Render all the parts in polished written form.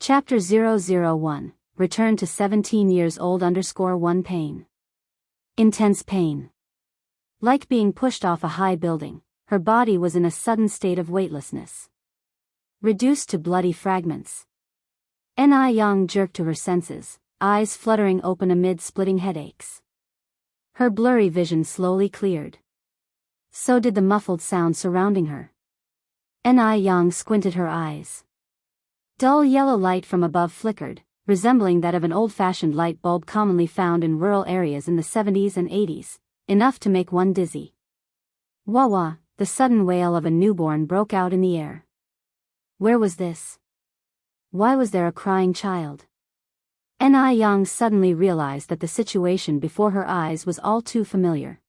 Chapter 001, Return to 17 years old _1 pain. Intense pain. Like being pushed off a high building, her body was in a sudden state of weightlessness. Reduced to bloody fragments. Ni Yang jerked to her senses, eyes fluttering open amid splitting headaches. Her blurry vision slowly cleared. So did the muffled sound surrounding her. Ni Yang squinted her eyes. Dull yellow light from above flickered, resembling that of an old-fashioned light bulb commonly found in rural areas in the 70s and 80s, enough to make one dizzy. Wah wah, the sudden wail of a newborn broke out in the air. Where was this? Why was there a crying child? Ni Yang suddenly realized that the situation before her eyes was all too familiar.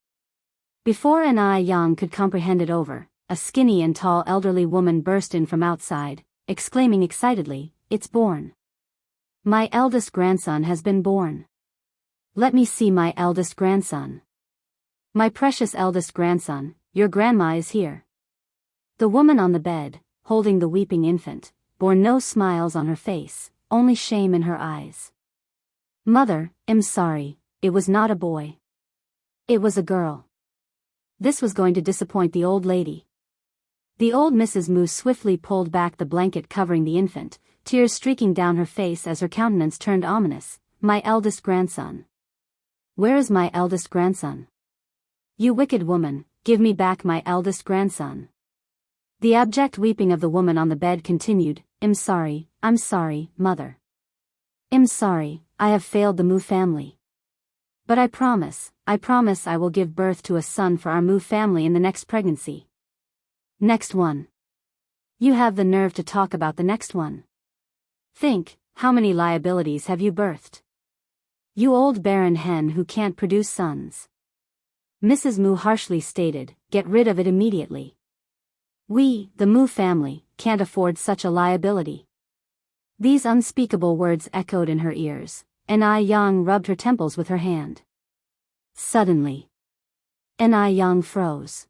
Before Ni Yang could comprehend it over, a skinny and tall elderly woman burst in from outside, exclaiming excitedly, "It's born! My eldest grandson has been born! Let me see my eldest grandson! My precious eldest grandson, your grandma is here!" The woman on the bed, holding the weeping infant, bore no smiles on her face, only shame in her eyes. "Mother, I'm sorry, it was not a boy. It was a girl." This was going to disappoint the old lady. The old Mrs. Moo swiftly pulled back the blanket covering the infant, tears streaking down her face as her countenance turned ominous. "My eldest grandson. Where is my eldest grandson? You wicked woman, give me back my eldest grandson." The abject weeping of the woman on the bed continued. I'm sorry, mother. I'm sorry, I have failed the Moo family. But I promise I will give birth to a son for our Moo family in the next pregnancy. Next one. You have the nerve to talk about the next one. Think, how many liabilities have you birthed? You old barren hen who can't produce sons. Mrs. Moo harshly stated, get rid of it immediately. We, the Moo family, can't afford such a liability. These unspeakable words echoed in her ears, and Ni Yang rubbed her temples with her hand. Suddenly, Ni Yang froze.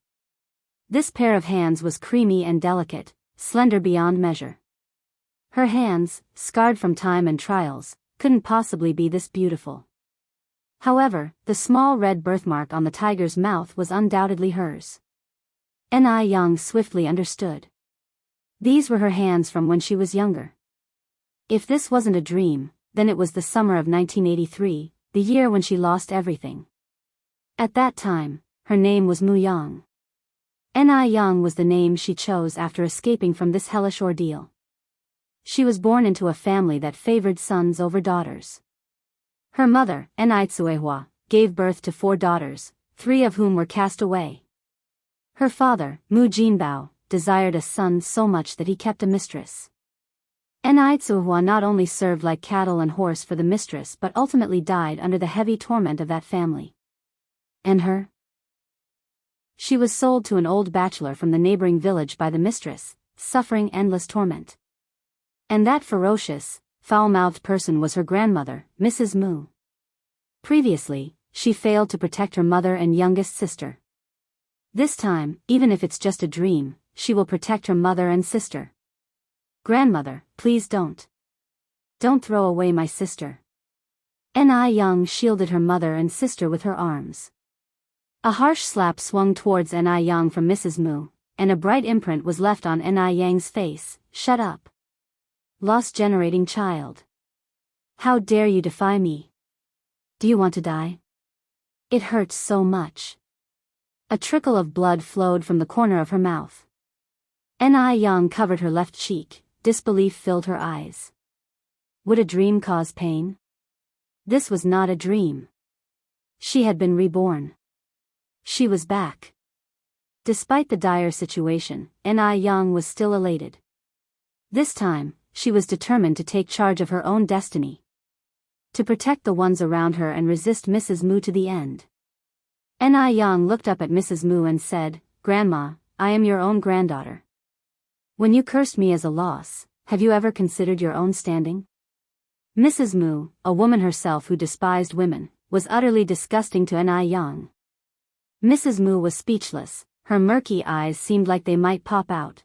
This pair of hands was creamy and delicate, slender beyond measure. Her hands, scarred from time and trials, couldn't possibly be this beautiful. However, the small red birthmark on the tiger's mouth was undoubtedly hers. Ni Yang swiftly understood. These were her hands from when she was younger. If this wasn't a dream, then it was the summer of 1983, the year when she lost everything. At that time, her name was Moo Yang. Ni Yang was the name she chose after escaping from this hellish ordeal. She was born into a family that favored sons over daughters. Her mother, Ni Tsuehua, gave birth to 4 daughters, 3 of whom were cast away. Her father, Moo Jinbao, desired a son so much that he kept a mistress. Ni Tsuehua not only served like cattle and horse for the mistress but ultimately died under the heavy torment of that family. And her? She was sold to an old bachelor from the neighboring village by the mistress, suffering endless torment. And that ferocious, foul-mouthed person was her grandmother, Mrs. Moo. Previously, she failed to protect her mother and youngest sister. This time, even if it's just a dream, she will protect her mother and sister. Grandmother, please don't. Don't throw away my sister. Ni Yang shielded her mother and sister with her arms. A harsh slap swung towards Ni Yang from Mrs. Moo, and a bright imprint was left on Ni Yang's face. Shut up. Loss-generating child. How dare you defy me? Do you want to die? It hurts so much. A trickle of blood flowed from the corner of her mouth. Ni Yang covered her left cheek, disbelief filled her eyes. Would a dream cause pain? This was not a dream. She had been reborn. She was back. Despite the dire situation, Ni Yang was still elated. This time, she was determined to take charge of her own destiny. To protect the ones around her and resist Mrs. Moo to the end. Ni Yang looked up at Mrs. Moo and said, "Grandma, I am your own granddaughter. When you cursed me as a loss, have you ever considered your own standing?" Mrs. Moo, a woman herself who despised women, was utterly disgusting to Ni Yang. Mrs. Moo was speechless, her murky eyes seemed like they might pop out.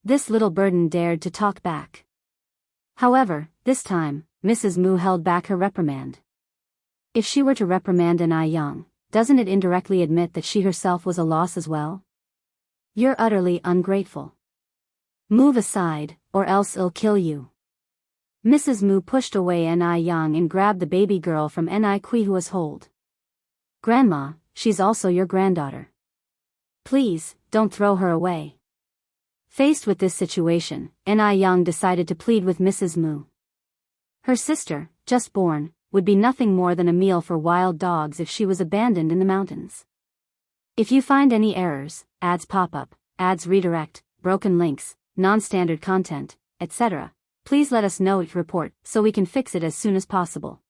This little burden dared to talk back. However, this time, Mrs. Mu held back her reprimand. If she were to reprimand Young, doesn't it indirectly admit that she herself was a loss as well? You're utterly ungrateful. Move aside, or else I'll kill you. Mrs. Mu pushed away Young and grabbed the baby girl from Kuihua's hold. Grandma, she's also your granddaughter. Please, don't throw her away. Faced with this situation, Young decided to plead with Mrs. Mu. Her sister, just born, would be nothing more than a meal for wild dogs if she was abandoned in the mountains. If you find any errors, ads pop up, ads redirect, broken links, non-standard content, etc., please let us know each report so we can fix it as soon as possible.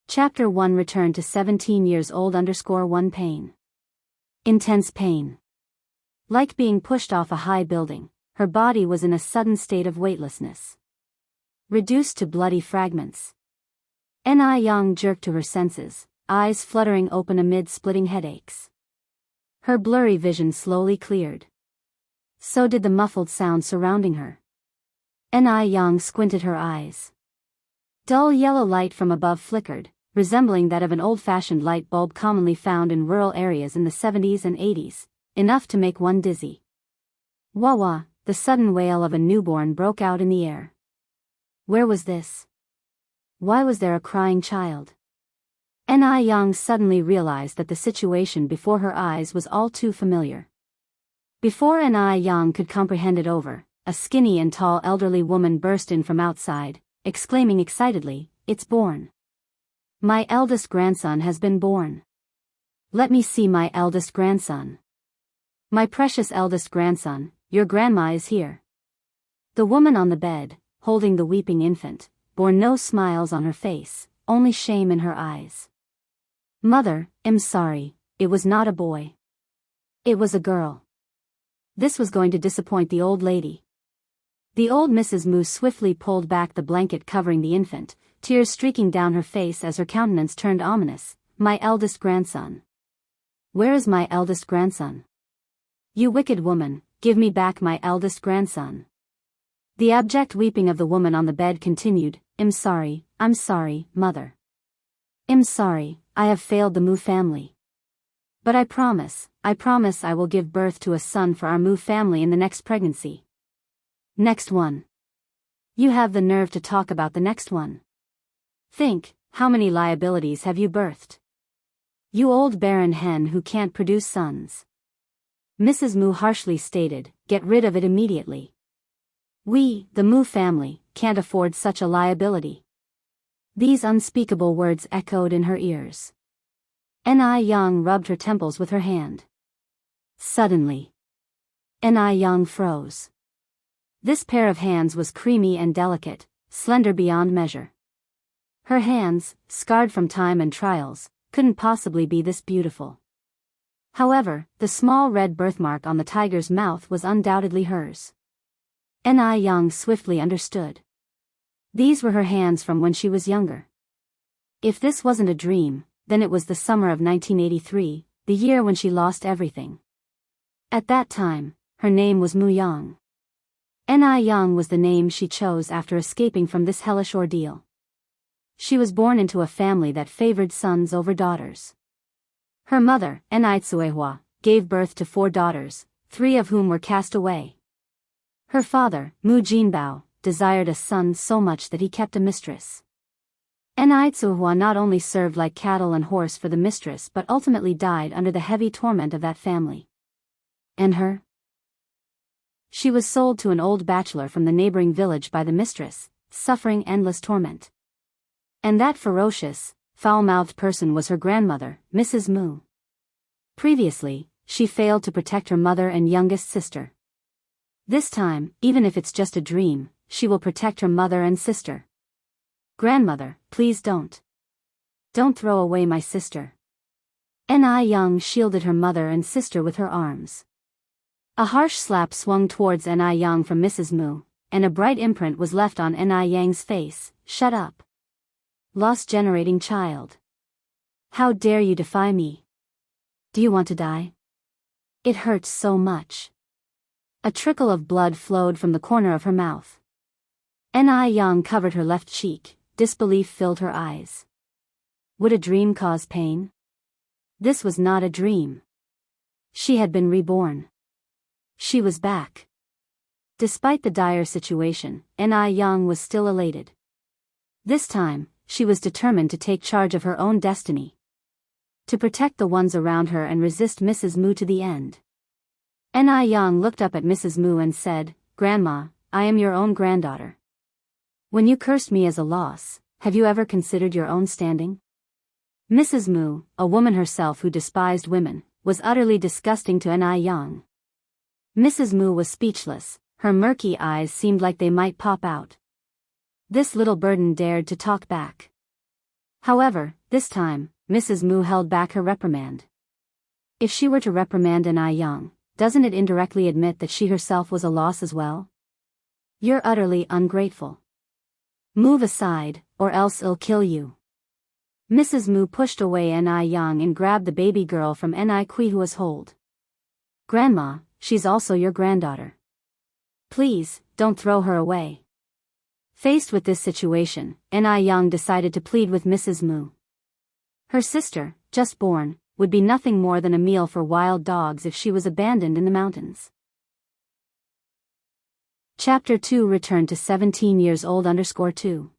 Chapter 1 Return to 17 years old _1 pain. Intense pain. Like being pushed off a high building, her body was in a sudden state of weightlessness. Reduced to bloody fragments. Young jerked to her senses, eyes fluttering open amid splitting headaches. Her blurry vision slowly cleared. So did the muffled sound surrounding her. Young squinted her eyes. Dull yellow light from above flickered, resembling that of an old-fashioned light bulb commonly found in rural areas in the 70s and 80s, enough to make one dizzy. Wah wah, the sudden wail of a newborn broke out in the air. Where was this? Why was there a crying child? Young suddenly realized that the situation before her eyes was all too familiar. Before Young could comprehend it over, a skinny and tall elderly woman burst in from outside, exclaiming excitedly, "It's born! My eldest grandson has been born! Let me see my eldest grandson! My precious eldest grandson, your grandma is here!" The woman on the bed, holding the weeping infant, bore no smiles on her face, only shame in her eyes. "Mother, I'm sorry, it was not a boy. It was a girl." This was going to disappoint the old lady. The old Mrs. Mu swiftly pulled back the blanket covering the infant, tears streaking down her face as her countenance turned ominous. "My eldest grandson. Where is my eldest grandson? You wicked woman, give me back my eldest grandson." The abject weeping of the woman on the bed continued. I'm sorry, mother. I'm sorry, I have failed the Mu family. But I promise I will give birth to a son for our Mu family in the next pregnancy. Next one. You have the nerve to talk about the next one. Think, how many liabilities have you birthed? You old barren hen who can't produce sons. Mrs. Mu harshly stated, get rid of it immediately. We, the Mu family, can't afford such a liability. These unspeakable words echoed in her ears. Young rubbed her temples with her hand. Suddenly, Young froze. This pair of hands was creamy and delicate, slender beyond measure. Her hands, scarred from time and trials, couldn't possibly be this beautiful. However, the small red birthmark on the tiger's mouth was undoubtedly hers. Young swiftly understood. These were her hands from when she was younger. If this wasn't a dream, then it was the summer of 1983, the year when she lost everything. At that time, her name was Mu Yang. Young was the name she chose after escaping from this hellish ordeal. She was born into a family that favored sons over daughters. Her mother, Tsuehua, gave birth to 4 daughters, 3 of whom were cast away. Her father, Mu Jinbao, desired a son so much that he kept a mistress. Tsuehua not only served like cattle and horse for the mistress but ultimately died under the heavy torment of that family. And her? She was sold to an old bachelor from the neighboring village by the mistress, suffering endless torment. And that ferocious, foul-mouthed person was her grandmother, Mrs. Mu. Previously, she failed to protect her mother and youngest sister. This time, even if it's just a dream, she will protect her mother and sister. Grandmother, please don't. Don't throw away my sister. Young shielded her mother and sister with her arms. A harsh slap swung towards Young from Mrs. Mu, and a bright imprint was left on Yang's face. Shut up. Loss-generating child. How dare you defy me? Do you want to die? It hurts so much. A trickle of blood flowed from the corner of her mouth, Ni Yang covered her left cheek, disbelief filled her eyes. Would a dream cause pain? This was not a dream. She had been reborn. She was back. Despite the dire situation, Ni Yang was still elated. This time, she was determined to take charge of her own destiny. To protect the ones around her and resist Mrs. Mu to the end. Ni Yang looked up at Mrs. Mu and said, "Grandma, I am your own granddaughter. When you cursed me as a loss, have you ever considered your own standing?" Mrs. Mu, a woman herself who despised women, was utterly disgusting to Ni Yang. Mrs. Mu was speechless, her murky eyes seemed like they might pop out. This little burden dared to talk back. However, this time, Mrs. Mu held back her reprimand. If she were to reprimand Ni Yang, doesn't it indirectly admit that she herself was a loss as well? You're utterly ungrateful. Move aside, or else I'll kill you. Mrs. Mu pushed away Ni Yang and grabbed the baby girl from Ni Quihua's hold. Grandma, she's also your granddaughter. Please, don't throw her away. Faced with this situation, Ni Yang decided to plead with Mrs. Mu. Her sister, just born, would be nothing more than a meal for wild dogs if she was abandoned in the mountains. Chapter 2 Returned to 17 years old _2.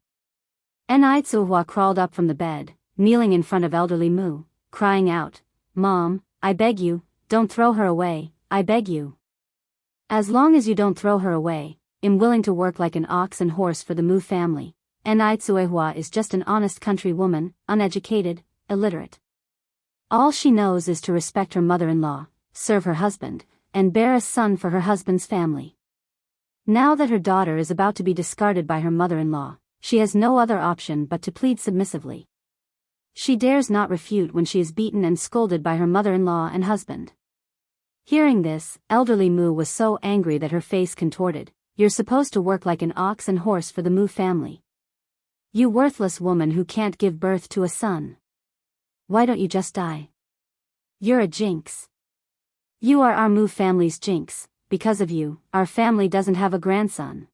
Ni Tsuhua crawled up from the bed, kneeling in front of elderly Mu, crying out, "Mom, I beg you, don't throw her away, I beg you. As long as you don't throw her away, I'm willing to work like an ox and horse for the Mu family." Ni Tsuhua is just an honest country woman, uneducated, illiterate. All she knows is to respect her mother-in-law, serve her husband, and bear a son for her husband's family. Now that her daughter is about to be discarded by her mother-in-law, she has no other option but to plead submissively. She dares not refute when she is beaten and scolded by her mother-in-law and husband. Hearing this, elderly Mu was so angry that her face contorted. "You're supposed to work like an ox and horse for the Mu family. You worthless woman who can't give birth to a son. Why don't you just die? You're a jinx. You are our Mu family's jinx. Because of you, our family doesn't have a grandson.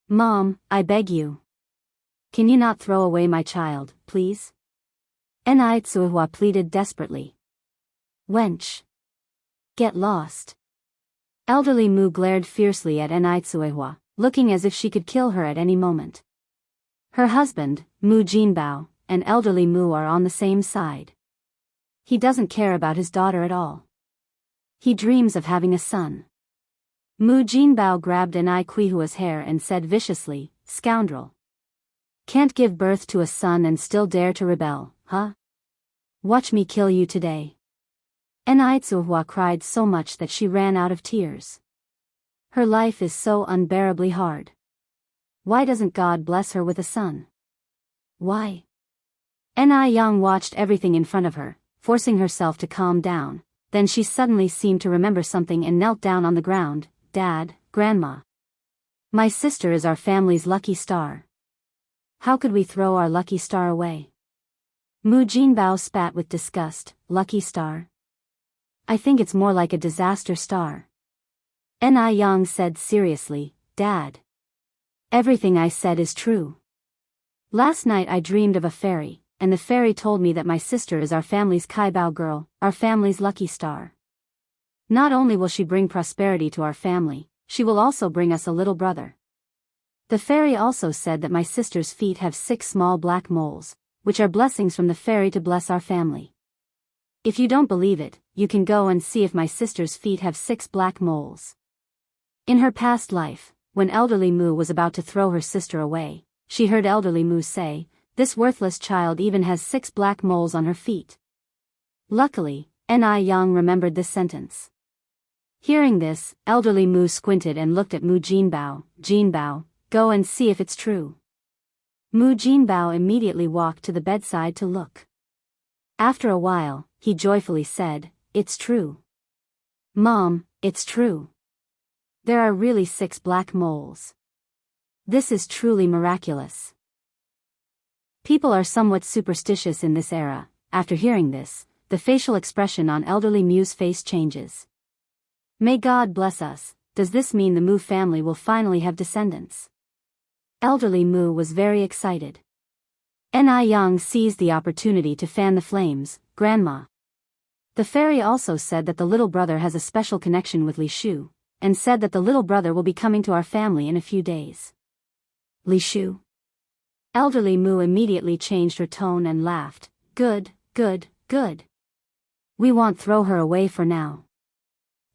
Mom, I beg you. Can you not throw away my child, please?" Ni Tsuhua pleaded desperately. "Wench. Get lost." Elderly Mu glared fiercely at Ni Tsuhua, looking as if she could kill her at any moment. Her husband, Mu Jinbao, and elderly Mu are on the same side. He doesn't care about his daughter at all. He dreams of having a son. Mu Jinbao grabbed Ni Quihua's hair and said viciously, "Scoundrel. Can't give birth to a son and still dare to rebel, huh? Watch me kill you today." Ni Tsuhua cried so much that she ran out of tears. Her life is so unbearably hard. Why doesn't God bless her with a son? Why? Ni Yang watched everything in front of her, forcing herself to calm down. Then she suddenly seemed to remember something and knelt down on the ground. "Dad, Grandma. My sister is our family's lucky star. How could we throw our lucky star away?" Mu Jinbao spat with disgust. "Lucky star? I think it's more like a disaster star." Ni Yang said seriously, "Dad. Everything I said is true. Last night I dreamed of a fairy, and the fairy told me that my sister is our family's Kaibao girl, our family's lucky star. Not only will she bring prosperity to our family, she will also bring us a little brother. The fairy also said that my sister's feet have 6 small black moles, which are blessings from the fairy to bless our family. If you don't believe it, you can go and see if my sister's feet have 6 black moles." In her past life, when elderly Mu was about to throw her sister away, she heard elderly Mu say, "This worthless child even has 6 black moles on her feet." Luckily, Ni Yang remembered this sentence. Hearing this, elderly Mu squinted and looked at Mu Jinbao. "Jinbao, go and see if it's true." Mu Jinbao immediately walked to the bedside to look. After a while, he joyfully said, "It's true. Mom, it's true. There are really 6 black moles. This is truly miraculous." People are somewhat superstitious in this era. After hearing this, the facial expression on elderly Mu's face changes. May God bless us. Does this mean the Mu family will finally have descendants? Elderly Mu was very excited. Yang seized the opportunity to fan the flames. Grandma. The fairy also said that the little brother has a special connection with Li Shu, and said that the little brother will be coming to our family in a few days. Li Shu? Elderly Mu immediately changed her tone and laughed. Good, good, good. We won't throw her away for now.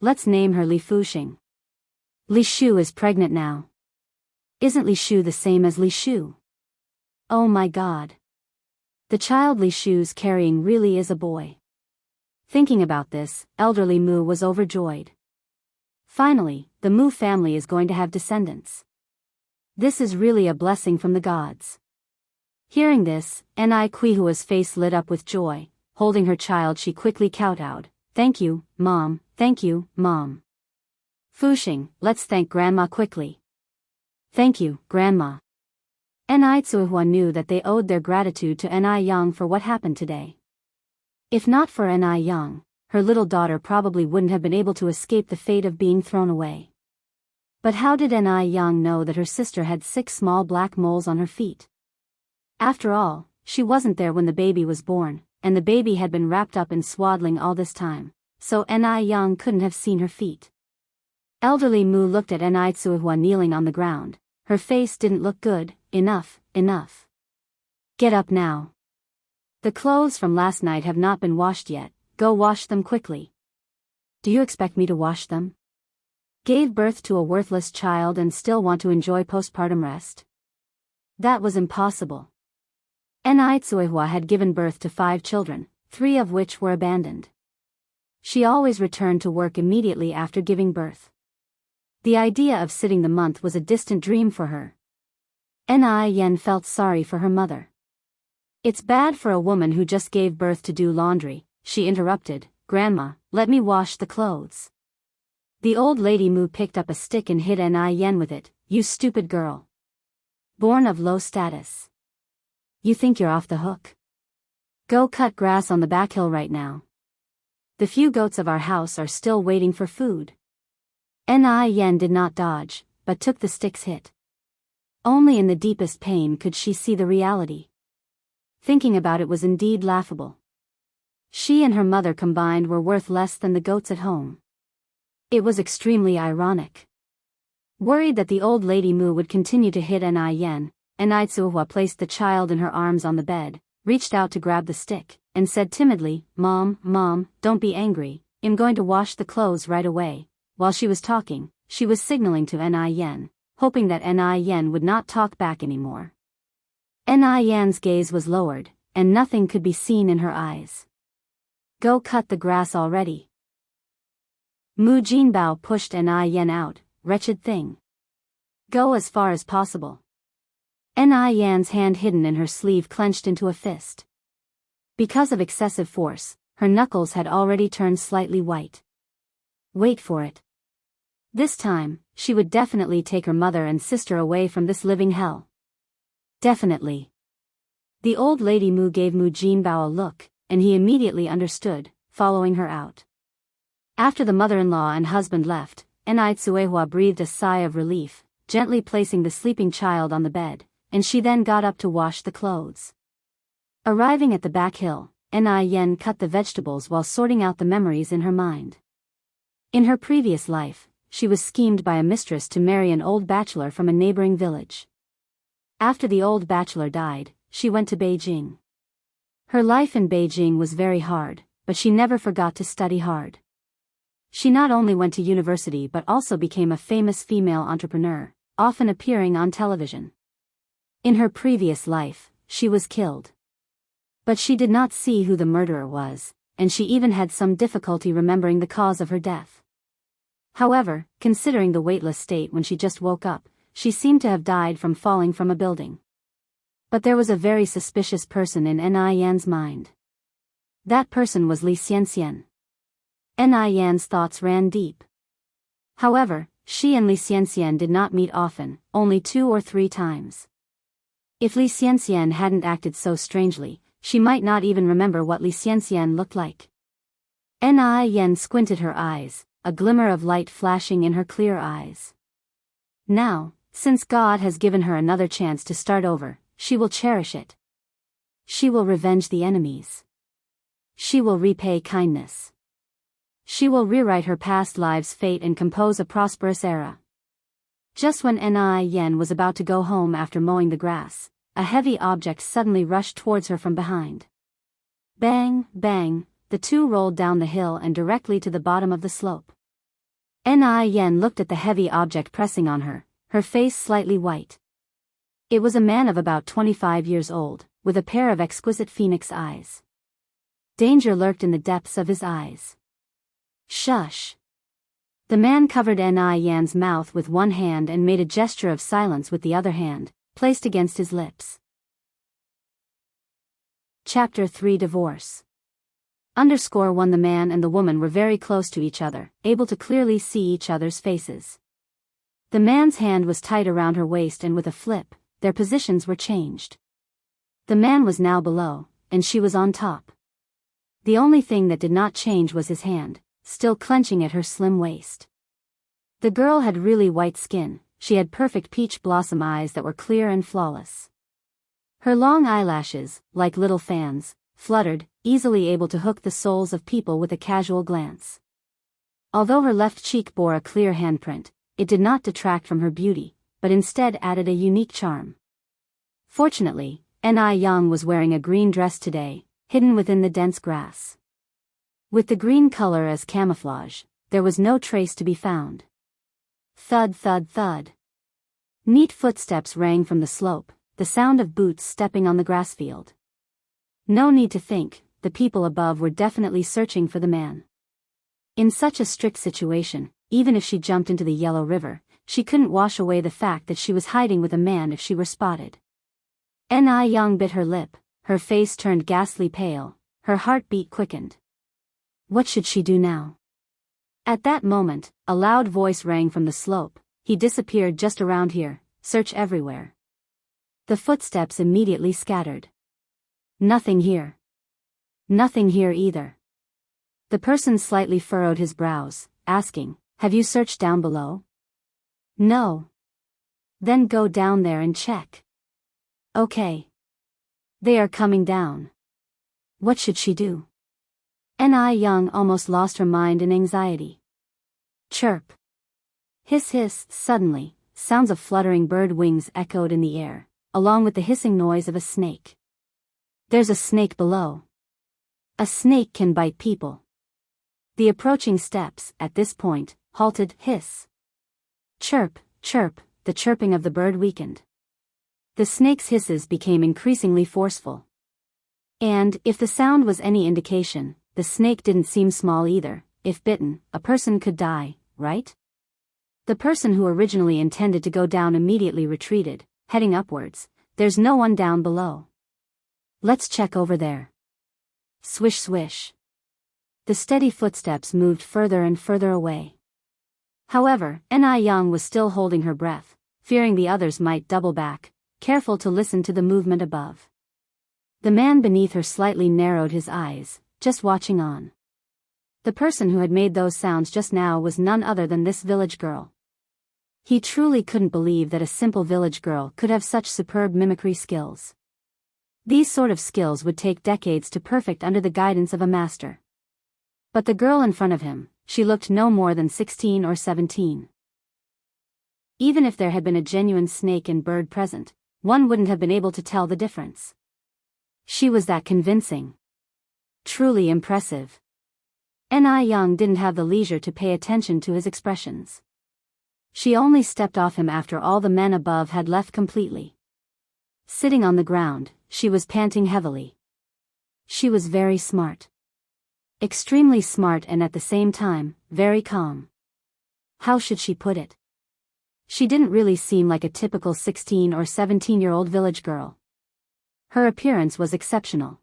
Let's name her Li Fuxing. Li Shu is pregnant now. Isn't Li Shu the same as Li Shu? Oh my god. The child Li Shu's carrying really is a boy. Thinking about this, elderly Mu was overjoyed. Finally, the Mu family is going to have descendants. This is really a blessing from the gods. Hearing this, Kuihua's face lit up with joy. Holding her child, she quickly kowtowed. Thank you, Mom. Thank you, Mom. Fuxing, let's thank Grandma quickly. Thank you, Grandma. Tsuehua knew that they owed their gratitude to Yang for what happened today. If not for Yang, her little daughter probably wouldn't have been able to escape the fate of being thrown away. But how did Yang know that her sister had 6 small black moles on her feet? After all, she wasn't there when the baby was born, and the baby had been wrapped up in swaddling all this time, so Yang couldn't have seen her feet. Elderly Mu looked at Tsuehua kneeling on the ground. Her face didn't look good. Enough, enough. Get up now. The clothes from last night have not been washed yet, go wash them quickly. Do you expect me to wash them? Gave birth to a worthless child and still want to enjoy postpartum rest? That was impossible. Tsuehua had given birth to 5 children, 3 of which were abandoned. She always returned to work immediately after giving birth. The idea of sitting the month was a distant dream for her. Yen felt sorry for her mother. It's bad for a woman who just gave birth to do laundry, she interrupted. Grandma, let me wash the clothes. The old lady Mu picked up a stick and hit Yen with it. You stupid girl. Born of low status. You think you're off the hook? Go cut grass on the back hill right now. The few goats of our house are still waiting for food. Yen did not dodge, but took the stick's hit. Only in the deepest pain could she see the reality. Thinking about it was indeed laughable. She and her mother combined were worth less than the goats at home. It was extremely ironic. Worried that the old lady Mu would continue to hit Yen, Tsuehua placed the child in her arms on the bed, reached out to grab the stick, and said timidly, Mom, don't be angry, I'm going to wash the clothes right away. While she was talking, she was signaling to Yen, hoping that Yen would not talk back anymore. Yen's gaze was lowered, and nothing could be seen in her eyes. Go cut the grass already. Mu Jinbao pushed Yen out. Wretched thing. Go as far as possible. Yen's hand hidden in her sleeve clenched into a fist. Because of excessive force, her knuckles had already turned slightly white. Wait for it. This time, she would definitely take her mother and sister away from this living hell. Definitely. The old lady Mu gave Mu Jinbao a look, and he immediately understood, following her out. After the mother-in-law and husband left, Tsuehua breathed a sigh of relief, gently placing the sleeping child on the bed, and she then got up to wash the clothes. Arriving at the back hill, Yen cut the vegetables while sorting out the memories in her mind. In her previous life, she was schemed by a mistress to marry an old bachelor from a neighboring village. After the old bachelor died, she went to Beijing. Her life in Beijing was very hard, but she never forgot to study hard. She not only went to university but also became a famous female entrepreneur, often appearing on television. In her previous life, she was killed. But she did not see who the murderer was, and she even had some difficulty remembering the cause of her death. However, considering the weightless state when she just woke up, she seemed to have died from falling from a building. But there was a very suspicious person in Yen's mind. That person was Li Xianxian. Yen's thoughts ran deep. However, she and Li Xianxian did not meet often, only 2 or 3 times. If Li Xianxian hadn't acted so strangely, she might not even remember what Li Xianxian looked like. Yen squinted her eyes, a glimmer of light flashing in her clear eyes. Now, Since God has given her another chance to start over, she will cherish it. She will revenge the enemies. She will repay kindness. She will rewrite her past life's fate and compose a prosperous era. Just when Yen was about to go home after mowing the grass, a heavy object suddenly rushed towards her from behind. Bang, bang, the two rolled down the hill and directly to the bottom of the slope. Yen looked at the heavy object pressing on her, her face slightly white. It was a man of about 25 years old, with a pair of exquisite phoenix eyes. Danger lurked in the depths of his eyes. Shush! The man covered Yen's mouth with one hand and made a gesture of silence with the other hand, placed against his lips. Chapter 3 Divorce. _1 The man and the woman were very close to each other, able to clearly see each other's faces. The man's hand was tight around her waist and with a flip, their positions were changed. The man was now below, and she was on top. The only thing that did not change was his hand, still clenching at her slim waist. The girl had really white skin, she had perfect peach blossom eyes that were clear and flawless. Her long eyelashes, like little fans, fluttered, easily able to hook the souls of people with a casual glance. Although her left cheek bore a clear handprint, it did not detract from her beauty, but instead added a unique charm. Fortunately, Yang was wearing a green dress today, hidden within the dense grass. With the green color as camouflage, there was no trace to be found. Thud, thud, thud. Neat footsteps rang from the slope, the sound of boots stepping on the grass field. No need to think, the people above were definitely searching for the man. In such a strict situation, even if she jumped into the Yellow River, she couldn't wash away the fact that she was hiding with a man if she were spotted. Yang bit her lip, her face turned ghastly pale, her heartbeat quickened. What should she do now? At that moment, a loud voice rang from the slope, "He disappeared just around here, search everywhere." The footsteps immediately scattered. Nothing here. Nothing here either. The person slightly furrowed his brows, asking, "Have you searched down below?" "No." "Then go down there and check." "Okay." "They are coming down." What should she do? Yang almost lost her mind in anxiety. Chirp. Hiss hiss. Suddenly, sounds of fluttering bird wings echoed in the air, along with the hissing noise of a snake. There's a snake below. A snake can bite people. The approaching steps, at this point, halted. Hiss. Chirp, chirp, the chirping of the bird weakened. The snake's hisses became increasingly forceful. And, if the sound was any indication, the snake didn't seem small either. If bitten, a person could die, right? The person who originally intended to go down immediately retreated, heading upwards. There's no one down below. Let's check over there. Swish swish. The steady footsteps moved further and further away. However, Yang was still holding her breath, fearing the others might double back, careful to listen to the movement above. The man beneath her slightly narrowed his eyes, just watching on. The person who had made those sounds just now was none other than this village girl. He truly couldn't believe that a simple village girl could have such superb mimicry skills. These sort of skills would take decades to perfect under the guidance of a master. But the girl in front of him, she looked no more than 16 or 17. Even if there had been a genuine snake and bird present, one wouldn't have been able to tell the difference. She was that convincing. Truly impressive. Yang didn't have the leisure to pay attention to his expressions. She only stepped off him after all the men above had left completely. Sitting on the ground, she was panting heavily. She was very smart. Extremely smart and at the same time, very calm. How should she put it? She didn't really seem like a typical 16 or 17-year-old village girl. Her appearance was exceptional.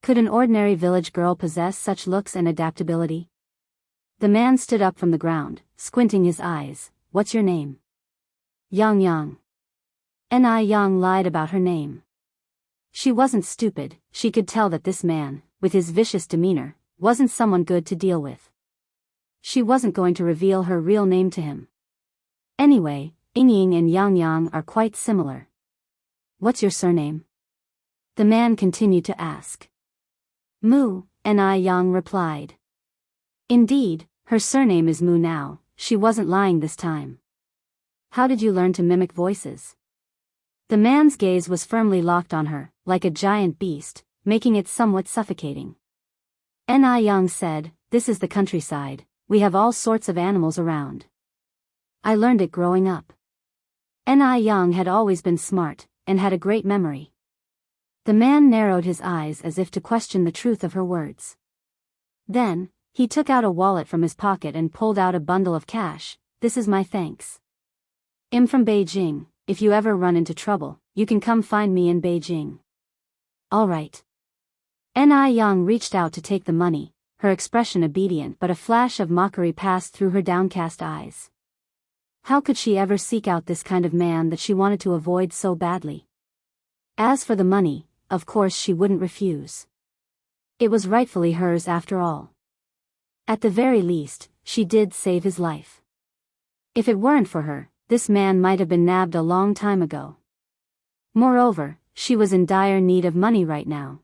Could an ordinary village girl possess such looks and adaptability? The man stood up from the ground, squinting his eyes. What's your name? Yang. Yang lied about her name. She wasn't stupid, she could tell that this man, with his vicious demeanor, wasn't someone good to deal with. She wasn't going to reveal her real name to him. Anyway, Ying and Yang are quite similar. What's your surname? The man continued to ask. Mu, Yang replied. Indeed, her surname is Mu now. She wasn't lying this time. How did you learn to mimic voices? The man's gaze was firmly locked on her, like a giant beast, making it somewhat suffocating. Yang said, this is the countryside, we have all sorts of animals around. I learned it growing up. Yang had always been smart, and had a great memory. The man narrowed his eyes as if to question the truth of her words. Then, he took out a wallet from his pocket and pulled out a bundle of cash. This is my thanks. I'm from Beijing. If you ever run into trouble, you can come find me in Beijing. All right. Yang reached out to take the money, her expression obedient, but a flash of mockery passed through her downcast eyes. How could she ever seek out this kind of man that she wanted to avoid so badly? As for the money, of course she wouldn't refuse. It was rightfully hers after all. At the very least, she did save his life. If it weren't for her, this man might have been nabbed a long time ago. Moreover, she was in dire need of money right now.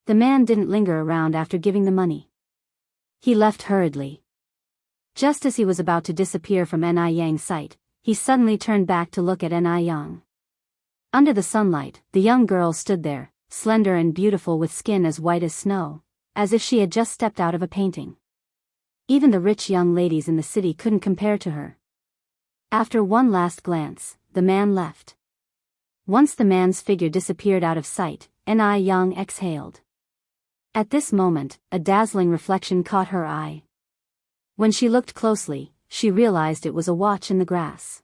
The man didn't linger around after giving the money. He left hurriedly. Just as he was about to disappear from Yang's sight, he suddenly turned back to look at Yang. Under the sunlight, the young girl stood there, slender and beautiful with skin as white as snow, as if she had just stepped out of a painting. Even the rich young ladies in the city couldn't compare to her. After one last glance, the man left. Once the man's figure disappeared out of sight, Yang exhaled. At this moment, a dazzling reflection caught her eye. When she looked closely, she realized it was a watch in the grass.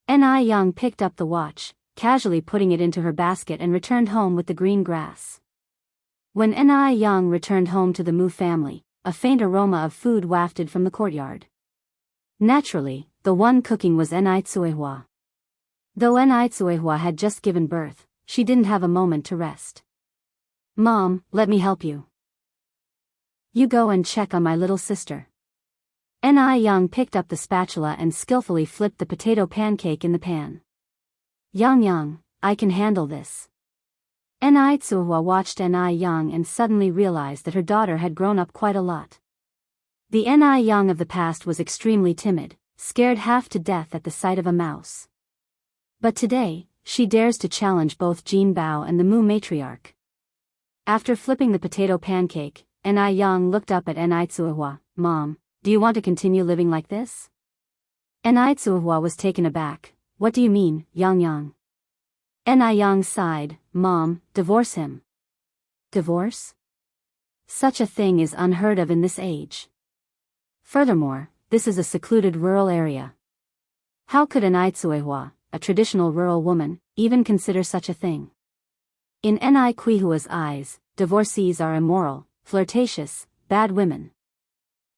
Yang picked up the watch, casually putting it into her basket, and returned home with the green grass. When Yang returned home to the Mu family, a faint aroma of food wafted from the courtyard. Naturally, the one cooking was Tsuehua. Though Tsuehua had just given birth, she didn't have a moment to rest. Mom, let me help you. You go and check on my little sister. Yang picked up the spatula and skillfully flipped the potato pancake in the pan. Yang, I can handle this. Tsuehua watched Yang and suddenly realized that her daughter had grown up quite a lot. The Yang of the past was extremely timid, scared half to death at the sight of a mouse. But today, she dares to challenge both Jin Bao and the Mu matriarch. After flipping the potato pancake, Yang looked up at Tsuehua. Mom, do you want to continue living like this? Tsuehua was taken aback. What do you mean, Yang? Yang sighed. Mom, divorce him. Divorce? Such a thing is unheard of in this age. Furthermore, this is a secluded rural area. How could Tsuehua, a traditional rural woman, even consider such a thing? In Quihua's eyes, divorcees are immoral, flirtatious, bad women.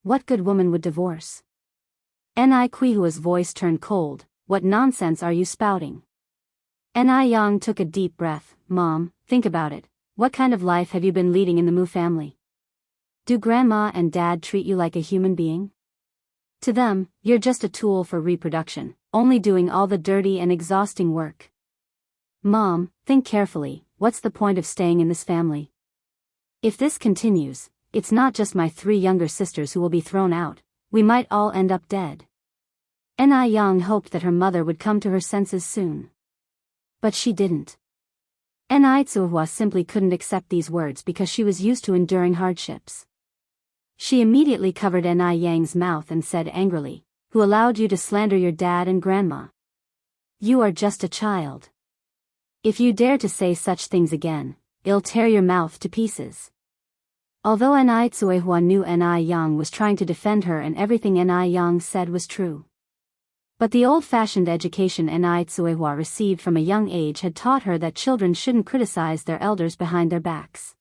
What good woman would divorce? Quihua's voice turned cold. What nonsense are you spouting? Yang took a deep breath. Mom, think about it. What kind of life have you been leading in the Mu family? Do Grandma and Dad treat you like a human being? To them, you're just a tool for reproduction, only doing all the dirty and exhausting work. Mom, think carefully. What's the point of staying in this family? If this continues, it's not just my 3 younger sisters who will be thrown out, we might all end up dead. Yang hoped that her mother would come to her senses soon. But she didn't. Tsuehua simply couldn't accept these words because she was used to enduring hardships. She immediately covered Yang's mouth and said angrily, Who allowed you to slander your dad and grandma? You are just a child. If you dare to say such things again, I'll tear your mouth to pieces. Although Tsuehua knew Yang was trying to defend her and everything Yang said was true. But the old-fashioned education Tsuehua received from a young age had taught her that children shouldn't criticize their elders behind their backs.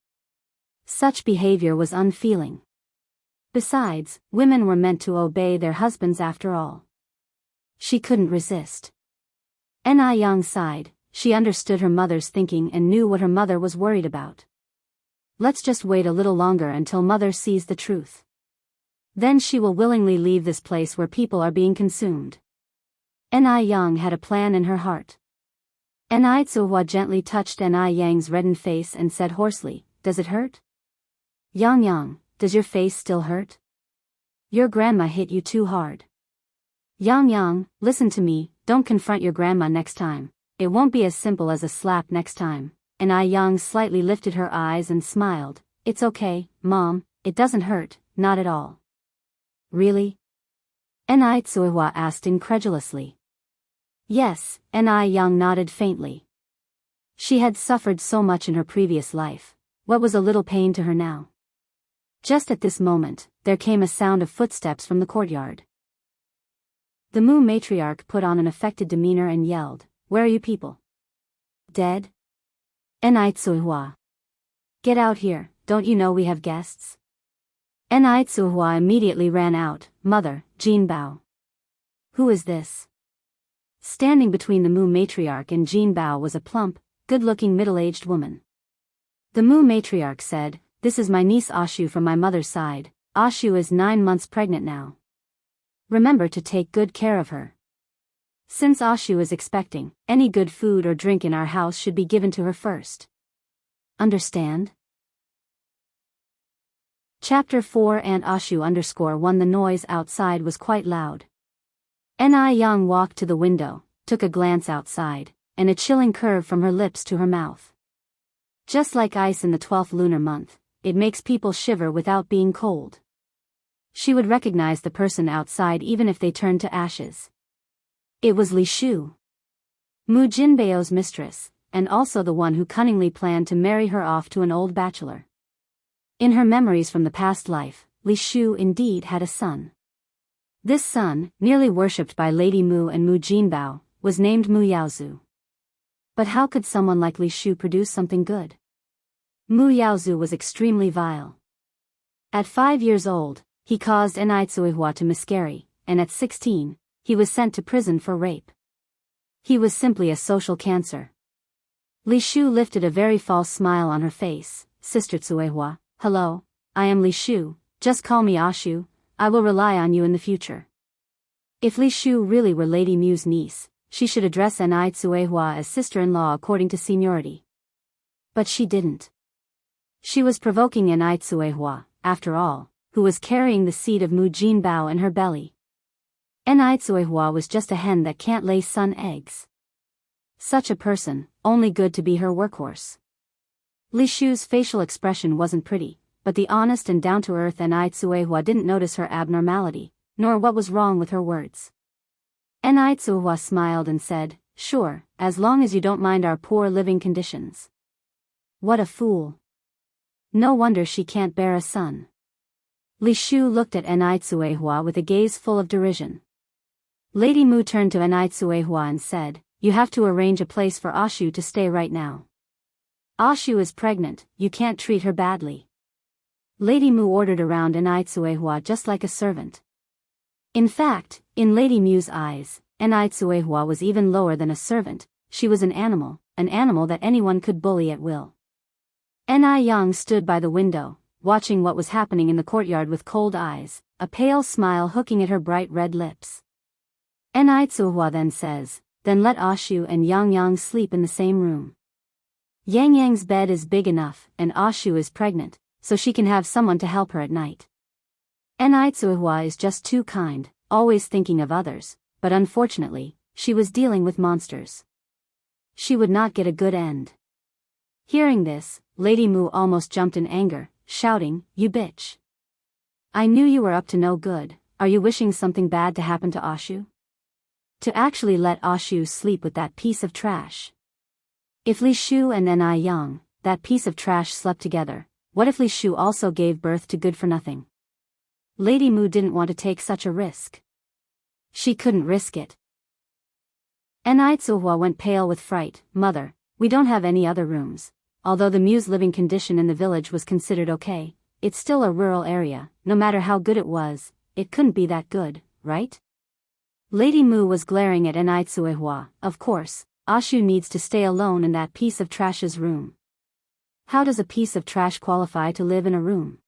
Such behavior was unfeeling. Besides, women were meant to obey their husbands after all. She couldn't resist. Yang sighed. She understood her mother's thinking and knew what her mother was worried about. Let's just wait a little longer until mother sees the truth. Then she will willingly leave this place where people are being consumed. Ni Yang had a plan in her heart. Ni Tsuhua gently touched Ni Yang's reddened face and said hoarsely, "Does it hurt? Yang Yang, does your face still hurt? Your grandma hit you too hard. Yang Yang, listen to me, don't confront your grandma next time. It won't be as simple as a slap next time." Ni Yang slightly lifted her eyes and smiled. "It's okay, Mom, it doesn't hurt, not at all." "Really?" Ni Tsuhua asked incredulously. "Yes," Ni Yang nodded faintly. She had suffered so much in her previous life. What was a little pain to her now? Just at this moment, there came a sound of footsteps from the courtyard. The Mu matriarch put on an affected demeanor and yelled, "Where are you people? Dead? Ni Tsuhua. Get out here, don't you know we have guests?" Ni Tsuhua immediately ran out. "Mother, Jin Bao." "Who is this?" Standing between the Mu matriarch and Jin Bao was a plump, good-looking middle-aged woman. The Mu matriarch said, "This is my niece Ashu from my mother's side. Ashu is 9 months pregnant now. Remember to take good care of her. Since Ashu is expecting, any good food or drink in our house should be given to her first. Understand?" Chapter 4 And Ashu_1 The noise outside was quite loud. Ni Yang walked to the window, took a glance outside, and a chilling curve from her lips to her mouth. Just like ice in the 12th lunar month, it makes people shiver without being cold. She would recognize the person outside even if they turned to ashes. It was Li Shu, Mu Jinbao's mistress, and also the one who cunningly planned to marry her off to an old bachelor. In her memories from the past life, Li Shu indeed had a son. This son, nearly worshipped by Lady Mu and Mu Jinbao, was named Mu Yaozu. But how could someone like Li Shu produce something good? Mu Yaozu was extremely vile. At 5 years old, he caused Ni Tsuihua to miscarry, and at 16, he was sent to prison for rape. He was simply a social cancer. Li Shu lifted a very false smile on her face. "Sister Tsuihua, hello, I am Li Shu, just call me Ashu, I will rely on you in the future." If Li Shu really were Lady Mu's niece, she should address Ni Tsuihua as sister-in-law according to seniority. But she didn't. She was provoking Ni Tsuihua, after all, who was carrying the seed of Mu Jinbao in her belly. Ni Tsuihua was just a hen that can't lay sun eggs. Such a person, only good to be her workhorse. Li Shu's facial expression wasn't pretty, but the honest and down-to-earth Ni Tsuihua didn't notice her abnormality, nor what was wrong with her words. Ni Tsuihua smiled and said, "Sure, as long as you don't mind our poor living conditions." What a fool. No wonder she can't bear a son. Li Shu looked at Ni Tsuihua with a gaze full of derision. Lady Mu turned to Ni Tsuihua and said, "You have to arrange a place for Ashu to stay right now. Ashu is pregnant, you can't treat her badly." Lady Mu ordered around Ni Tsuihua just like a servant. In fact, in Lady Mu's eyes, Ni Tsuihua was even lower than a servant. She was an animal that anyone could bully at will. Ni Yang stood by the window, watching what was happening in the courtyard with cold eyes, a pale smile hooking at her bright red lips. Ni Tsuihua then says, "Then let Ashu and Yang Yang sleep in the same room. Yang Yang's bed is big enough, and Ashu is pregnant, so she can have someone to help her at night." Ni Tsuihua is just too kind, always thinking of others, but unfortunately, she was dealing with monsters. She would not get a good end. Hearing this, Lady Mu almost jumped in anger, shouting, "You bitch! I knew you were up to no good. Are you wishing something bad to happen to Ashu? To actually let Ashu sleep with that piece of trash?" If Li Shu and Ni Yang, that piece of trash, slept together, what if Li Shu also gave birth to good-for-nothing? Lady Mu didn't want to take such a risk. She couldn't risk it. Ni Tsuihua went pale with fright. "Mother, we don't have any other rooms." Although the Mu's living condition in the village was considered okay, it's still a rural area. No matter how good it was, it couldn't be that good, right? Lady Mu was glaring at Ni Tsuihua. Of course, Ashu needs to stay alone in that piece of trash's room. How does a piece of trash qualify to live in a room?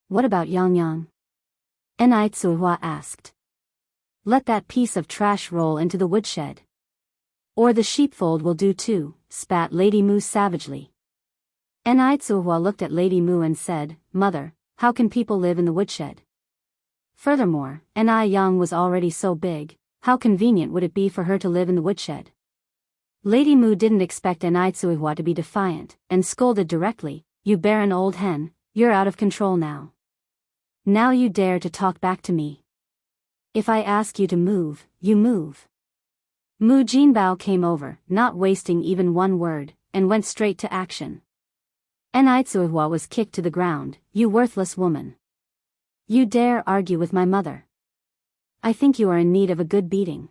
What about Yang Yang? Ni Tsuihua asked. Let that piece of trash roll into the woodshed. Or the sheepfold will do too, spat Lady Moo savagely. Enrich looked at Lady Moo and said, Mother, how can people live in the woodshed? Furthermore, Enrich was already so big, how convenient would it be for her to live in the woodshed? Lady Moo didn't expect Enrich to be defiant, and scolded directly, You barren old hen, you're out of control now. Now you dare to talk back to me. If I ask you to move, you move. Mu Jinbao came over, not wasting even one word, and went straight to action. Enrich was kicked to the ground. You worthless woman. You dare argue with my mother. I think you are in need of a good beating.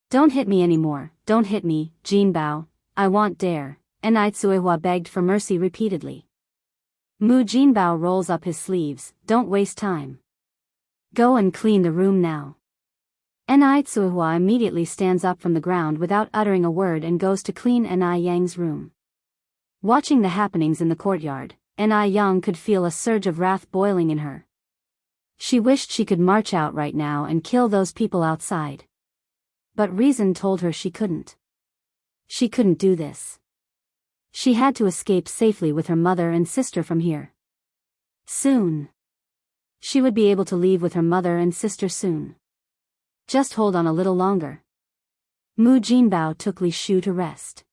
Don't hit me anymore, don't hit me, Jinbao, I won't dare, Enrich begged for mercy repeatedly. Mu Jinbao rolls up his sleeves, don't waste time. Go and clean the room now. Enrich immediately stands up from the ground without uttering a word and goes to clean Enrich room. Watching the happenings in the courtyard, Enrich could feel a surge of wrath boiling in her. She wished she could march out right now and kill those people outside. But reason told her she couldn't. She couldn't do this. She had to escape safely with her mother and sister from here. Soon. She would be able to leave with her mother and sister soon. Just hold on a little longer. Mu Jinbao took Li Shu to rest.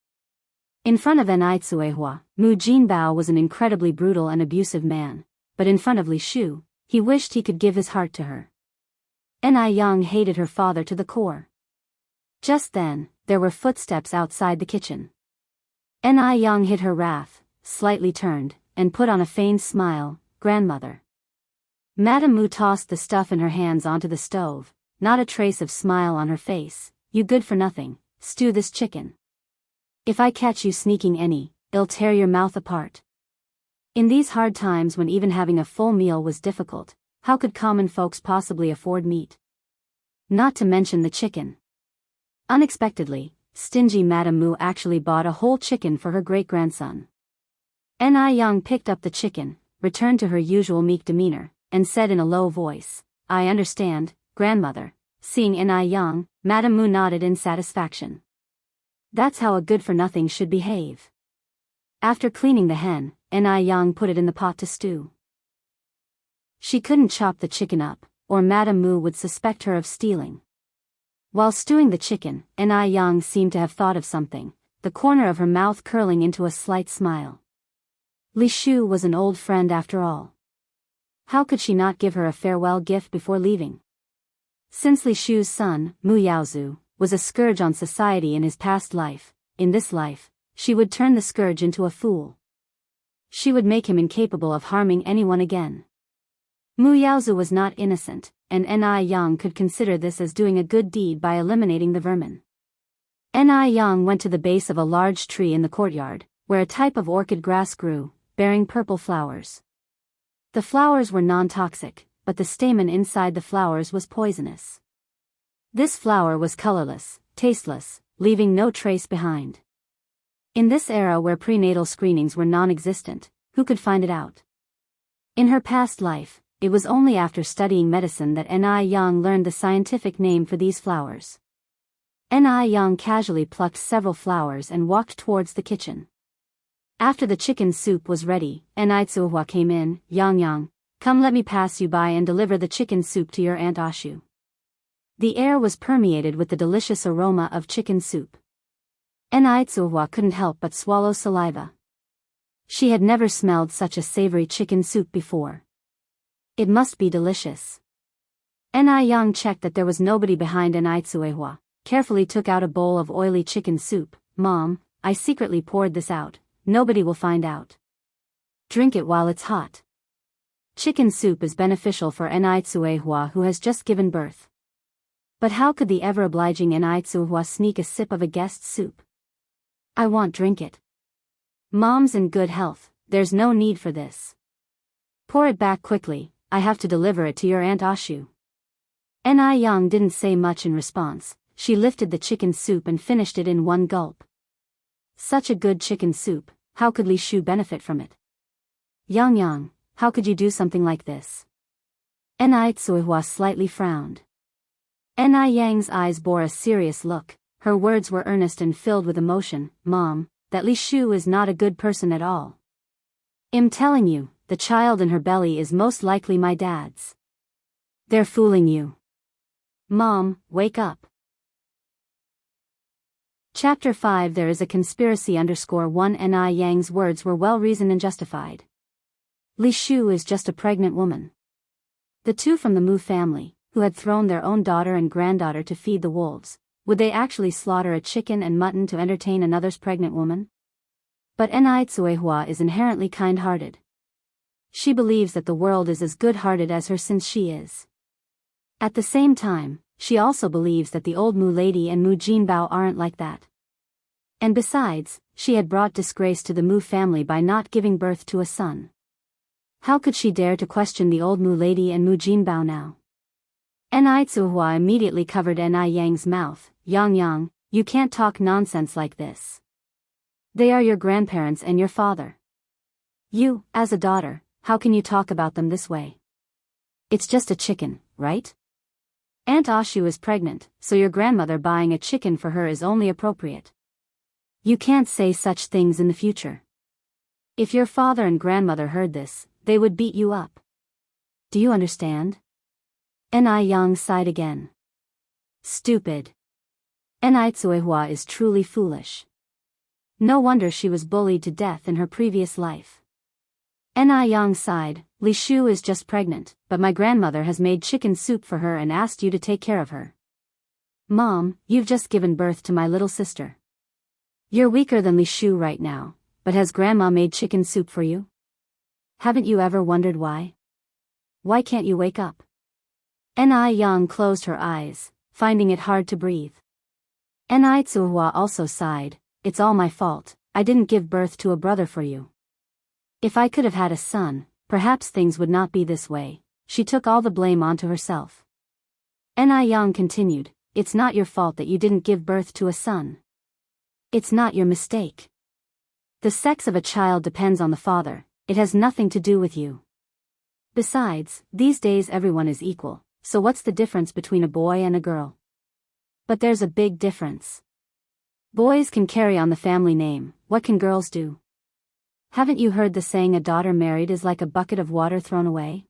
In front of Enrich, Mu Jinbao was an incredibly brutal and abusive man, but in front of Li Shu, he wished he could give his heart to her. Enrich hated her father to the core. Just then, there were footsteps outside the kitchen. Enrich hid her wrath, slightly turned, and put on a feigned smile, Grandmother. Madame Mu tossed the stuff in her hands onto the stove, not a trace of smile on her face. You good for nothing, stew this chicken. If I catch you sneaking any, I'll tear your mouth apart. In these hard times when even having a full meal was difficult, how could common folks possibly afford meat? Not to mention the chicken. Unexpectedly, stingy Madame Mu actually bought a whole chicken for her great-grandson. Enrich picked up the chicken, returned to her usual meek demeanor, and said in a low voice, I understand, Grandmother. Seeing Enrich, Madame Mu nodded in satisfaction. That's how a good-for-nothing should behave. After cleaning the hen, Enrich put it in the pot to stew. She couldn't chop the chicken up, or Madame Mu would suspect her of stealing. While stewing the chicken, Enrich seemed to have thought of something, the corner of her mouth curling into a slight smile. Li Shu was an old friend after all. How could she not give her a farewell gift before leaving? Since Li Shu's son, Mu Yaozu, was a scourge on society in his past life, in this life, she would turn the scourge into a fool. She would make him incapable of harming anyone again. Mu Yaozu was not innocent, and Enrich could consider this as doing a good deed by eliminating the vermin. Enrich went to the base of a large tree in the courtyard, where a type of orchid grass grew, bearing purple flowers. The flowers were non-toxic, but the stamen inside the flowers was poisonous. This flower was colorless, tasteless, leaving no trace behind. In this era where prenatal screenings were non-existent, who could find it out? In her past life, it was only after studying medicine that Enrich learned the scientific name for these flowers. Enrich casually plucked several flowers and walked towards the kitchen. After the chicken soup was ready, Enrich came in. Yang, come let me pass you by and deliver the chicken soup to your Aunt Ashu. The air was permeated with the delicious aroma of chicken soup. Enrich couldn't help but swallow saliva. She had never smelled such a savory chicken soup before. It must be delicious. Enrich checked that there was nobody behind Enrich, carefully took out a bowl of oily chicken soup. Mom, I secretly poured this out. Nobody will find out. Drink it while it's hot. Chicken soup is beneficial for Enrich who has just given birth. But how could the ever-obliging Enrich sneak a sip of a guest's soup? I won't drink it. Mom's in good health, there's no need for this. Pour it back quickly, I have to deliver it to your Aunt Ashu. Enrich didn't say much in response. She lifted the chicken soup and finished it in one gulp. Such a good chicken soup, how could Li Shu benefit from it? Yang, how could you do something like this? Enrich slightly frowned. Ni Yang's eyes bore a serious look. Her words were earnest and filled with emotion. Mom, that Li Shu is not a good person at all. I'm telling you, the child in her belly is most likely my dad's. They're fooling you. Mom, wake up. Chapter 5 There is a conspiracy _1 Ni Yang's words were well reasoned and justified. Li Shu is just a pregnant woman. The two from the Mu family, who had thrown their own daughter and granddaughter to feed the wolves, would they actually slaughter a chicken and mutton to entertain another's pregnant woman? But Ni Tsuehua is inherently kind-hearted. She believes that the world is as good-hearted as her since she is. At the same time, she also believes that the old Mu lady and Mu Jinbao aren't like that. And besides, she had brought disgrace to the Mu family by not giving birth to a son. How could she dare to question the old Mu lady and Mu Jinbao now? Ni Tsuehua immediately covered Ni Yang's mouth. Yang, you can't talk nonsense like this. They are your grandparents and your father. You, as a daughter, how can you talk about them this way? It's just a chicken, right? Aunt Ashu is pregnant, so your grandmother buying a chicken for her is only appropriate. You can't say such things in the future. If your father and grandmother heard this, they would beat you up. Do you understand? Ni Yang sighed again. Stupid. Ni Tsuehua is truly foolish. No wonder she was bullied to death in her previous life. Ni Yang sighed. Li Shu is just pregnant, but my grandmother has made chicken soup for her and asked you to take care of her. Mom, you've just given birth to my little sister. You're weaker than Li Shu right now, but has Grandma made chicken soup for you? Haven't you ever wondered why? Why can't you wake up? Ni Yang closed her eyes, finding it hard to breathe. Ni Tsuehua also sighed. It's all my fault, I didn't give birth to a brother for you. If I could have had a son, perhaps things would not be this way. She took all the blame onto herself. Ni Yang continued, it's not your fault that you didn't give birth to a son. It's not your mistake. The sex of a child depends on the father, it has nothing to do with you. Besides, these days everyone is equal, so what's the difference between a boy and a girl? But there's a big difference. Boys can carry on the family name, what can girls do? Haven't you heard the saying a daughter married is like a bucket of water thrown away?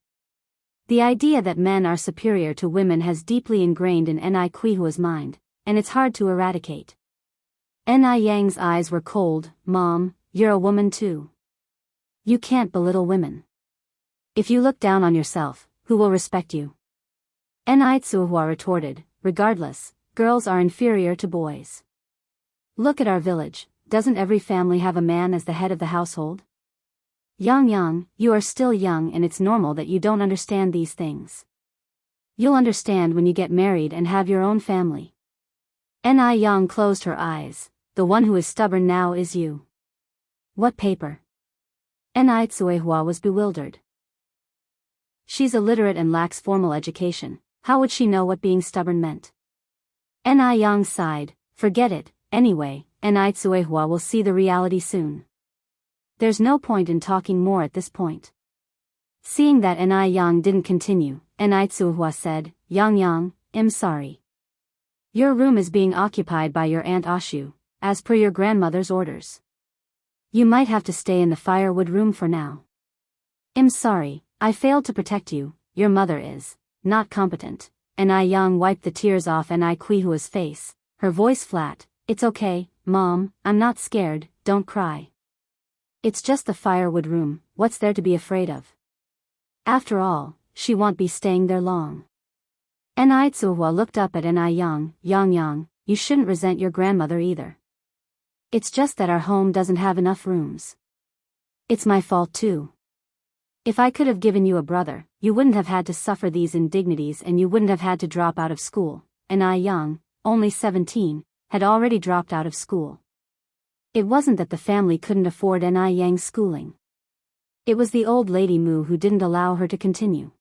The idea that men are superior to women has deeply ingrained in Ni Kuihua's mind, and it's hard to eradicate. Ni Yang's eyes were cold. Mom, you're a woman too. You can't belittle women. If you look down on yourself, who will respect you? Ni Tsuehua retorted, regardless, girls are inferior to boys. Look at our village. Doesn't every family have a man as the head of the household? Yang, you are still young and it's normal that you don't understand these things. You'll understand when you get married and have your own family. Ni Yang closed her eyes. The one who is stubborn now is you. What paper? Ni Tsuehua was bewildered. She's illiterate and lacks formal education. How would she know what being stubborn meant? Ni Yang sighed. Forget it, anyway. Ni Tsuehua will see the reality soon. There's no point in talking more at this point. Seeing that Ni Yang didn't continue, Ni Tsuehua said, Yang, I'm sorry. Your room is being occupied by your Aunt Ashu, as per your grandmother's orders. You might have to stay in the firewood room for now. I'm sorry, I failed to protect you, your mother is not competent. Ni Yang wiped the tears off Ni Kuihua's face, her voice flat. It's okay, Mom, I'm not scared, don't cry. It's just the firewood room, what's there to be afraid of? After all, she won't be staying there long. Ni Tsuehua looked up at Ni Yang. Yang, you shouldn't resent your grandmother either. It's just that our home doesn't have enough rooms. It's my fault too. If I could have given you a brother, you wouldn't have had to suffer these indignities and you wouldn't have had to drop out of school. Ni Yang, only 17, had already dropped out of school. It wasn't that the family couldn't afford Ni Yang's schooling. It was the old lady Mu who didn't allow her to continue.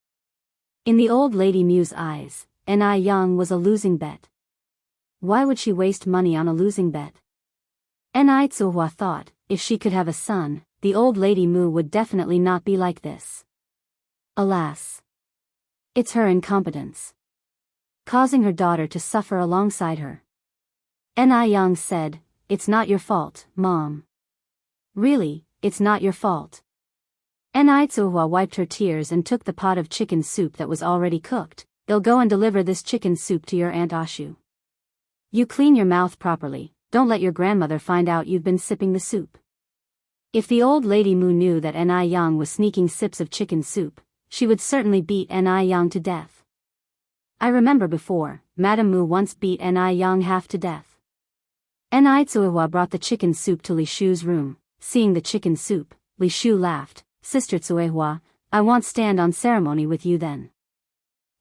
In the old lady Mu's eyes, Ni Yang was a losing bet. Why would she waste money on a losing bet? Ni Tsuehua thought, if she could have a son, the old lady Mu would definitely not be like this. Alas. It's her incompetence. causing her daughter to suffer alongside her. Ni Young said, "It's not your fault, Mom. Really, it's not your fault." Ni Tsuhua wiped her tears and took the pot of chicken soup that was already cooked. "They'll go and deliver this chicken soup to your Aunt Ashu. You clean your mouth properly, don't let your grandmother find out you've been sipping the soup." If the old lady Mu knew that Ni Young was sneaking sips of chicken soup, she would certainly beat Ni Young to death. I remember before, Madame Mu once beat Ni Young half to death. Ni Tsuhua brought the chicken soup to Li Shu's room. Seeing the chicken soup, Li Shu laughed. "Sister Tsuehua, I won't stand on ceremony with you then."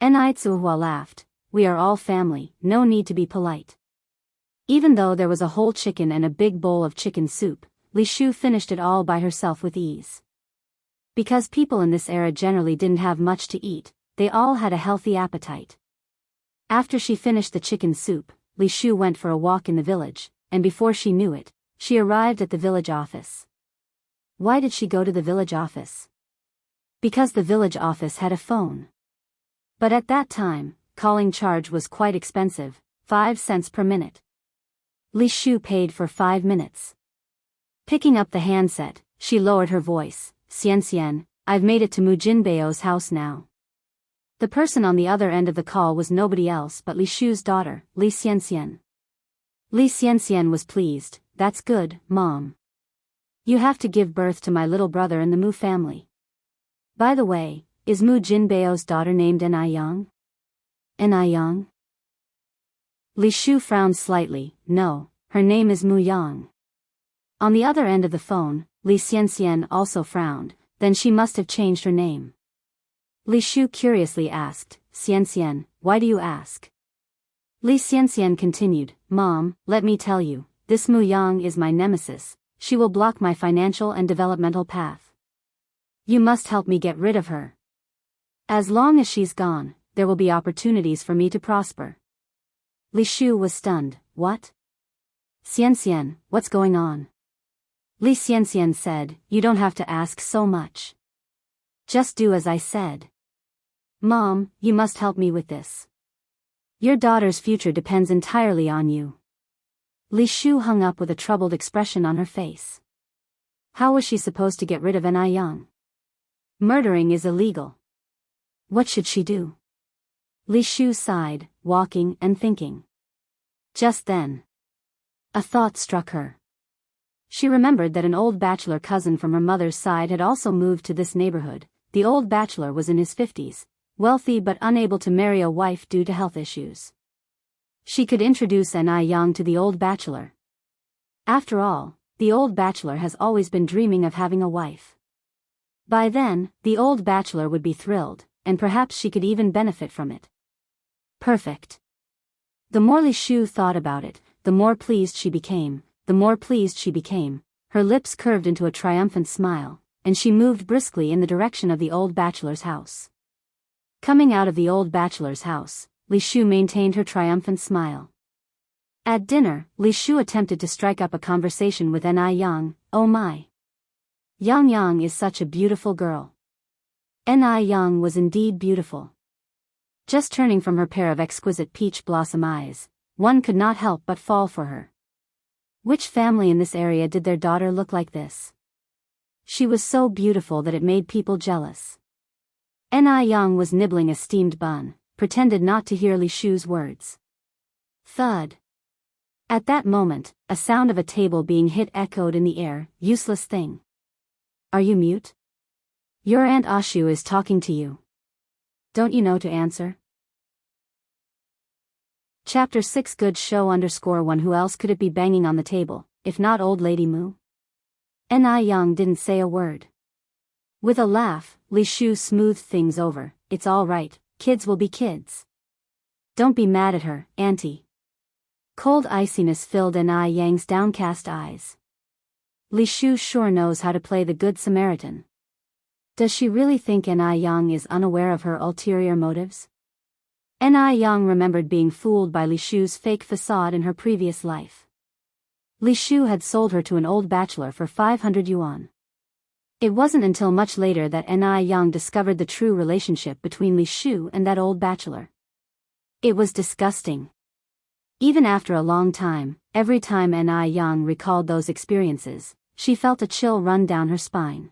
Ni Tsuehua laughed. "We are all family, no need to be polite." Even though there was a whole chicken and a big bowl of chicken soup, Li Shu finished it all by herself with ease. Because people in this era generally didn't have much to eat, they all had a healthy appetite. After she finished the chicken soup, Li Shu went for a walk in the village, and before she knew it, she arrived at the village office. Why did she go to the village office? Because the village office had a phone. But at that time, calling charge was quite expensive, 5 cents per minute. Li Shu paid for 5 minutes. Picking up the handset, she lowered her voice. "Xian, I've made it to Mu Jinbeo's house now." The person on the other end of the call was nobody else but Li Shu's daughter, Li Xian. Li Xian was pleased. "That's good, Mom. You have to give birth to my little brother in the Mu family. By the way, is Mu Jinbeo's daughter named Ni Young?" Ni Young? Li Shu frowned slightly. "No, her name is Mu Yang." On the other end of the phone, Li Xian also frowned. "Then she must have changed her name." Li Shu curiously asked, "Xian, why do you ask?" Li Xian continued, "Mom, let me tell you, this Mu Yang is my nemesis. She will block my financial and developmental path. You must help me get rid of her. As long as she's gone, there will be opportunities for me to prosper." Li Shu was stunned. "What? Xian, what's going on?" Li Xian said, "You don't have to ask so much. Just do as I said." "Mom, you must help me with this. Your daughter's future depends entirely on you." Li Shu hung up with a troubled expression on her face. How was she supposed to get rid of Ni Young? Murdering is illegal. What should she do? Li Shu sighed, walking and thinking. Just then, a thought struck her. She remembered that an old bachelor cousin from her mother's side had also moved to this neighborhood. The old bachelor was in his 50s, wealthy but unable to marry a wife due to health issues. She could introduce Ni Young to the old bachelor. After all, the old bachelor has always been dreaming of having a wife. By then, the old bachelor would be thrilled, and perhaps she could even benefit from it. Perfect. The more Li Shu thought about it, the more pleased she became. Her lips curved into a triumphant smile, and she moved briskly in the direction of the old bachelor's house. Coming out of the old bachelor's house, Li Shu maintained her triumphant smile. At dinner, Li Shu attempted to strike up a conversation with Ni Young. "Oh my! Yang is such a beautiful girl." Ni Young was indeed beautiful. Just turning from her pair of exquisite peach blossom eyes, one could not help but fall for her. Which family in this area did their daughter look like this? She was so beautiful that it made people jealous. Ni Young was nibbling a steamed bun, pretended not to hear Li Shu's words. Thud. At that moment, a sound of a table being hit echoed in the air. "Useless thing. Are you mute? Your Aunt Ashu is talking to you. Don't you know to answer?" Chapter 6 Good show _1 Who else could it be banging on the table, if not old lady Mu? Ni Young didn't say a word. With a laugh, Li Shu smoothed things over. "It's all right, kids will be kids. Don't be mad at her, auntie." Cold iciness filled Ni Yang's downcast eyes. Li Shu sure knows how to play the Good Samaritan. Does she really think Ni Yang is unaware of her ulterior motives? Ni Yang remembered being fooled by Li Shu's fake facade in her previous life. Li Shu had sold her to an old bachelor for 500 yuan. It wasn't until much later that Ni Yang discovered the true relationship between Li Shu and that old bachelor. It was disgusting. Even after a long time, every time Ni Yang recalled those experiences, she felt a chill run down her spine.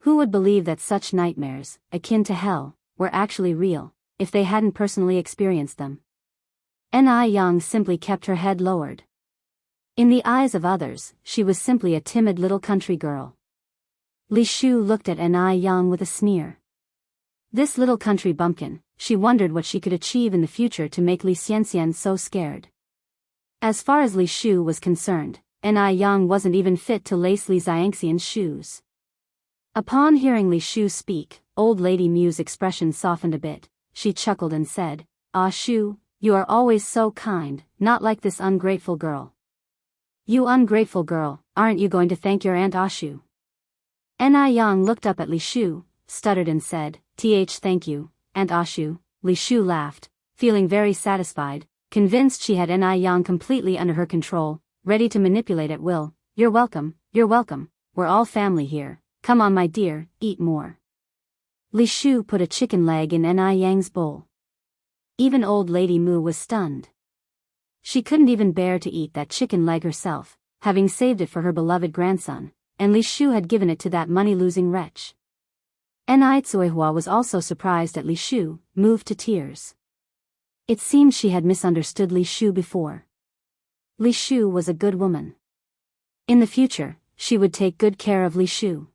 Who would believe that such nightmares, akin to hell, were actually real, if they hadn't personally experienced them? Ni Yang simply kept her head lowered. In the eyes of others, she was simply a timid little country girl. Li Shu looked at Ni Yang with a sneer. This little country bumpkin, she wondered what she could achieve in the future to make Li Xianxian so scared. As far as Li Shu was concerned, Ni Yang wasn't even fit to lace Li Xianxian's shoes. Upon hearing Li Shu speak, old lady Mu's expression softened a bit. She chuckled and said, "Ah Shu, you are always so kind, not like this ungrateful girl." "You ungrateful girl, aren't you going to thank your Aunt Ashu?" Ni Yang looked up at Li Shu, stuttered and said, Thank you, Aunt Ashu." Li Shu laughed, feeling very satisfied, convinced she had Ni Yang completely under her control, ready to manipulate at will. You're welcome, we're all family here, come on my dear, eat more." Li Shu put a chicken leg in Ni Yang's bowl. Even old lady Mu was stunned. She couldn't even bear to eat that chicken leg herself, having saved it for her beloved grandson, and Li Shu had given it to that money-losing wretch. Ni Tsuehua was also surprised at Li Shu, moved to tears. It seemed she had misunderstood Li Shu before. Li Shu was a good woman. In the future, she would take good care of Li Shu.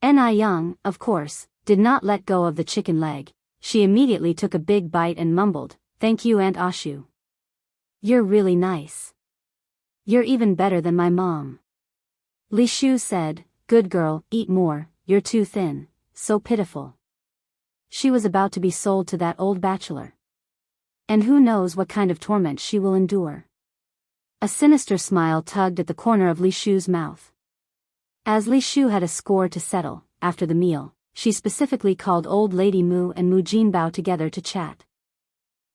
Ni Yang, of course, did not let go of the chicken leg. She immediately took a big bite and mumbled, "Thank you Aunt Ashu. You're really nice. You're even better than my mom." Li Shu said, "Good girl, eat more, you're too thin, so pitiful." She was about to be sold to that old bachelor. And who knows what kind of torment she will endure. A sinister smile tugged at the corner of Li Shu's mouth. As Li Shu had a score to settle, after the meal, she specifically called old lady Mu and Mu Jinbao together to chat.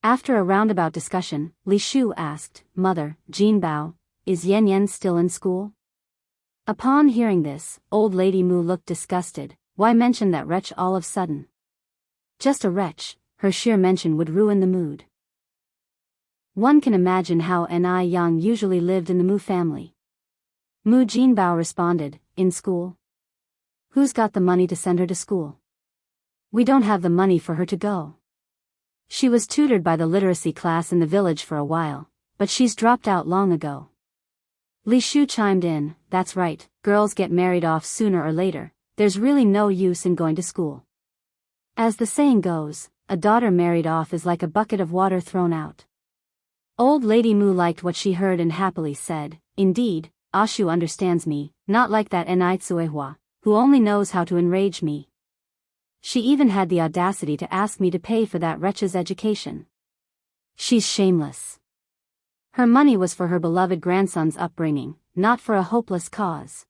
After a roundabout discussion, Li Shu asked, "Mother, Jinbao, is Yan Yan still in school?" Upon hearing this, old lady Mu looked disgusted. Why mention that wretch all of a sudden? Just a wretch, her sheer mention would ruin the mood. One can imagine how Ni Yang usually lived in the Mu family. Mu Jinbao responded, "In school? Who's got the money to send her to school? We don't have the money for her to go. She was tutored by the literacy class in the village for a while, but she's dropped out long ago." Li Shu chimed in, "That's right, girls get married off sooner or later, there's really no use in going to school. As the saying goes, a daughter married off is like a bucket of water thrown out." Old lady Mu liked what she heard and happily said, "Indeed, Ashu understands me, not like that Ni Tsuehua, who only knows how to enrage me. She even had the audacity to ask me to pay for that wretch's education. She's shameless. Her money was for her beloved grandson's upbringing, not for a hopeless cause."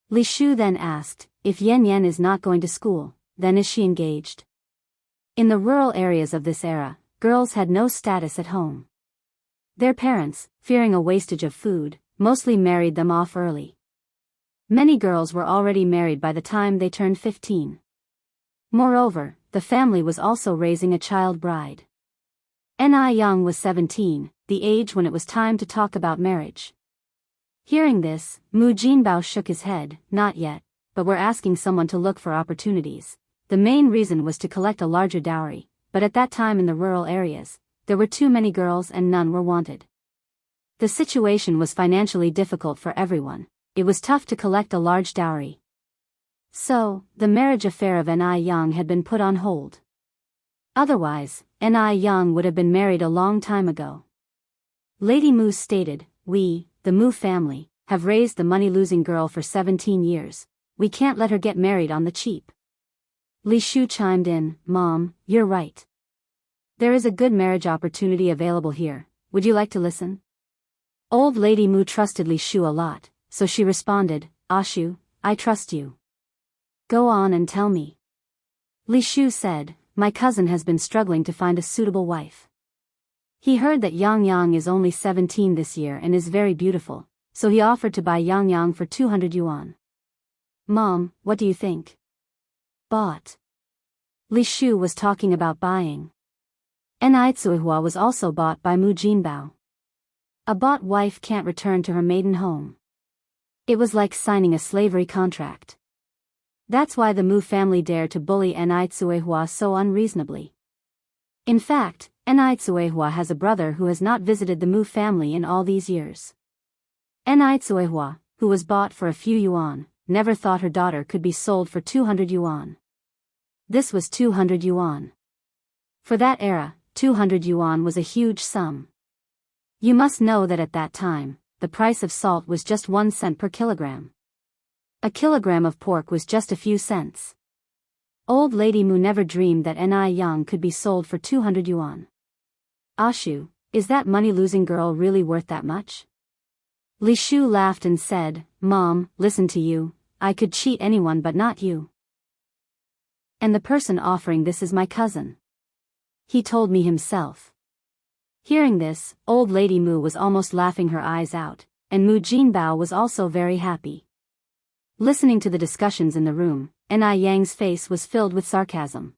Li Shu then asked, "If Yan Yan is not going to school, then is she engaged?" In the rural areas of this era, girls had no status at home. Their parents, fearing a wastage of food, mostly married them off early. Many girls were already married by the time they turned 15. Moreover, the family was also raising a child bride. Ni Yang was 17, the age when it was time to talk about marriage. Hearing this, Mu Jinbao shook his head, "Not yet, but we're asking someone to look for opportunities." The main reason was to collect a larger dowry, but at that time in the rural areas, there were too many girls and none were wanted. The situation was financially difficult for everyone. It was tough to collect a large dowry. So, the marriage affair of Ni Yang had been put on hold. Otherwise, Ni Yang would have been married a long time ago. Lady Mu stated, "We, the Mu family, have raised the money-losing girl for 17 years. We can't let her get married on the cheap." Li Shu chimed in, "Mom, you're right. There is a good marriage opportunity available here, would you like to listen?" Old lady Mu trusted Li Shu a lot, so she responded, "Ashu, I trust you. Go on and tell me." Li Shu said, "My cousin has been struggling to find a suitable wife. He heard that Yang Yang is only 17 this year and is very beautiful, so he offered to buy Yang Yang for 200 yuan. Mom, what do you think?" Bought. Li Shu was talking about buying. Enrich was also bought by Mu Jinbao. A bought wife can't return to her maiden home. It was like signing a slavery contract. That's why the Mu family dared to bully Enrich so unreasonably. In fact, Enrich has a brother who has not visited the Mu family in all these years. Enrich, who was bought for a few yuan, never thought her daughter could be sold for 200 yuan. This was 200 yuan. For that era, 200 yuan was a huge sum. You must know that at that time, the price of salt was just 1 cent per kilogram. A kilogram of pork was just a few cents. Old Lady Mu never dreamed that Yang could be sold for 200 yuan. Ashu, is that money-losing girl really worth that much? Li Shu laughed and said, Mom, listen to you, I could cheat anyone but not you. And the person offering this is my cousin. He told me himself. Hearing this, Old Lady Mu was almost laughing her eyes out, and Mu Jinbao was also very happy. Listening to the discussions in the room, Yang's face was filled with sarcasm.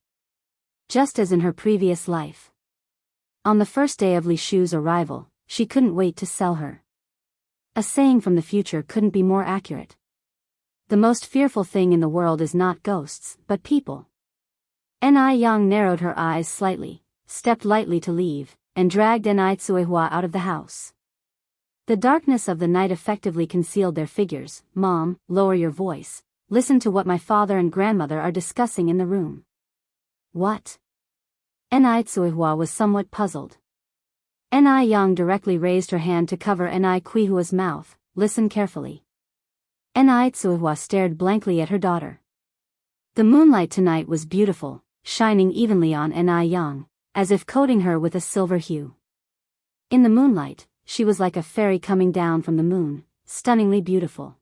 Just as in her previous life. On the first day of Li Shu's arrival, she couldn't wait to sell her. A saying from the future couldn't be more accurate. The most fearful thing in the world is not ghosts, but people. Yang narrowed her eyes slightly, stepped lightly to leave, and dragged Enrich out of the house. The darkness of the night effectively concealed their figures. Mom, lower your voice. Listen to what my father and grandmother are discussing in the room. What? Enrich was somewhat puzzled. Yang directly raised her hand to cover Enrich's mouth. Listen carefully. Enrich stared blankly at her daughter. The moonlight tonight was beautiful, shining evenly on Yang, as if coating her with a silver hue. In the moonlight, she was like a fairy coming down from the moon, stunningly beautiful.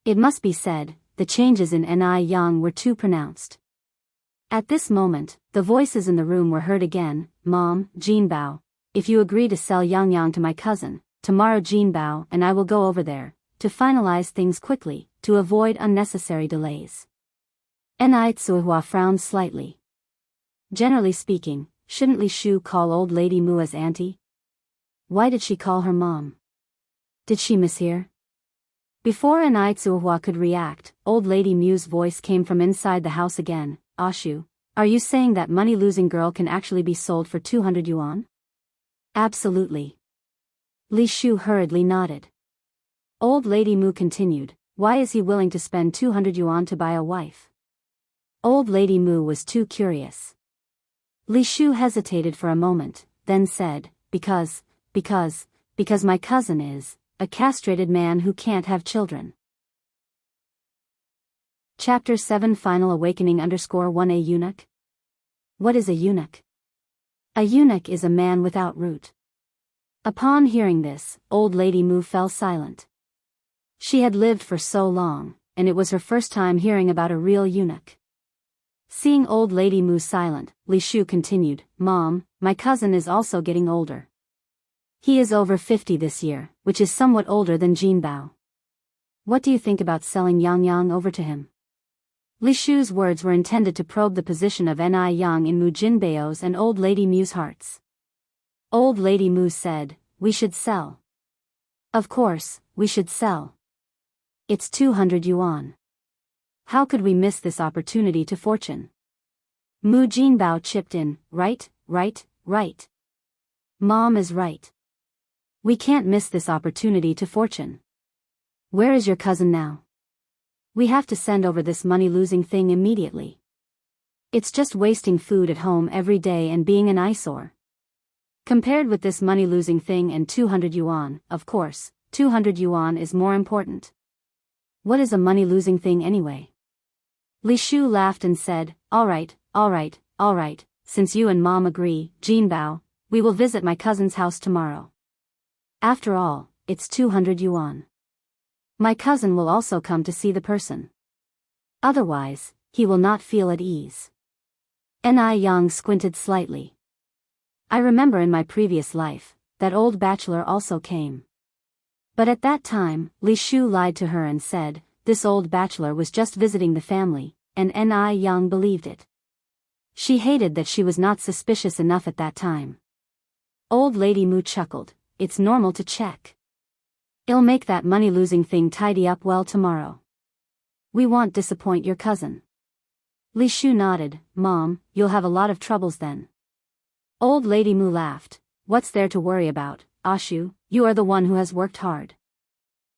It must be said, the changes in Yang were too pronounced. At this moment, the voices in the room were heard again. Mom, Jinbao, if you agree to sell Yang to my cousin, tomorrow Jinbao and I will go over there, to finalize things quickly, to avoid unnecessary delays. Enrich frowned slightly. Generally speaking, shouldn't Li Shu call Old Lady Mu as auntie? Why did she call her mom? Did she mishear? Before Enrich could react, Old Lady Mu's voice came from inside the house again. Ashu, are you saying that money-losing girl can actually be sold for 200 yuan? Absolutely. Li Shu hurriedly nodded. Old Lady Mu continued, why is he willing to spend 200 yuan to buy a wife? Old Lady Mu was too curious. Li Shu hesitated for a moment, then said, because my cousin is a castrated man who can't have children. Chapter 7 Final Awakening _1 A eunuch? What is a eunuch? A eunuch is a man without root. Upon hearing this, Old Lady Mu fell silent. She had lived for so long, and it was her first time hearing about a real eunuch. Seeing Old Lady Mu silent, Li Shu continued, Mom, my cousin is also getting older. He is over 50 this year, which is somewhat older than Jinbao. What do you think about selling Yang over to him? Li Shu's words were intended to probe the position of Yang in Mu Jinbao's and Old Lady Mu's hearts. Old Lady Mu said, we should sell. Of course, we should sell. It's 200 yuan. How could we miss this opportunity to fortune? Mu Jinbao chipped in, right. Mom is right. We can't miss this opportunity to fortune. Where is your cousin now? We have to send over this money-losing thing immediately. It's just wasting food at home every day and being an eyesore. Compared with this money-losing thing and 200 yuan, of course, 200 yuan is more important. What is a money-losing thing anyway? Li Shu laughed and said, all right, since you and Mom agree, Jinbao, we will visit my cousin's house tomorrow. After all, it's 200 yuan. My cousin will also come to see the person. Otherwise, he will not feel at ease. Yang squinted slightly. I remember in my previous life, that old bachelor also came. But at that time, Li Shu lied to her and said, this old bachelor was just visiting the family, and Yang believed it. She hated that she was not suspicious enough at that time. Old Lady Moo chuckled, "It's normal to check. I'll make that money-losing thing tidy up well tomorrow. We won't disappoint your cousin." Li Shu nodded, "Mom, you'll have a lot of troubles then." Old Lady Moo laughed, "What's there to worry about, Ashu? You are the one who has worked hard."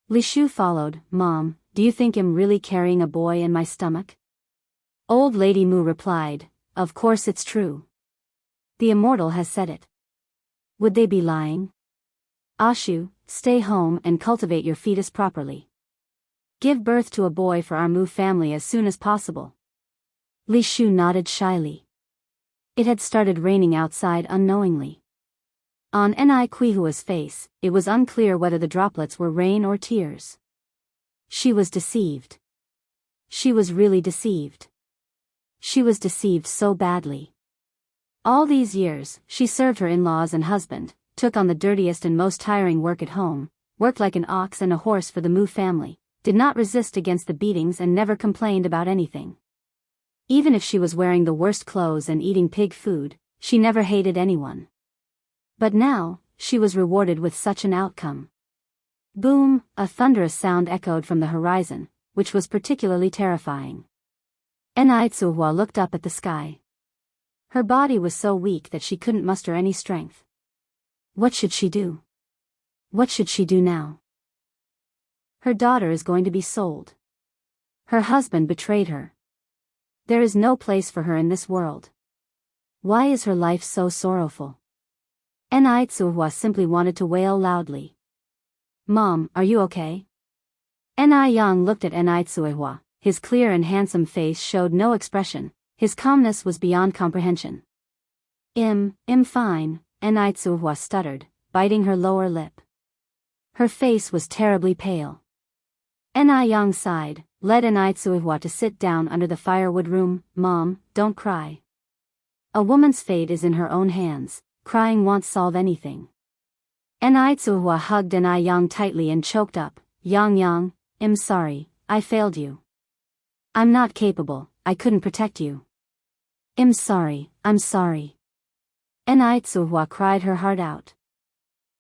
Li Shu followed, "Mom, do you think I'm really carrying a boy in my stomach?" Old Lady Moo replied, "Of course it's true. The immortal has said it. Would they be lying? Ashu, stay home and cultivate your fetus properly. Give birth to a boy for our Moo family as soon as possible." Li Shu nodded shyly. It had started raining outside unknowingly. On Ni Quihua's face, it was unclear whether the droplets were rain or tears. She was deceived. She was really deceived. She was deceived so badly. All these years, she served her in-laws and husband, took on the dirtiest and most tiring work at home, worked like an ox and a horse for the Moo family, did not resist against the beatings and never complained about anything. Even if she was wearing the worst clothes and eating pig food, she never hated anyone. But now, she was rewarded with such an outcome. Boom, a thunderous sound echoed from the horizon, which was particularly terrifying. Ni Tsuhua looked up at the sky. Her body was so weak that she couldn't muster any strength. What should she do? What should she do now? Her daughter is going to be sold. Her husband betrayed her. There is no place for her in this world. Why is her life so sorrowful? Ni Tsuhua simply wanted to wail loudly. "Mom, are you okay?" Ni Yang looked at Ni Tsuhua. His clear and handsome face showed no expression. His calmness was beyond comprehension. I'm fine," Ni Tsuhua stuttered, biting her lower lip. Her face was terribly pale. Ni Yang sighed, led Ni Tsuhua to sit down under the firewood room. "Mom, don't cry. A woman's fate is in her own hands. Crying won't solve anything." Ni Tsuhua hugged Ni Yang tightly and choked up, Yang, I'm sorry, I failed you. I'm not capable, I couldn't protect you. I'm sorry. Ni Tsuhua cried her heart out.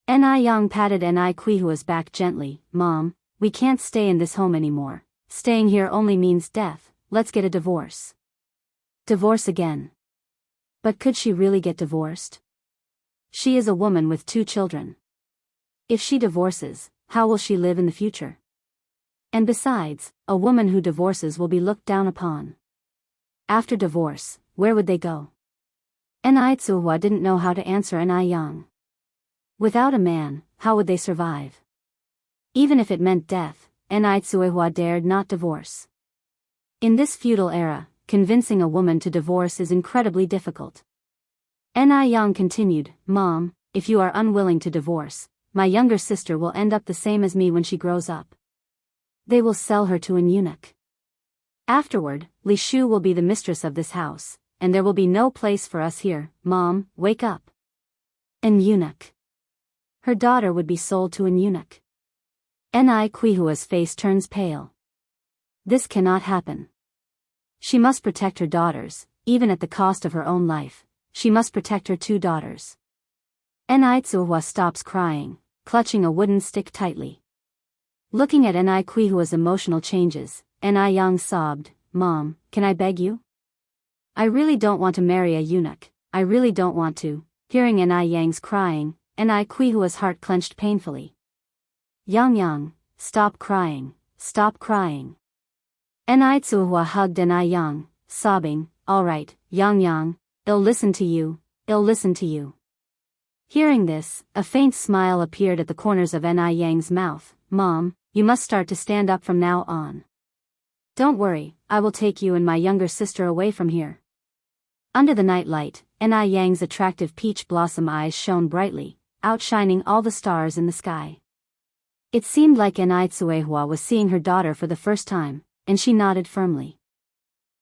Ni Yang patted Ni Quihua's back gently. "Mom, we can't stay in this home anymore. Staying here only means death. Let's get a divorce." Divorce again. But could she really get divorced? She is a woman with 2 children. If she divorces, how will she live in the future? And besides, a woman who divorces will be looked down upon. After divorce, where would they go? Ni Tsuhua didn't know how to answer Ni Yang. Without a man, how would they survive? Even if it meant death, Ni Tsuhua dared not divorce. In this feudal era, convincing a woman to divorce is incredibly difficult. Ni Yang continued, "Mom, if you are unwilling to divorce, my younger sister will end up the same as me when she grows up. They will sell her to an eunuch. Afterward, Li Shu will be the mistress of this house, and there will be no place for us here. Mom, wake up." An eunuch. Her daughter would be sold to an eunuch. Ni Quihua's face turns pale. This cannot happen. She must protect her daughters, even at the cost of her own life. She must protect her 2 daughters. Ni Tsuhua stops crying, clutching a wooden stick tightly. Looking at Ni Quihua's emotional changes, Ni Yang sobbed, "Mom, can I beg you? I really don't want to marry a eunuch, I really don't want to." Hearing Ni Yang's crying, Ni Quihua's heart clenched painfully. Yang, stop crying, stop crying." Ni Tsuhua hugged Ni Yang, sobbing, "All right, Yang, I'll listen to you, I'll listen to you." Hearing this, a faint smile appeared at the corners of Ni Yang's mouth. "Mom, you must start to stand up from now on. Don't worry, I will take you and my younger sister away from here." Under the night light, Ni Yang's attractive peach blossom eyes shone brightly, outshining all the stars in the sky. It seemed like Ni Tsuehua was seeing her daughter for the first time, and she nodded firmly.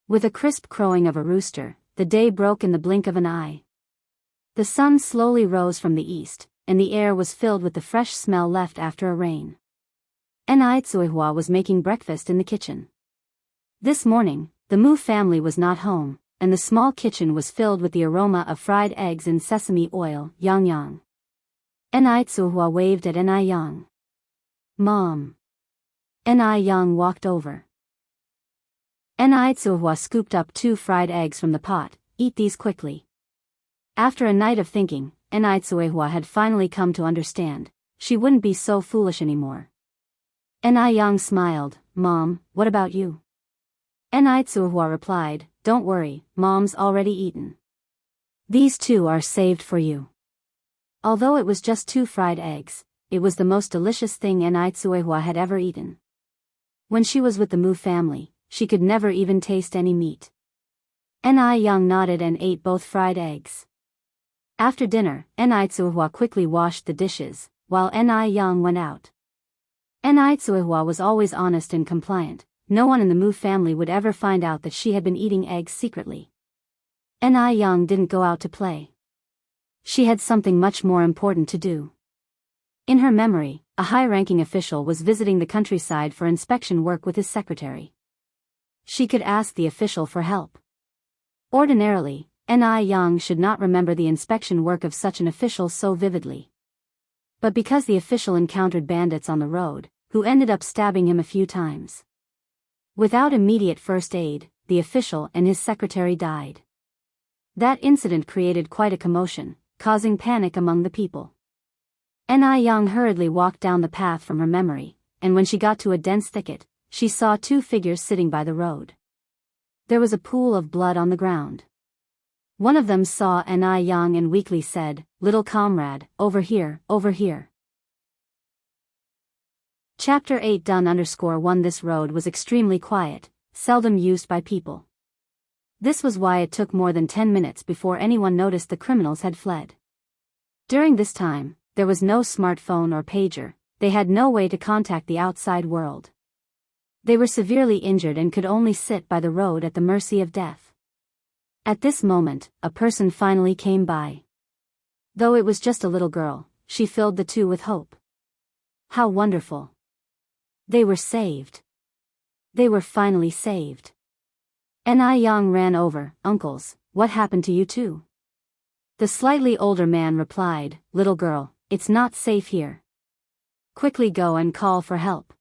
With a crisp crowing of a rooster, the day broke in the blink of an eye. The sun slowly rose from the east, and the air was filled with the fresh smell left after a rain. Ni Tsuehua was making breakfast in the kitchen. This morning, the Moo family was not home, and the small kitchen was filled with the aroma of fried eggs in sesame oil. Yang Yang. Ni Tsuhua waved at Ni Yang. Mom. Ni Yang walked over. Ni Tsuhua scooped up 2 fried eggs from the pot. Eat these quickly. After a night of thinking, Ni Tsuehua had finally come to understand. She wouldn't be so foolish anymore. Ni Yang smiled. Mom, what about you? Ni Tsuehua replied, don't worry, Mom's already eaten. These 2 are saved for you. Although it was just 2 fried eggs, it was the most delicious thing Ni Tsuehua had ever eaten. When she was with the Mu family, she could never even taste any meat. Ni Yang nodded and ate both fried eggs. After dinner, Ni Tsuehua quickly washed the dishes, while Ni Yang went out. Ni Tsuehua was always honest and compliant. No one in the Mu family would ever find out that she had been eating eggs secretly. Ni Yang didn't go out to play. She had something much more important to do. In her memory, a high-ranking official was visiting the countryside for inspection work with his secretary. She could ask the official for help. Ordinarily, Ni Yang should not remember the inspection work of such an official so vividly. But because the official encountered bandits on the road, who ended up stabbing him a few times. Without immediate first aid, the official and his secretary died. That incident created quite a commotion, causing panic among the people. Ni Yang hurriedly walked down the path from her memory, and when she got to a dense thicket, she saw 2 figures sitting by the road. There was a pool of blood on the ground. One of them saw Ni Yang and weakly said, little comrade, over here, over here. Chapter 8 Done_1 This road was extremely quiet, seldom used by people. This was why it took more than 10 minutes before anyone noticed the criminals had fled. During this time, there was no smartphone or pager, they had no way to contact the outside world. They were severely injured and could only sit by the road at the mercy of death. At this moment, a person finally came by. Though it was just a little girl, she filled the 2 with hope. How wonderful! They were saved. They were finally saved. Ni Yang ran over. Uncles, what happened to you 2? The slightly older man replied, little girl, it's not safe here. Quickly go and call for help.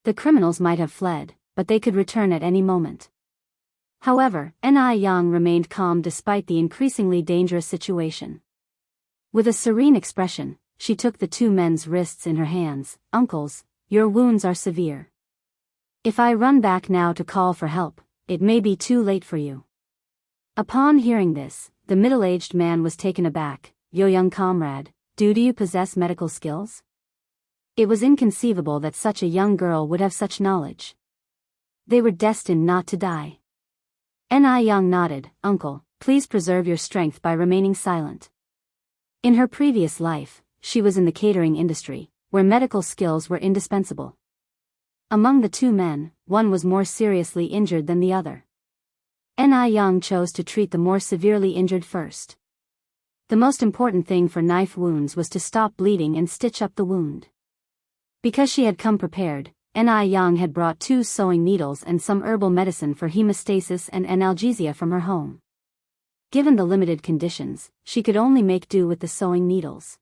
The criminals might have fled, but they could return at any moment. However, Ni Yang remained calm despite the increasingly dangerous situation. With a serene expression, she took the 2 men's wrists in her hands. Uncles, your wounds are severe. If I run back now to call for help, it may be too late for you. Upon hearing this, the middle-aged man was taken aback. Yo young comrade, do you possess medical skills? It was inconceivable that such a young girl would have such knowledge. They were destined not to die. Ni Yang nodded. Uncle, please preserve your strength by remaining silent. In her previous life, she was in the catering industry, where medical skills were indispensable. Among the 2 men, one was more seriously injured than the other. Ni Yang chose to treat the more severely injured first. The most important thing for knife wounds was to stop bleeding and stitch up the wound. Because she had come prepared, Ni Yang had brought 2 sewing needles and some herbal medicine for hemostasis and analgesia from her home. Given the limited conditions, she could only make do with the sewing needles.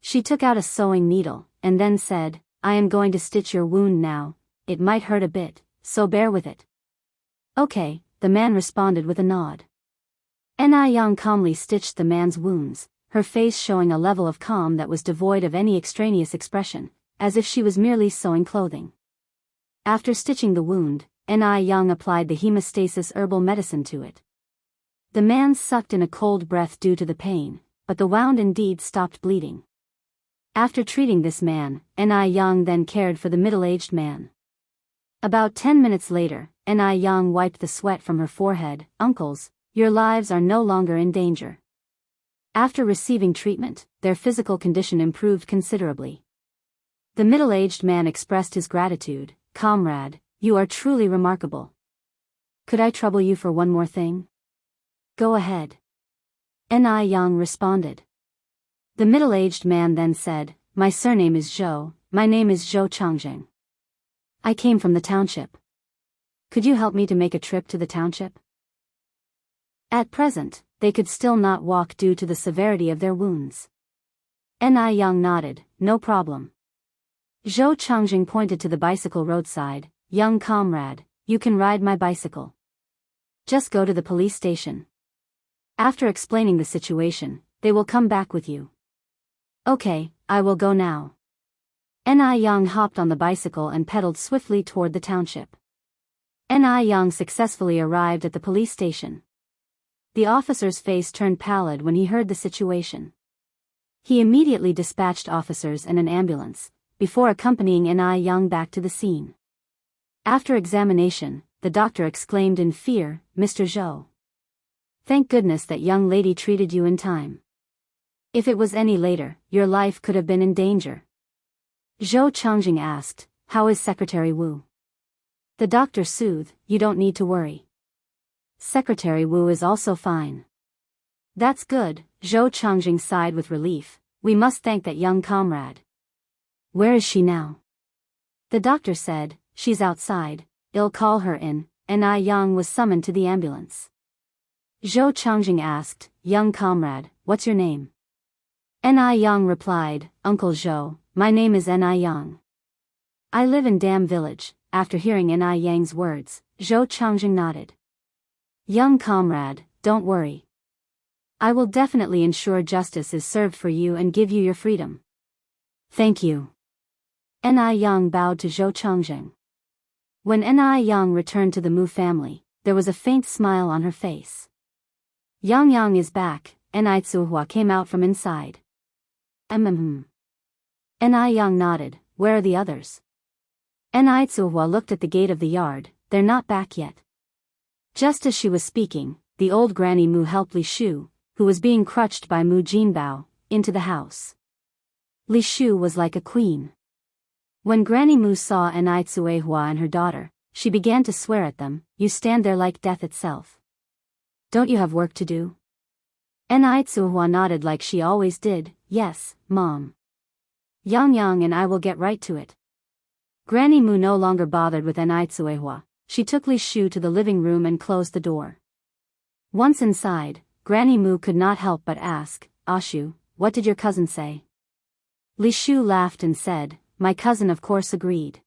She took out a sewing needle, and then said, I am going to stitch your wound now, it might hurt a bit, so bear with it. Okay, the man responded with a nod. Ni Yang calmly stitched the man's wounds, her face showing a level of calm that was devoid of any extraneous expression, as if she was merely sewing clothing. After stitching the wound, Ni Yang applied the hemostasis herbal medicine to it. The man sucked in a cold breath due to the pain, but the wound indeed stopped bleeding. After treating this man, Ni Yang then cared for the middle-aged man. About 10 minutes later, Ni Yang wiped the sweat from her forehead. Uncles, your lives are no longer in danger. After receiving treatment, their physical condition improved considerably. The middle-aged man expressed his gratitude. Comrade, you are truly remarkable. Could I trouble you for one more thing? Go ahead. Ni Yang responded. The middle-aged man then said, my surname is Zhou, my name is Zhou Changjing. I came from the township. Could you help me to make a trip to the township? At present, they could still not walk due to the severity of their wounds. Ni Yang nodded, no problem. Zhou Changjing pointed to the bicycle roadside, young comrade, you can ride my bicycle. Just go to the police station. After explaining the situation, they will come back with you. Okay, I will go now. Ni Yang hopped on the bicycle and pedaled swiftly toward the township. Ni Yang successfully arrived at the police station. The officer's face turned pallid when he heard the situation. He immediately dispatched officers and an ambulance, before accompanying Ni Yang back to the scene. After examination, the doctor exclaimed in fear, Mr. Zhou. Thank goodness that young lady treated you in time. If it was any later, your life could have been in danger. Zhou Changjing asked, how is Secretary Wu? The doctor soothed, you don't need to worry. Secretary Wu is also fine. That's good, Zhou Changjing sighed with relief, we must thank that young comrade. Where is she now? The doctor said, she's outside, I'll call her in, and Ni Yang was summoned to the ambulance. Zhou Changjing asked, young comrade, what's your name? Ni Yang replied, Uncle Zhou, my name is Ni Yang. I live in Dam Village. After hearing Ni Yang's words, Zhou Changjing nodded. Young comrade, don't worry. I will definitely ensure justice is served for you and give you your freedom. Thank you. Ni Yang bowed to Zhou Changjing. When Ni Yang returned to the Mu family, there was a faint smile on her face. Yang is back, Ni Tsuhua came out from inside. Ni Yang nodded, where are the others? Ni Tsuhua looked at the gate of the yard, they're not back yet. Just as she was speaking, the old Granny Mu helped Li Shu, who was being crutched by Mu Jinbao, into the house. Li Shu was like a queen. When Granny Mu saw Ni Tsuehua and her daughter, she began to swear at them, you stand there like death itself. Don't you have work to do? Ni Tsuehua nodded like she always did, yes, Mom. Yang and I will get right to it. Granny Mu no longer bothered with Ni Tsuehua, she took Li Shu to the living room and closed the door. Once inside, Granny Mu could not help but ask, Ashu, what did your cousin say? Li Shu laughed and said, my cousin of course agreed.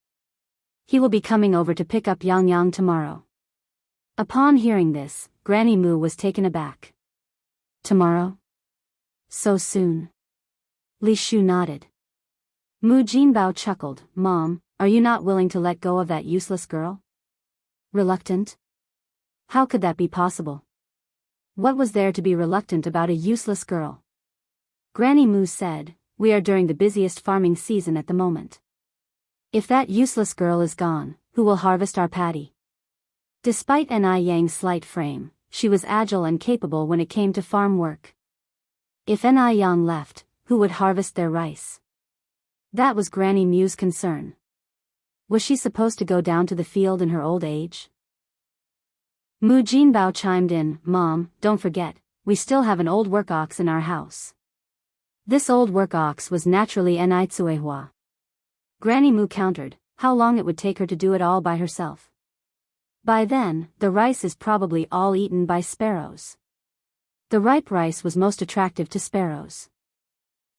He will be coming over to pick up Yang tomorrow. Upon hearing this, Granny Mu was taken aback. Tomorrow? So soon? Li Shu nodded. Mu Jinbao chuckled, Mom, are you not willing to let go of that useless girl? Reluctant? How could that be possible? What was there to be reluctant about a useless girl? Granny Mu said, we are during the busiest farming season at the moment. If that useless girl is gone, who will harvest our paddy? Despite Ni Yang's slight frame, she was agile and capable when it came to farm work. If Ni Yang left, who would harvest their rice? That was Granny Mu's concern. Was she supposed to go down to the field in her old age? Mu Jinbao chimed in, Mom, don't forget, we still have an old work ox in our house. This old work ox was naturally Ni Tsuehua. Granny Mu countered, how long it would take her to do it all by herself. By then, the rice is probably all eaten by sparrows. The ripe rice was most attractive to sparrows.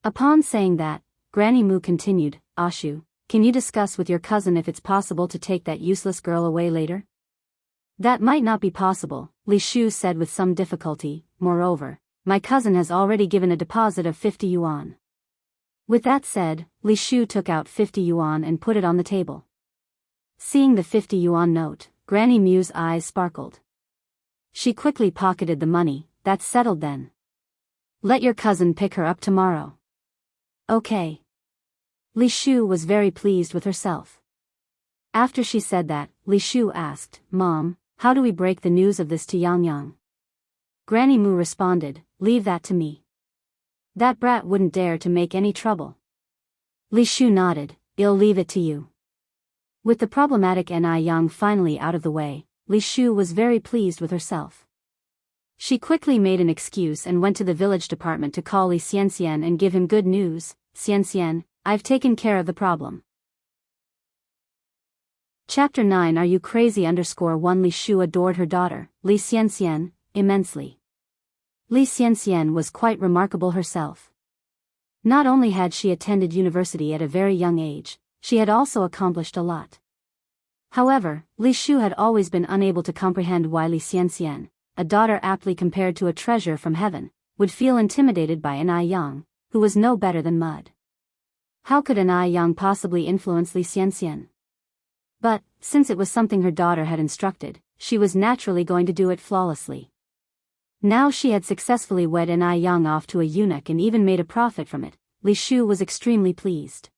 Upon saying that, Granny Mu continued, Ashu, can you discuss with your cousin if it's possible to take that useless girl away later? That might not be possible, Li Shu said with some difficulty, moreover, my cousin has already given a deposit of 50 yuan. With that said, Li Shu took out 50 yuan and put it on the table. Seeing the 50 yuan note, Granny Mu's eyes sparkled. She quickly pocketed the money, that's settled then. Let your cousin pick her up tomorrow. Okay. Li Shu was very pleased with herself. After she said that, Li Shu asked, Mom, how do we break the news of this to Yang? Granny Mu responded, leave that to me. That brat wouldn't dare to make any trouble. Li Shu nodded, I'll leave it to you. With the problematic Ni Yang finally out of the way, Li Shu was very pleased with herself. She quickly made an excuse and went to the village department to call Li Xianxian and give him good news, Xianxian, I've taken care of the problem. Chapter 9 Are you crazy? _1 Li Shu adored her daughter, Li Xianxian, immensely. Li Xianxian was quite remarkable herself. Not only had she attended university at a very young age, she had also accomplished a lot. However, Li Shu had always been unable to comprehend why Li Xianxian, a daughter aptly compared to a treasure from heaven, would feel intimidated by an Yang, who was no better than mud. How could an Yang possibly influence Li Xianxian? But, since it was something her daughter had instructed, she was naturally going to do it flawlessly. Now she had successfully wed an Yang off to a eunuch and even made a profit from it. Li Shu was extremely pleased.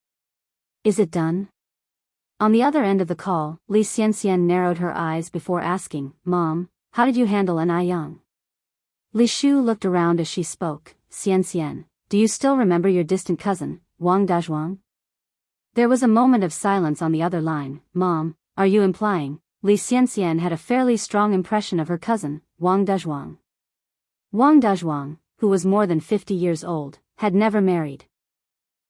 Is it done? On the other end of the call, Li Xianxian narrowed her eyes before asking, Mom, how did you handle an Yang? Li Shu looked around as she spoke. Xianxian, do you still remember your distant cousin, Wang Dazhuang? There was a moment of silence on the other line. Mom, are you implying? Li Xianxian had a fairly strong impression of her cousin, Wang Dazhuang. Wang Dazhuang, who was more than 50 years old, had never married.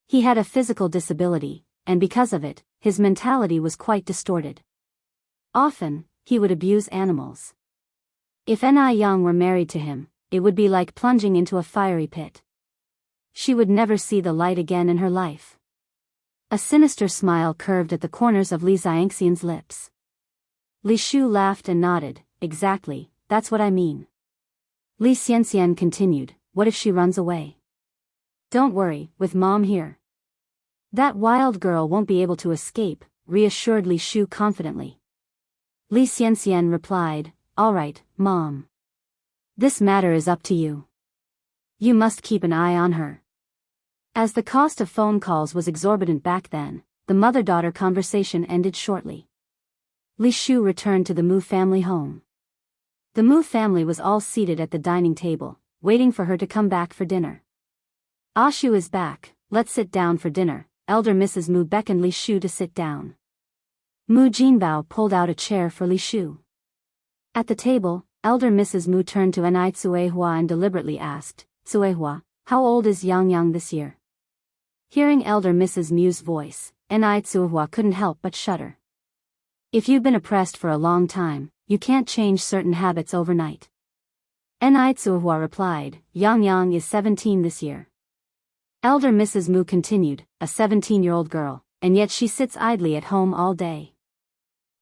He had a physical disability, and because of it, his mentality was quite distorted. Often, he would abuse animals. If an Yang were married to him, it would be like plunging into a fiery pit. She would never see the light again in her life. A sinister smile curved at the corners of Li Xianxian's lips. Li Shu laughed and nodded. Exactly, that's what I mean. Li Xianxian continued, what if she runs away? Don't worry, with Mom here. That wild girl won't be able to escape, reassured Li Shu confidently. Li Xianxian replied, all right, Mom. This matter is up to you. You must keep an eye on her. As the cost of phone calls was exorbitant back then, the mother-daughter conversation ended shortly. Li Shu returned to the Mu family home. The Mu family was all seated at the dining table, waiting for her to come back for dinner. Shu is back, let's sit down for dinner. Elder Mrs. Mu beckoned Li Shu to sit down. Mu Jinbao pulled out a chair for Li Shu. At the table, Elder Mrs. Mu turned to Enai Tsuehua and deliberately asked, Tsuehua, how old is Yang this year? Hearing Elder Mrs. Mu's voice, Enai Tsuehua couldn't help but shudder. If you've been oppressed for a long time, you can't change certain habits overnight. Enai Tsuehua replied, Yang is 17 this year. Elder Mrs. Mu continued, a 17-year-old girl, and yet she sits idly at home all day.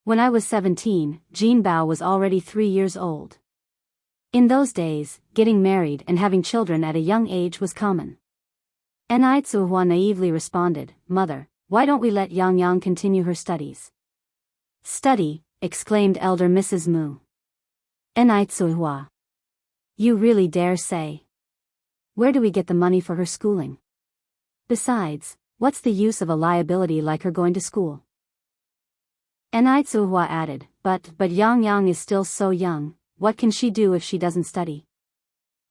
When I was 17, Jean Bao was already 3 years old. In those days, getting married and having children at a young age was common. Enai Tsuehua naively responded, Mother, why don't we let Yang continue her studies? Study, exclaimed Elder Mrs. Mu. Enai Tsuehua. You really dare say? Where do we get the money for her schooling? Besides, what's the use of a liability like her going to school? Enai Tsuehua added, but Yang is still so young, what can she do if she doesn't study?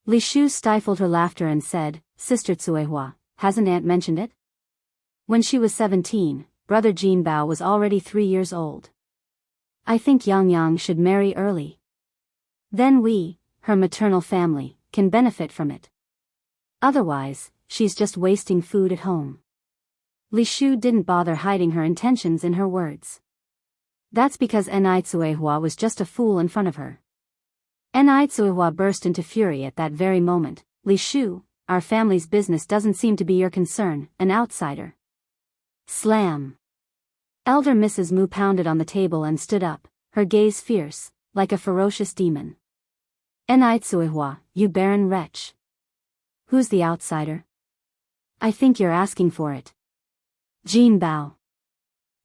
Li Shu stifled her laughter and said, Sister Tsuehua, hasn't Aunt mentioned it? When she was 17, Brother Jean Bao was already 3 years old. I think Yang should marry early. Then we, her maternal family, can benefit from it. Otherwise, she's just wasting food at home. Li Shu didn't bother hiding her intentions in her words. That's because Enai Tsuehua was just a fool in front of her. Enai Tsuehua burst into fury at that very moment. Li Shu, our family's business doesn't seem to be your concern, an outsider. Slam. Elder Mrs. Mu pounded on the table and stood up, her gaze fierce, like a ferocious demon. Enai Tsuehua, you barren wretch. Who's the outsider? I think you're asking for it. Jean Bao.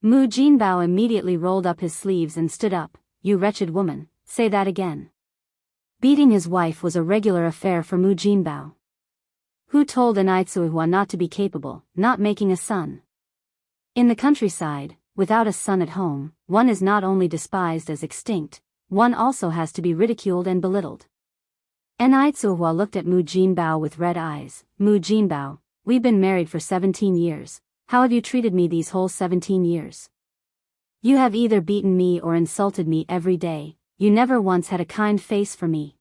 Mu Jinbao immediately rolled up his sleeves and stood up. You wretched woman, say that again. Beating his wife was a regular affair for Mu Jinbao. Who told Enai Tsuehua not to be capable, not making a son? In the countryside, without a son at home, one is not only despised as extinct, one also has to be ridiculed and belittled. Enai Tsuehua looked at Mu Jinbao with red eyes. Mu Jinbao, we've been married for 17 years. How have you treated me these whole 17 years? You have either beaten me or insulted me every day. You never once had a kind face for me.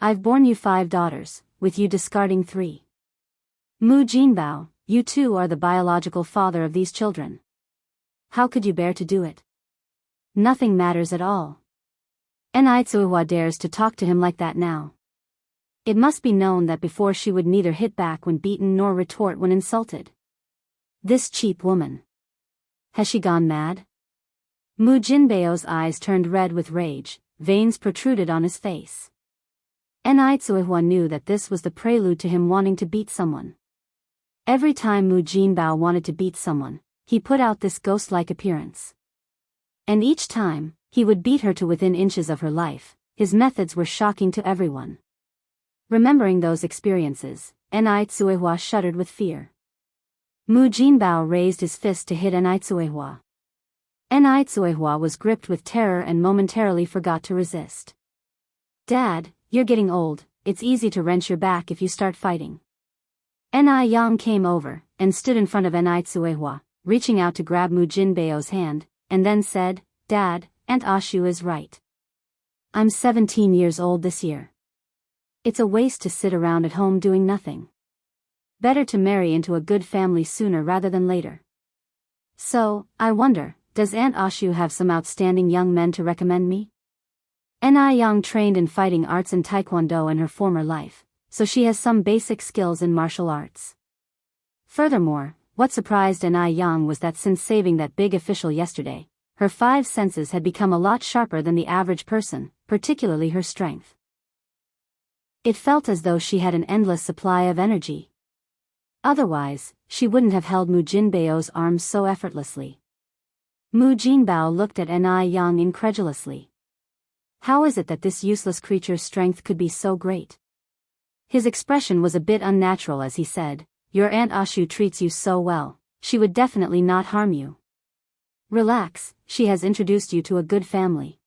I've borne you 5 daughters, with you discarding 3. Mu Jinbao, you too are the biological father of these children. How could you bear to do it? Nothing matters at all. Enitsuiwa dares to talk to him like that now. It must be known that before she would neither hit back when beaten nor retort when insulted. This cheap woman. Has she gone mad? Mu Jinbeo's eyes turned red with rage, veins protruded on his face. Enitsuiwa knew that this was the prelude to him wanting to beat someone. Every time Mu Jinbao wanted to beat someone, he put out this ghost-like appearance. And each time, he would beat her to within inches of her life. His methods were shocking to everyone. Remembering those experiences, Enitsuiwa shuddered with fear. Mu Jinbao raised his fist to hit Enitsuiwa. Enitsuiwa was gripped with terror and momentarily forgot to resist. Dad, you're getting old, it's easy to wrench your back if you start fighting. Yang came over, and stood in front of Enitsuiwa, reaching out to grab Mu Jinbeo's hand, and then said, Dad, Aunt Ashu is right. I'm 17 years old this year. It's a waste to sit around at home doing nothing. Better to marry into a good family sooner rather than later. So, I wonder, does Aunt Ashu have some outstanding young men to recommend me? Yang trained in fighting arts and taekwondo in her former life, so she has some basic skills in martial arts. Furthermore, what surprised Yang was that since saving that big official yesterday, her 5 senses had become a lot sharper than the average person, particularly her strength. It felt as though she had an endless supply of energy. Otherwise, she wouldn't have held Mu Jinbeo's arms so effortlessly. Mu Jinbao looked at Yang incredulously. How is it that this useless creature's strength could be so great? His expression was a bit unnatural as he said, Your Aunt Ashu treats you so well, she would definitely not harm you. Relax, she has introduced you to a good family.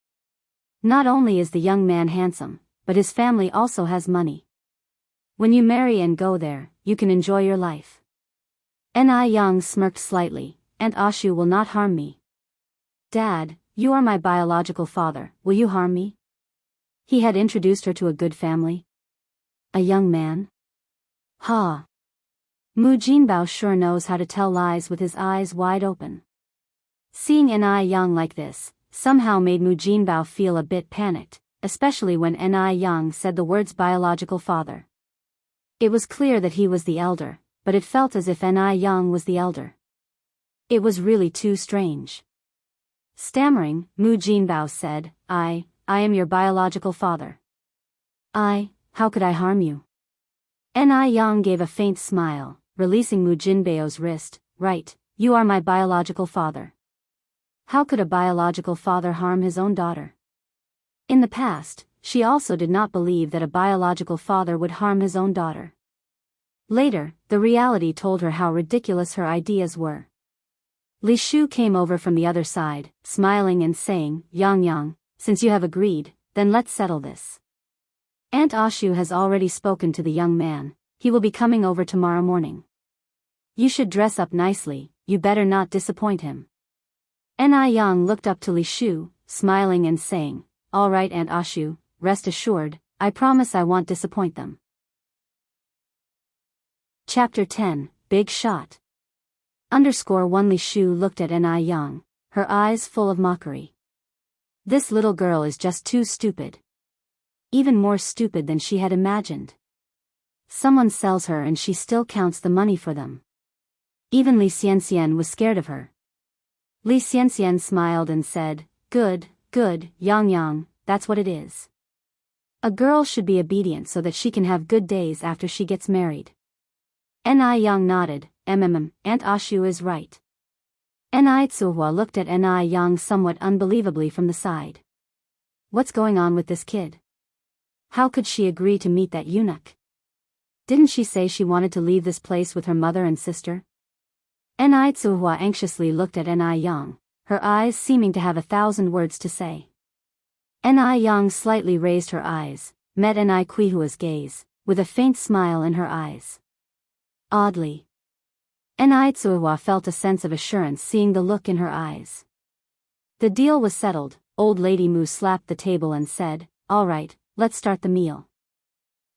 Not only is the young man handsome, but his family also has money. When you marry and go there, you can enjoy your life. Yang smirked slightly, Aunt Ashu will not harm me. Dad, you are my biological father, will you harm me? He had introduced her to a good family. A young man? Ha! Mu Jinbao sure knows how to tell lies with his eyes wide open. Seeing Yang like this, somehow made Mu Jinbao feel a bit panicked, especially when Yang said the words biological father. It was clear that he was the elder, but it felt as if Yang was the elder. It was really too strange. Stammering, Mu Jinbao said, I am your biological father. How could I harm you? Yang gave a faint smile, releasing Mu Jinbeo's wrist, right, you are my biological father. How could a biological father harm his own daughter? In the past, she also did not believe that a biological father would harm his own daughter. Later, the reality told her how ridiculous her ideas were. Li Shu came over from the other side, smiling and saying, Yang, since you have agreed, then let's settle this. Aunt Ashu has already spoken to the young man, he will be coming over tomorrow morning. You should dress up nicely, you better not disappoint him. Yang looked up to Li Shu, smiling and saying, All right Aunt Ashu, rest assured, I promise I won't disappoint them. Chapter 10, Big Shot. _1 Li Shu looked at Yang, her eyes full of mockery. This little girl is just too stupid. Even more stupid than she had imagined. Someone sells her and she still counts the money for them. Even Li Xianxian was scared of her. Li Xianxian smiled and said, Good, Yang, that's what it is. A girl should be obedient so that she can have good days after she gets married. Yang nodded, Aunt Ashu is right. Enitsuiwa looked at Yang somewhat unbelievably from the side. What's going on with this kid? How could she agree to meet that eunuch? Didn't she say she wanted to leave this place with her mother and sister? Enitsuiwa anxiously looked at Yang, her eyes seeming to have 1,000 words to say. Yang slightly raised her eyes, met Enitsuiwa's gaze, with a faint smile in her eyes. Oddly. Enitsuiwa felt a sense of assurance seeing the look in her eyes. The deal was settled. Old Lady Mu slapped the table and said, All right, let's start the meal.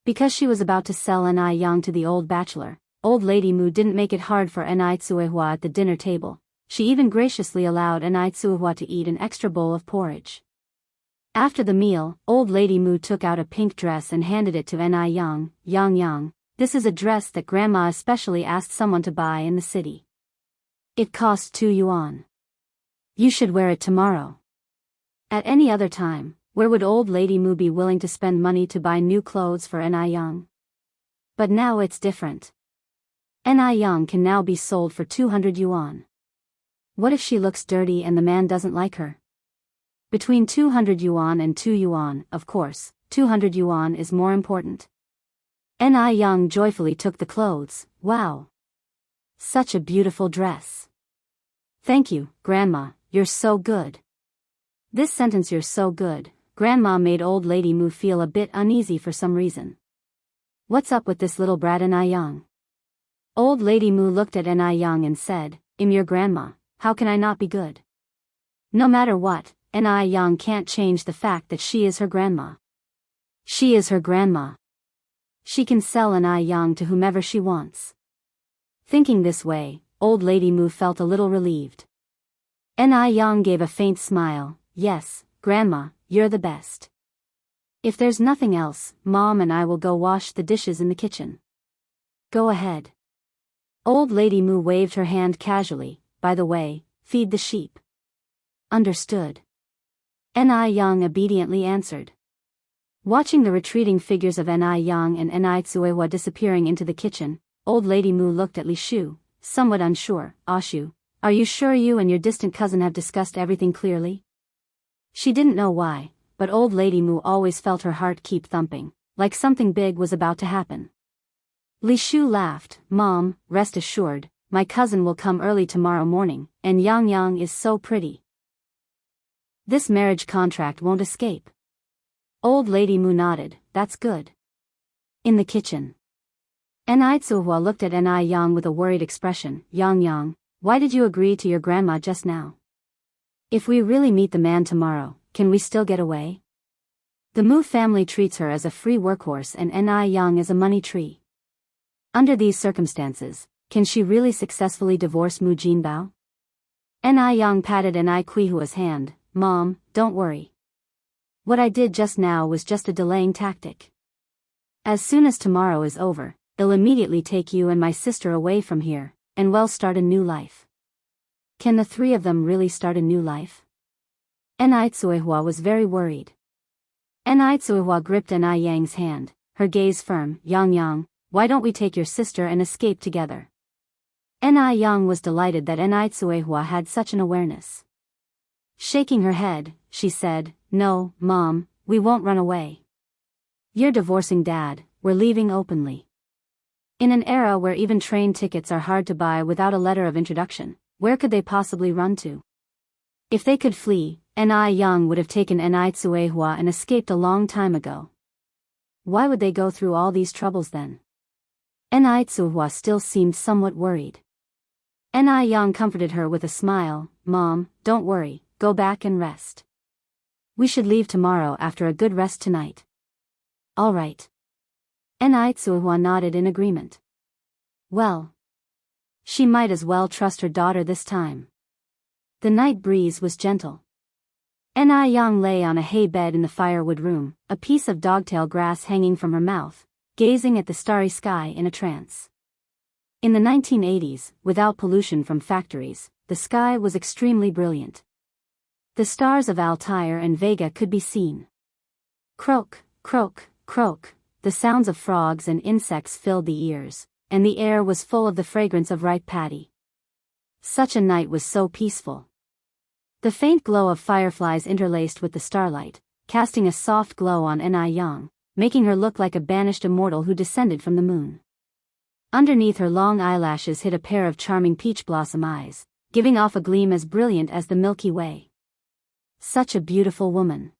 Because she was about to sell Yang to the old bachelor, Old Lady Mu didn't make it hard for Enitsuiwa at the dinner table. She even graciously allowed Enitsuiwa to eat an extra bowl of porridge. After the meal, Old Lady Mu took out a pink dress and handed it to Ni Yang. Yang, this is a dress that Grandma especially asked someone to buy in the city. It costs 2 yuan. You should wear it tomorrow. At any other time, where would Old Lady Mu be willing to spend money to buy new clothes for Ni Yang? But now it's different. Ni Yang can now be sold for 200 yuan. What if she looks dirty and the man doesn't like her? Between 200 yuan and 2 yuan, of course, 200 yuan is more important. Ni Yang joyfully took the clothes. Wow! Such a beautiful dress. Thank you, Grandma, you're so good. This sentence "you're so good," Grandma made Old Lady Mu feel a bit uneasy for some reason. What's up with this little brat Ni Yang? Old Lady Mu looked at Ni Yang and said, "I'm your grandma, how can I not be good?" No matter what, Ni Yang can't change the fact that she is her grandma. She is her grandma. She can sell Ni Yang to whomever she wants. Thinking this way, Old Lady Mu felt a little relieved. Ni Yang gave a faint smile. Yes, Grandma, you're the best. If there's nothing else, Mom and I will go wash the dishes in the kitchen. Go ahead. Old Lady Mu waved her hand casually. By the way, feed the sheep. Understood. Ni Yang obediently answered. Watching the retreating figures of Ni Yang and Ni Tsuehua disappearing into the kitchen, Old Lady Mu looked at Li Shu, somewhat unsure. "Ashu, are you sure you and your distant cousin have discussed everything clearly?" She didn't know why, but Old Lady Mu always felt her heart keep thumping, like something big was about to happen. Li Shu laughed. "Mom, rest assured, my cousin will come early tomorrow morning, and Yang Yang is so pretty. This marriage contract won't escape." Old Lady Mu nodded. "That's good." In the kitchen, Ni Tsuehua looked at Ni Yang with a worried expression. Yang, why did you agree to your grandma just now? If we really meet the man tomorrow, can we still get away? The Mu family treats her as a free workhorse and Ni Yang as a money tree. Under these circumstances, can she really successfully divorce Mu Jinbao? Ni Yang patted Ni Kuihua's hand. "Mom, don't worry. What I did just now was just a delaying tactic. As soon as tomorrow is over, I'll immediately take you and my sister away from here, and we'll start a new life." Can the three of them really start a new life? Ni Tsuehua was very worried. Ni Tsuehua gripped Ni Yang's hand, her gaze firm. Yang, why don't we take your sister and escape together?" Ni Yang was delighted that Ni Tsuehua had such an awareness. Shaking her head, she said, "No, Mom, we won't run away. You're divorcing Dad, we're leaving openly." In an era where even train tickets are hard to buy without a letter of introduction, where could they possibly run to? If they could flee, Ni Yang would have taken Ni Tsuehua and escaped a long time ago. Why would they go through all these troubles then? Ni Tsuehua still seemed somewhat worried. Ni Yang comforted her with a smile. "Mom, don't worry, go back and rest. We should leave tomorrow after a good rest tonight." "All right." Ni Tsuehua nodded in agreement. Well, she might as well trust her daughter this time. The night breeze was gentle. Ni Yang lay on a hay bed in the firewood room, a piece of dogtail grass hanging from her mouth, gazing at the starry sky in a trance. In the 1980s, without pollution from factories, the sky was extremely brilliant. The stars of Altair and Vega could be seen. Croak, croak, croak, the sounds of frogs and insects filled the ears, and the air was full of the fragrance of ripe paddy. Such a night was so peaceful. The faint glow of fireflies interlaced with the starlight, casting a soft glow on Ni Yang, making her look like a banished immortal who descended from the moon. Underneath her long eyelashes hid a pair of charming peach blossom eyes, giving off a gleam as brilliant as the Milky Way. Such a beautiful woman.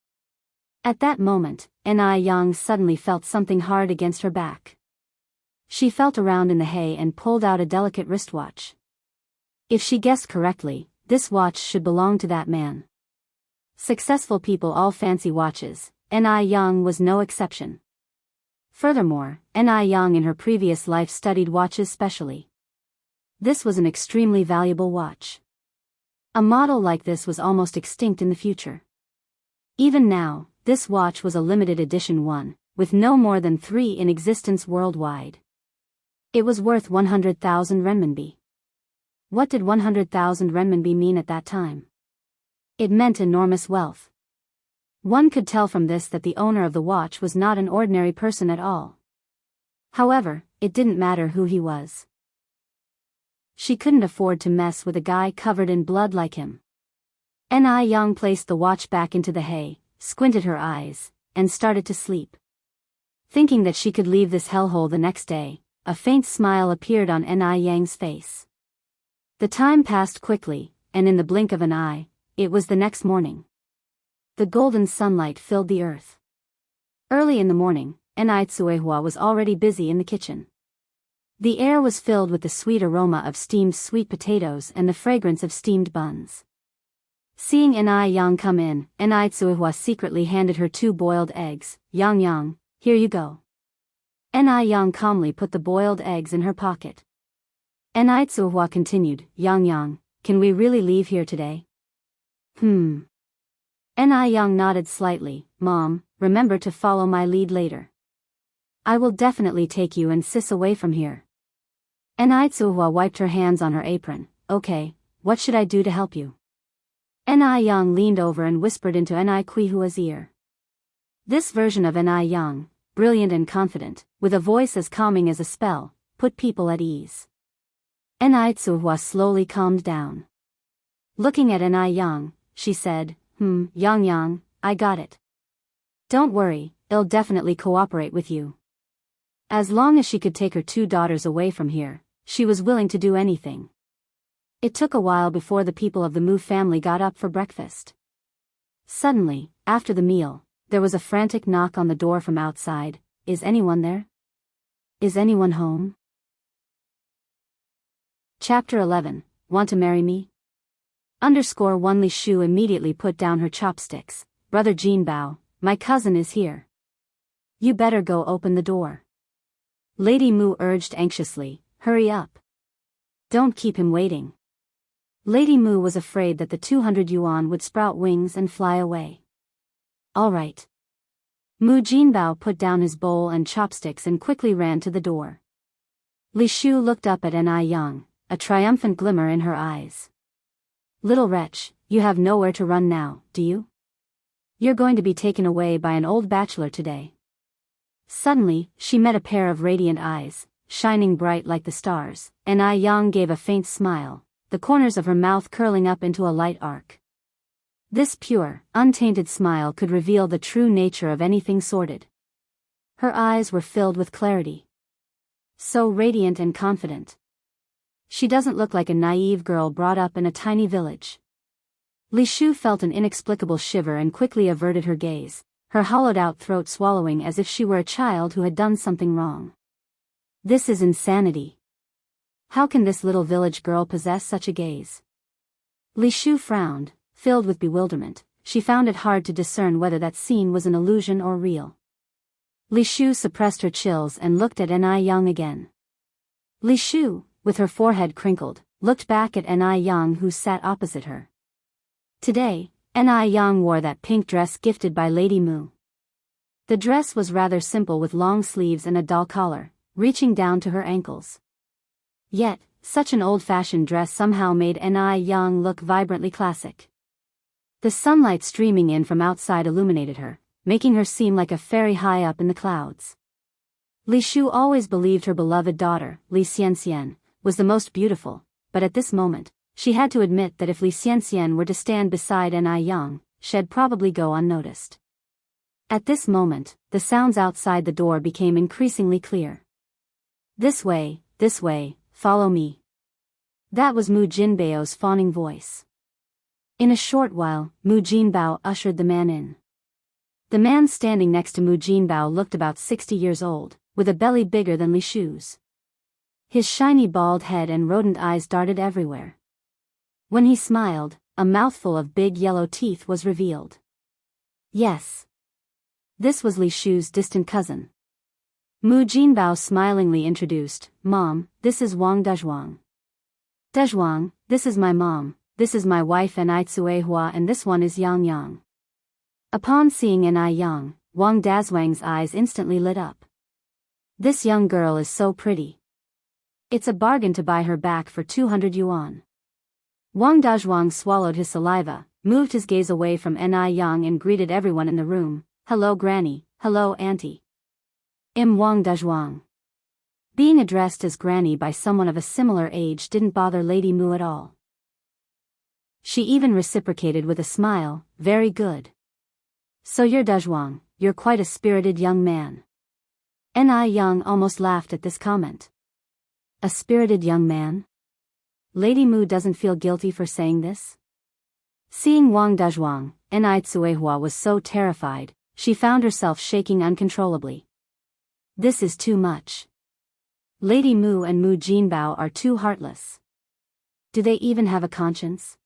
At that moment, Ni Yang suddenly felt something hard against her back. She felt around in the hay and pulled out a delicate wristwatch. If she guessed correctly, this watch should belong to that man. Successful people all fancy watches, Ni Yang was no exception. Furthermore, Ni Yang in her previous life studied watches specially. This was an extremely valuable watch. A model like this was almost extinct in the future. Even now, this watch was a limited edition one, with no more than 3 in existence worldwide. It was worth 100,000 renminbi. What did 100,000 renminbi mean at that time? It meant enormous wealth. One could tell from this that the owner of the watch was not an ordinary person at all. However, it didn't matter who he was. She couldn't afford to mess with a guy covered in blood like him. Ni Yang placed the watch back into the hay, squinted her eyes, and started to sleep. Thinking that she could leave this hellhole the next day, a faint smile appeared on Ni Yang's face. The time passed quickly, and in the blink of an eye, it was the next morning. The golden sunlight filled the earth. Early in the morning, Ni Tsuehua was already busy in the kitchen. The air was filled with the sweet aroma of steamed sweet potatoes and the fragrance of steamed buns. Seeing Ni Yang come in, Ni Tsuehua secretly handed her 2 boiled eggs. Yang Yang, here you go. Ni Yang calmly put the boiled eggs in her pocket. Ni Tsuehua continued, Yang Yang, can we really leave here today? Ni Yang nodded slightly. Mom, remember to follow my lead later. I will definitely take you and sis away from here. Ni Tsuehua wiped her hands on her apron. Okay, what should I do to help you? Ni Yang leaned over and whispered into Ni Kuihua's ear. This version of Ni Yang, brilliant and confident, with a voice as calming as a spell, put people at ease. Ni Tsuehua slowly calmed down. Looking at Ni Yang, she said, Yang Yang, I got it. Don't worry, I'll definitely cooperate with you. As long as she could take her 2 daughters away from here, she was willing to do anything. It took a while before the people of the Mu family got up for breakfast. Suddenly, after the meal, there was a frantic knock on the door from outside. Is anyone there? Is anyone home? Chapter 11, Want to marry me? _1 Li Shu immediately put down her chopsticks. Brother Jinbao, my cousin is here. You better go open the door. Lady Mu urged anxiously, hurry up. Don't keep him waiting. Lady Mu was afraid that the 200 yuan would sprout wings and fly away. All right. Mu Jinbao put down his bowl and chopsticks and quickly ran to the door. Li Shu looked up at Ni Yang, a triumphant glimmer in her eyes. Little wretch, you have nowhere to run now, do you? You're going to be taken away by an old bachelor today. Suddenly, she met a pair of radiant eyes, shining bright like the stars. Ni Yang gave a faint smile, the corners of her mouth curling up into a light arc. This pure, untainted smile could reveal the true nature of anything sordid. Her eyes were filled with clarity. So radiant and confident. She doesn't look like a naive girl brought up in a tiny village. Li Shu felt an inexplicable shiver and quickly averted her gaze, her hollowed-out throat swallowing as if she were a child who had done something wrong. This is insanity. How can this little village girl possess such a gaze? Li Shu frowned, filled with bewilderment. She found it hard to discern whether that scene was an illusion or real. Li Shu suppressed her chills and looked at Ni Yang again. Li Shu, with her forehead crinkled, looked back at Ni Yang who sat opposite her. Today, Ni Yang wore that pink dress gifted by Lady Mu. The dress was rather simple with long sleeves and a dull collar, reaching down to her ankles. Yet, such an old-fashioned dress somehow made Ni Yang look vibrantly classic. The sunlight streaming in from outside illuminated her, making her seem like a fairy high up in the clouds. Li Shu always believed her beloved daughter, Li Xianxian, was the most beautiful, but at this moment, she had to admit that if Li Xianxian were to stand beside Ni Yang, she'd probably go unnoticed. At this moment, the sounds outside the door became increasingly clear. This way, follow me. That was Mu Jinbao's fawning voice. In a short while, Mu Jinbao ushered the man in. The man standing next to Mu Jinbao looked about 60 years old, with a belly bigger than Li Shu's. His shiny bald head and rodent eyes darted everywhere. When he smiled, a mouthful of big yellow teeth was revealed. Yes. This was Li Shu's distant cousin. Mu Jinbao smilingly introduced, Mom, this is Wang Dezhuang. Dezhuang, this is my mom, this is my wife Ni Tsuehua and this one is Yang Yang. Upon seeing An Yang, Wang Dazhuang's eyes instantly lit up. This young girl is so pretty. It's a bargain to buy her back for 200 yuan. Wang Dazhuang swallowed his saliva, moved his gaze away from An Yang and greeted everyone in the room. Hello Granny, hello Auntie. Wang Dazhuang. Being addressed as Granny by someone of a similar age didn't bother Lady Mu at all. She even reciprocated with a smile. Very good. So you're Dazhuang, you're quite a spirited young man. An Yang almost laughed at this comment. A spirited young man? Lady Mu doesn't feel guilty for saying this? Seeing Wang Dazhuang, An Tsuehua was so terrified, she found herself shaking uncontrollably. This is too much. Lady Mu and Mu Jinbao are too heartless. Do they even have a conscience?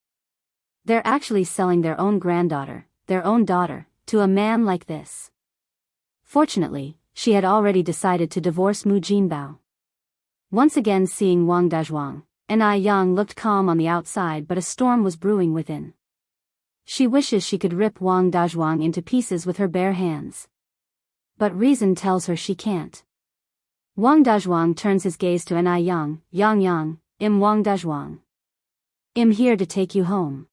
They're actually selling their own granddaughter, their own daughter, to a man like this. Fortunately, she had already decided to divorce Mu Jinbao. Once again seeing Wang Dazhuang, An Yang looked calm on the outside, but a storm was brewing within. She wishes she could rip Wang Dazhuang into pieces with her bare hands. But reason tells her she can't. Wang Dazhuang turns his gaze to An Yang. Yang, Wang Dazhuang. Here to take you home.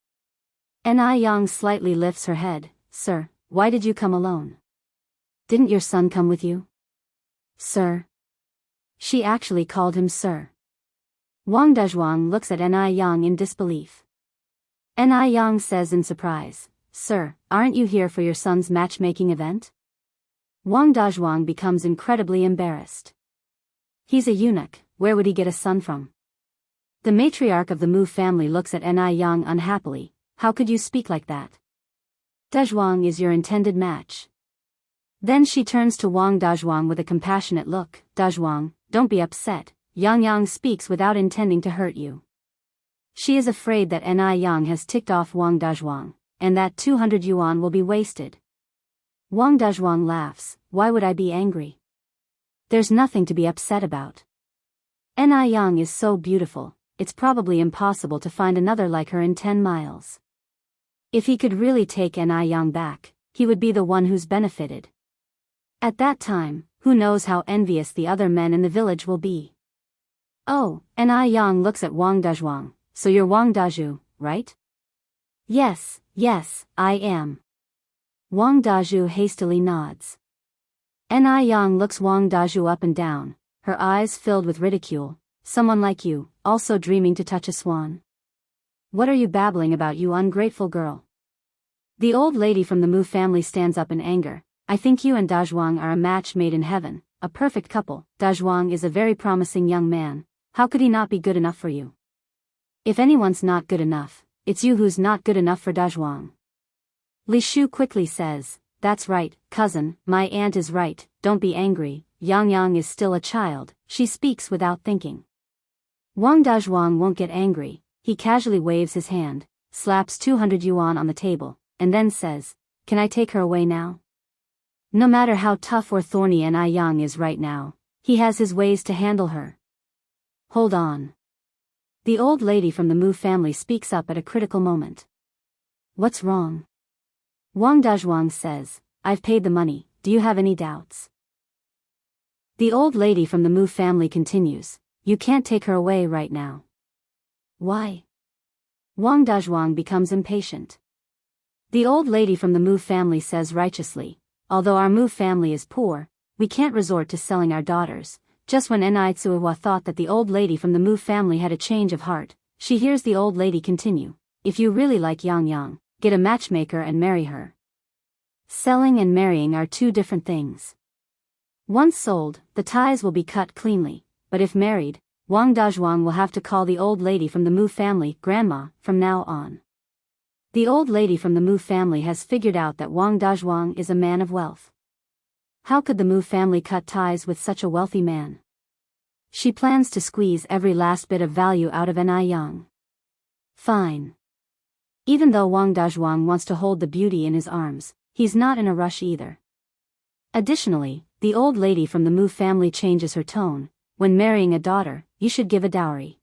An Yang slightly lifts her head. Sir, why did you come alone? Didn't your son come with you? Sir. She actually called him sir. Wang Dazhuang looks at An Yang in disbelief. An Yang says in surprise, Sir, aren't you here for your son's matchmaking event? Wang Dazhuang becomes incredibly embarrassed. He's a eunuch, where would he get a son from? The matriarch of the Mu family looks at An Yang unhappily. How could you speak like that? Dazhuang is your intended match. Then she turns to Wang Dazhuang with a compassionate look. Dazhuang, don't be upset. Yang speaks without intending to hurt you. She is afraid that An Yang has ticked off Wang Dazhuang, and that 200 yuan will be wasted. Wang Dazhuang laughs. Why would I be angry? There's nothing to be upset about. An Yang is so beautiful, it's probably impossible to find another like her in 10 miles. If he could really take An Yang back, he would be the one who's benefited. At that time, who knows how envious the other men in the village will be. Oh, An Yang looks at Wang Dazhuang. So you're Wang Dazhu, right? Yes, I am. Wang Dazhu hastily nods. An Yang looks Wang Dazhu up and down, her eyes filled with ridicule. Someone like you, also dreaming to touch a swan? What are you babbling about, you ungrateful girl? The old lady from the Mu family stands up in anger. I think you and Dazhuang are a match made in heaven, a perfect couple. Dazhuang is a very promising young man. How could he not be good enough for you? If anyone's not good enough, it's you who's not good enough for Dazhuang. Li Shu quickly says, That's right, cousin, my aunt is right, don't be angry. Yang is still a child, she speaks without thinking. Wang Dazhuang won't get angry, he casually waves his hand, slaps 200 yuan on the table, and then says, Can I take her away now? No matter how tough or thorny An Yang is right now, he has his ways to handle her. Hold on. The old lady from the Mu family speaks up at a critical moment. What's wrong? Wang Dazhuang says, I've paid the money, do you have any doubts? The old lady from the Mu family continues, You can't take her away right now. Why? Wang Dazhuang becomes impatient. The old lady from the Mu family says righteously, Although our Mu family is poor, we can't resort to selling our daughters. Just when Tsuehua thought that the old lady from the Mu family had a change of heart, she hears the old lady continue, If you really like Yang, get a matchmaker and marry her. Selling and marrying are two different things. Once sold, the ties will be cut cleanly, but if married, Wang Dazhuang will have to call the old lady from the Mu family grandma from now on. The old lady from the Mu family has figured out that Wang Dazhuang is a man of wealth. How could the Mu family cut ties with such a wealthy man? She plans to squeeze every last bit of value out of An Yang. Fine. Even though Wang Dazhuang wants to hold the beauty in his arms, he's not in a rush either. Additionally, the old lady from the Mu family changes her tone. When marrying a daughter, you should give a dowry.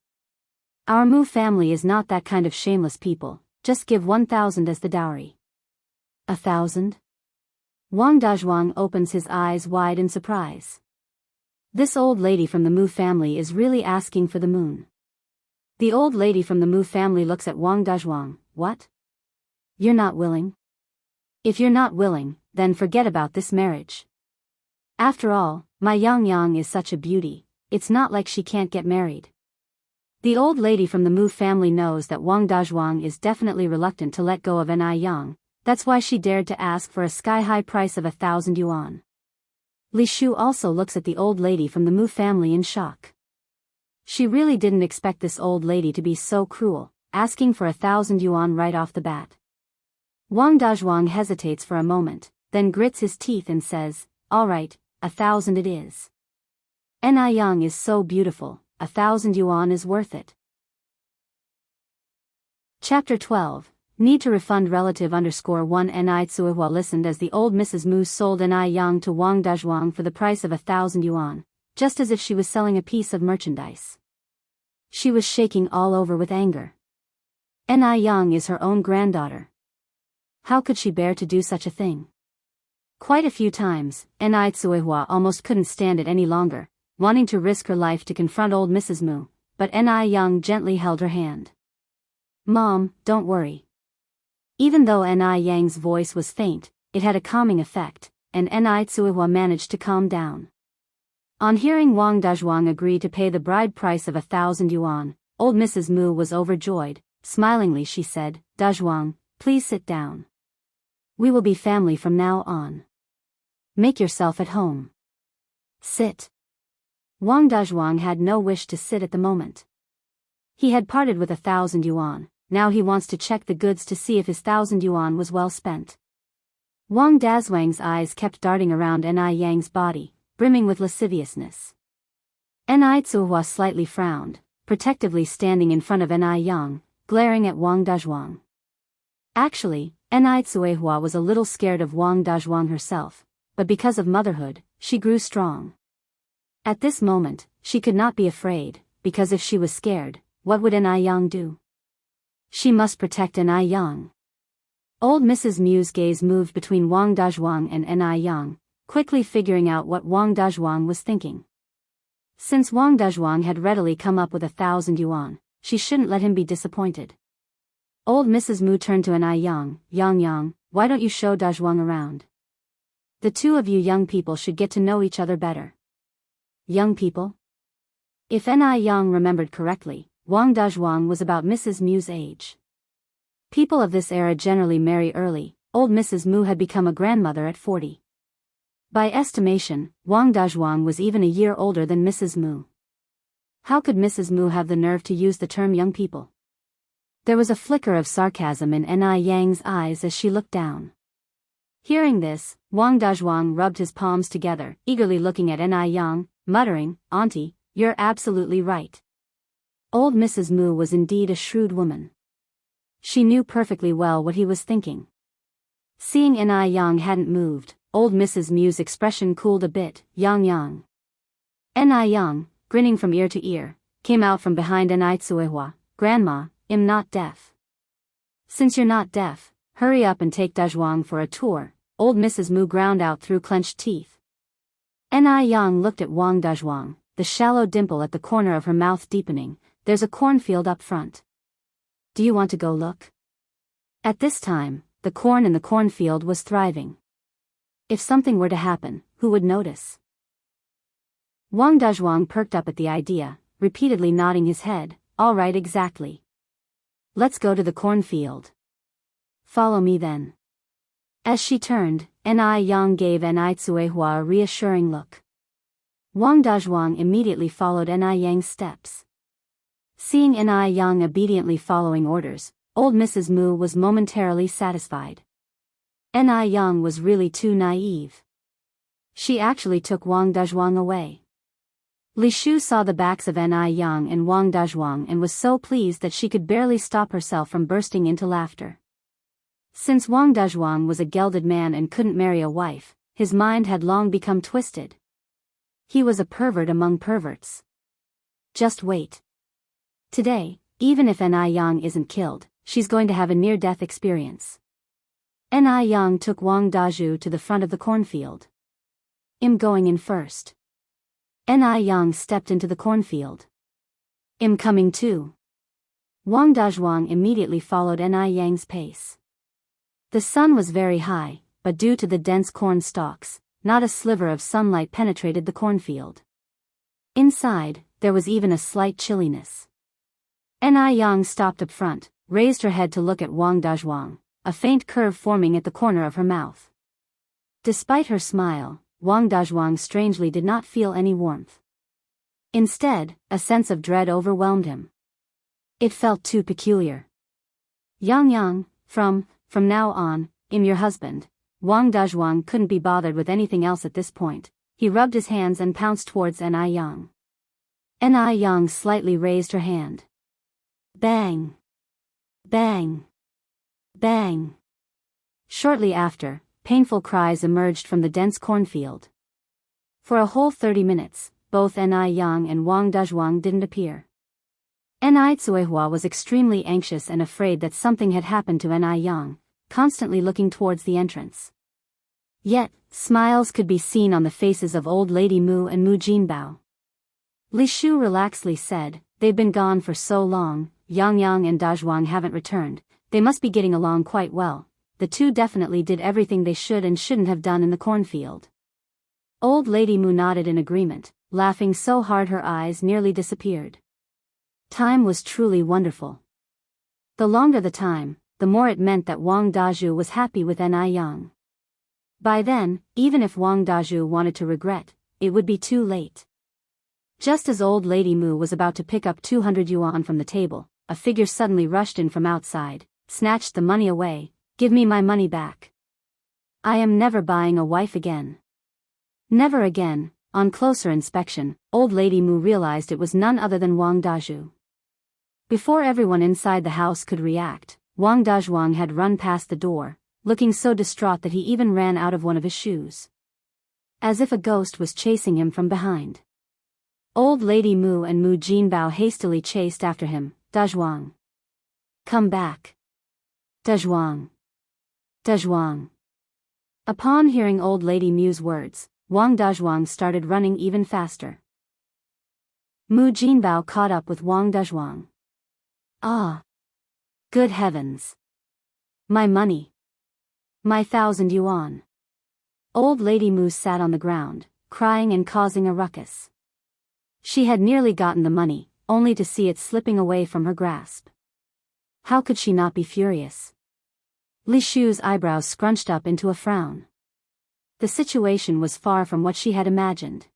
Our Mu family is not that kind of shameless people, just give 1,000 as the dowry. 1,000? Wang Dazhuang opens his eyes wide in surprise. This old lady from the Mu family is really asking for the moon. The old lady from the Mu family looks at Wang Dazhuang. What? You're not willing? If you're not willing, then forget about this marriage. After all, my Yang Yang is such a beauty, it's not like she can't get married. The old lady from the Mu family knows that Wang Dazhuang is definitely reluctant to let go of Ni Yang, that's why she dared to ask for a sky-high price of 1,000 yuan. Li Shu also looks at the old lady from the Mu family in shock. She really didn't expect this old lady to be so cruel, asking for 1,000 yuan right off the bat. Wang Dazhuang hesitates for a moment, then grits his teeth and says, "All right, 1,000 it is. Ni Yang is so beautiful, 1,000 yuan is worth it." Chapter 12. Need to refund relative _1 Ni Tsuihua listened as the old Mrs. Mu sold Ni Yang to Wang Dazhuang for the price of 1,000 yuan, just as if she was selling a piece of merchandise. She was shaking all over with anger. Ni Yang is her own granddaughter. How could she bear to do such a thing? Quite a few times, Ni Tsuihua almost couldn't stand it any longer, wanting to risk her life to confront old Mrs. Mu, but Ni Yang gently held her hand. "Mom, don't worry." Even though Ni Yang's voice was faint, it had a calming effect, and Ni Tsuihua managed to calm down. On hearing Wang Dazhuang agree to pay the bride price of 1,000 yuan, old Mrs. Mu was overjoyed. Smilingly she said, "Dazhuang, please sit down. We will be family from now on. Make yourself at home. Sit." Wang Dazhuang had no wish to sit at the moment. He had parted with 1,000 yuan, now he wants to check the goods to see if his 1,000 yuan was well spent. Wang Dazhuang's eyes kept darting around Ni Yang's body, brimming with lasciviousness. Ni Tsuihua slightly frowned, protectively standing in front of Ni Yang, glaring at Wang Dazhuang. Actually, Ni Tsuihua was a little scared of Wang Dazhuang herself, but because of motherhood, she grew strong. At this moment, she could not be afraid, because if she was scared, what would Ni Yang do? She must protect Ni Yang. Old Mrs. Mu's gaze moved between Wang Dazhuang and Ni Yang, quickly figuring out what Wang Dazhuang was thinking. Since Wang Dazhuang had readily come up with 1,000 yuan, she shouldn't let him be disappointed. Old Mrs. Mu turned to Ni Yang. "Yang, why don't you show Dazhuang around? The two of you young people should get to know each other better." Young people? If Ni Yang remembered correctly, Wang Dazhuang was about Mrs. Mu's age. People of this era generally marry early. Old Mrs. Mu had become a grandmother at 40. By estimation, Wang Dazhuang was even a year older than Mrs. Mu. How could Mrs. Mu have the nerve to use the term young people? There was a flicker of sarcasm in Ni Yang's eyes as she looked down. Hearing this, Wang Dazhuang rubbed his palms together, eagerly looking at Ni Yang, muttering, "Auntie, you're absolutely right." Old Mrs. Mu was indeed a shrewd woman. She knew perfectly well what he was thinking. Seeing Ni Yang hadn't moved, old Mrs. Mu's expression cooled a bit. Yang. Ni Yang, grinning from ear to ear, came out from behind Ni Tsuihua. "Grandma, I'm not deaf." "Since you're not deaf, hurry up and take Dazhuang for a tour," old Mrs. Mu ground out through clenched teeth. Ni Yang looked at Wang Dazhuang, the shallow dimple at the corner of her mouth deepening. "There's a cornfield up front. Do you want to go look?" At this time, the corn in the cornfield was thriving. If something were to happen, who would notice? Wang Dazhuang perked up at the idea, repeatedly nodding his head. "All right, exactly. Let's go to the cornfield. Follow me then." As she turned, Ni Yang gave Ni Tsuihua a reassuring look. Wang Dazhuang immediately followed Ni Yang's steps. Seeing Ni Yang obediently following orders, old Mrs. Mu was momentarily satisfied. Ni Yang was really too naive. She actually took Wang Dazhuang away. Li Shu saw the backs of Ni Yang and Wang Dazhuang and was so pleased that she could barely stop herself from bursting into laughter. Since Wang Dazhuang was a gelded man and couldn't marry a wife, his mind had long become twisted. He was a pervert among perverts. Just wait. Today, even if Ni Yang isn't killed, she's going to have a near-death experience. Ni Yang took Wang Dazhu to the front of the cornfield. "I'm going in first." Ni Yang stepped into the cornfield. "I'm coming too." Wang Dazhuang immediately followed Ni Yang's pace. The sun was very high, but due to the dense corn stalks, not a sliver of sunlight penetrated the cornfield. Inside, there was even a slight chilliness. Ni Yang stopped up front, raised her head to look at Wang Dazhuang, a faint curve forming at the corner of her mouth. Despite her smile, Wang Dazhuang strangely did not feel any warmth. Instead, a sense of dread overwhelmed him. It felt too peculiar. Yang, from now on, I'm your husband." Wang Dazhuang couldn't be bothered with anything else at this point. He rubbed his hands and pounced towards Ni Yang. Ni Yang slightly raised her hand. Bang! Bang! Bang! Shortly after, painful cries emerged from the dense cornfield. For a whole 30 minutes, both Ni Yang and Wang Dazhuang didn't appear. Ni Tsuehua was extremely anxious and afraid that something had happened to Ni Yang, constantly looking towards the entrance. Yet, smiles could be seen on the faces of Old Lady Mu and Mu Jinbao. Li Shu relaxedly said, "They've been gone for so long, Yang and Dazhuang haven't returned, they must be getting along quite well. The two definitely did everything they should and shouldn't have done in the cornfield." Old Lady Mu nodded in agreement, laughing so hard her eyes nearly disappeared. Time was truly wonderful. The longer the time, the more it meant that Wang Dazhu was happy with Ni Yang. By then, even if Wang Dazhu wanted to regret, it would be too late. Just as Old Lady Mu was about to pick up 200 yuan from the table, a figure suddenly rushed in from outside, snatched the money away. "Give me my money back. I am never buying a wife again." Never again. On closer inspection, Old Lady Mu realized it was none other than Wang Dazhu. Before everyone inside the house could react, Wang Dazhuang had run past the door, looking so distraught that he even ran out of one of his shoes. As if a ghost was chasing him from behind. Old Lady Mu and Mu Jinbao hastily chased after him. "Dazhuang! Come back! Dazhuang! Dazhuang!" Upon hearing Old Lady Mu's words, Wang Dazhuang started running even faster. Mu Jinbao caught up with Wang Dazhuang. "Ah! Good heavens! My money! My 1,000 yuan!" Old Lady Mu sat on the ground, crying and causing a ruckus. She had nearly gotten the money, only to see it slipping away from her grasp. How could she not be furious? Li Shu's eyebrows scrunched up into a frown. The situation was far from what she had imagined.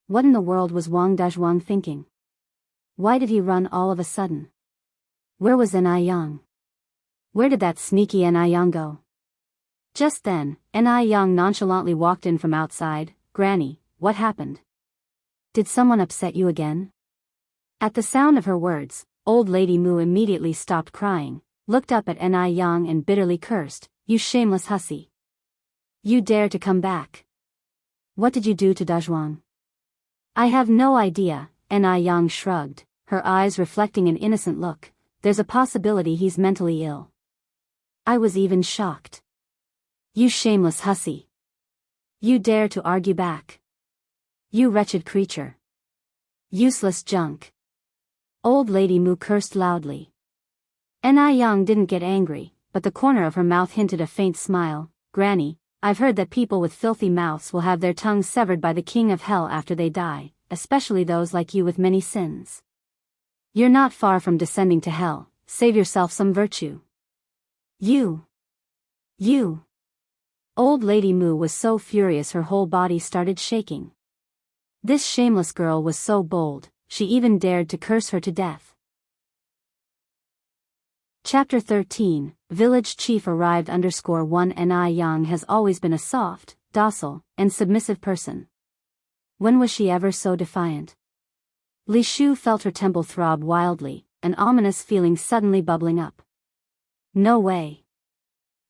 What in the world was Wang Dazhuang thinking? Why did he run all of a sudden? Where was Ni Yang? Where did that sneaky Ni Yang go? Just then, Ni Yang nonchalantly walked in from outside. "Granny, what happened? Did someone upset you again?" At the sound of her words, Old Lady Mu immediately stopped crying, looked up at Ni Yang and bitterly cursed, "You shameless hussy! You dare to come back! What did you do to Dazhuang?" "I have no idea," Ni Yang shrugged, her eyes reflecting an innocent look. "There's a possibility he's mentally ill." I was even shocked. "You shameless hussy! You dare to argue back! You wretched creature! Useless junk!" Old Lady Mu cursed loudly. Ni Yang didn't get angry, but the corner of her mouth hinted a faint smile. "Granny, I've heard that people with filthy mouths will have their tongues severed by the king of hell after they die, especially those like you with many sins. You're not far from descending to hell, save yourself some virtue." You! Old Lady Mu was so furious her whole body started shaking. This shameless girl was so bold, she even dared to curse her to death. Chapter 13, Village Chief arrived _1 Ni Yang has always been a soft, docile, and submissive person. When was she ever so defiant? Li Shu felt her temple throb wildly, an ominous feeling suddenly bubbling up. No way.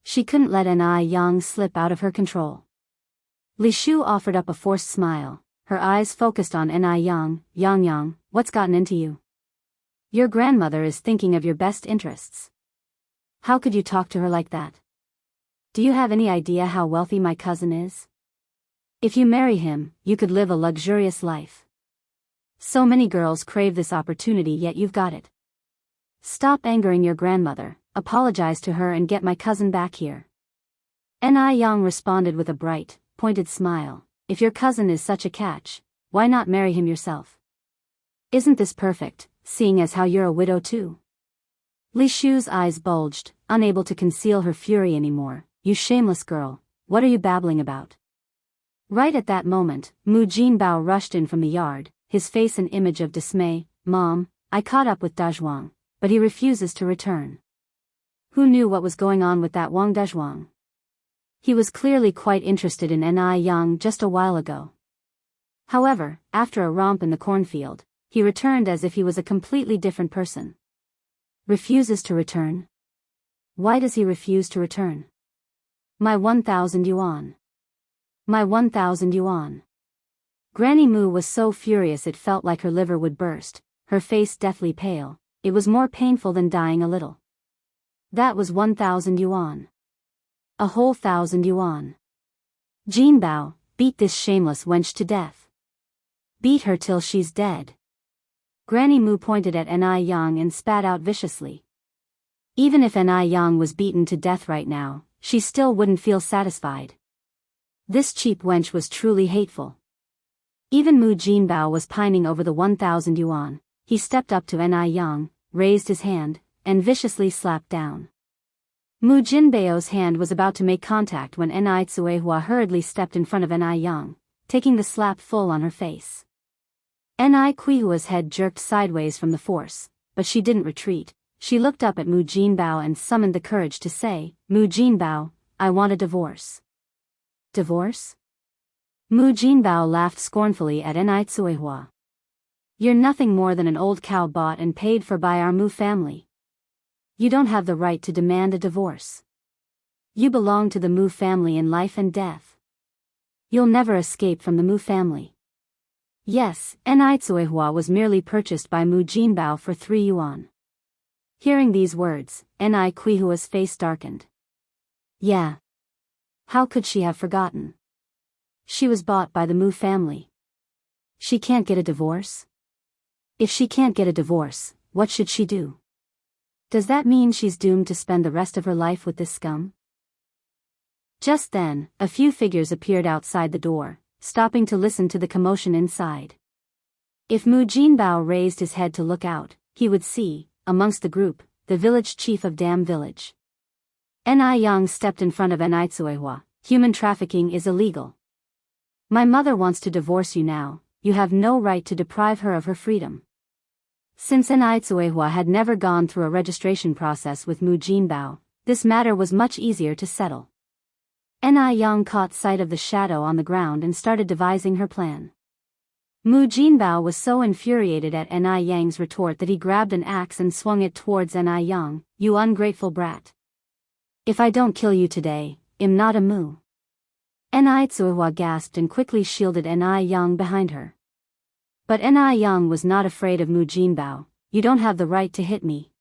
She couldn't let Ni Yang slip out of her control. Li Shu offered up a forced smile, her eyes focused on Ni Yang. Yang, what's gotten into you? Your grandmother is thinking of your best interests. How could you talk to her like that? Do you have any idea how wealthy my cousin is? If you marry him, you could live a luxurious life. So many girls crave this opportunity, yet you've got it. Stop angering your grandmother, apologize to her and get my cousin back here. Yang responded with a bright, pointed smile. If your cousin is such a catch, why not marry him yourself? Isn't this perfect, seeing as how you're a widow too? Li Shu's eyes bulged, unable to conceal her fury anymore. You shameless girl, what are you babbling about? Right at that moment, Mu Jinbao rushed in from the yard, his face an image of dismay. Mom, I caught up with Dazhuang, but he refuses to return. Who knew what was going on with that Wang Dazhuang? He was clearly quite interested in Yang just a while ago. However, after a romp in the cornfield, he returned as if he was a completely different person. Refuses to return? Why does he refuse to return? My 1,000 yuan. My 1,000 yuan. Granny Mu was so furious it felt like her liver would burst, her face deathly pale. It was more painful than dying a little. That was 1,000 yuan. A whole 1,000 yuan. Jinbao, beat this shameless wench to death. Beat her till she's dead. Granny Mu pointed at Yang and spat out viciously. Even if Yang was beaten to death right now, she still wouldn't feel satisfied. This cheap wench was truly hateful. Even Mu Jinbao was pining over the 1,000 yuan. He stepped up to Yang, raised his hand, and viciously slapped down. Mu Jinbao's hand was about to make contact when Tsuehua hurriedly stepped in front of Yang, taking the slap full on her face. Kuihua's head jerked sideways from the force, but she didn't retreat. She looked up at Mu Jinbao and summoned the courage to say, Mu Jinbao, I want a divorce. Divorce? Mu Jinbao laughed scornfully at Tsuehua. You're nothing more than an old cow bought and paid for by our Mu family. You don't have the right to demand a divorce. You belong to the Mu family in life and death. You'll never escape from the Mu family. Yes, Tsuehua was merely purchased by Mu Jinbao for 3 yuan. Hearing these words, Kuihua's face darkened. Yeah. How could she have forgotten? She was bought by the Mu family. She can't get a divorce? If she can't get a divorce, what should she do? Does that mean she's doomed to spend the rest of her life with this scum? Just then, a few figures appeared outside the door, stopping to listen to the commotion inside. If Mu Jinbao raised his head to look out, he would see, amongst the group, the village chief of Dam Village. Yang stepped in front of Tsuehua. Human trafficking is illegal. My mother wants to divorce you now. You have no right to deprive her of her freedom. Since Tsuehua had never gone through a registration process with Mu Jinbao, this matter was much easier to settle. Yang caught sight of the shadow on the ground and started devising her plan. Mu Jinbao was so infuriated at Yang's retort that he grabbed an axe and swung it towards Yang. You ungrateful brat. If I don't kill you today, I'm not a Mu. Tsuehua gasped and quickly shielded Yang behind her. But Yang was not afraid of Mu Jinbao. You don't have the right to hit me.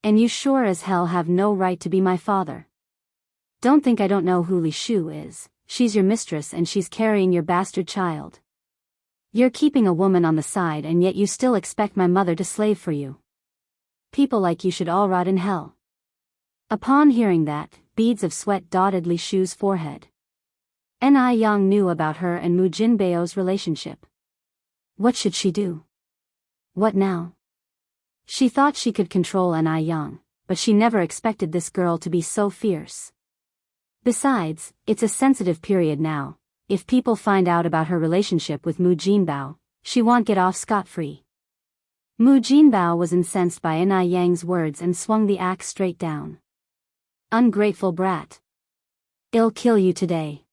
And you sure as hell have no right to be my father. Don't think I don't know who Li Shu is. She's your mistress and she's carrying your bastard child. You're keeping a woman on the side and yet you still expect my mother to slave for you. People like you should all rot in hell. Upon hearing that, beads of sweat dotted Li Shu's forehead. Yang knew about her and Mu Jinbao's relationship. What should she do? What now? She thought she could control Yang, but she never expected this girl to be so fierce. Besides, it's a sensitive period now. If people find out about her relationship with Mu Jinbao, she won't get off scot-free. Mu Jinbao was incensed by Yang's words and swung the axe straight down. Ungrateful brat. I'll kill you today.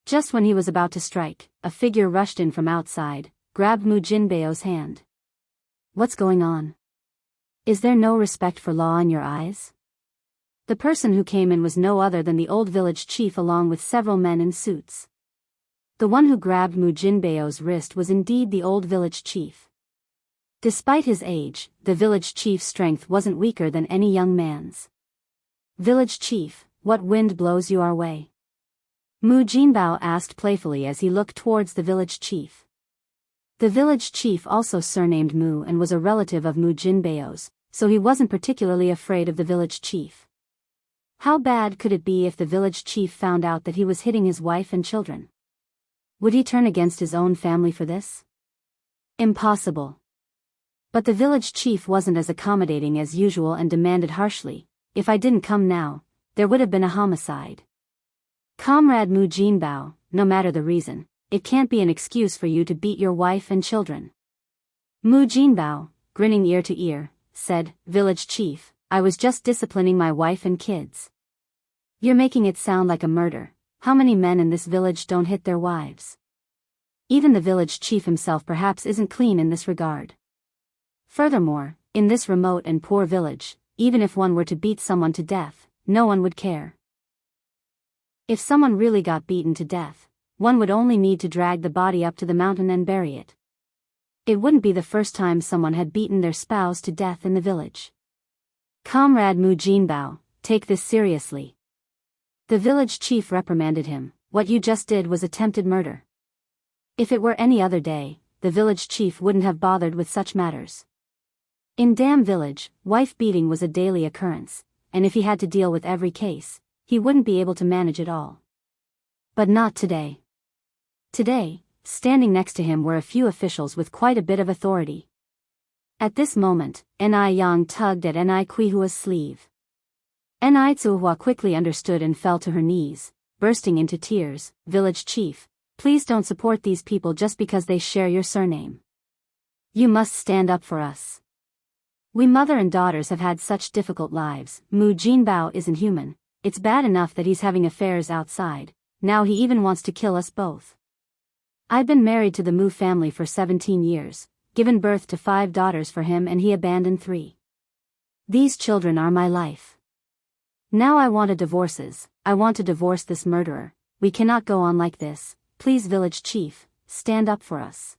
Just when he was about to strike, a figure rushed in from outside, grabbed Mu Jinbao's hand. What's going on? Is there no respect for law in your eyes? The person who came in was no other than the old village chief along with several men in suits. The one who grabbed Mu Jinbao's wrist was indeed the old village chief. Despite his age, the village chief's strength wasn't weaker than any young man's. Village chief, what wind blows you our way? Mu Jinbao asked playfully as he looked towards the village chief. The village chief also surnamed Mu and was a relative of Mu Jinbao's, so he wasn't particularly afraid of the village chief. How bad could it be if the village chief found out that he was hitting his wife and children? Would he turn against his own family for this? Impossible. But the village chief wasn't as accommodating as usual and demanded harshly, "If I didn't come now, there would have been a homicide. Comrade Mu Jinbao, no matter the reason, it can't be an excuse for you to beat your wife and children." Mu Jinbao, grinning ear to ear, said, "Village chief, I was just disciplining my wife and kids." "You're making it sound like a murder. How many men in this village don't hit their wives?" Even the village chief himself perhaps isn't clean in this regard. Furthermore, in this remote and poor village, even if one were to beat someone to death, no one would care. If someone really got beaten to death, one would only need to drag the body up to the mountain and bury it. It wouldn't be the first time someone had beaten their spouse to death in the village. "Comrade Mu Jinbao, take this seriously." The village chief reprimanded him. "What you just did was attempted murder." If it were any other day, the village chief wouldn't have bothered with such matters. In Dam Village, wife beating was a daily occurrence, and if he had to deal with every case, he wouldn't be able to manage it all. But not today. Today, standing next to him were a few officials with quite a bit of authority. At this moment, Ni Yang tugged at Ni Kuihua's sleeve. Ni Tsuhua quickly understood and fell to her knees, bursting into tears. "Village chief, please don't support these people just because they share your surname. You must stand up for us. We mother and daughters have had such difficult lives. Mu Jinbao isn't human. It's bad enough that he's having affairs outside, now he even wants to kill us both. I've been married to the Mu family for 17 years, given birth to 5 daughters for him, and he abandoned 3. These children are my life. Now I want divorces. I want to divorce this murderer. We cannot go on like this. Please, village chief, stand up for us."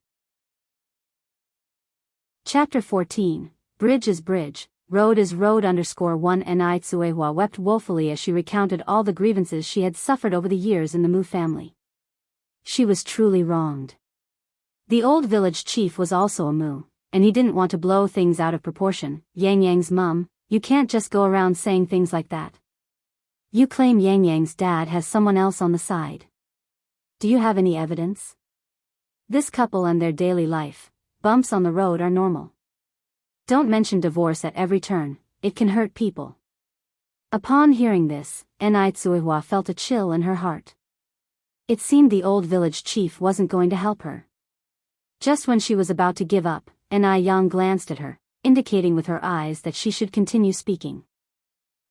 Chapter 14, Bridge is Bridge, Road is Road _1. Ni Tsuehua wept woefully as she recounted all the grievances she had suffered over the years in the Mu family. She was truly wronged. The old village chief was also a Mu, and he didn't want to blow things out of proportion. "Yang Yang's mum, you can't just go around saying things like that. You claim Yang Yang's dad has someone else on the side. Do you have any evidence? This couple and their daily life, bumps on the road are normal. Don't mention divorce at every turn, it can hurt people." Upon hearing this, Ni Tsuehua felt a chill in her heart. It seemed the old village chief wasn't going to help her. Just when she was about to give up, Ni Yang glanced at her, indicating with her eyes that she should continue speaking.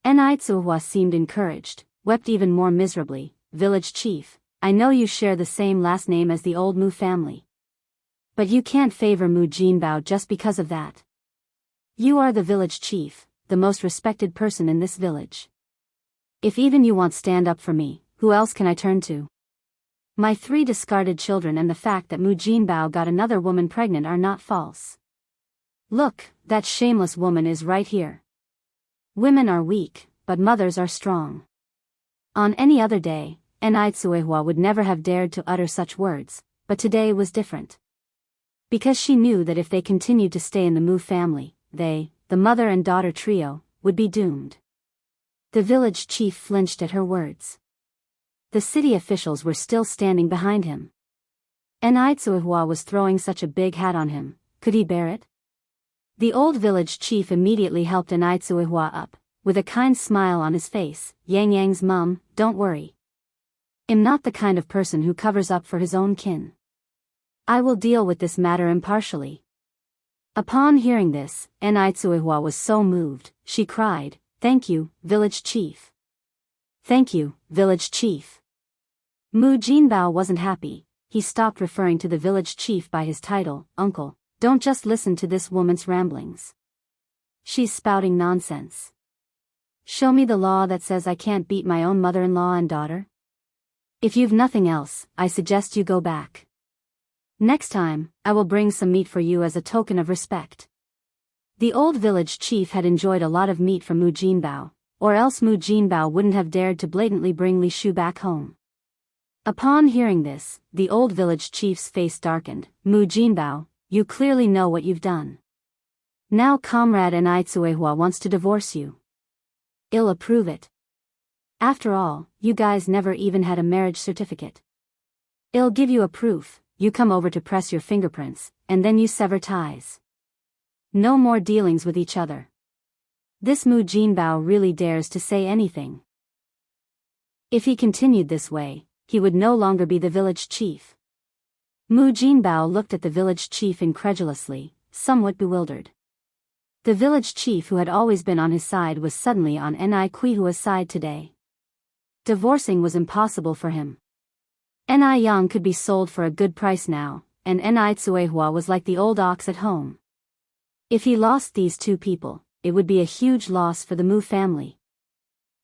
Ni Tsuehua seemed encouraged, wept even more miserably. "Village chief, I know you share the same last name as the old Mu family. But you can't favor Mu Jinbao just because of that. You are the village chief, the most respected person in this village. If even you won't stand up for me, who else can I turn to? My 3 discarded children and the fact that Mu Jinbao got another woman pregnant are not false. Look, that shameless woman is right here. Women are weak, but mothers are strong." On any other day, Ni Tsuehua would never have dared to utter such words, but today was different. Because she knew that if they continued to stay in the Mu family, they, the mother and daughter trio, would be doomed. The village chief flinched at her words. The city officials were still standing behind him. Ni Tsuehua was throwing such a big hat on him, could he bear it? The old village chief immediately helped Ni Tsuehua up, with a kind smile on his face. "Yang Yang's mum, don't worry. I'm not the kind of person who covers up for his own kin. I will deal with this matter impartially." Upon hearing this, Ni Tsuehua was so moved, she cried, "Thank you, village chief. Thank you, village chief." Mu Jinbao wasn't happy. He stopped referring to the village chief by his title. "Uncle, don't just listen to this woman's ramblings. She's spouting nonsense. Show me the law that says I can't beat my own mother-in-law and daughter. If you've nothing else, I suggest you go back. Next time, I will bring some meat for you as a token of respect." The old village chief had enjoyed a lot of meat from Mu Jinbao, or else Mu Jinbao wouldn't have dared to blatantly bring Li Shu back home. Upon hearing this, the old village chief's face darkened. Mu Jinbao, you clearly know what you've done. Now Comrade Enrich wants to divorce you. I'll approve it. After all, you guys never even had a marriage certificate. I'll give you a proof, you come over to press your fingerprints, and then you sever ties. No more dealings with each other. This Mu Jinbao really dares to say anything. If he continued this way, he would no longer be the village chief. Mu Jinbao looked at the village chief incredulously, somewhat bewildered. The village chief who had always been on his side was suddenly on Nihua's side today. Divorcing was impossible for him. Yang could be sold for a good price now, and Nihuahua was like the old ox at home. If he lost these two people, it would be a huge loss for the Mu family.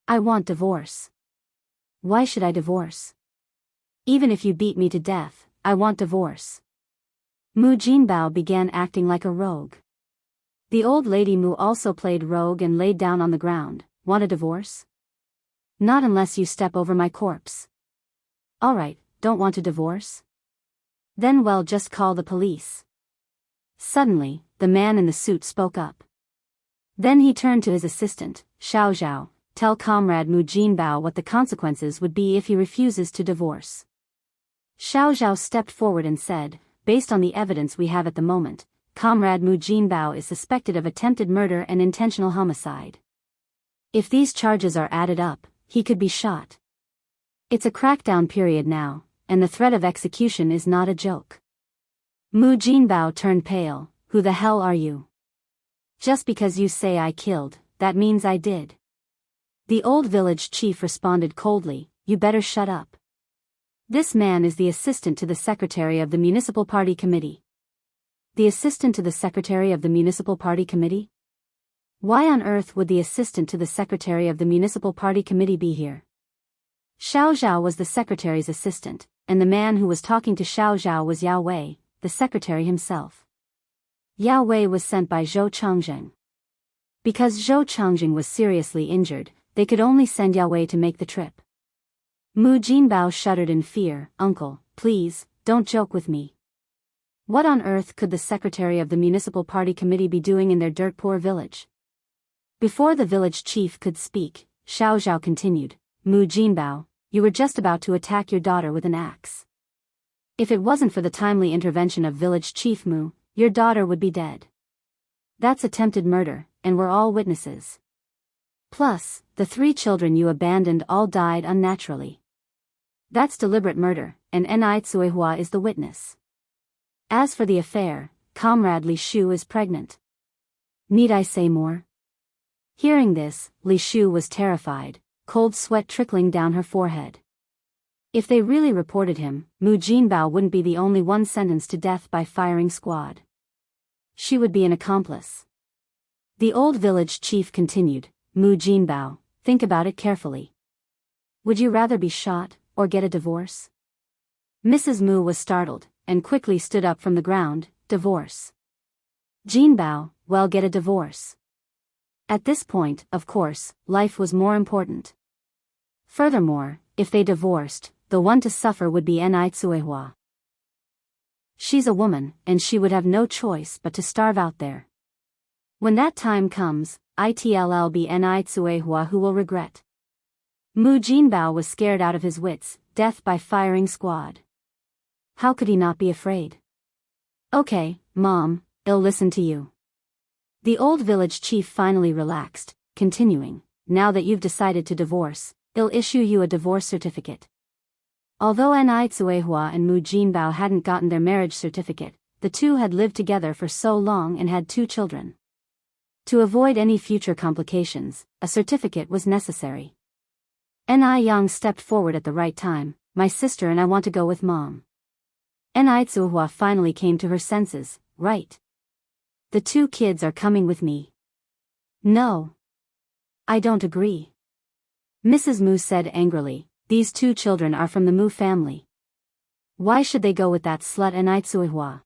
I want divorce. Why should I divorce? Even if you beat me to death, I want divorce. Mu Jinbao began acting like a rogue. The old lady Mu also played rogue and laid down on the ground. Want a divorce? Not unless you step over my corpse. Alright, don't want a divorce? Then well, just call the police. Suddenly, the man in the suit spoke up. Then he turned to his assistant, Xiao Zhao, tell Comrade Mu Jinbao what the consequences would be if he refuses to divorce. Xiao Zhao stepped forward and said, based on the evidence we have at the moment, Comrade Mu Jinbao is suspected of attempted murder and intentional homicide. If these charges are added up, he could be shot. It's a crackdown period now, and the threat of execution is not a joke. Mu Jinbao turned pale. Who the hell are you? Just because you say I killed, that means I did. The old village chief responded coldly, you better shut up. This man is the assistant to the secretary of the municipal party committee. The assistant to the secretary of the municipal party committee? Why on earth would the assistant to the secretary of the municipal party committee be here? Xiao Zhao was the secretary's assistant, and the man who was talking to Xiao Zhao was Yao Wei, the secretary himself. Yao Wei was sent by Zhou Changjing. Because Zhou Changjing was seriously injured, they could only send Yao Wei to make the trip. Mu Jinbao shuddered in fear. Uncle, please, don't joke with me. What on earth could the secretary of the municipal party committee be doing in their dirt-poor village? Before the village chief could speak, Xiao Zhao continued, Mu Jinbao, you were just about to attack your daughter with an axe. If it wasn't for the timely intervention of village chief Mu, your daughter would be dead. That's attempted murder, and we're all witnesses. Plus, the 3 children you abandoned all died unnaturally. That's deliberate murder, and Nihuahua is the witness. As for the affair, Comrade Li Shu is pregnant. Need I say more? Hearing this, Li Shu was terrified, cold sweat trickling down her forehead. If they really reported him, Mu Jinbao wouldn't be the only one sentenced to death by firing squad. She would be an accomplice. The old village chief continued, Mu Jinbao, think about it carefully. Would you rather be shot, or get a divorce? Mrs. Mu was startled, and quickly stood up from the ground. Divorce. Jinbao, well, get a divorce. At this point, of course, life was more important. Furthermore, if they divorced, the one to suffer would be Nihuahua. She's a woman, and she would have no choice but to starve out there. When that time comes, it'll be Nihuahua who will regret. Mu Jinbao was scared out of his wits, death by firing squad. How could he not be afraid? Okay, Mom, I'll listen to you. The old village chief finally relaxed, continuing, now that you've decided to divorce, I'll issue you a divorce certificate. Although Nihuahua and Mu Jinbao hadn't gotten their marriage certificate, the two had lived together for so long and had 2 children. To avoid any future complications, a certificate was necessary. Yang stepped forward at the right time, my sister and I want to go with Mom. Nihuahua finally came to her senses, right. The 2 kids are coming with me. No. I don't agree. Mrs. Mu said angrily, these 2 children are from the Mu family. Why should they go with that slut Nihuahua?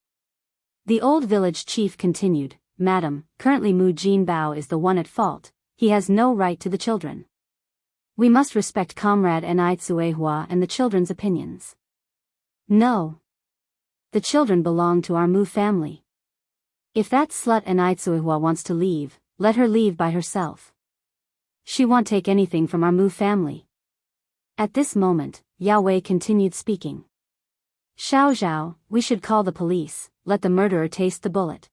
The old village chief continued, Madam, currently Mu Jinbao is the one at fault, he has no right to the children. We must respect Comrade Enrich and the children's opinions. No. The children belong to our Mu family. If that slut Enrich wants to leave, let her leave by herself. She won't take anything from our Mu family. At this moment, Yao Wei continued speaking. Xiao Zhao, we should call the police, let the murderer taste the bullet.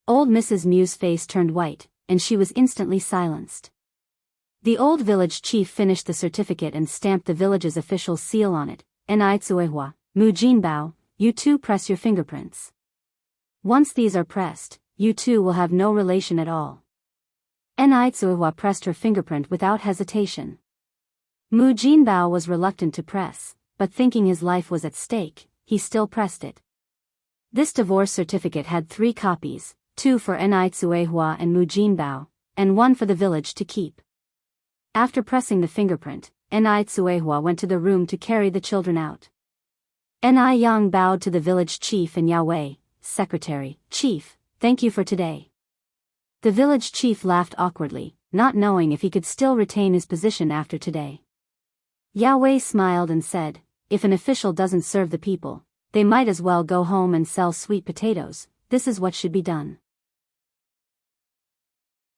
Old Mrs. Mu's face turned white, and she was instantly silenced. The old village chief finished the certificate and stamped the village's official seal on it. Enrich Mu Jinbao, you two press your fingerprints. Once these are pressed, you two will have no relation at all. Enrich pressed her fingerprint without hesitation. Mu Jinbao was reluctant to press, but thinking his life was at stake, he still pressed it. This divorce certificate had 3 copies, 2 for Enrich and Mu Jinbao, and 1 for the village to keep. After pressing the fingerprint, Enrich went to the room to carry the children out. Yang bowed to the village chief and Yao Wei, secretary, chief, thank you for today. The village chief laughed awkwardly, not knowing if he could still retain his position after today. Yao Wei smiled and said, if an official doesn't serve the people, they might as well go home and sell sweet potatoes. This is what should be done.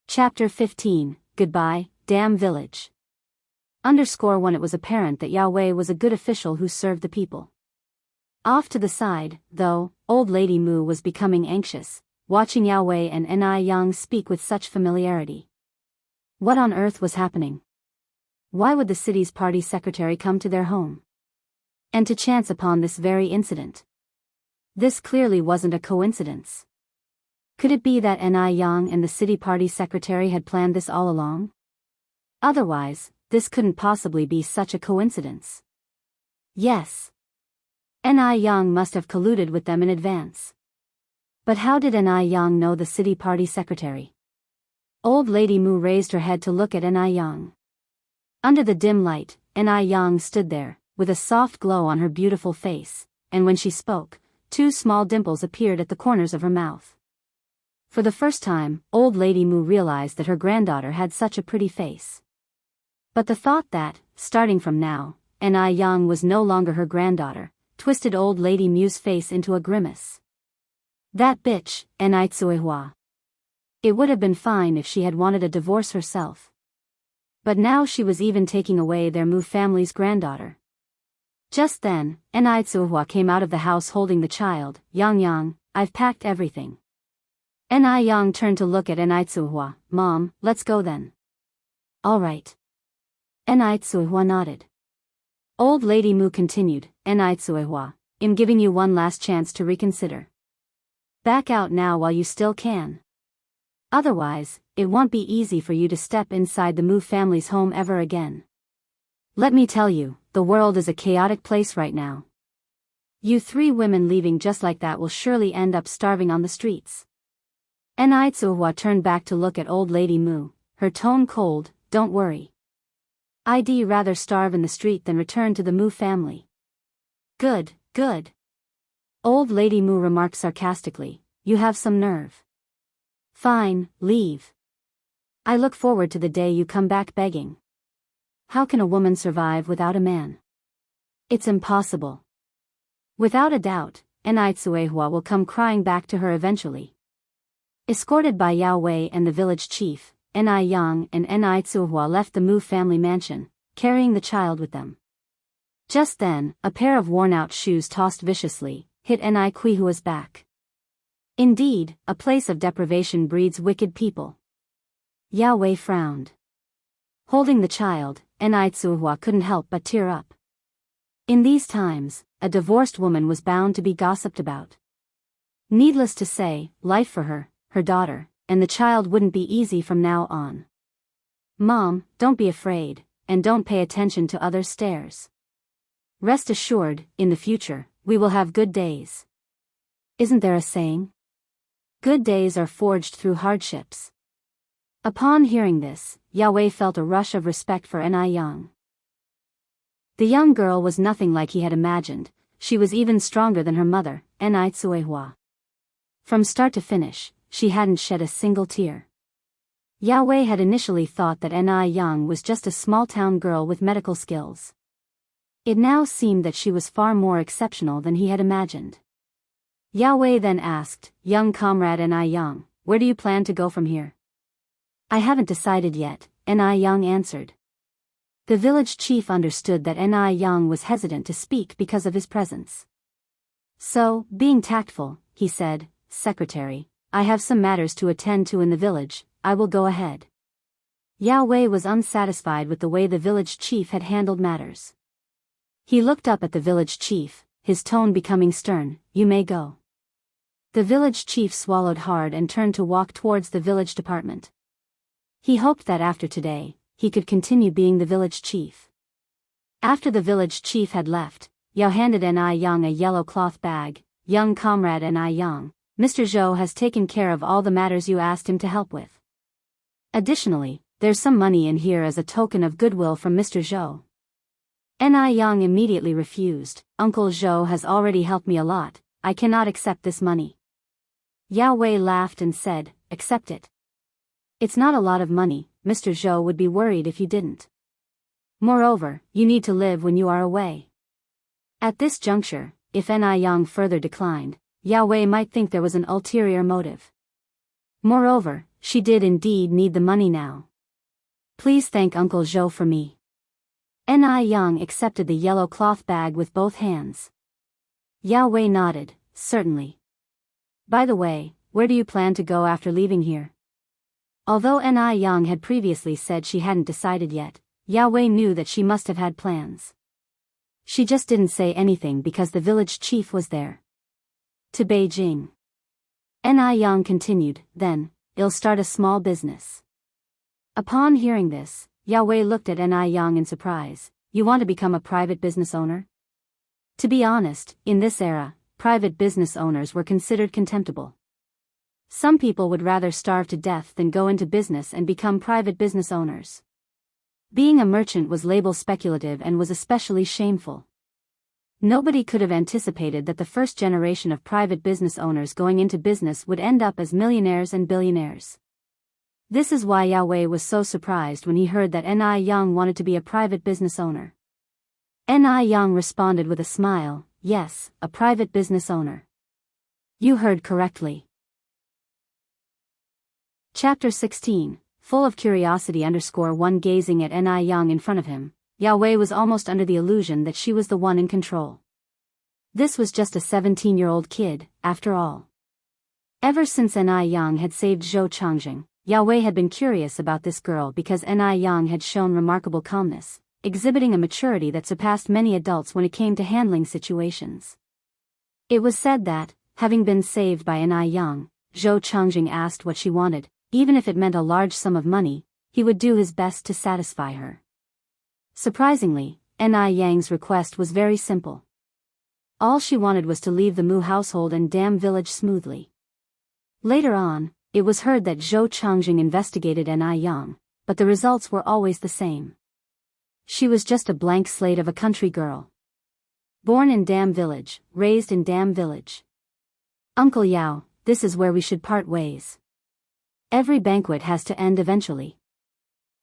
Chapter 15, Goodbye, Damn Village. _1 It was apparent that Yao Wei was a good official who served the people. Off to the side, though, old lady Mu was becoming anxious, watching Yao Wei and Yang speak with such familiarity. What on earth was happening? Why would the city's party secretary come to their home? And to chance upon this very incident? This clearly wasn't a coincidence. Could it be that Yang and the city party secretary had planned this all along? Otherwise, this couldn't possibly be such a coincidence. Yes. Yang must have colluded with them in advance. But how did Yang know the city party secretary? Old lady Mu raised her head to look at Yang. Under the dim light, Yang stood there, with a soft glow on her beautiful face, and when she spoke, 2 small dimples appeared at the corners of her mouth. For the first time, old lady Mu realized that her granddaughter had such a pretty face. But the thought that, starting from now, Yang was no longer her granddaughter, twisted old lady Mu's face into a grimace. That bitch, Enrich. It would have been fine if she had wanted a divorce herself. But now she was even taking away their Mu family's granddaughter. Just then, Enrich came out of the house holding the child. Yang, I've packed everything. Yang turned to look at Enrich. Mom, let's go then. All right. Enrich nodded. Old lady Mu continued, Enrich, I'm giving you one last chance to reconsider. Back out now while you still can. Otherwise, it won't be easy for you to step inside the Mu family's home ever again. Let me tell you, the world is a chaotic place right now. You 3 women leaving just like that will surely end up starving on the streets. Enrich turned back to look at old lady Mu, her tone cold. Don't worry. I'd rather starve in the street than return to the Mu family. Good, good. Old lady Mu remarked sarcastically, you have some nerve. Fine, leave. I look forward to the day you come back begging. How can a woman survive without a man? It's impossible. Without a doubt, Enrich will come crying back to her eventually. Escorted by Yao Wei and the village chief, Yang and Enrich left the Mu family mansion, carrying the child with them. Just then, a pair of worn-out shoes tossed viciously, hit Enrich's back. Indeed, a place of deprivation breeds wicked people. Yao Wei frowned. Holding the child, Enrich couldn't help but tear up. In these times, a divorced woman was bound to be gossiped about. Needless to say, life for her, her daughter, and the child wouldn't be easy from now on. Mom, don't be afraid, and don't pay attention to others' stares. Rest assured, in the future, we will have good days. Isn't there a saying? Good days are forged through hardships. Upon hearing this, Yao Wei felt a rush of respect for Yang. The young girl was nothing like he had imagined. She was even stronger than her mother, Enrich. From start to finish, she hadn't shed a single tear. Yao Wei had initially thought that Ni Yang was just a small-town girl with medical skills. It now seemed that she was far more exceptional than he had imagined. Yao Wei then asked, "Young comrade Ni Yang, where do you plan to go from here?" "I haven't decided yet," Ni Yang answered. The village chief understood that Ni Yang was hesitant to speak because of his presence. So, being tactful, he said, "Secretary, I have some matters to attend to in the village, I will go ahead." Yao Wei was unsatisfied with the way the village chief had handled matters. He looked up at the village chief, his tone becoming stern. "You may go." The village chief swallowed hard and turned to walk towards the village department. He hoped that after today, he could continue being the village chief. After the village chief had left, Yao handed Ni Yang a yellow cloth bag. "Young comrade Ni Yang, Mr. Zhou has taken care of all the matters you asked him to help with. Additionally, there's some money in here as a token of goodwill from Mr. Zhou." Ni Yang immediately refused. "Uncle Zhou has already helped me a lot, I cannot accept this money." Yao Wei laughed and said, "Accept it. It's not a lot of money, Mr. Zhou would be worried if you didn't. Moreover, you need to live when you are away." At this juncture, if Ni Yang further declined, Yao Wei might think there was an ulterior motive. Moreover, she did indeed need the money now. "Please thank Uncle Zhou for me." Ni Yang accepted the yellow cloth bag with both hands. Yao Wei nodded, "Certainly. By the way, where do you plan to go after leaving here?" Although Ni Yang had previously said she hadn't decided yet, Yao Wei knew that she must have had plans. She just didn't say anything because the village chief was there. "To Beijing." Ni Yang continued, "Then, I'll start a small business." Upon hearing this, Yao Wei looked at Ni Yang in surprise. "You want to become a private business owner?" To be honest, in this era, private business owners were considered contemptible. Some people would rather starve to death than go into business and become private business owners. Being a merchant was labeled speculative and was especially shameful. Nobody could have anticipated that the first generation of private business owners going into business would end up as millionaires and billionaires. This is why Yao Wei was so surprised when he heard that Ni Yang wanted to be a private business owner. Ni Yang responded with a smile, "Yes, a private business owner. You heard correctly." Chapter 16, full of curiosity _1 Gazing at Ni Yang in front of him, Yao Wei was almost under the illusion that she was the one in control. This was just a 17-year-old kid, after all. Ever since Ni Yang had saved Zhou Changjing, Yao Wei had been curious about this girl because Ni Yang had shown remarkable calmness, exhibiting a maturity that surpassed many adults when it came to handling situations. It was said that, having been saved by Ni Yang, Zhou Changjing asked what she wanted. Even if it meant a large sum of money, he would do his best to satisfy her. Surprisingly, Ni Yang's request was very simple. All she wanted was to leave the Mu household and Dam village smoothly. Later on, it was heard that Zhou Changjing investigated Ni Yang, but the results were always the same. She was just a blank slate of a country girl. Born in Dam village, raised in Dam village. "Uncle Yao, this is where we should part ways. Every banquet has to end eventually.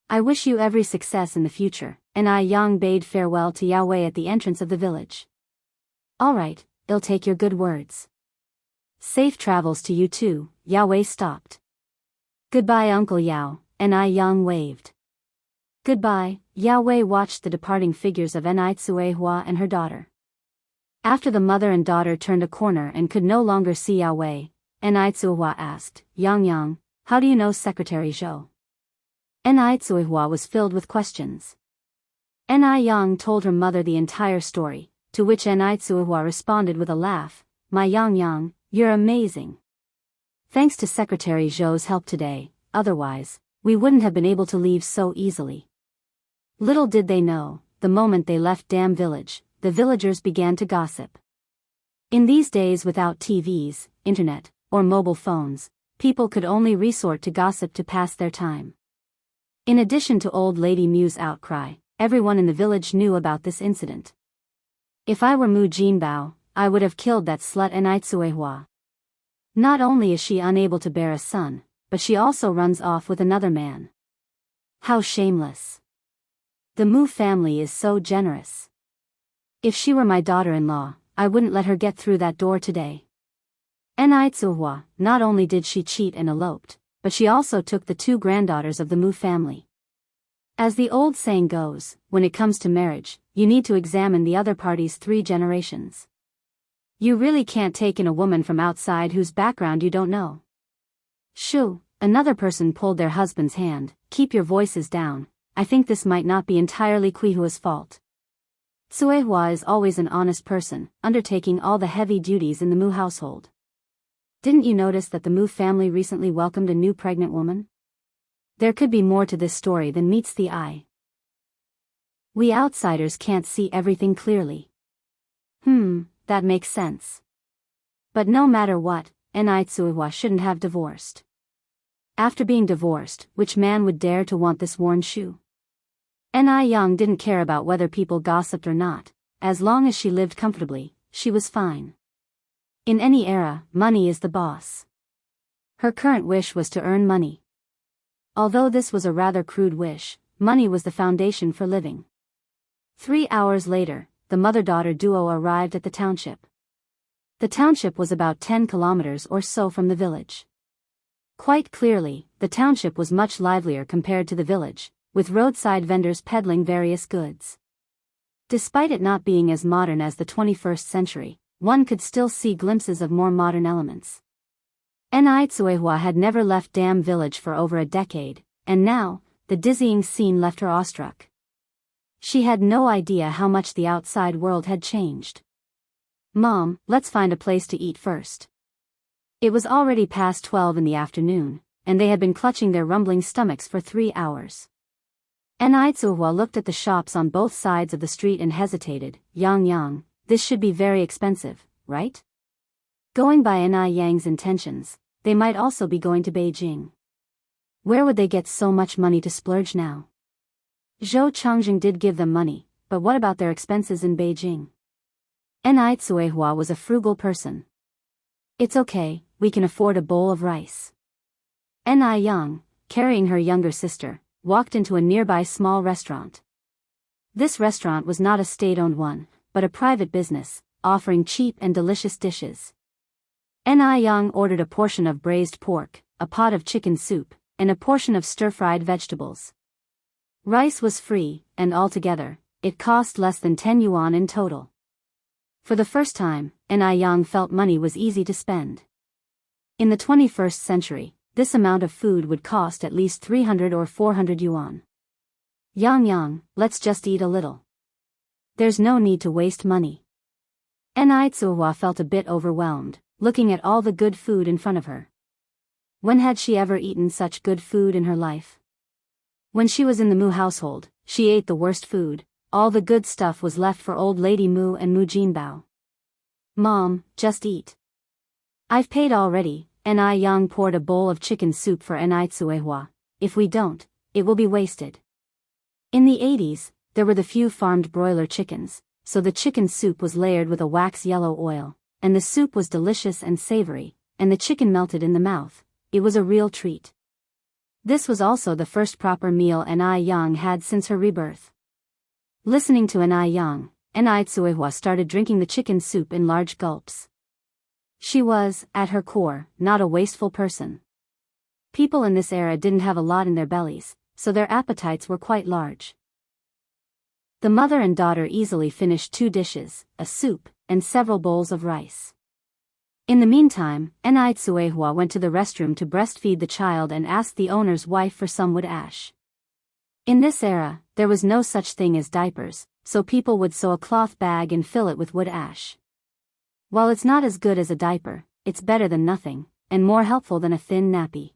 I wish you every success in the future." Ni Yang bade farewell to Yao Wei at the entrance of the village. "All right, I'll take your good words. Safe travels to you too." Yao Wei stopped. "Goodbye Uncle Yao," Ni Yang waved. "Goodbye." Yao Wei watched the departing figures of Ni Tsuehua and her daughter. After the mother and daughter turned a corner and could no longer see Yao Wei, Ni Tsuehua asked, Yang, how do you know Secretary Zhou?" Ni Tsuehua was filled with questions. Ni Yang told her mother the entire story, to which Ni Tsuehua responded with a laugh, "My Yang, you're amazing. Thanks to Secretary Zhou's help today, otherwise, we wouldn't have been able to leave so easily." Little did they know, the moment they left Dam village, the villagers began to gossip. In these days without TVs, internet, or mobile phones, people could only resort to gossip to pass their time. In addition to old lady Mu's outcry, everyone in the village knew about this incident. "If I were Mu Jinbao, I would have killed that slut Ni Tsuehua. Not only is she unable to bear a son, but she also runs off with another man. How shameless. The Mu family is so generous. If she were my daughter-in-law, I wouldn't let her get through that door today. Enrich, not only did she cheat and eloped, but she also took the 2 granddaughters of the Mu family. As the old saying goes, when it comes to marriage, you need to examine the other party's 3 generations. You really can't take in a woman from outside whose background you don't know. Shoo, another person pulled their husband's hand. Keep your voices down. I think this might not be entirely Quihua's fault. Tsuehua is always an honest person, undertaking all the heavy duties in the Mu household. Didn't you notice that the Mu family recently welcomed a new pregnant woman? There could be more to this story than meets the eye. We outsiders can't see everything clearly. That makes sense. But no matter what, Enrich shouldn't have divorced. After being divorced, which man would dare to want this worn shoe? Enrich didn't care about whether people gossiped or not. As long as she lived comfortably, she was fine. In any era, money is the boss. Her current wish was to earn money. Although this was a rather crude wish, money was the foundation for living. 3 hours later, the mother-daughter duo arrived at the township. The township was about 10 kilometers or so from the village. Quite clearly, the township was much livelier compared to the village, with roadside vendors peddling various goods. Despite it not being as modern as the 21st century, one could still see glimpses of more modern elements. Enrich had never left Dam Village for over a decade, and now, the dizzying scene left her awestruck. She had no idea how much the outside world had changed. Mom, let's find a place to eat first. It was already past 12 in the afternoon, and they had been clutching their rumbling stomachs for 3 hours. Enrich looked at the shops on both sides of the street and hesitated. Yang, this should be very expensive, right? Going by Enrich's intentions, they might also be going to Beijing. Where would they get so much money to splurge now? Zhou Chongjing did give them money, but what about their expenses in Beijing? Enrich was a frugal person. It's okay, we can afford a bowl of rice. Enrich, carrying her younger sister, walked into a nearby small restaurant. This restaurant was not a state-owned one, but a private business, offering cheap and delicious dishes. Enrich ordered a portion of braised pork, a pot of chicken soup, and a portion of stir-fried vegetables. Rice was free, and altogether, it cost less than 10 yuan in total. For the first time, Enrich felt money was easy to spend. In the 21st century, this amount of food would cost at least 300 or 400 yuan. Yang, let's just eat a little. There's no need to waste money. Enrich felt a bit overwhelmed, looking at all the good food in front of her. When had she ever eaten such good food in her life? When she was in the Mu household, she ate the worst food. All the good stuff was left for old lady Mu and Mu Jinbao. Mom, just eat. I've paid already. Enrich poured a bowl of chicken soup for Enrich. If we don't, it will be wasted. In the 80s, there were the few farmed broiler chickens, so the chicken soup was layered with a wax yellow oil, and the soup was delicious and savory, and the chicken melted in the mouth. It was a real treat. This was also the first proper meal Enrich had since her rebirth. Listening to Enrich started drinking the chicken soup in large gulps. She was, at her core, not a wasteful person. People in this era didn't have a lot in their bellies, so their appetites were quite large. The mother and daughter easily finished 2 dishes, a soup, and several bowls of rice. In the meantime, Enrich went to the restroom to breastfeed the child and asked the owner's wife for some wood ash. In this era, there was no such thing as diapers, so people would sew a cloth bag and fill it with wood ash. While it's not as good as a diaper, it's better than nothing, and more helpful than a thin nappy.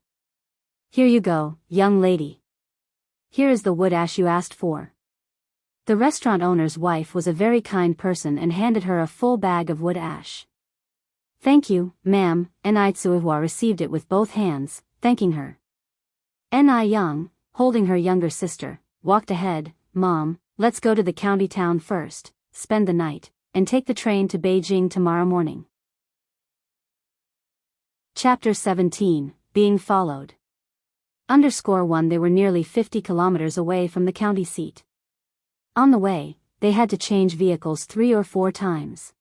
Here you go, young lady. Here is the wood ash you asked for. The restaurant owner's wife was a very kind person and handed her a full bag of wood ash. Thank you, ma'am. Enrich received it with both hands, thanking her. Enrich, holding her younger sister, walked ahead. Mom, let's go to the county town first, spend the night, and take the train to Beijing tomorrow morning. Chapter 17, Being Followed. _1 they were nearly 50 kilometers away from the county seat. On the way, they had to change vehicles 3 or 4 times.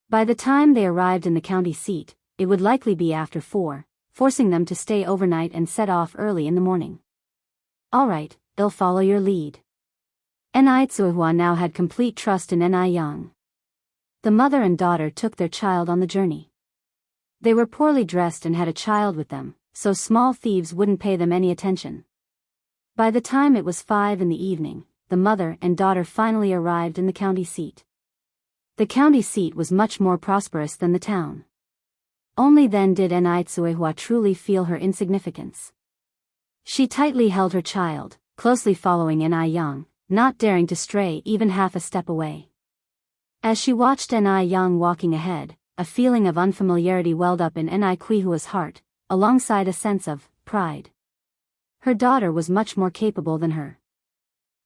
By the time they arrived in the county seat, it would likely be after 4, forcing them to stay overnight and set off early in the morning. All right, I'll follow your lead. Enrich now had complete trust in Enrich. The mother and daughter took their child on the journey. They were poorly dressed and had a child with them, so small thieves wouldn't pay them any attention. By the time it was 5 in the evening, the mother and daughter finally arrived in the county seat. The county seat was much more prosperous than the town. Only then did Enrich truly feel her insignificance. She tightly held her child, closely following Enrich, not daring to stray even half a step away. As she watched Enrich walking ahead, a feeling of unfamiliarity welled up in Enrich's heart, alongside a sense of pride. Her daughter was much more capable than her.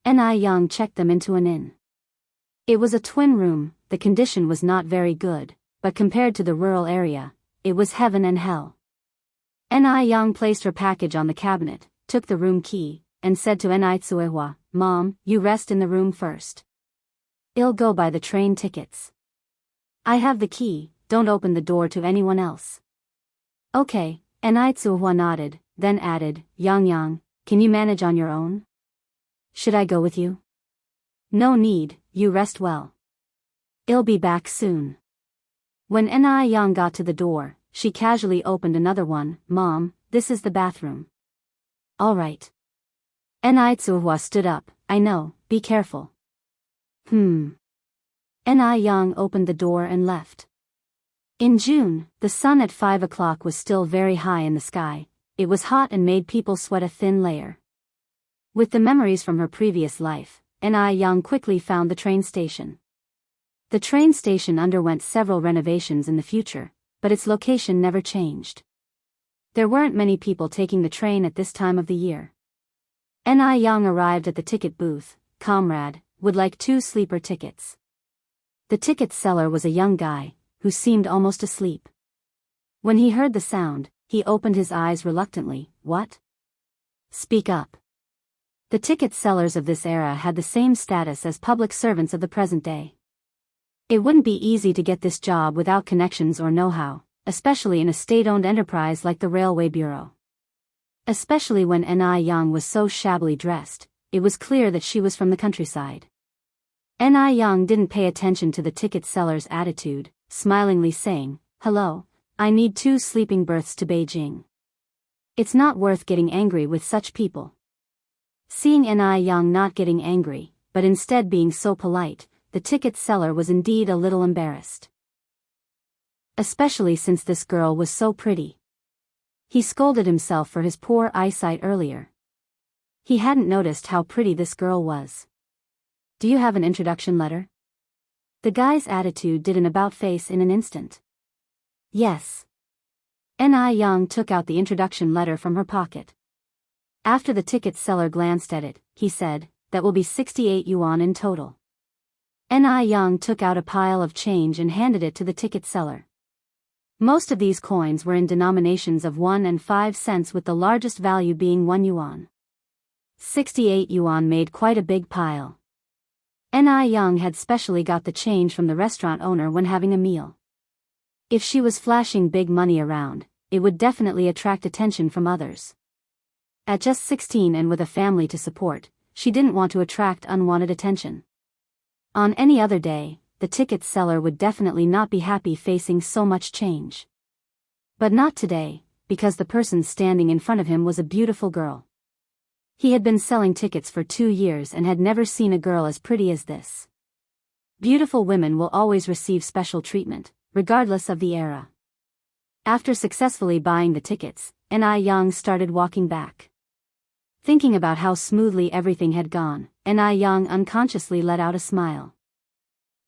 Enrich checked them into an inn. It was a twin room. The condition was not very good, but compared to the rural area, it was heaven and hell. Enrich placed her package on the cabinet, took the room key, and said to Enrich, "Mom, you rest in the room first. I'll go buy the train tickets. I have the key, don't open the door to anyone else." "Okay," Enrich nodded, then added, Yang, can you manage on your own? Should I go with you?" "No need, you rest well. I'll be back soon." When Enrich got to the door, she casually opened another one. "Mom, this is the bathroom." "All right." Enrich stood up. "I know, be careful." Enrich opened the door and left. In June, the sun at 5 o'clock was still very high in the sky. It was hot and made people sweat a thin layer. With the memories from her previous life, Enrich quickly found the train station. The train station underwent several renovations in the future, but its location never changed. There weren't many people taking the train at this time of the year. Enrich arrived at the ticket booth. "Comrade, would like 2 sleeper tickets." The ticket seller was a young guy, who seemed almost asleep. When he heard the sound, he opened his eyes reluctantly. "What?" "Speak up." The ticket sellers of this era had the same status as public servants of the present day. It wouldn't be easy to get this job without connections or know-how, especially in a state-owned enterprise like the Railway Bureau. Especially when Enrich was so shabbily dressed, it was clear that she was from the countryside. Enrich didn't pay attention to the ticket seller's attitude, smilingly saying, "Hello, I need 2 sleeping berths to Beijing." It's not worth getting angry with such people. Seeing Enrich not getting angry, but instead being so polite, the ticket seller was indeed a little embarrassed. Especially since this girl was so pretty. He scolded himself for his poor eyesight earlier. He hadn't noticed how pretty this girl was. "Do you have an introduction letter?" The guy's attitude did an about-face in an instant. "Yes." Enrich took out the introduction letter from her pocket. After the ticket seller glanced at it, he said, "That will be 68 yuan in total." Enrich took out a pile of change and handed it to the ticket seller. Most of these coins were in denominations of 1 and 5 cents, with the largest value being 1 yuan. 68 yuan made quite a big pile. Enrich had specially got the change from the restaurant owner when having a meal. If she was flashing big money around, it would definitely attract attention from others. At just 16 and with a family to support, she didn't want to attract unwanted attention. On any other day, the ticket seller would definitely not be happy facing so much change. But not today, because the person standing in front of him was a beautiful girl. He had been selling tickets for 2 years and had never seen a girl as pretty as this. Beautiful women will always receive special treatment, regardless of the era. After successfully buying the tickets, Enrich started walking back. Thinking about how smoothly everything had gone, Enrich unconsciously let out a smile.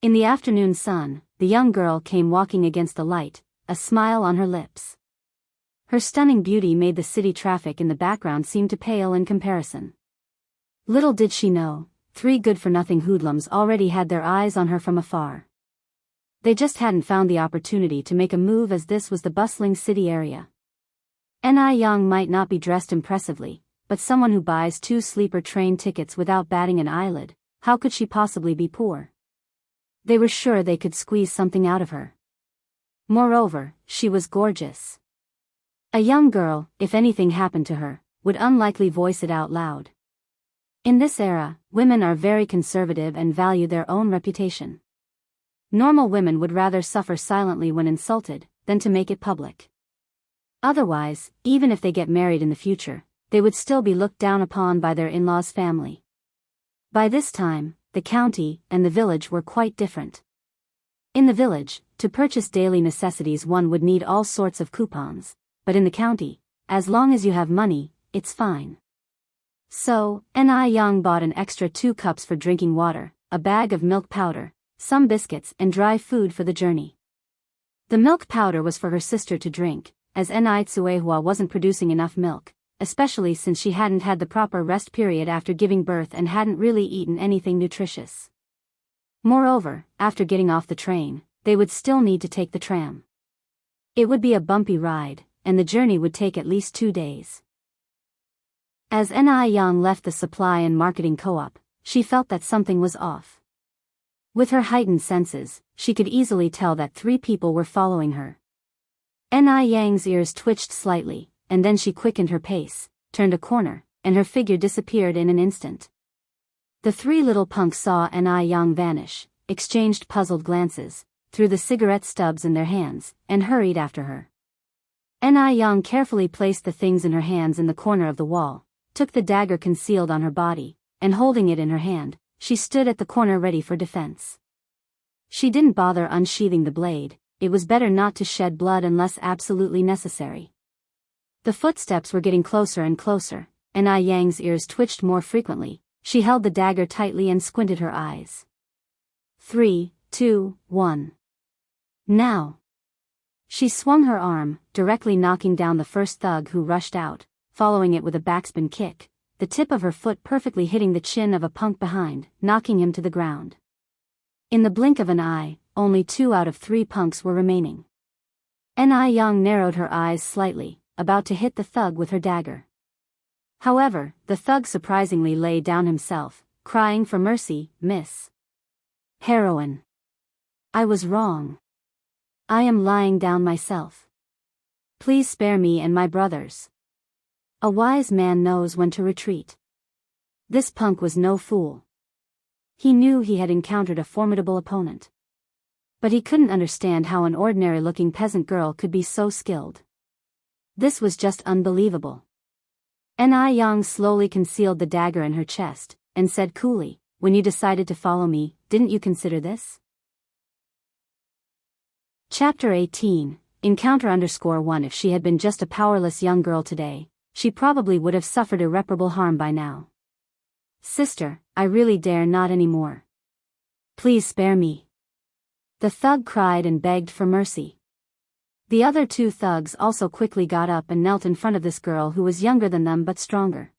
In the afternoon sun, the young girl came walking against the light, a smile on her lips. Her stunning beauty made the city traffic in the background seem to pale in comparison. Little did she know, 3 good-for-nothing hoodlums already had their eyes on her from afar. They just hadn't found the opportunity to make a move, as this was the bustling city area. Ni Young might not be dressed impressively, but someone who buys 2 sleeper train tickets without batting an eyelid, how could she possibly be poor? They were sure they could squeeze something out of her. Moreover, she was gorgeous. A young girl, if anything happened to her, would unlikely voice it out loud. In this era, women are very conservative and value their own reputation. Normal women would rather suffer silently when insulted, than to make it public. Otherwise, even if they get married in the future, they would still be looked down upon by their in-laws' family. By this time, the county and the village were quite different. In the village, to purchase daily necessities one would need all sorts of coupons, but in the county, as long as you have money, it's fine. So, Ni Young bought an extra 2 cups for drinking water, a bag of milk powder, some biscuits and dry food for the journey. The milk powder was for her sister to drink, as Ni Tsuehua wasn't producing enough milk, especially since she hadn't had the proper rest period after giving birth and hadn't really eaten anything nutritious. Moreover, after getting off the train, they would still need to take the tram. It would be a bumpy ride, and the journey would take at least 2 days. As Ni Young left the supply and marketing co-op, she felt that something was off. With her heightened senses, she could easily tell that 3 people were following her. Ni Yang's ears twitched slightly, and then she quickened her pace, turned a corner, and her figure disappeared in an instant. The 3 little punks saw Ni Young vanish, exchanged puzzled glances, threw the cigarette stubs in their hands, and hurried after her. Ni Young carefully placed the things in her hands in the corner of the wall, took the dagger concealed on her body, and holding it in her hand, she stood at the corner ready for defense. She didn't bother unsheathing the blade, it was better not to shed blood unless absolutely necessary. The footsteps were getting closer and closer, Ni Yang's ears twitched more frequently, she held the dagger tightly and squinted her eyes. 3, 2, 1. Now! She swung her arm, directly knocking down the first thug who rushed out, following it with a backspin kick, the tip of her foot perfectly hitting the chin of a punk behind, knocking him to the ground. In the blink of an eye, only 2 out of 3 punks were remaining. Ni Young narrowed her eyes slightly, about to hit the thug with her dagger. However, the thug surprisingly lay down himself, crying for mercy, "Miss Heroine. I was wrong. I am lying down myself. Please spare me and my brothers." A wise man knows when to retreat. This punk was no fool. He knew he had encountered a formidable opponent. But he couldn't understand how an ordinary-looking peasant girl could be so skilled. This was just unbelievable. Ni Young slowly concealed the dagger in her chest, and said coolly, "When you decided to follow me, didn't you consider this?" Chapter 18, Encounter_1. If she had been just a powerless young girl today, she probably would have suffered irreparable harm by now. "Sister, I really dare not anymore. Please spare me." The thug cried and begged for mercy. The other 2 thugs also quickly got up and knelt in front of this girl who was younger than them but stronger.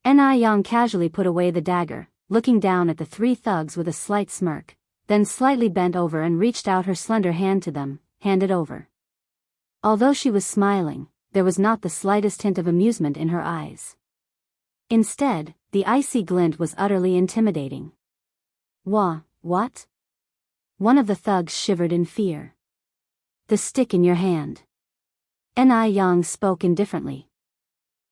Ni Young casually put away the dagger, looking down at the 3 thugs with a slight smirk, then slightly bent over and reached out her slender hand to them, handed over. Although she was smiling, there was not the slightest hint of amusement in her eyes. Instead, the icy glint was utterly intimidating. What? One of the thugs shivered in fear. "The stick in your hand." Ni Young spoke indifferently.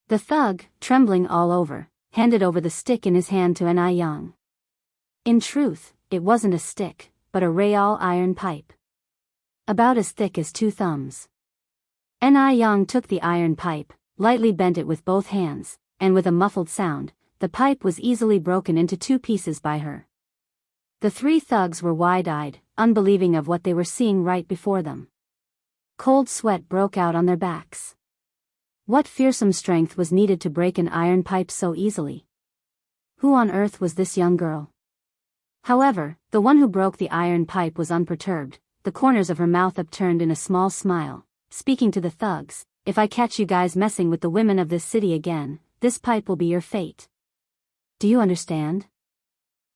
The thug, trembling all over, handed over the stick in his hand to Ni Young. In truth, it wasn't a stick, but a real iron pipe. About as thick as 2 thumbs. Ni Young took the iron pipe, lightly bent it with both hands, and with a muffled sound, the pipe was easily broken into 2 pieces by her. The 3 thugs were wide-eyed, unbelieving of what they were seeing right before them. Cold sweat broke out on their backs. What fearsome strength was needed to break an iron pipe so easily? Who on earth was this young girl? However, the one who broke the iron pipe was unperturbed, the corners of her mouth upturned in a small smile, speaking to the thugs, "If I catch you guys messing with the women of this city again, this pipe will be your fate. Do you understand?"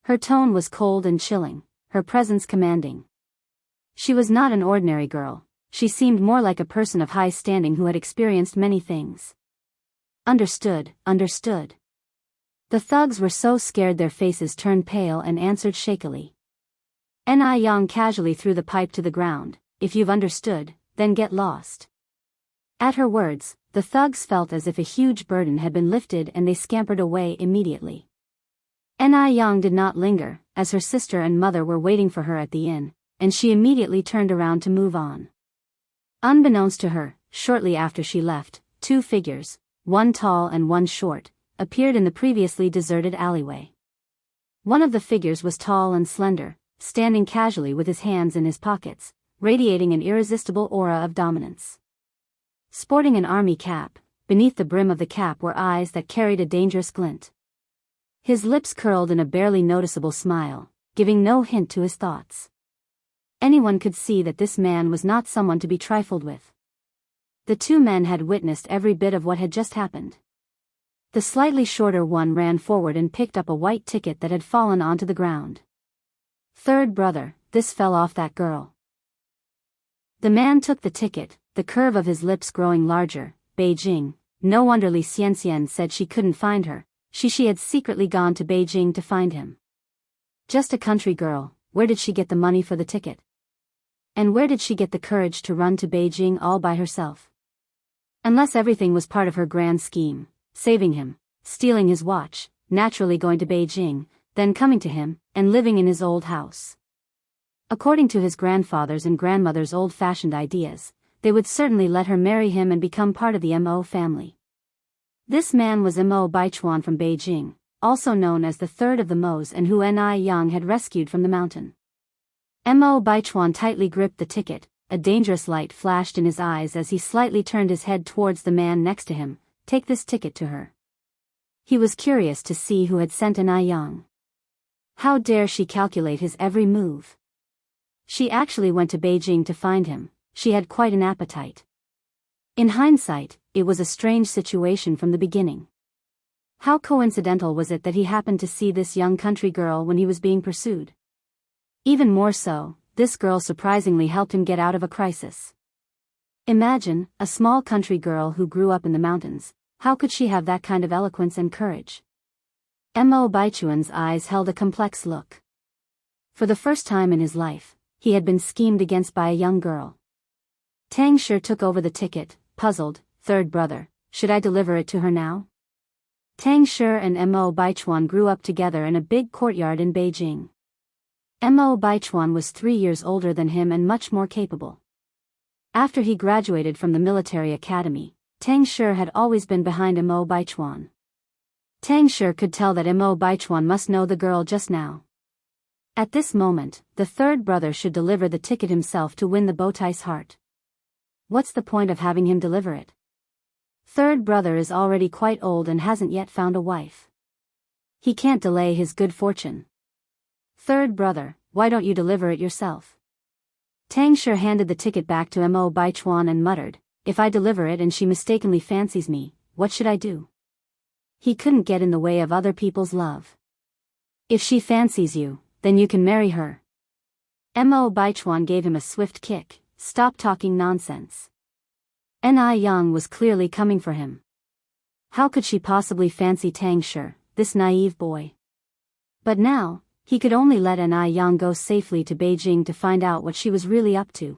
Her tone was cold and chilling, her presence commanding. She was not an ordinary girl, she seemed more like a person of high standing who had experienced many things. Understood, understood. The thugs were so scared their faces turned pale and answered shakily. Yang casually threw the pipe to the ground. If you've understood, then get lost. At her words, the thugs felt as if a huge burden had been lifted and they scampered away immediately. Yang did not linger, as her sister and mother were waiting for her at the inn, and she immediately turned around to move on. Unbeknownst to her, shortly after she left, two figures, one tall and one short, appeared in the previously deserted alleyway. One of the figures was tall and slender, standing casually with his hands in his pockets, radiating an irresistible aura of dominance. Sporting an army cap, beneath the brim of the cap were eyes that carried a dangerous glint. His lips curled in a barely noticeable smile, giving no hint to his thoughts. Anyone could see that this man was not someone to be trifled with. The two men had witnessed every bit of what had just happened. The slightly shorter one ran forward and picked up a white ticket that had fallen onto the ground. Third brother, this fell off that girl. The man took the ticket, the curve of his lips growing larger. Beijing, no wonder Li Xianxian said she couldn't find her, she had secretly gone to Beijing to find him. Just a country girl, where did she get the money for the ticket? And where did she get the courage to run to Beijing all by herself? Unless everything was part of her grand scheme, saving him, stealing his watch, naturally going to Beijing, then coming to him, and living in his old house. According to his grandfather's and grandmother's old-fashioned ideas, they would certainly let her marry him and become part of the Mo family. This man was Mo Baichuan from Beijing, also known as the third of the Mo's and who Yang had rescued from the mountain. Mo Baichuan tightly gripped the ticket, a dangerous light flashed in his eyes as he slightly turned his head towards the man next to him. Take this ticket to her. He was curious to see who had sent Yang. How dare she calculate his every move? She actually went to Beijing to find him, she had quite an appetite. In hindsight, it was a strange situation from the beginning. How coincidental was it that he happened to see this young country girl when he was being pursued? Even more so, this girl surprisingly helped him get out of a crisis. Imagine, a small country girl who grew up in the mountains, how could she have that kind of eloquence and courage? Mo Baichuan's eyes held a complex look. For the first time in his life, he had been schemed against by a young girl. Tang Shi took over the ticket, puzzled. Third brother, should I deliver it to her now? Tang Shi and Mo Baichuan grew up together in a big courtyard in Beijing. Mo Baichuan was 3 years older than him and much more capable. After he graduated from the military academy, Tang Shi had always been behind Mo Baichuan. Tang Shi could tell that Mo Baichuan must know the girl just now. At this moment, the third brother should deliver the ticket himself to win the Bowtie's heart. What's the point of having him deliver it? Third brother is already quite old and hasn't yet found a wife. He can't delay his good fortune. Third brother, why don't you deliver it yourself? Tang Shi handed the ticket back to Mo Baichuan and muttered, if I deliver it and she mistakenly fancies me, what should I do? He couldn't get in the way of other people's love. If she fancies you, then you can marry her. Mo Baichuan gave him a swift kick. Stop talking nonsense. Yang was clearly coming for him. How could she possibly fancy Tang Shi, this naive boy? But now, he could only let Yang go safely to Beijing to find out what she was really up to.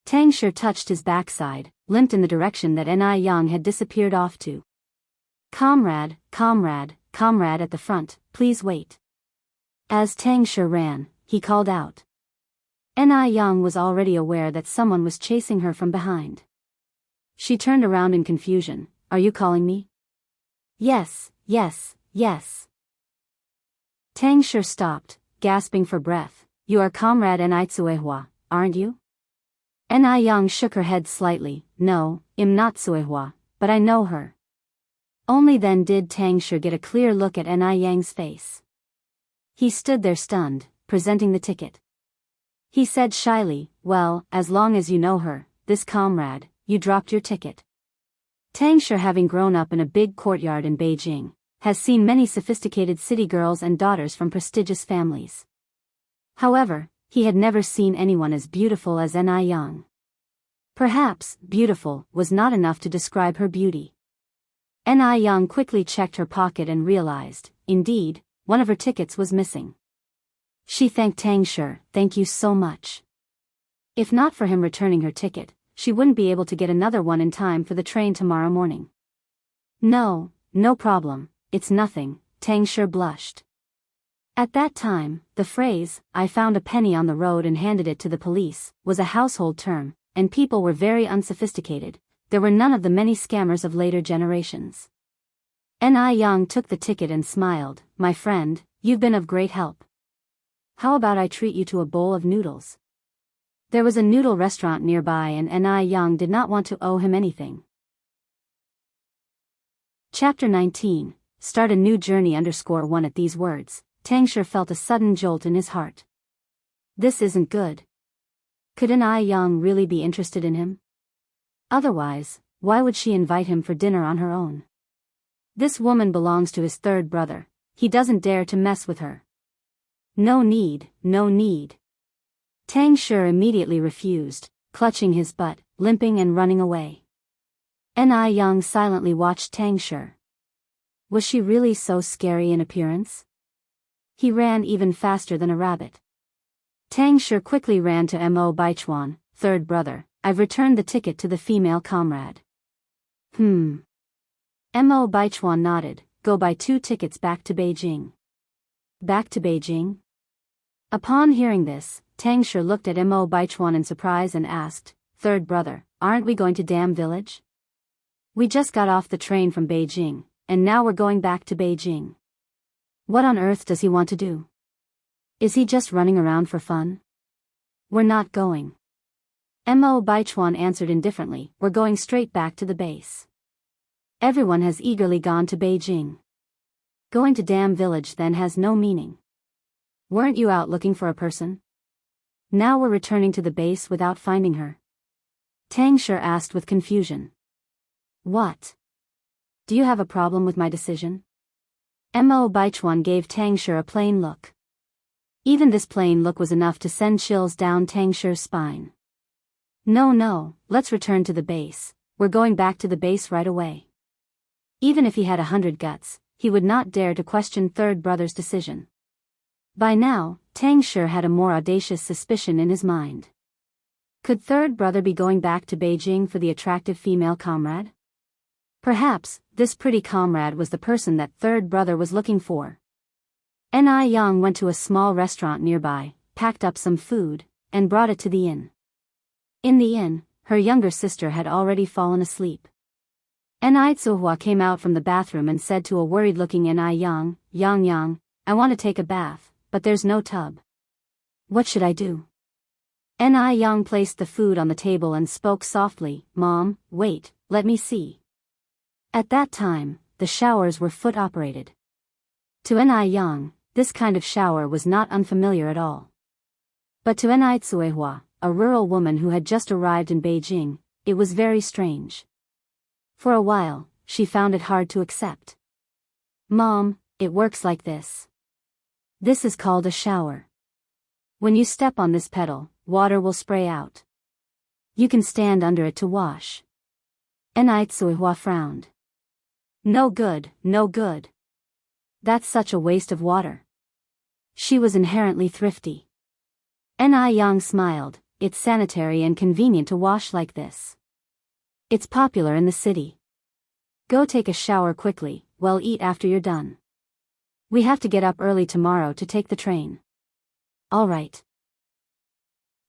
Tang Shi touched his backside, limped in the direction that Yang had disappeared off to. Comrade, comrade, comrade at the front, please wait. As Tang Shi ran, he called out. Yang was already aware that someone was chasing her from behind. She turned around in confusion. Are you calling me? Yes, yes, yes. Tang Shi stopped, gasping for breath. You are Comrade Nitsuehua, aren't you? Yang shook her head slightly. No, I'm not Suehua, but I know her. Only then did Tang Shi get a clear look at Yang's face. He stood there stunned, presenting the ticket. He said shyly, well, as long as you know her, this comrade, you dropped your ticket. Tang Shi, having grown up in a big courtyard in Beijing, has seen many sophisticated city girls and daughters from prestigious families. However, he had never seen anyone as beautiful as Yang. Perhaps beautiful was not enough to describe her beauty. Ni Young quickly checked her pocket and realized, indeed, one of her tickets was missing. She thanked Tang Shi, "Thank you so much. If not for him returning her ticket, she wouldn't be able to get another one in time for the train tomorrow morning." "No, no problem, it's nothing," Tang Shi blushed. At that time, the phrase, "I found a penny on the road and handed it to the police," was a household term, and people were very unsophisticated. There were none of the many scammers of later generations. Ni Young took the ticket and smiled. "My friend, you've been of great help. How about I treat you to a bowl of noodles?" There was a noodle restaurant nearby and Ni Young did not want to owe him anything. Chapter 19, Start a New Journey _1 At these words, Tang Shi felt a sudden jolt in his heart. This isn't good. Could Ni Young really be interested in him? Otherwise, why would she invite him for dinner on her own? This woman belongs to his third brother. He doesn't dare to mess with her. No need, no need. Tang Shi immediately refused, clutching his butt, limping and running away. Ni Young silently watched Tang Shi. Was she really so scary in appearance? He ran even faster than a rabbit. Tang Shi quickly ran to Mo Baichuan, "Third brother, I've returned the ticket to the female comrade." Mo Baichuan nodded. "Go buy 2 tickets back to Beijing." Back to Beijing? Upon hearing this, Tang Shi looked at Mo Baichuan in surprise and asked, "Third brother, aren't we going to Dam Village? We just got off the train from Beijing, and now we're going back to Beijing. What on earth does he want to do? Is he just running around for fun?" "We're not going." Mo Baichuan answered indifferently, "We're going straight back to the base. Everyone has eagerly gone to Beijing. Going to Dam Village then has no meaning. Weren't you out looking for a person? Now we're returning to the base without finding her?" Tang Shi asked with confusion. "What? Do you have a problem with my decision?" Mo Baichuan gave Tang Shi a plain look. Even this plain look was enough to send chills down Tang Shi's spine. No, let's return to the base. We're going back to the base right away." Even if he had 100 guts, he would not dare to question third brother's decision. By now, Tang Shi had a more audacious suspicion in his mind. Could third brother be going back to Beijing for the attractive female comrade? Perhaps, this pretty comrade was the person that third brother was looking for. Ni Young went to a small restaurant nearby, packed up some food, and brought it to the inn. In the inn, her younger sister had already fallen asleep. Ni Tsuhua came out from the bathroom and said to a worried-looking Ni Young, "Yang, I want to take a bath, but there's no tub. What should I do?" Ni Young placed the food on the table and spoke softly, "Mom, wait, let me see." At that time, the showers were foot-operated. To Ni Young, this kind of shower was not unfamiliar at all. But to Ni Tsuehua, a rural woman who had just arrived in Beijing, it was very strange. For a while, she found it hard to accept. "Mom, it works like this. This is called a shower. When you step on this pedal, water will spray out. You can stand under it to wash." Ni Tsuehua frowned. No good. That's such a waste of water." She was inherently thrifty. Ni Young smiled. "It's sanitary and convenient to wash like this. It's popular in the city. Go take a shower quickly, well eat after you're done. We have to get up early tomorrow to take the train." "All right."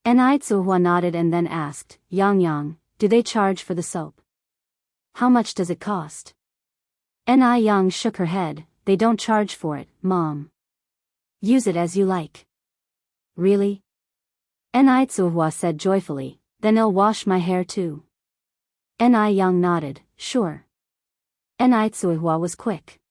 Ni Tsuhua nodded and then asked, Yang, do they charge for the soap? How much does it cost?" Ni Young shook her head. "They don't charge for it, Mom. Use it as you like." "Really?" Ni Tsuhua said joyfully, "Then I'll wash my hair too." Ni Young nodded, "Sure." Ni Tsuehua was quick.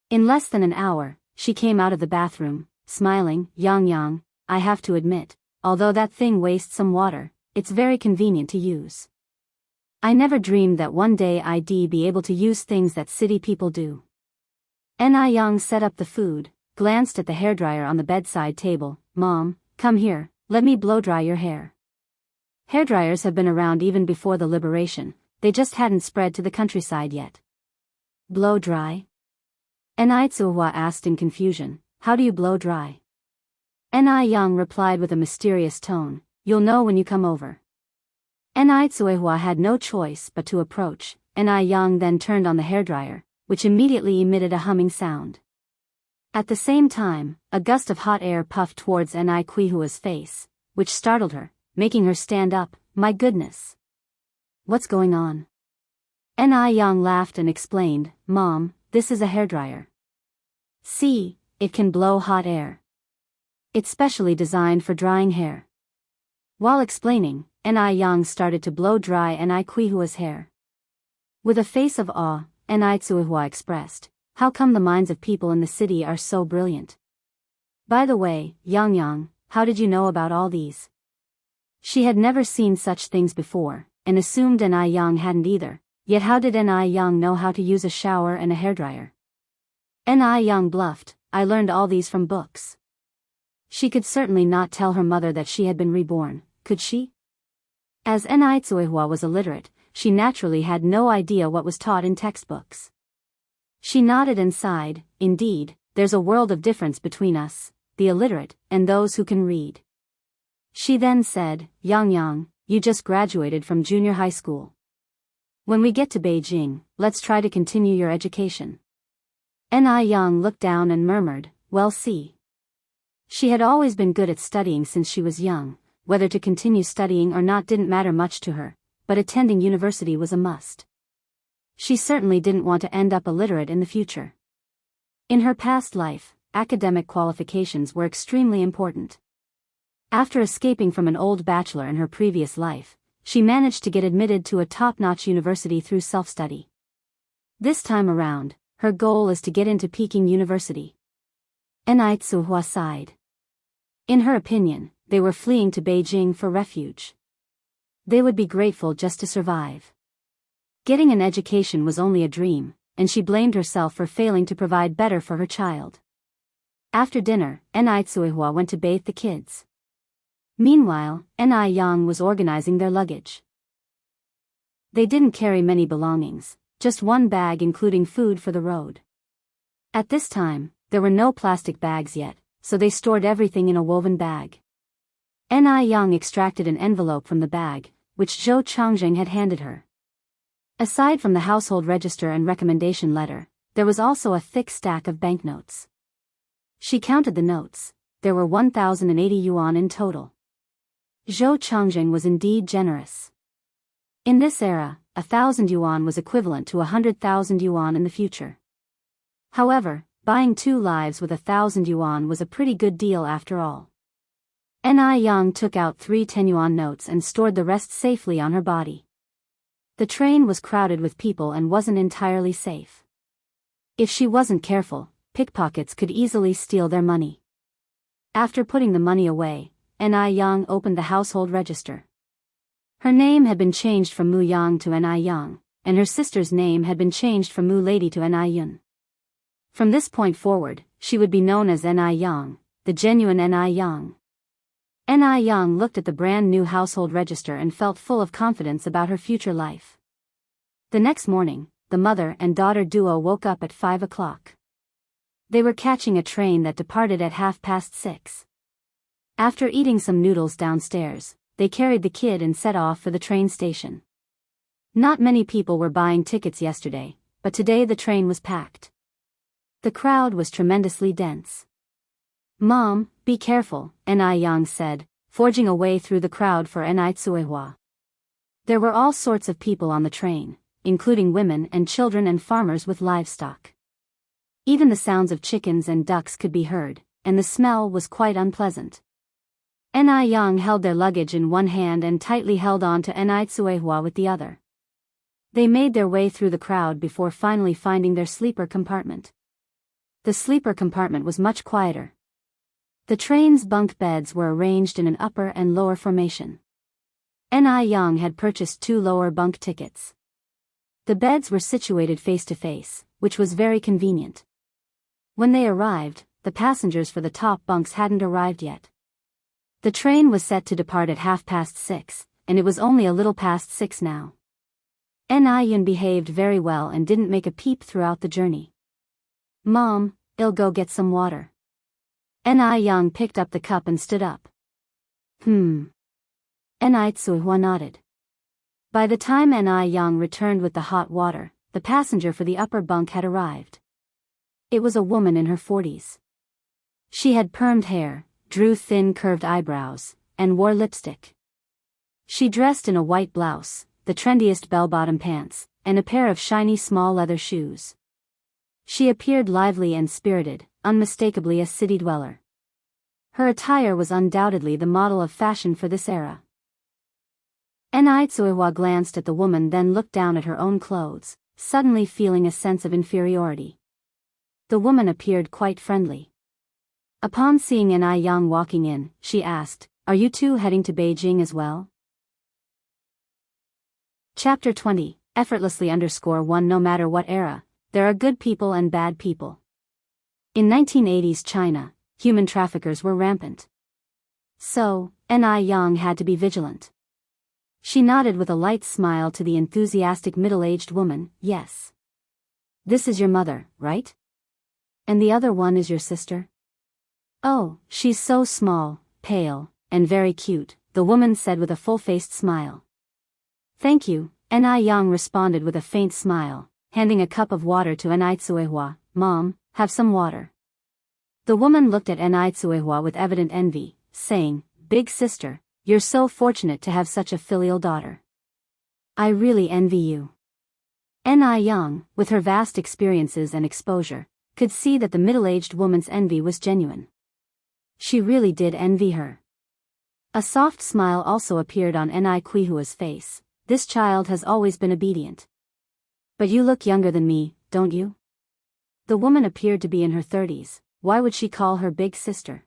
In less than an hour, she came out of the bathroom, smiling. Yang, I have to admit, although that thing wastes some water, it's very convenient to use. I never dreamed that one day I'd be able to use things that city people do." Ni Young set up the food, glanced at the hairdryer on the bedside table. "Mom, come here, let me blow dry your hair." Hairdryers have been around even before the liberation, they just hadn't spread to the countryside yet. Blow dry? Enrich asked in confusion, how do you blow dry? Young replied with a mysterious tone, you'll know when you come over. Enrich had no choice but to approach. Young then turned on the hairdryer, which immediately emitted a humming sound. At the same time, a gust of hot air puffed towards Enrich's face, which startled her, making her stand up. My goodness! What's going on? Young laughed and explained, Mom, this is a hairdryer. See, it can blow hot air. It's specially designed for drying hair. While explaining, Young started to blow dry Enrich's hair. With a face of awe, Enrich expressed, how come the minds of people in the city are so brilliant? By the way, Yang, how did you know about all these? She had never seen such things before, and assumed Young hadn't either, yet how did Young know how to use a shower and a hairdryer? Young bluffed, I learned all these from books. She could certainly not tell her mother that she had been reborn, could she? As Enrich was illiterate, she naturally had no idea what was taught in textbooks. She nodded and sighed, indeed, there's a world of difference between us, the illiterate, and those who can read. She then said, Yang, you just graduated from junior high school. When we get to Beijing, let's try to continue your education. Young looked down and murmured, well, see. She had always been good at studying since she was young, whether to continue studying or not didn't matter much to her, but attending university was a must. She certainly didn't want to end up illiterate in the future. In her past life, academic qualifications were extremely important. After escaping from an old bachelor in her previous life, she managed to get admitted to a top-notch university through self-study. This time around, her goal is to get into Peking University. Enrich sighed. In her opinion, they were fleeing to Beijing for refuge. They would be grateful just to survive. Getting an education was only a dream, and she blamed herself for failing to provide better for her child. After dinner, Enrich went to bathe the kids. Meanwhile, Young was organizing their luggage. They didn't carry many belongings, just one bag including food for the road. At this time, there were no plastic bags yet, so they stored everything in a woven bag. Young extracted an envelope from the bag, which Zhou Changjing had handed her. Aside from the household register and recommendation letter, there was also a thick stack of banknotes. She counted the notes. There were 1,080 yuan in total. Zhou Changjing was indeed generous. In this era, 1,000 yuan was equivalent to 100,000 yuan in the future. However, buying 2 lives with 1,000 yuan was a pretty good deal after all. Young took out 3 10-yuan notes and stored the rest safely on her body. The train was crowded with people and wasn't entirely safe. If she wasn't careful, pickpockets could easily steal their money. After putting the money away, Young opened the household register. Her name had been changed from Mu Yang to Young, and her sister's name had been changed from Mu Lady to Yun. From this point forward, she would be known as Young, the genuine Young. Young looked at the brand new household register and felt full of confidence about her future life. The next morning, the mother and daughter duo woke up at 5 o'clock. They were catching a train that departed at 6:30. After eating some noodles downstairs, they carried the kid and set off for the train station. Not many people were buying tickets yesterday, but today the train was packed. The crowd was tremendously dense. Mom, be careful, Young said, forging a way through the crowd for Enrich. There were all sorts of people on the train, including women and children and farmers with livestock. Even the sounds of chickens and ducks could be heard, and the smell was quite unpleasant. Young held their luggage in one hand and tightly held on to Enrich with the other. They made their way through the crowd before finally finding their sleeper compartment. The sleeper compartment was much quieter. The train's bunk beds were arranged in an upper and lower formation. Young had purchased 2 lower bunk tickets. The beds were situated face to face, which was very convenient. When they arrived, the passengers for the top bunks hadn't arrived yet. The train was set to depart at 6:30, and it was only a little past 6 now. Yun behaved very well and didn't make a peep throughout the journey. Mom, I'll go get some water. Young picked up the cup and stood up. Tsuehua nodded. By the time Young returned with the hot water, the passenger for the upper bunk had arrived. It was a woman in her 40s. She had permed hair, drew thin curved eyebrows, and wore lipstick. She dressed in a white blouse, the trendiest bell-bottom pants, and a pair of shiny small leather shoes. She appeared lively and spirited, unmistakably a city dweller. Her attire was undoubtedly the model of fashion for this era. Tsuehua glanced at the woman, then looked down at her own clothes, suddenly feeling a sense of inferiority. The woman appeared quite friendly. Upon seeing Young walking in, she asked, "Are you two heading to Beijing as well?" Chapter 20, Effortlessly _1 No matter what era, there are good people and bad people. In 1980s China, human traffickers were rampant. So, Young had to be vigilant. She nodded with a light smile to the enthusiastic middle-aged woman. "Yes. This is your mother, right? And the other one is your sister?" "Oh, she's so small, pale, and very cute," the woman said with a full-faced smile. "Thank you," Young responded with a faint smile, handing a cup of water to Tsuehua. "Mom, have some water." The woman looked at Tsuehua with evident envy, saying, "Big sister, you're so fortunate to have such a filial daughter. I really envy you." Young, with her vast experiences and exposure, could see that the middle-aged woman's envy was genuine. She really did envy her. A soft smile also appeared on Quihua's face. "This child has always been obedient. But you look younger than me, don't you?" The woman appeared to be in her 30s. Why would she call her big sister?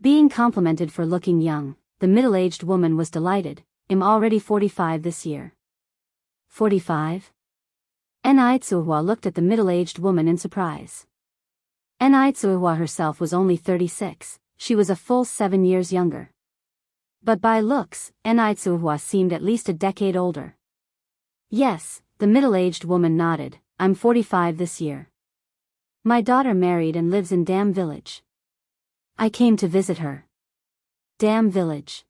Being complimented for looking young, the middle-aged woman was delighted. "I'm already 45 this year." 45? Tsuehua looked at the middle-aged woman in surprise. Tsuehua herself was only 36, she was a full 7 years younger. But by looks, Tsuehua seemed at least a decade older. "Yes," the middle-aged woman nodded, "I'm 45 this year. My daughter married and lives in Dam Village. I came to visit her." Dam Village.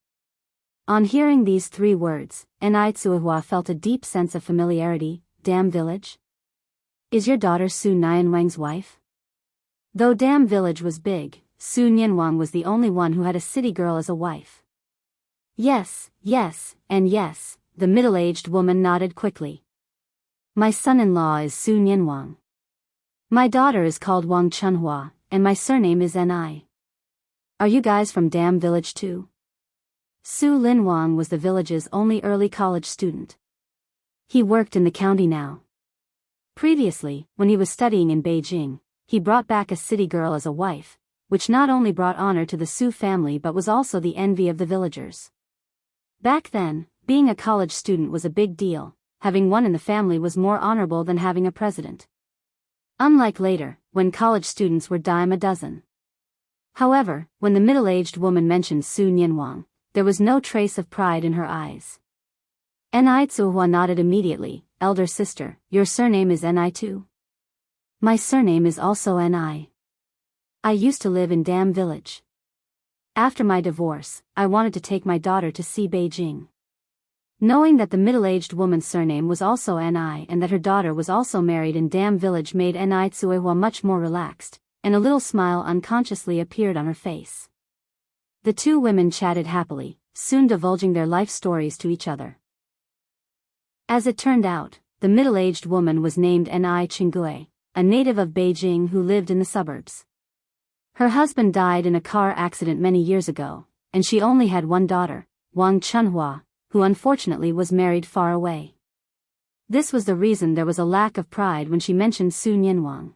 On hearing these 3 words, Tsuehua felt a deep sense of familiarity. Dam Village? Is your daughter Su Nianwang's wife? Though Dam Village was big, Su Nianwang was the only one who had a city girl as a wife. Yes, and yes, the middle-aged woman nodded quickly. "My son-in-law is Su Nianwang. My daughter is called Wang Chunhua, and my surname is Ni. Are you guys from Dam Village too?" Su Linwang was the village's only early college student. He worked in the county now. Previously, when he was studying in Beijing, he brought back a city girl as a wife, which not only brought honor to the Su family but was also the envy of the villagers. Back then, being a college student was a big deal. Having one in the family was more honorable than having a president. Unlike later, when college students were dime a dozen. However, when the middle-aged woman mentioned Su Nianwang, there was no trace of pride in her eyes. Tsuehua nodded immediately. "Elder sister, your surname is Ni too?" "My surname is also Ni. I used to live in Dam Village. After my divorce, I wanted to take my daughter to see Beijing." Knowing that the middle-aged woman's surname was also Ni and that her daughter was also married in Dam Village made Tsuehua much more relaxed, and a little smile unconsciously appeared on her face. The 2 women chatted happily, soon divulging their life stories to each other. As it turned out, the middle-aged woman was named Ni Chingue, a native of Beijing who lived in the suburbs. Her husband died in a car accident many years ago, and she only had one daughter, Wang Chunhua, who unfortunately was married far away. This was the reason there was a lack of pride when she mentioned Su Nianwang.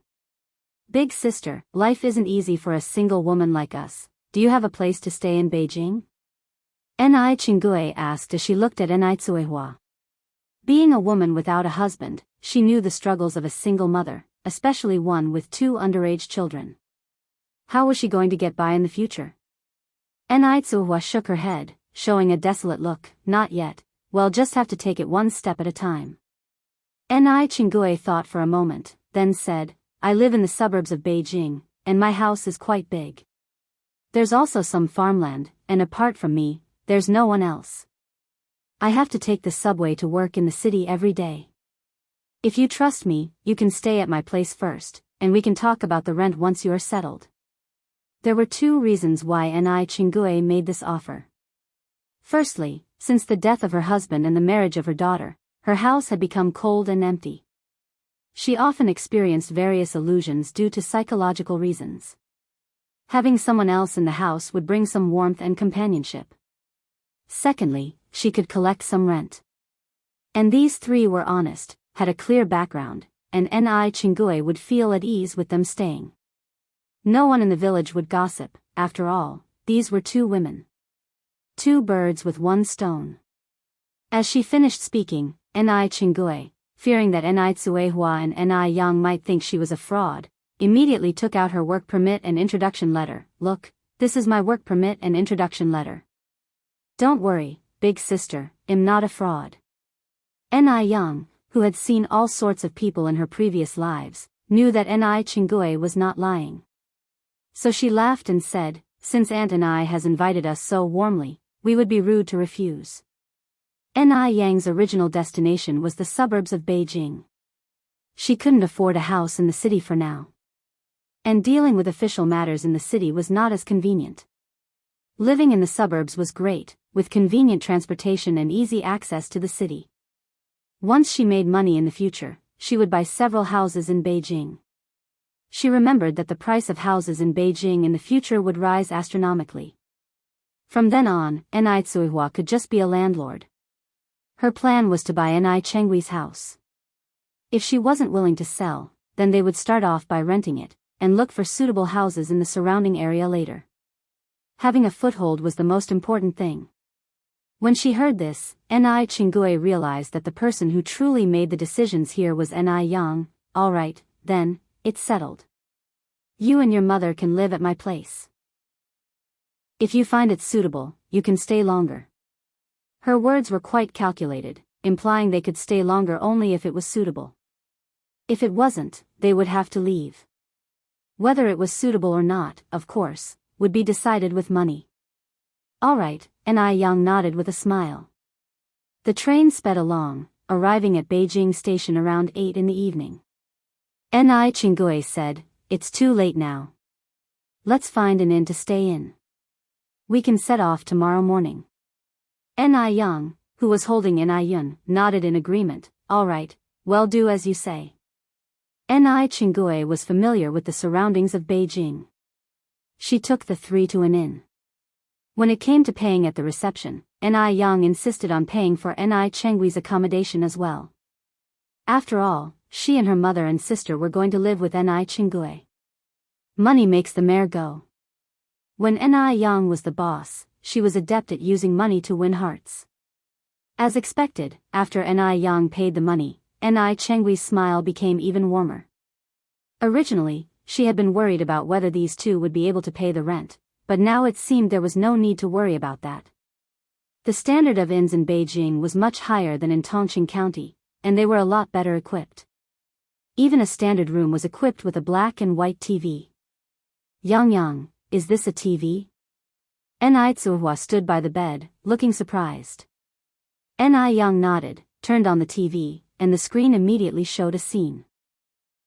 "Big sister, life isn't easy for a single woman like us. Do you have a place to stay in Beijing?" Ni Chingue asked as she looked at Tsuehua. Being a woman without a husband, she knew the struggles of a single mother, especially one with 2 underage children. How was she going to get by in the future? Tsuehua shook her head. showing a desolate look. Not yet, well, just have to take it one step at a time. Enrich thought for a moment, then said, I live in the suburbs of Beijing, and my house is quite big. There's also some farmland, and apart from me, there's no one else. I have to take the subway to work in the city every day. If you trust me, you can stay at my place first, and we can talk about the rent once you are settled. There were two reasons why Enrich made this offer. Firstly, since the death of her husband and the marriage of her daughter, her house had become cold and empty. She often experienced various illusions due to psychological reasons. Having someone else in the house would bring some warmth and companionship. Secondly, she could collect some rent. And these three were honest, had a clear background, and Enrich would feel at ease with them staying. No one in the village would gossip. After all, these were two women. Two birds with one stone. As she finished speaking, Enrich, fearing that Enrich and Yang might think she was a fraud, immediately took out her work permit and introduction letter. Look, this is my work permit and introduction letter. Don't worry, big sister, I'm not a fraud. Yang, who had seen all sorts of people in her previous lives, knew that Enrich was not lying. So she laughed and said, since Aunt and I has invited us so warmly, we would be rude to refuse. Yang's original destination was the suburbs of Beijing. She couldn't afford a house in the city for now. And dealing with official matters in the city was not as convenient. Living in the suburbs was great, with convenient transportation and easy access to the city. Once she made money in the future, she would buy several houses in Beijing. She remembered that the price of houses in Beijing in the future would rise astronomically. From then on, Enrich could just be a landlord. Her plan was to buy Enrich's house. If she wasn't willing to sell, then they would start off by renting it, and look for suitable houses in the surrounding area later. Having a foothold was the most important thing. When she heard this, Enrich realized that the person who truly made the decisions here was Yang. All right, then, it's settled. You and your mother can live at my place. If you find it suitable, you can stay longer. Her words were quite calculated, implying they could stay longer only if it was suitable. If it wasn't, they would have to leave. Whether it was suitable or not, of course, would be decided with money. All right, Yang nodded with a smile. The train sped along, arriving at Beijing Station around 8 in the evening. Enrich said, it's too late now. Let's find an inn to stay in. We can set off tomorrow morning. Yang, who was holding Yun, nodded in agreement. All right, well, do as you say. Enrich was familiar with the surroundings of Beijing. She took the three to an inn. When it came to paying at the reception, Yang insisted on paying for Enrich's accommodation as well. After all, she and her mother and sister were going to live with Enrich. Money makes the mare go. When Yang was the boss, she was adept at using money to win hearts. As expected, after Yang paid the money, Enrich's smile became even warmer. Originally, she had been worried about whether these two would be able to pay the rent, but now it seemed there was no need to worry about that. The standard of inns in Beijing was much higher than in Tongqing County, and they were a lot better equipped. Even a standard room was equipped with a black and white TV. Yang, is this a TV? Enrich stood by the bed, looking surprised. Yang nodded, turned on the TV, and the screen immediately showed a scene.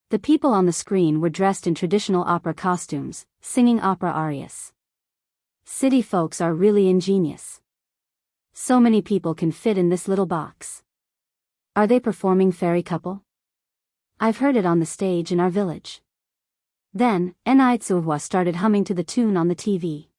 The people on the screen were dressed in traditional opera costumes, singing opera arias. City folks are really ingenious. So many people can fit in this little box. Are they performing Fairy Couple? I've heard it on the stage in our village. Then, Enrich started humming to the tune on the TV.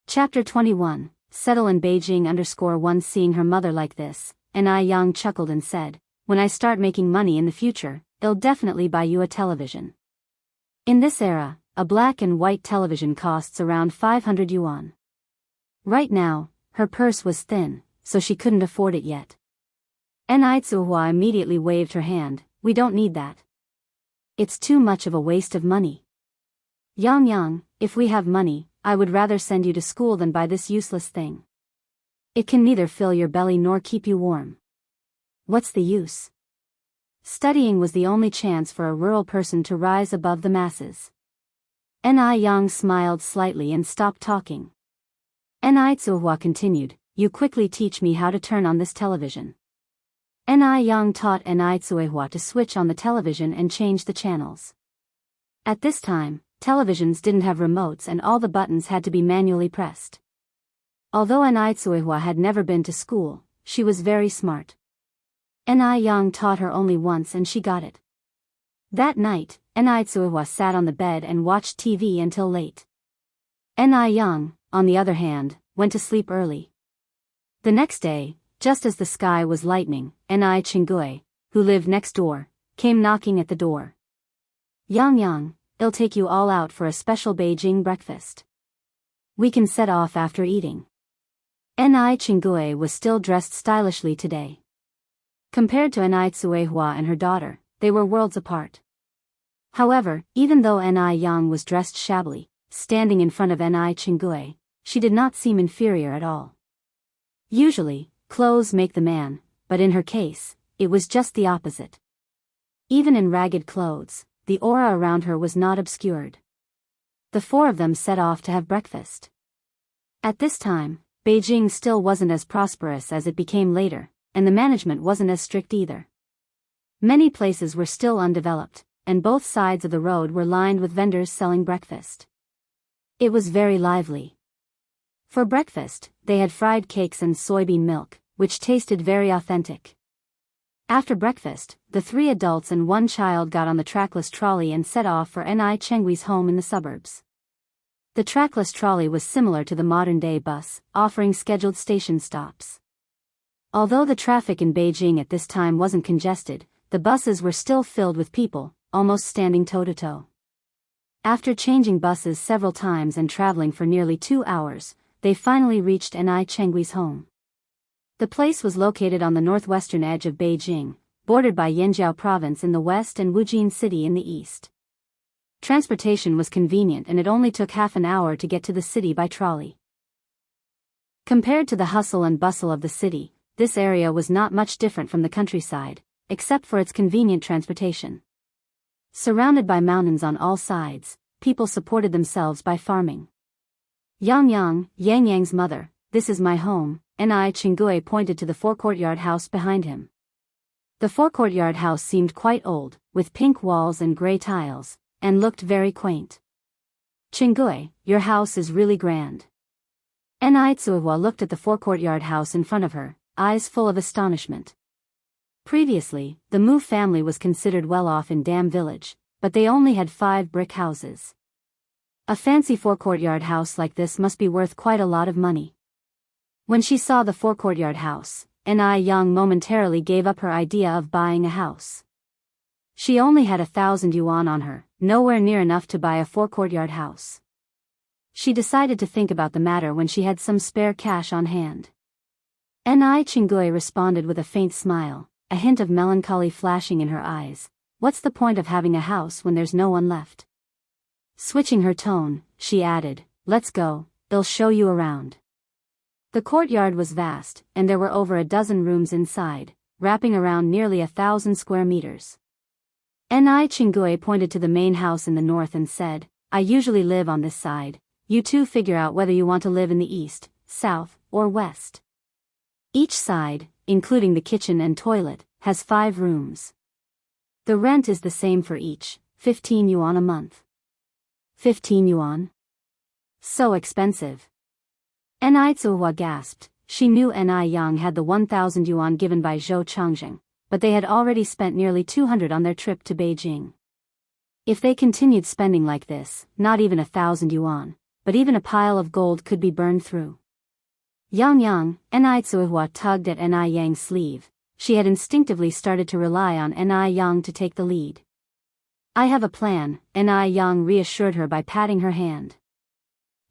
Chapter 21, Settle in Beijing _1. Seeing her mother like this, Yang chuckled and said, when I start making money in the future, I'll definitely buy you a television. In this era, a black and white television costs around 500 yuan. Right now, her purse was thin, so she couldn't afford it yet. Enrich immediately waved her hand. We don't need that. It's too much of a waste of money. Yang, if we have money, I would rather send you to school than buy this useless thing. It can neither fill your belly nor keep you warm. What's the use? Studying was the only chance for a rural person to rise above the masses. Ni Yang smiled slightly and stopped talking. Ni Tsuhua continued, you quickly teach me how to turn on this television. Ni Yang taught Ni Tsuehua to switch on the television and change the channels. At this time, televisions didn't have remotes and all the buttons had to be manually pressed. Although Ni Tsuehua had never been to school, she was very smart. Ni Yang taught her only once and she got it. That night, Ni Tsuehua sat on the bed and watched TV until late. Ni Yang, on the other hand, went to sleep early. The next day, just as the sky was lightening, Ni Chingue, who lived next door, came knocking at the door. Yang, it'll take you all out for a special Beijing breakfast. We can set off after eating. Ni Chingue was still dressed stylishly today. Compared to Ni Tsuehua and her daughter, they were worlds apart. However, even though Ni Yang was dressed shabbily, standing in front of Ni Chingue, she did not seem inferior at all. Usually, clothes make the man, but in her case, it was just the opposite. Even in ragged clothes, the aura around her was not obscured. The four of them set off to have breakfast. At this time, Beijing still wasn't as prosperous as it became later, and the management wasn't as strict either. Many places were still undeveloped, and both sides of the road were lined with vendors selling breakfast. It was very lively. For breakfast, they had fried cakes and soybean milk, which tasted very authentic. After breakfast, the three adults and one child got on the trackless trolley and set off for Ni Chengui's home in the suburbs. The trackless trolley was similar to the modern-day bus, offering scheduled station stops. Although the traffic in Beijing at this time wasn't congested, the buses were still filled with people, almost standing toe-to-toe. After changing buses several times and traveling for nearly 2 hours, they finally reached Ni Chengui's home. The place was located on the northwestern edge of Beijing, bordered by Yanjiao Province in the west and Wujin City in the east. Transportation was convenient and it only took half an hour to get to the city by trolley. Compared to the hustle and bustle of the city, this area was not much different from the countryside, except for its convenient transportation. Surrounded by mountains on all sides, people supported themselves by farming. Yang Yang's mother, this is my home, Ni Chingue pointed to the forecourtyard house behind him. The forecourtyard house seemed quite old, with pink walls and gray tiles, and looked very quaint. Chingue, your house is really grand. Ni Tsuehua looked at the forecourtyard house in front of her, eyes full of astonishment. Previously, the Mu family was considered well off in Dam Village, but they only had 5 brick houses. A fancy forecourtyard house like this must be worth quite a lot of money. When she saw the forecourtyard house, Ni Yang momentarily gave up her idea of buying a house. She only had 1,000 yuan on her, nowhere near enough to buy a forecourtyard house. She decided to think about the matter when she had some spare cash on hand. Ni Chingue responded with a faint smile, a hint of melancholy flashing in her eyes. What's the point of having a house when there's no one left? Switching her tone, she added, let's go, they'll show you around. The courtyard was vast, and there were over a dozen rooms inside, wrapping around nearly 1,000 square meters. Ni Chingue pointed to the main house in the north and said, I usually live on this side, you two figure out whether you want to live in the east, south, or west. Each side, including the kitchen and toilet, has 5 rooms. The rent is the same for each, 15 yuan a month. 15 yuan? So expensive. Ni Tsuehua gasped. She knew Ni Yang had the 1,000 yuan given by Zhou Changzheng, but they had already spent nearly 200 on their trip to Beijing. If they continued spending like this, not even 1,000 yuan, but even a pile of gold could be burned through. Ni Tsuehua tugged at Ni Yang's sleeve. She had instinctively started to rely on Ni Yang to take the lead. I have a plan, Ni Yang reassured her by patting her hand.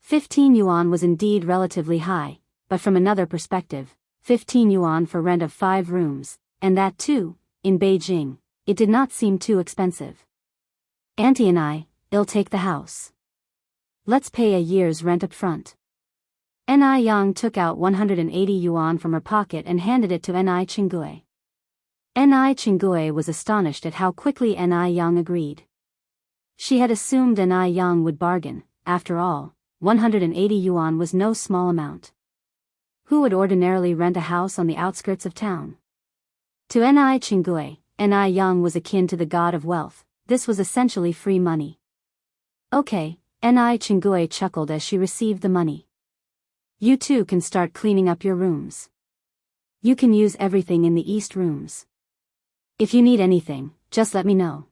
15 yuan was indeed relatively high, but from another perspective, 15 yuan for rent of 5 rooms, and that too, in Beijing, it did not seem too expensive. Auntie and I'll take the house. Let's pay a year's rent up front. Ni Yang took out 180 yuan from her pocket and handed it to Ni Chinggui. Ni Chinggui was astonished at how quickly Ni Yang agreed. She had assumed Ni Yang would bargain. After all, 180 yuan was no small amount. Who would ordinarily rent a house on the outskirts of town? To Ni Chinggui, Ni Yang was akin to the god of wealth. This was essentially free money. Okay, Ni Chinggui chuckled as she received the money. You too can start cleaning up your rooms. You can use everything in the east rooms. If you need anything, just let me know.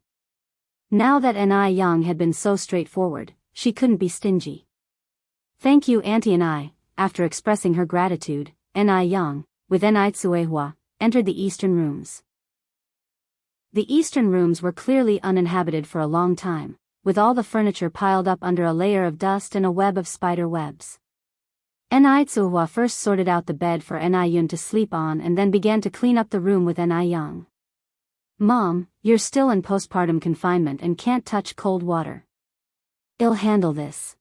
Now that Ni Yang had been so straightforward, she couldn't be stingy. Thank you, Auntie Ni. After expressing her gratitude, Ni Yang, with Ni Tsuehua, entered the eastern rooms. The eastern rooms were clearly uninhabited for a long time, with all the furniture piled up under a layer of dust and a web of spider webs. Ni Tsuehua first sorted out the bed for Ni Yun to sleep on and then began to clean up the room with Ni Yang. Mom, you're still in postpartum confinement and can't touch cold water. I'll handle this.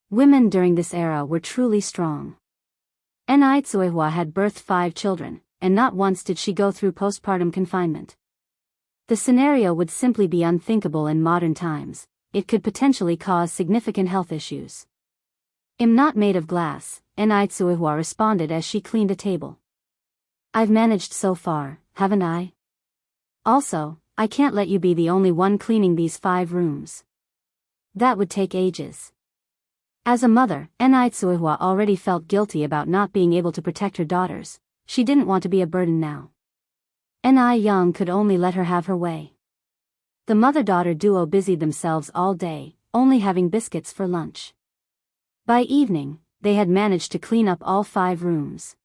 Women during this era were truly strong. Ni Tsuehua had birthed 5 children, and not once did she go through postpartum confinement. The scenario would simply be unthinkable in modern times. It could potentially cause significant health issues. I'm not made of glass, Ni Tsuehua responded as she cleaned a table. I've managed so far, haven't I? Also, I can't let you be the only one cleaning these 5 rooms. That would take ages. As a mother, Ni Tsuehua already felt guilty about not being able to protect her daughters. She didn't want to be a burden now. Ni Yang could only let her have her way. The mother-daughter duo busied themselves all day, only having biscuits for lunch. By evening, they had managed to clean up all 5 rooms.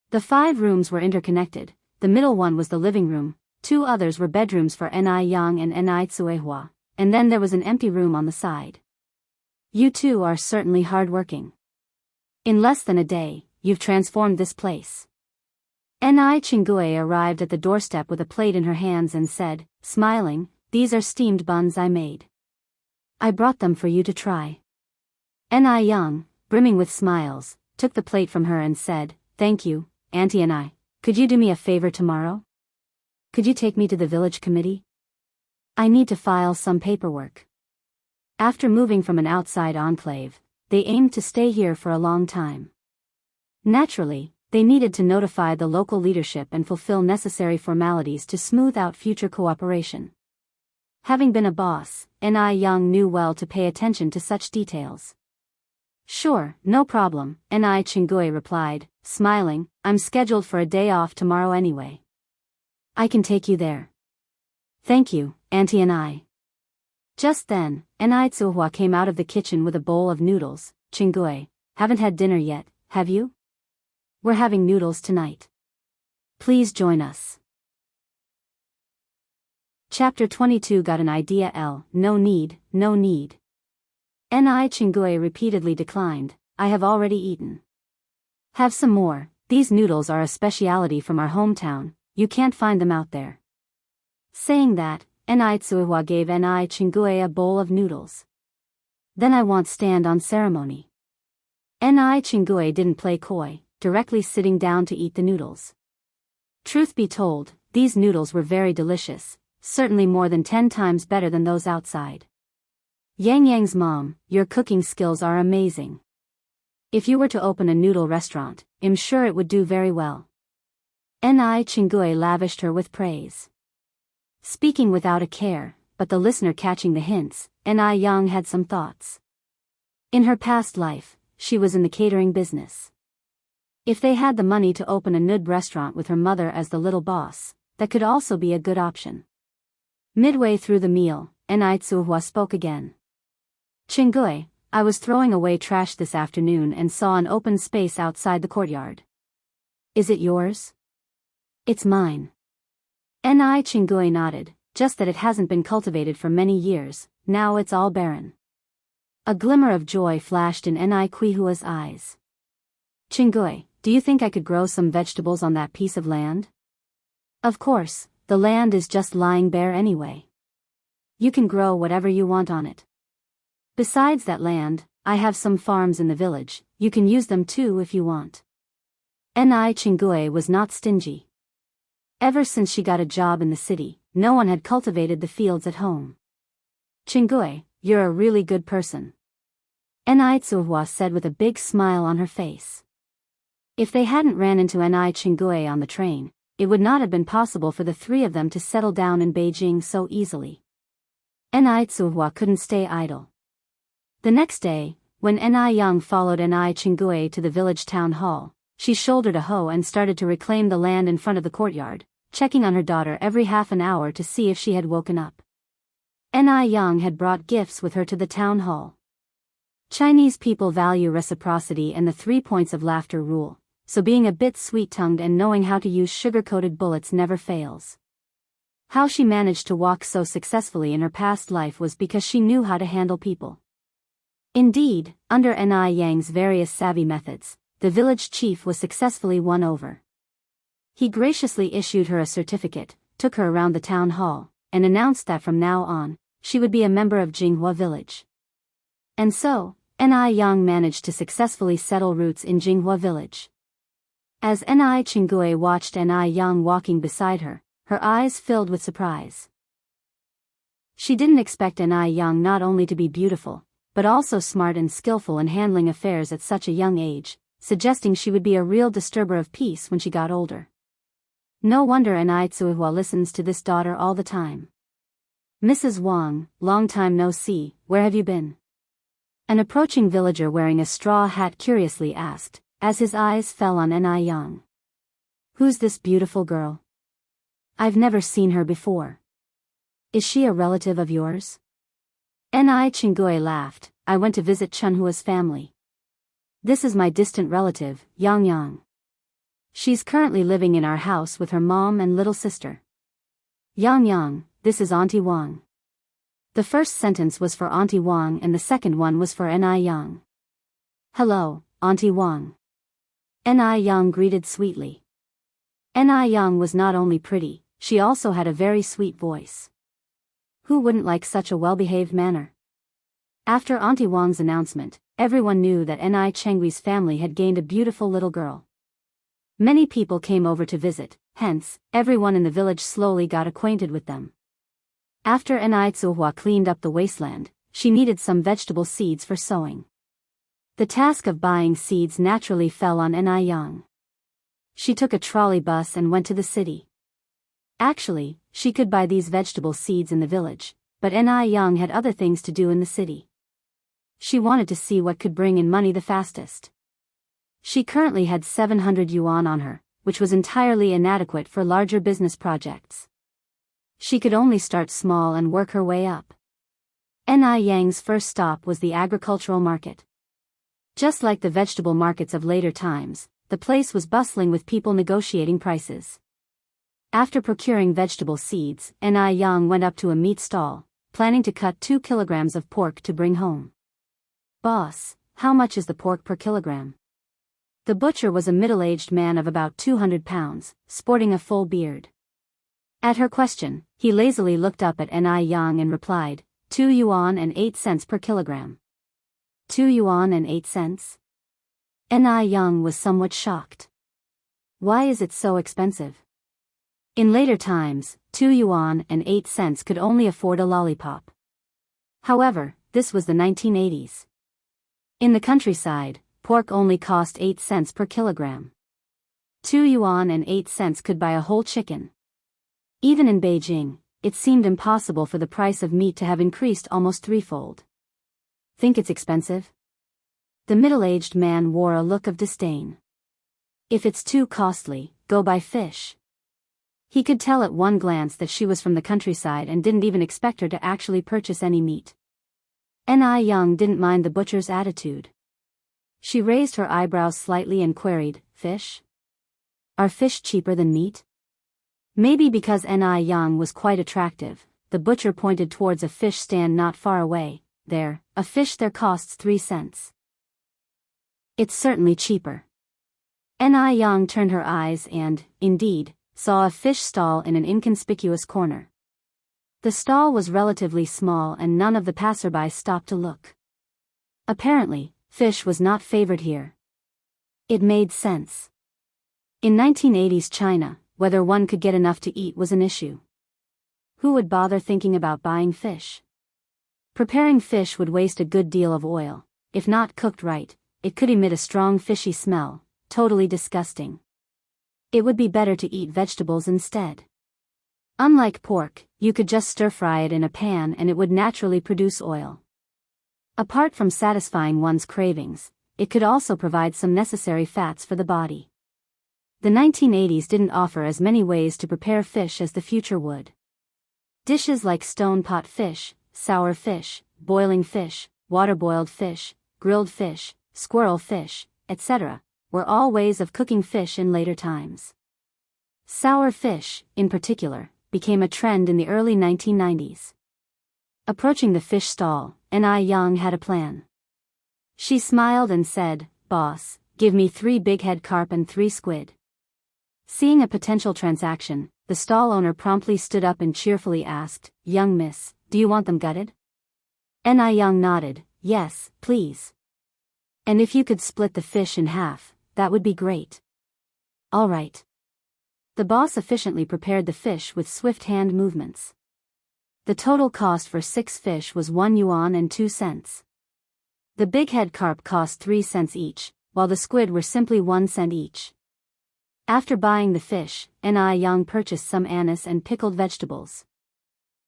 The 5 rooms were interconnected. The middle one was the living room, 2 others were bedrooms for Ni Yang and Ni Tsuehua, and then there was an empty room on the side. You two are certainly hard-working. In less than a day, you've transformed this place. Ni Chinggui arrived at the doorstep with a plate in her hands and said, smiling, these are steamed buns I made. I brought them for you to try. Ni Yang, brimming with smiles, took the plate from her and said, thank you, Auntie Ni. Could you do me a favor tomorrow? Could you take me to the village committee? I need to file some paperwork. After moving from an outside enclave, they aimed to stay here for a long time. Naturally, they needed to notify the local leadership and fulfill necessary formalities to smooth out future cooperation. Having been a boss, Ni Yang knew well to pay attention to such details. Sure, no problem, Ni Chinggui replied, smiling, I'm scheduled for a day off tomorrow anyway. I can take you there. Thank you, Auntie Ni. Just then, Ni Tsuehua came out of the kitchen with a bowl of noodles. Chinggui, haven't had dinner yet, have you? We're having noodles tonight. Please join us. Chapter 22 Got an idea L. No need, no need. Ni Chinggui repeatedly declined, I have already eaten. Have some more, these noodles are a specialty from our hometown, you can't find them out there. Saying that, Ni Tsuehua gave Ni Chinggui a bowl of noodles. Then I won't stand on ceremony. Ni Chinggui didn't play coy, directly sitting down to eat the noodles. Truth be told, these noodles were very delicious, certainly more than 10 times better than those outside. Yang Yang's mom, your cooking skills are amazing. If you were to open a noodle restaurant, I'm sure it would do very well. Ni Chinggui lavished her with praise. Speaking without a care, but the listener catching the hints, Ni Yang had some thoughts. In her past life, she was in the catering business. If they had the money to open a noodle restaurant with her mother as the little boss, that could also be a good option. Midway through the meal, Ni Tsuehua spoke again. Chinggui, I was throwing away trash this afternoon and saw an open space outside the courtyard. Is it yours? It's mine. Ni Chinggui nodded, just that it hasn't been cultivated for many years, now it's all barren. A glimmer of joy flashed in Ni Quihua's eyes. Chinggui, do you think I could grow some vegetables on that piece of land? Of course, the land is just lying bare anyway. You can grow whatever you want on it. Besides that land, I have some farms in the village, you can use them too if you want. Chingue was not stingy. Ever since she got a job in the city, no one had cultivated the fields at home. Chingue, you're a really good person. Tsuhua said with a big smile on her face. If they hadn't ran into Chingue on the train, it would not have been possible for the three of them to settle down in Beijing so easily. Tsuhua couldn't stay idle. The next day, when Yang followed Chingue to the village town hall, she shouldered a hoe and started to reclaim the land in front of the courtyard, checking on her daughter every half an hour to see if she had woken up. Yang had brought gifts with her to the town hall. Chinese people value reciprocity and the 3 points of laughter rule, so being a bit sweet-tongued and knowing how to use sugar-coated bullets never fails. How she managed to walk so successfully in her past life was because she knew how to handle people. Indeed, under Yang's various savvy methods, the village chief was successfully won over. He graciously issued her a certificate, took her around the town hall, and announced that from now on, she would be a member of Jinghua village. And so, Yang managed to successfully settle roots in Jinghua village. As Chingue watched Yang walking beside her, her eyes filled with surprise. She didn't expect Yang not only to be beautiful, but also smart and skillful in handling affairs at such a young age, suggesting she would be a real disturber of peace when she got older. No wonder Tsuhua listens to this daughter all the time. Mrs. Wang, long time no see, where have you been? An approaching villager wearing a straw hat curiously asked, as his eyes fell on Yang. Who's this beautiful girl? I've never seen her before. Is she a relative of yours? Chingue laughed. I went to visit Chunhua's family. This is my distant relative, Yang. She's currently living in our house with her mom and little sister. Yang, this is Auntie Wang. The first sentence was for Auntie Wang and the second one was for Yang. Hello, Auntie Wang. Yang greeted sweetly. Yang was not only pretty, she also had a very sweet voice. Who wouldn't like such a well-behaved manner? After Auntie Wang's announcement, everyone knew that Chingue's family had gained a beautiful little girl. Many people came over to visit, hence, everyone in the village slowly got acquainted with them. After Tsuhua cleaned up the wasteland, she needed some vegetable seeds for sowing. The task of buying seeds naturally fell on Yang. She took a trolley bus and went to the city. Actually, she could buy these vegetable seeds in the village, but Yang had other things to do in the city. She wanted to see what could bring in money the fastest. She currently had 700 yuan on her, which was entirely inadequate for larger business projects. She could only start small and work her way up. Yang's first stop was the agricultural market. Just like the vegetable markets of later times, the place was bustling with people negotiating prices. After procuring vegetable seeds, Yang went up to a meat stall, planning to cut 2 kilograms of pork to bring home. Boss, how much is the pork per kilogram? The butcher was a middle-aged man of about 200 pounds, sporting a full beard. At her question, he lazily looked up at Yang and replied, 2 yuan and 8 cents per kilogram. 2 yuan and 8 cents? Yang was somewhat shocked. Why is it so expensive? In later times, 2 yuan and 8 cents could only afford a lollipop. However, this was the 1980s. In the countryside, pork only cost 8 cents per kilogram. 2 yuan and 8 cents could buy a whole chicken. Even in Beijing, it seemed impossible for the price of meat to have increased almost threefold. Think it's expensive? The middle-aged man wore a look of disdain. If it's too costly, go buy fish. He could tell at one glance that she was from the countryside and didn't even expect her to actually purchase any meat. Yang didn't mind the butcher's attitude. She raised her eyebrows slightly and queried, fish? Are fish cheaper than meat? Maybe because Yang was quite attractive, the butcher pointed towards a fish stand not far away. There, a fish there costs 3 cents. It's certainly cheaper. Yang turned her eyes and, indeed, saw a fish stall in an inconspicuous corner. The stall was relatively small and none of the passersby stopped to look. Apparently, fish was not favored here. It made sense. In 1980s China, whether one could get enough to eat was an issue. Who would bother thinking about buying fish? Preparing fish would waste a good deal of oil. If not cooked right, it could emit a strong fishy smell, totally disgusting. It would be better to eat vegetables instead. Unlike pork, you could just stir-fry it in a pan and it would naturally produce oil. Apart from satisfying one's cravings, it could also provide some necessary fats for the body. The 1980s didn't offer as many ways to prepare fish as the future would. Dishes like stone pot fish, sour fish, boiling fish, water-boiled fish, grilled fish, squirrel fish, etc., were all ways of cooking fish in later times. Sour fish, in particular, became a trend in the early 1990s. Approaching the fish stall, Young had a plan. She smiled and said, "Boss, give me 3 big-head carp and 3 squid." Seeing a potential transaction, the stall owner promptly stood up and cheerfully asked, "Young miss, do you want them gutted?" Young nodded, "Yes, please. And if you could split the fish in half, that would be great." "All right." The boss efficiently prepared the fish with swift hand movements. The total cost for 6 fish was 1 yuan and 2 cents. The big head carp cost 3 cents each, while the squid were simply 1 cent each. After buying the fish, Young purchased some anise and pickled vegetables.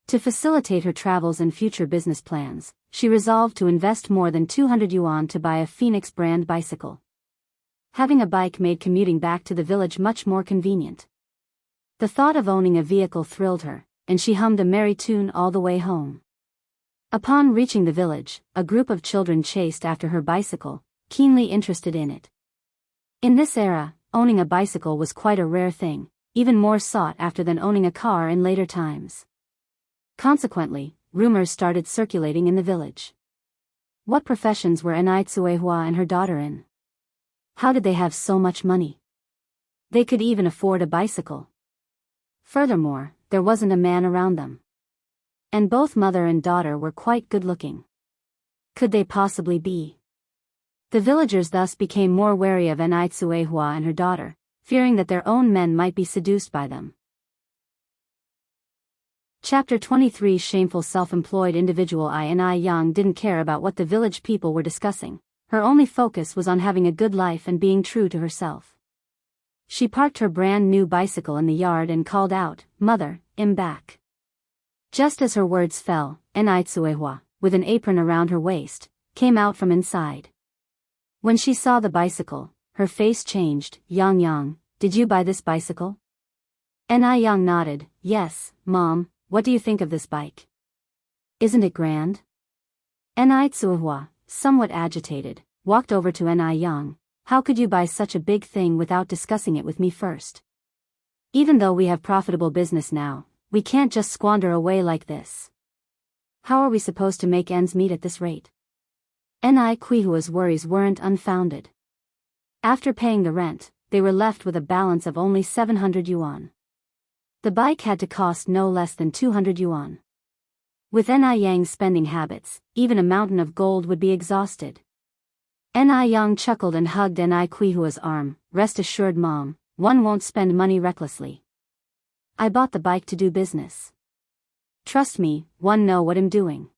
To facilitate her travels and future business plans, she resolved to invest more than 200 yuan to buy a Phoenix brand bicycle. Having a bike made commuting back to the village much more convenient. The thought of owning a vehicle thrilled her, and she hummed a merry tune all the way home. Upon reaching the village, a group of children chased after her bicycle, keenly interested in it. In this era, owning a bicycle was quite a rare thing, even more sought after than owning a car in later times. Consequently, rumors started circulating in the village. What professions were Tsuehua and her daughter in? How did they have so much money? They could even afford a bicycle. Furthermore, there wasn't a man around them. And both mother and daughter were quite good-looking. Could they possibly be? The villagers thus became more wary of Tsuehua and her daughter, fearing that their own men might be seduced by them. Chapter 23 Shameful self-employed individual Young didn't care about what the village people were discussing. Her only focus was on having a good life and being true to herself. She parked her brand new bicycle in the yard and called out, "Mother, I'm back." Just as her words fell, Tsuehua, with an apron around her waist, came out from inside. When she saw the bicycle, her face changed. Yang, did you buy this bicycle?" Young nodded, "Yes, Mom, what do you think of this bike? Isn't it grand?" Tsuehua, somewhat agitated, walked over to Young. "How could you buy such a big thing without discussing it with me first? Even though we have profitable business now, we can't just squander away like this. How are we supposed to make ends meet at this rate?" Kuihua's worries weren't unfounded. After paying the rent, they were left with a balance of only 700 yuan. The bike had to cost no less than 200 yuan. With Yang's spending habits, even a mountain of gold would be exhausted. Young chuckled and hugged Kuihua's arm. "Rest assured, Mom, one won't spend money recklessly. I bought the bike to do business. Trust me, one know what I'm doing.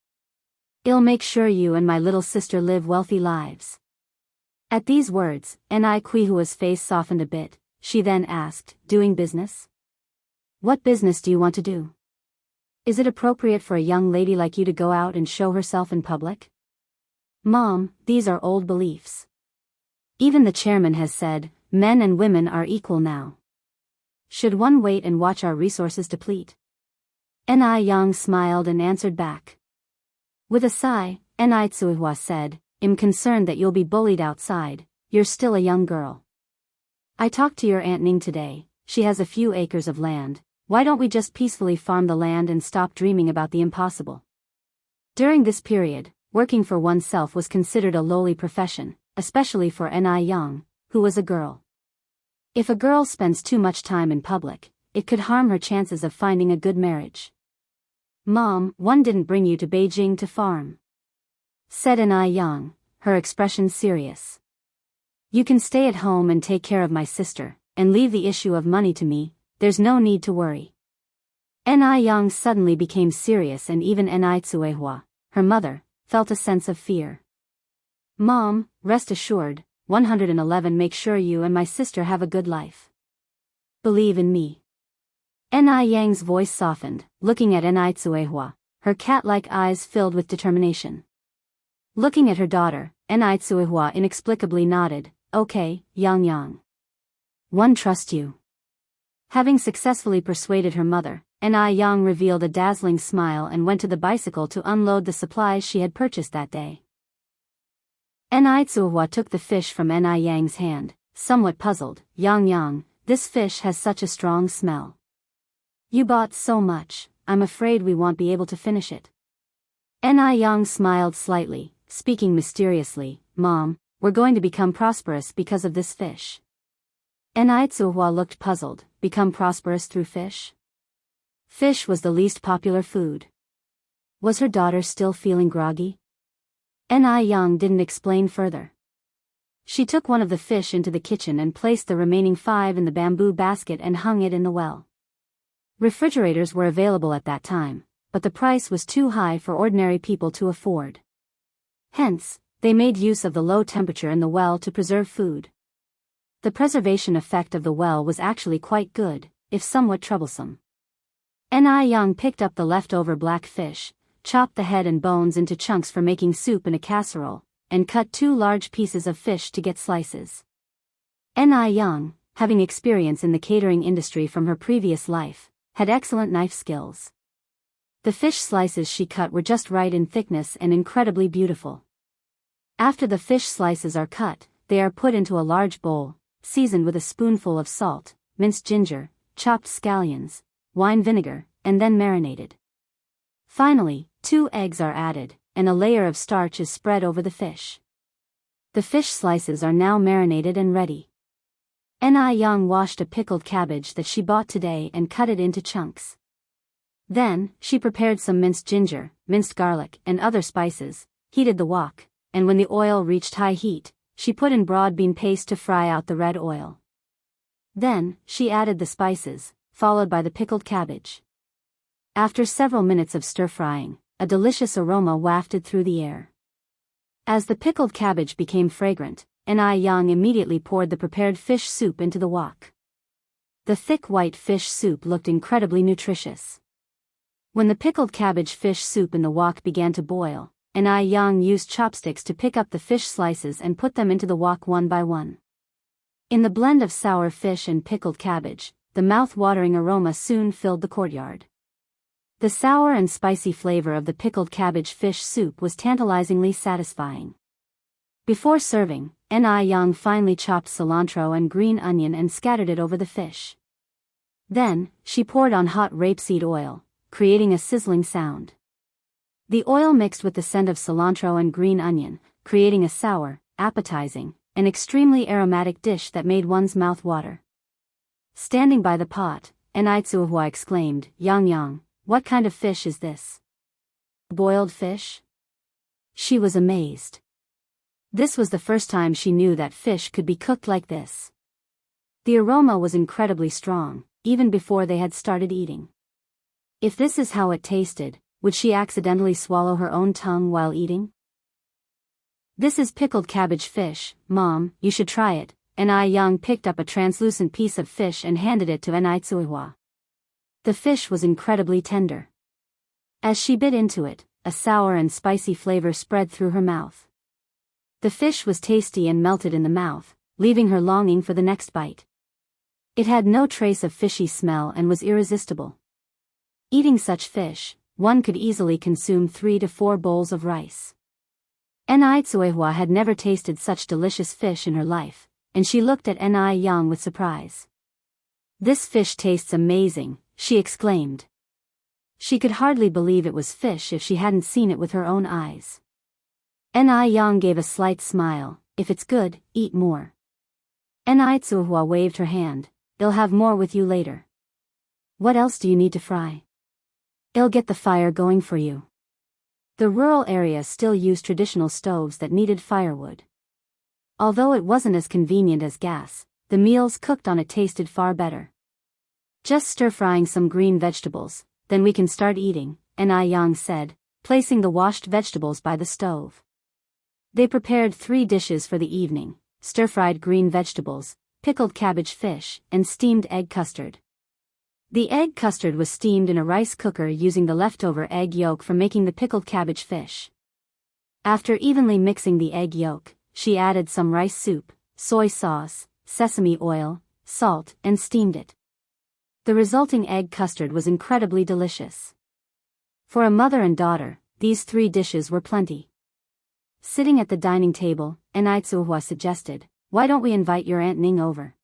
I'll make sure you and my little sister live wealthy lives." At these words, Kuihua's face softened a bit. She then asked, "Doing business? What business do you want to do? Is it appropriate for a young lady like you to go out and show herself in public?" "Mom, these are old beliefs. Even the chairman has said, men and women are equal now. Should one wait and watch our resources deplete?" Young smiled and answered back. With a sigh, Tsuehua said, "I'm concerned that you'll be bullied outside. You're still a young girl. I talked to your Aunt Ning today. She has a few acres of land. Why don't we just peacefully farm the land and stop dreaming about the impossible?" During this period, working for oneself was considered a lowly profession, especially for Young, who was a girl. If a girl spends too much time in public, it could harm her chances of finding a good marriage. "Mom, one didn't bring you to Beijing to farm," said Young, her expression serious. You can stay at home and take care of my sister, and leave the issue of money to me, there's no need to worry. Yang suddenly became serious, and even Tsuehua, her mother, felt a sense of fear. Mom, rest assured, 111 make sure you and my sister have a good life. Believe in me. Yang's voice softened, looking at Tsuehua, her cat-like eyes filled with determination. Looking at her daughter, Tsuehua inexplicably nodded, okay, Yang. One trust you. Having successfully persuaded her mother, Yang revealed a dazzling smile and went to the bicycle to unload the supplies she had purchased that day. Tsuehua took the fish from Yang's hand, somewhat puzzled. Yang, this fish has such a strong smell. You bought so much, I'm afraid we won't be able to finish it. Yang smiled slightly, speaking mysteriously, Mom, we're going to become prosperous because of this fish. Tsuehua looked puzzled, become prosperous through fish? Fish was the least popular food. Was her daughter still feeling groggy? Yang didn't explain further. She took one of the fish into the kitchen and placed the remaining 5 in the bamboo basket and hung it in the well. Refrigerators were available at that time, but the price was too high for ordinary people to afford. Hence, they made use of the low temperature in the well to preserve food. The preservation effect of the well was actually quite good, if somewhat troublesome. Yang picked up the leftover black fish, chopped the head and bones into chunks for making soup in a casserole, and cut 2 large pieces of fish to get slices. Yang, having experience in the catering industry from her previous life, had excellent knife skills. The fish slices she cut were just right in thickness and incredibly beautiful. After the fish slices are cut, they are put into a large bowl, seasoned with a spoonful of salt, minced ginger, chopped scallions, wine vinegar, and then marinated. Finally, 2 eggs are added, and a layer of starch is spread over the fish. The fish slices are now marinated and ready. Yang washed a pickled cabbage that she bought today and cut it into chunks. Then, she prepared some minced ginger, minced garlic, and other spices, heated the wok, and when the oil reached high heat, she put in broad bean paste to fry out the red oil. Then, she added the spices, followed by the pickled cabbage. After several minutes of stir-frying, a delicious aroma wafted through the air. As the pickled cabbage became fragrant, Yang immediately poured the prepared fish soup into the wok. The thick white fish soup looked incredibly nutritious. When the pickled cabbage fish soup in the wok began to boil, Yang used chopsticks to pick up the fish slices and put them into the wok one by one. In the blend of sour fish and pickled cabbage, the mouth-watering aroma soon filled the courtyard. The sour and spicy flavor of the pickled cabbage fish soup was tantalizingly satisfying. Before serving, Yang finely chopped cilantro and green onion and scattered it over the fish. Then, she poured on hot rapeseed oil, creating a sizzling sound. The oil mixed with the scent of cilantro and green onion, creating a sour, appetizing, and extremely aromatic dish that made one's mouth water. Standing by the pot, Tsuehua exclaimed, Yang, what kind of fish is this? Boiled fish? She was amazed. This was the first time she knew that fish could be cooked like this. The aroma was incredibly strong, even before they had started eating. If this is how it tasted, would she accidentally swallow her own tongue while eating? This is pickled cabbage fish, Mom, you should try it. Yang picked up a translucent piece of fish and handed it to Tsuehua. The fish was incredibly tender. As she bit into it, a sour and spicy flavor spread through her mouth. The fish was tasty and melted in the mouth, leaving her longing for the next bite. It had no trace of fishy smell and was irresistible. Eating such fish, one could easily consume 3 to 4 bowls of rice. Tsuehua had never tasted such delicious fish in her life, and she looked at Yang with surprise. This fish tastes amazing, she exclaimed. She could hardly believe it was fish if she hadn't seen it with her own eyes. Yang gave a slight smile, if it's good, eat more. Tsuehua waved her hand, I'll have more with you later. What else do you need to fry? I'll get the fire going for you. The rural area still used traditional stoves that needed firewood. Although it wasn't as convenient as gas, the meals cooked on it tasted far better. Just stir-frying some green vegetables, then we can start eating, Yang said, placing the washed vegetables by the stove. They prepared 3 dishes for the evening: stir-fried green vegetables, pickled cabbage fish, and steamed egg custard. The egg custard was steamed in a rice cooker using the leftover egg yolk from making the pickled cabbage fish. After evenly mixing the egg yolk, she added some rice soup, soy sauce, sesame oil, salt, and steamed it. The resulting egg custard was incredibly delicious. For a mother and daughter, these 3 dishes were plenty. Sitting at the dining table, Enrich suggested, "Why don't we invite your Aunt Ning over?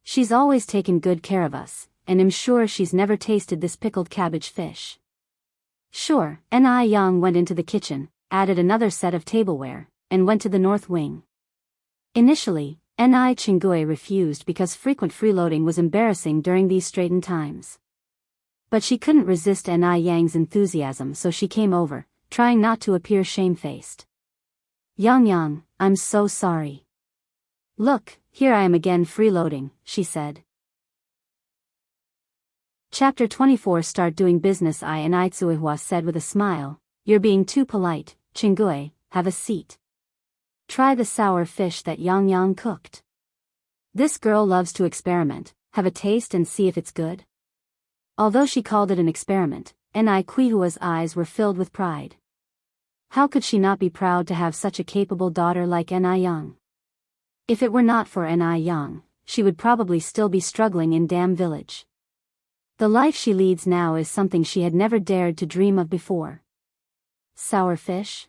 She's always taken good care of us, and I'm sure she's never tasted this pickled cabbage fish." Sure, Yang went into the kitchen, added another set of tableware, and went to the north wing. Initially, Chingui refused because frequent freeloading was embarrassing during these straitened times. But she couldn't resist Yang's enthusiasm, so she came over, trying not to appear shamefaced. Yang, I'm so sorry. Look, here I am again freeloading, she said. Chapter 24 Start doing business. Enrich said with a smile, "You're being too polite, Chingui, have a seat. Try the sour fish that Yang cooked. This girl loves to experiment, have a taste and see if it's good." Although she called it an experiment, Enrich's eyes were filled with pride. How could she not be proud to have such a capable daughter like Yang? If it were not for Yang, she would probably still be struggling in Dam Village. The life she leads now is something she had never dared to dream of before. Sour fish?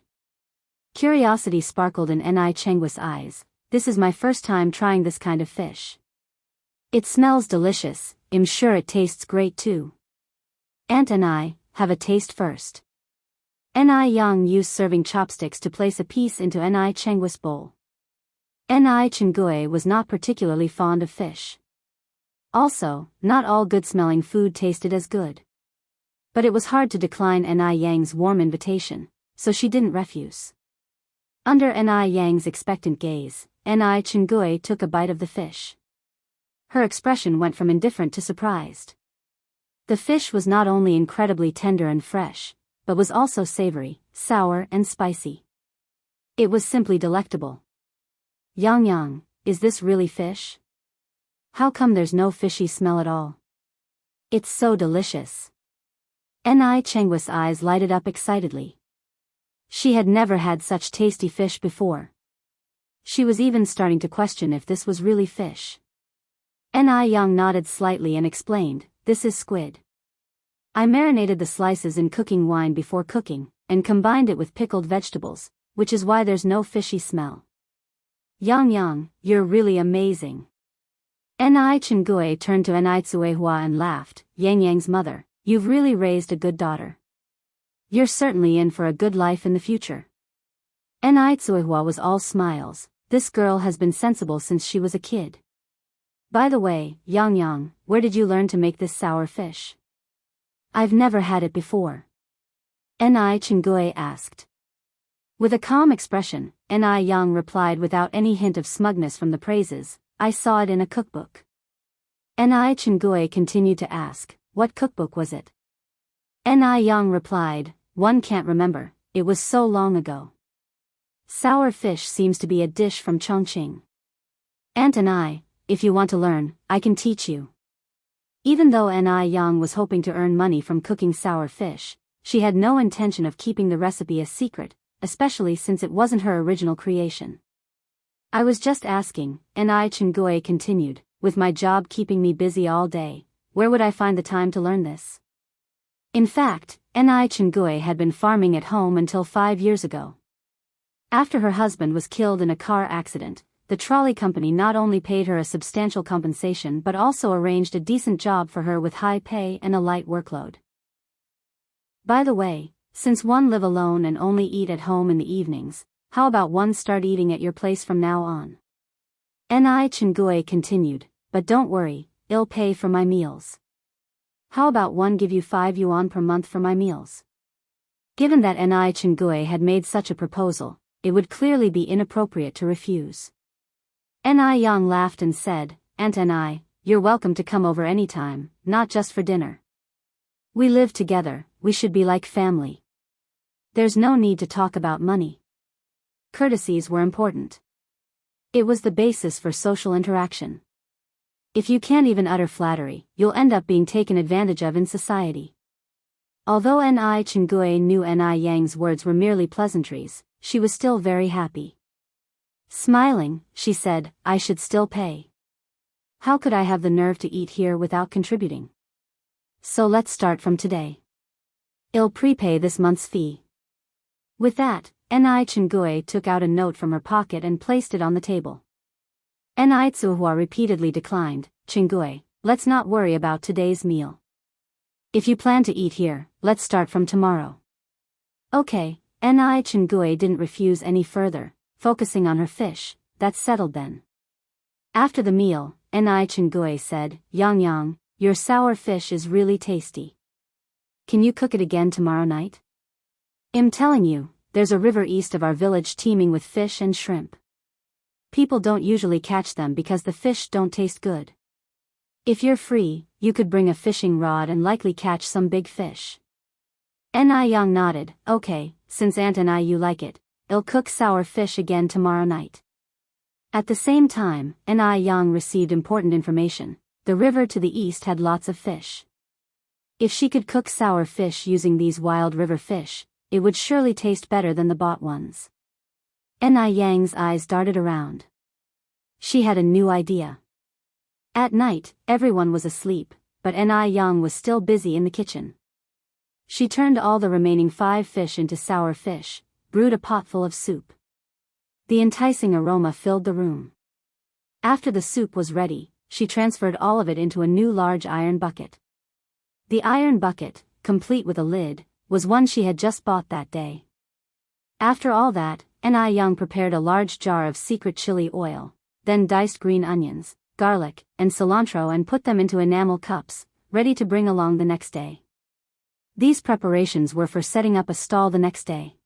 Curiosity sparkled in Enrich's eyes. "This is my first time trying this kind of fish. It smells delicious, I'm sure it tastes great too. Aunt and I, have a taste first." Yang used serving chopsticks to place a piece into Enrich's bowl. Chingui was not particularly fond of fish. Also, not all good-smelling food tasted as good. But it was hard to decline Yang's warm invitation, so she didn't refuse. Under Yang's expectant gaze, Chingui took a bite of the fish. Her expression went from indifferent to surprised. The fish was not only incredibly tender and fresh, but was also savory, sour, and spicy. It was simply delectable. Yang, is this really fish? How come there's no fishy smell at all? It's so delicious. Enrich's eyes lighted up excitedly. She had never had such tasty fish before. She was even starting to question if this was really fish. Yang nodded slightly and explained, "This is squid. I marinated the slices in cooking wine before cooking, and combined it with pickled vegetables, which is why there's no fishy smell." Yang, you're really amazing. Chingui turned to Enrich and laughed, "Yang's mother, you've really raised a good daughter. You're certainly in for a good life in the future." Enrich was all smiles. This girl has been sensible since she was a kid. By the way, Yang, where did you learn to make this sour fish? I've never had it before. Chingui asked. With a calm expression, Yang replied without any hint of smugness from the praises, "I saw it in a cookbook." Chingui continued to ask, "What cookbook was it?" Yang replied, "One can't remember, it was so long ago. Sour fish seems to be a dish from Chongqing. Aunt and I, if you want to learn, I can teach you." Even though Yang was hoping to earn money from cooking sour fish, she had no intention of keeping the recipe a secret, especially since it wasn't her original creation. "I was just asking," Chingui continued, "with my job keeping me busy all day, where would I find the time to learn this?" In fact, Chingui had been farming at home until 5 years ago. After her husband was killed in a car accident, the trolley company not only paid her a substantial compensation but also arranged a decent job for her with high pay and a light workload. By the way, since one live alone and only eat at home in the evenings, how about one start eating at your place from now on? Chingui continued, "But don't worry, I'll pay for my meals. How about one give you 5 yuan per month for my meals?" Given that Enrich had made such a proposal, it would clearly be inappropriate to refuse. Enrich laughed and said, "Aunt and you're welcome to come over anytime, not just for dinner. We live together, we should be like family. There's no need to talk about money." Courtesies were important. It was the basis for social interaction. If you can't even utter flattery, you'll end up being taken advantage of in society. Although Enrich knew Enrich words were merely pleasantries, she was still very happy. Smiling, she said, "I should still pay. How could I have the nerve to eat here without contributing? So let's start from today. I'll prepay this month's fee." With that, Enrich took out a note from her pocket and placed it on the table. Enrich repeatedly declined, "Chingui, let's not worry about today's meal. If you plan to eat here, let's start from tomorrow." Okay, Enrich didn't refuse any further, focusing on her fish. That's settled then. After the meal, Enrich said, Yang, your sour fish is really tasty. Can you cook it again tomorrow night? I'm telling you, there's a river east of our village teeming with fish and shrimp. People don't usually catch them because the fish don't taste good. If you're free, you could bring a fishing rod and likely catch some big fish. Enrich nodded, "Okay, since Aunt and you like it, I'll cook sour fish again tomorrow night." At the same time, Enrich received important information. The river to the east had lots of fish. If she could cook sour fish using these wild river fish, it would surely taste better than the bought ones. Enrich's eyes darted around. She had a new idea. At night, everyone was asleep, but Enrich was still busy in the kitchen. She turned all the remaining 5 fish into sour fish, brewed a pot full of soup. The enticing aroma filled the room. After the soup was ready, she transferred all of it into a new large iron bucket. The iron bucket, complete with a lid, was one she had just bought that day. After all that, Enrich prepared a large jar of secret chili oil, then diced green onions, garlic, and cilantro and put them into enamel cups, ready to bring along the next day. These preparations were for setting up a stall the next day.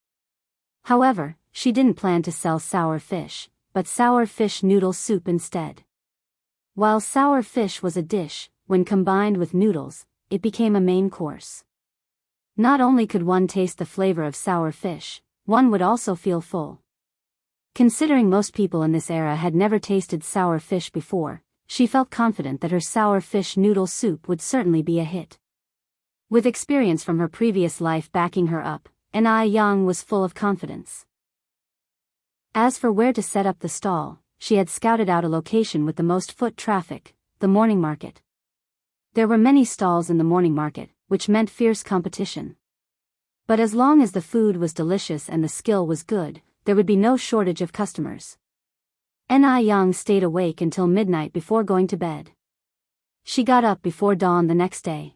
However, she didn't plan to sell sour fish, but sour fish noodle soup instead. While sour fish was a dish, when combined with noodles, it became a main course. Not only could one taste the flavor of sour fish, one would also feel full. Considering most people in this era had never tasted sour fish before, she felt confident that her sour fish noodle soup would certainly be a hit. With experience from her previous life backing her up, Enrich was full of confidence. As for where to set up the stall, she had scouted out a location with the most foot traffic, the morning market. There were many stalls in the morning market, which meant fierce competition. But as long as the food was delicious and the skill was good, there would be no shortage of customers. Enrich stayed awake until midnight before going to bed. She got up before dawn the next day.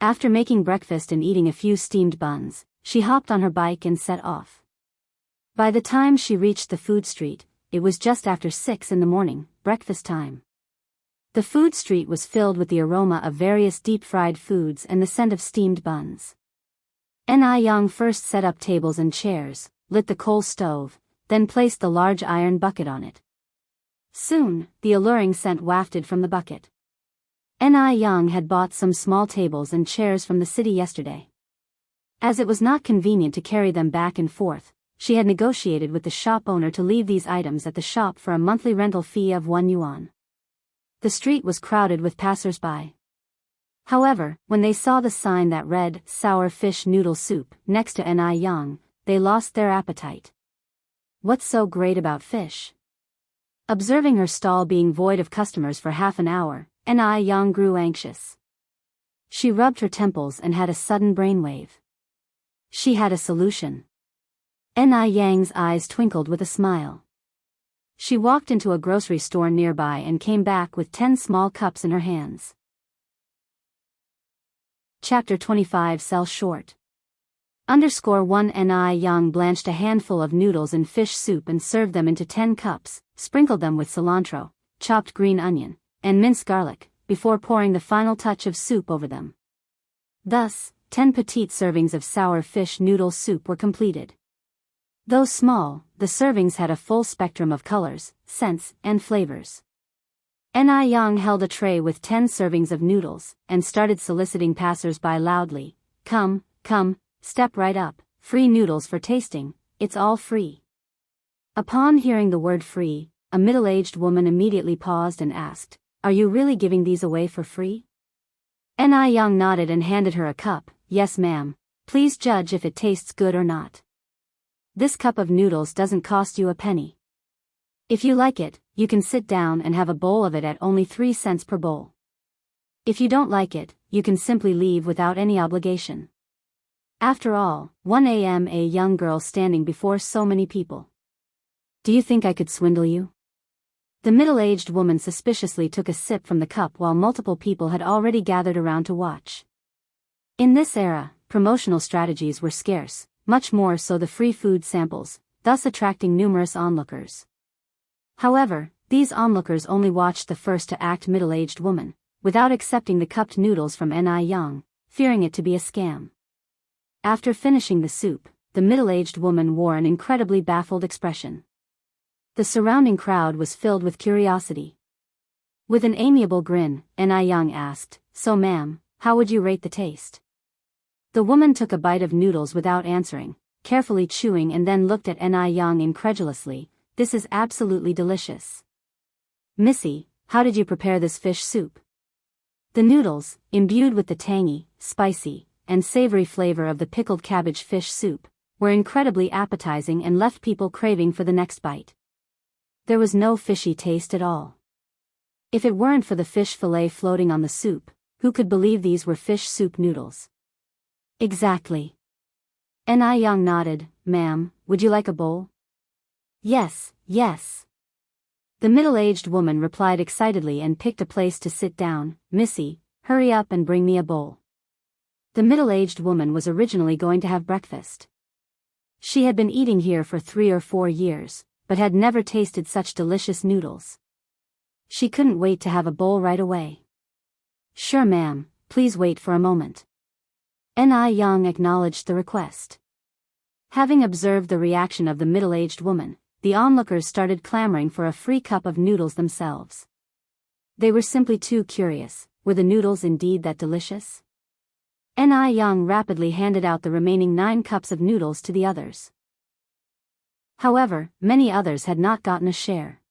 After making breakfast and eating a few steamed buns, she hopped on her bike and set off. By the time she reached the food street, it was just after 6 in the morning, breakfast time. The food street was filled with the aroma of various deep-fried foods and the scent of steamed buns. Enrich first set up tables and chairs, lit the coal stove, then placed the large iron bucket on it. Soon, the alluring scent wafted from the bucket. Enrich had bought some small tables and chairs from the city yesterday. As it was not convenient to carry them back and forth, she had negotiated with the shop owner to leave these items at the shop for a monthly rental fee of 1 yuan. The street was crowded with passers-by. However, when they saw the sign that read, "Sour Fish Noodle Soup," next to Enrich, they lost their appetite. What's so great about fish? Observing her stall being void of customers for half an hour, Enrich grew anxious. She rubbed her temples and had a sudden brainwave. She had a solution. Enrich's eyes twinkled with a smile. She walked into a grocery store nearby and came back with 10 small cups in her hands. Chapter 25 Sell Short. _1 Enrich blanched a handful of noodles in fish soup and served them into 10 cups, sprinkled them with cilantro, chopped green onion, and minced garlic, before pouring the final touch of soup over them. Thus, 10 petite servings of sour fish noodle soup were completed. Though small, the servings had a full spectrum of colors, scents, and flavors. Yang held a tray with 10 servings of noodles, and started soliciting passers-by loudly. Come, come, step right up, free noodles for tasting, it's all free. Upon hearing the word free, a middle-aged woman immediately paused and asked, "Are you really giving these away for free?" Yang nodded and handed her a cup. "Yes ma'am, please judge if it tastes good or not. This cup of noodles doesn't cost you a penny. If you like it, you can sit down and have a bowl of it at only 3 cents per bowl. If you don't like it, you can simply leave without any obligation." After all, 1 a.m. a young girl standing before so many people. "Do you think I could swindle you?" The middle-aged woman suspiciously took a sip from the cup while multiple people had already gathered around to watch. In this era, promotional strategies were scarce, much more so the free food samples, thus attracting numerous onlookers. However, these onlookers only watched the first-to-act middle-aged woman, without accepting the cupped noodles from Yang, fearing it to be a scam. After finishing the soup, the middle-aged woman wore an incredibly baffled expression. The surrounding crowd was filled with curiosity. With an amiable grin, Yang asked, "So ma'am, how would you rate the taste?" The woman took a bite of noodles without answering, carefully chewing, and then looked at Yang incredulously. "This is absolutely delicious. Missy, how did you prepare this fish soup?" The noodles, imbued with the tangy, spicy, and savory flavor of the pickled cabbage fish soup, were incredibly appetizing and left people craving for the next bite. There was no fishy taste at all. If it weren't for the fish fillet floating on the soup, who could believe these were fish soup noodles? Exactly. Yang nodded. "Ma'am, would you like a bowl?" "Yes, yes." The middle-aged woman replied excitedly and picked a place to sit down. "Missy, hurry up and bring me a bowl." The middle-aged woman was originally going to have breakfast. She had been eating here for 3 or 4 years, but had never tasted such delicious noodles. She couldn't wait to have a bowl right away. "Sure ma'am, please wait for a moment." Yang acknowledged the request. Having observed the reaction of the middle-aged woman, the onlookers started clamoring for a free cup of noodles themselves. They were simply too curious. Were the noodles indeed that delicious? Yang rapidly handed out the remaining 9 cups of noodles to the others. However, many others had not gotten a share.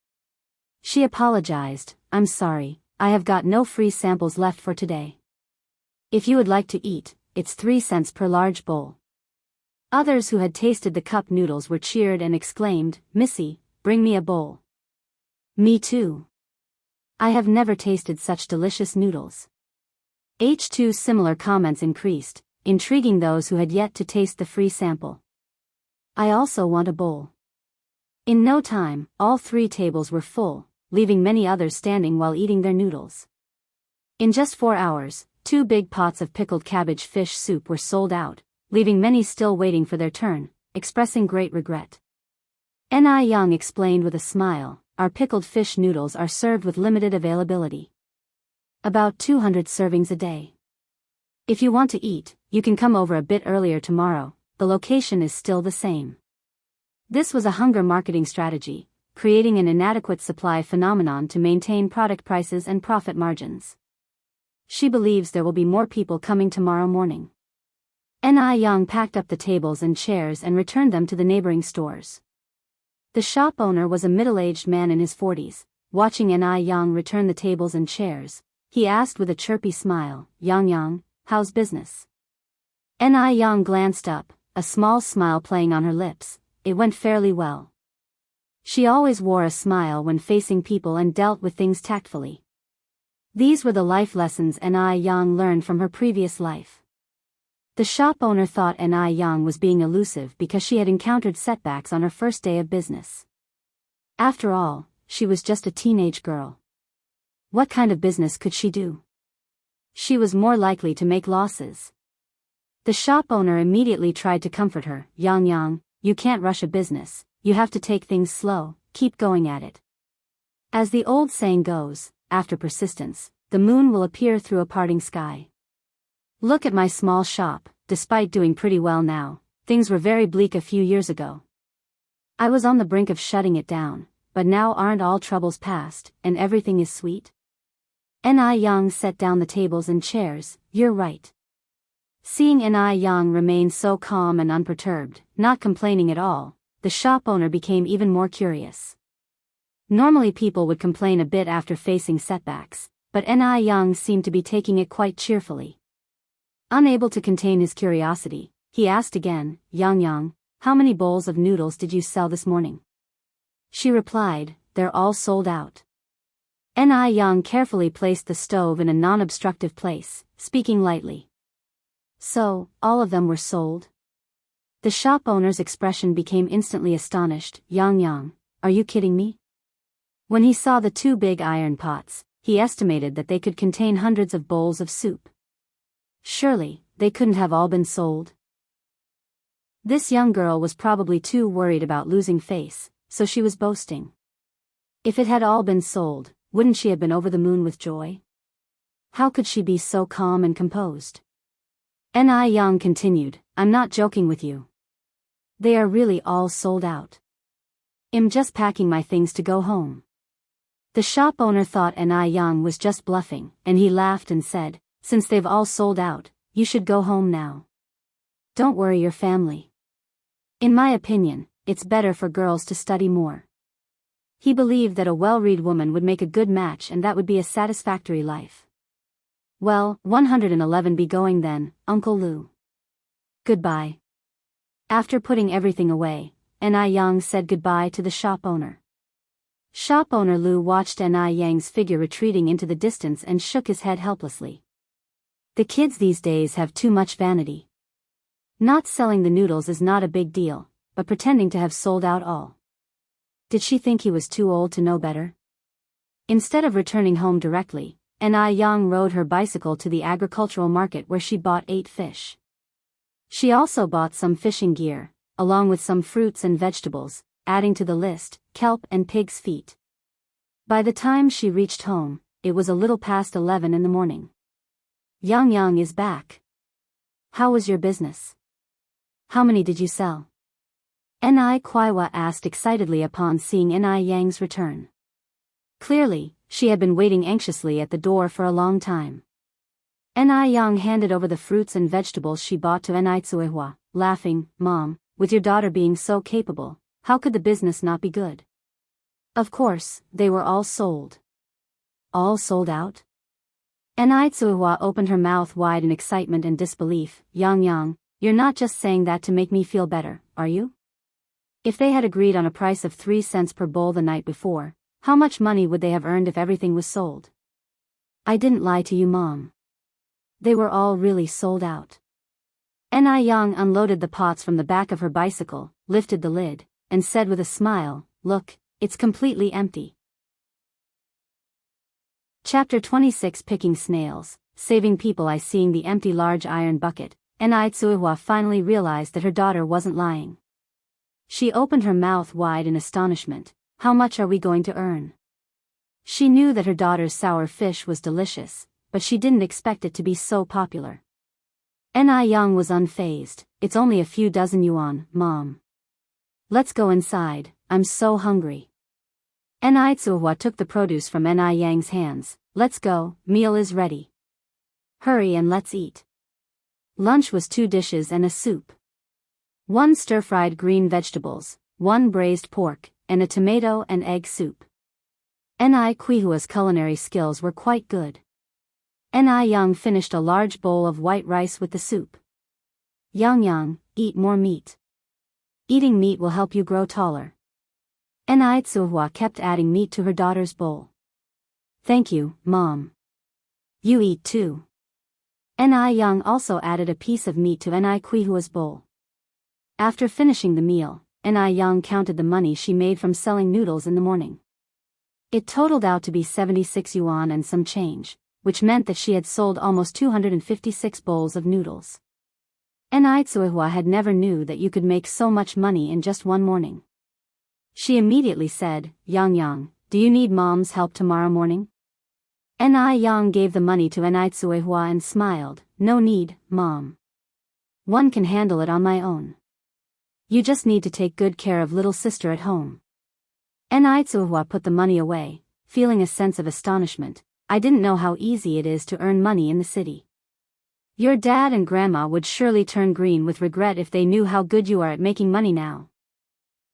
She apologized. "I'm sorry, I have got no free samples left for today. If you would like to eat, it's 3 cents per large bowl." Others who had tasted the cup noodles were cheered and exclaimed, "Missy, bring me a bowl." "Me too. I have never tasted such delicious noodles." H2 similar comments increased, intriguing those who had yet to taste the free sample. "I also want a bowl." In no time, all 3 tables were full, leaving many others standing while eating their noodles. In just 4 hours, 2 big pots of pickled cabbage fish soup were sold out, leaving many still waiting for their turn, expressing great regret. Yang explained with a smile, "Our pickled fish noodles are served with limited availability. About 200 servings a day. If you want to eat, you can come over a bit earlier tomorrow, the location is still the same." This was a hunger marketing strategy, creating an inadequate supply phenomenon to maintain product prices and profit margins. She believes there will be more people coming tomorrow morning. Yang packed up the tables and chairs and returned them to the neighboring stores. The shop owner was a middle-aged man in his 40s. Watching Yang return the tables and chairs, he asked with a chirpy smile, Yang, how's business?" Yang glanced up, a small smile playing on her lips. It went fairly well. She always wore a smile when facing people and dealt with things tactfully. These were the life lessons Yang learned from her previous life. The shop owner thought Yang was being elusive because she had encountered setbacks on her first day of business. After all, she was just a teenage girl. What kind of business could she do? She was more likely to make losses. The shop owner immediately tried to comfort her. Yang, you can't rush a business, you have to take things slow, keep going at it. As the old saying goes, after persistence, the moon will appear through a parting sky. Look at my small shop. Despite doing pretty well now, things were very bleak a few years ago. I was on the brink of shutting it down, but now aren't all troubles past, and everything is sweet? Ni Yang set down the tables and chairs. You're right. Seeing Ni Yang remain so calm and unperturbed, not complaining at all, the shop owner became even more curious. Normally people would complain a bit after facing setbacks, but Ni Yang seemed to be taking it quite cheerfully. Unable to contain his curiosity, he asked again, Yang Yang, how many bowls of noodles did you sell this morning? She replied, they're all sold out. Ni Yang carefully placed the stove in a non-obstructive place, speaking lightly. So, all of them were sold? The shop owner's expression became instantly astonished. Yang Yang, are you kidding me? When he saw the two big iron pots, he estimated that they could contain hundreds of bowls of soup. Surely, they couldn't have all been sold. This young girl was probably too worried about losing face, so she was boasting. If it had all been sold, wouldn't she have been over the moon with joy? How could she be so calm and composed? Ni Yang continued, I'm not joking with you. They are really all sold out. I'm just packing my things to go home. The shop owner thought Ni Yang was just bluffing, and he laughed and said, since they've all sold out, you should go home now. Don't worry your family. In my opinion, it's better for girls to study more. He believed that a well-read woman would make a good match and that would be a satisfactory life. Well, 111 be going then, Uncle Lu. Goodbye. After putting everything away, Ni Yang said goodbye to the shop owner. Shop owner Lu watched Ni Yang's figure retreating into the distance and shook his head helplessly. The kids these days have too much vanity. Not selling the noodles is not a big deal, but pretending to have sold out all. Did she think he was too old to know better? Instead of returning home directly, Ni Yang rode her bicycle to the agricultural market where she bought 8 fish. She also bought some fishing gear, along with some fruits and vegetables, adding to the list, kelp and pig's feet. By the time she reached home, it was a little past 11 in the morning. Yang Yang is back. How was your business? How many did you sell? Ni Kwaiwa asked excitedly upon seeing Ni Yang's return. Clearly, she had been waiting anxiously at the door for a long time. Ni Yang handed over the fruits and vegetables she bought to Ni Tsuehua, laughing, Mom, with your daughter being so capable, how could the business not be good? Of course, they were all sold. All sold out? Ni Tsuehua opened her mouth wide in excitement and disbelief. Yang Yang, you're not just saying that to make me feel better, are you? If they had agreed on a price of 3 cents per bowl the night before, how much money would they have earned if everything was sold? I didn't lie to you, Mom. They were all really sold out. Ni Yang unloaded the pots from the back of her bicycle, lifted the lid, and said with a smile, Look, it's completely empty. Chapter 26 Picking Snails, Saving People. I seeing the empty large iron bucket, Ni Tsuehua finally realized that her daughter wasn't lying. She opened her mouth wide in astonishment. How much are we going to earn? She knew that her daughter's sour fish was delicious, but she didn't expect it to be so popular. Ni Yang was unfazed. It's only a few dozen yuan, Mom. Let's go inside, I'm so hungry. Ni Tsuehua took the produce from Ni Yang's hands. Let's go, meal is ready. Hurry and let's eat. Lunch was 2 dishes and a soup. 1 stir-fried green vegetables, 1 braised pork, and a tomato and egg soup. Ni Quihua's culinary skills were quite good. Ni Yang finished a large bowl of white rice with the soup. Yang Yang, eat more meat. Eating meat will help you grow taller. Ni Tsuehua kept adding meat to her daughter's bowl. Thank you, Mom. You eat too. Ni Yang also added a piece of meat to Ni Quihua's bowl. After finishing the meal, Ni Yang counted the money she made from selling noodles in the morning. It totaled out to be 76 yuan and some change, which meant that she had sold almost 256 bowls of noodles. Ni Tsuehua had never knew that you could make so much money in just one morning. She immediately said, Yang Yang, do you need Mom's help tomorrow morning? Ni Yang gave the money to Ni Tsuehua and smiled, No need, Mom. One can handle it on my own. You just need to take good care of little sister at home. Enrich put the money away, feeling a sense of astonishment. I didn't know how easy it is to earn money in the city. Your dad and grandma would surely turn green with regret if they knew how good you are at making money now.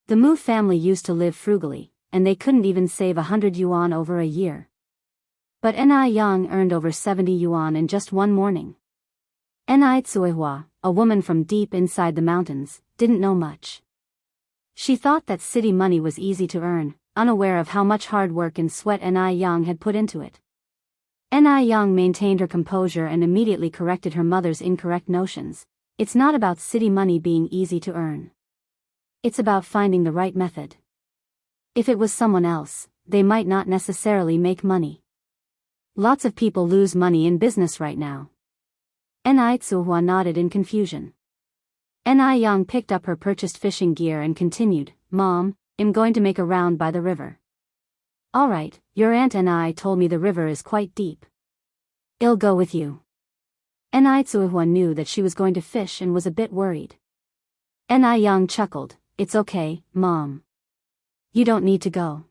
The Mu family used to live frugally, and they couldn't even save 100 yuan over a year. But Enrich earned over 70 yuan in just one morning. Enrich, a woman from deep inside the mountains, didn't know much. She thought that city money was easy to earn, unaware of how much hard work and sweat Enrich had put into it. Enrich maintained her composure and immediately corrected her mother's incorrect notions. It's not about city money being easy to earn. It's about finding the right method. If it was someone else, they might not necessarily make money. Lots of people lose money in business right now. Enrich nodded in confusion. Enrich picked up her purchased fishing gear and continued, Mom, I'm going to make a round by the river. All right, your aunt and I told me the river is quite deep. I'll go with you. Enrich knew that she was going to fish and was a bit worried. Enrich chuckled, It's okay, Mom. You don't need to go.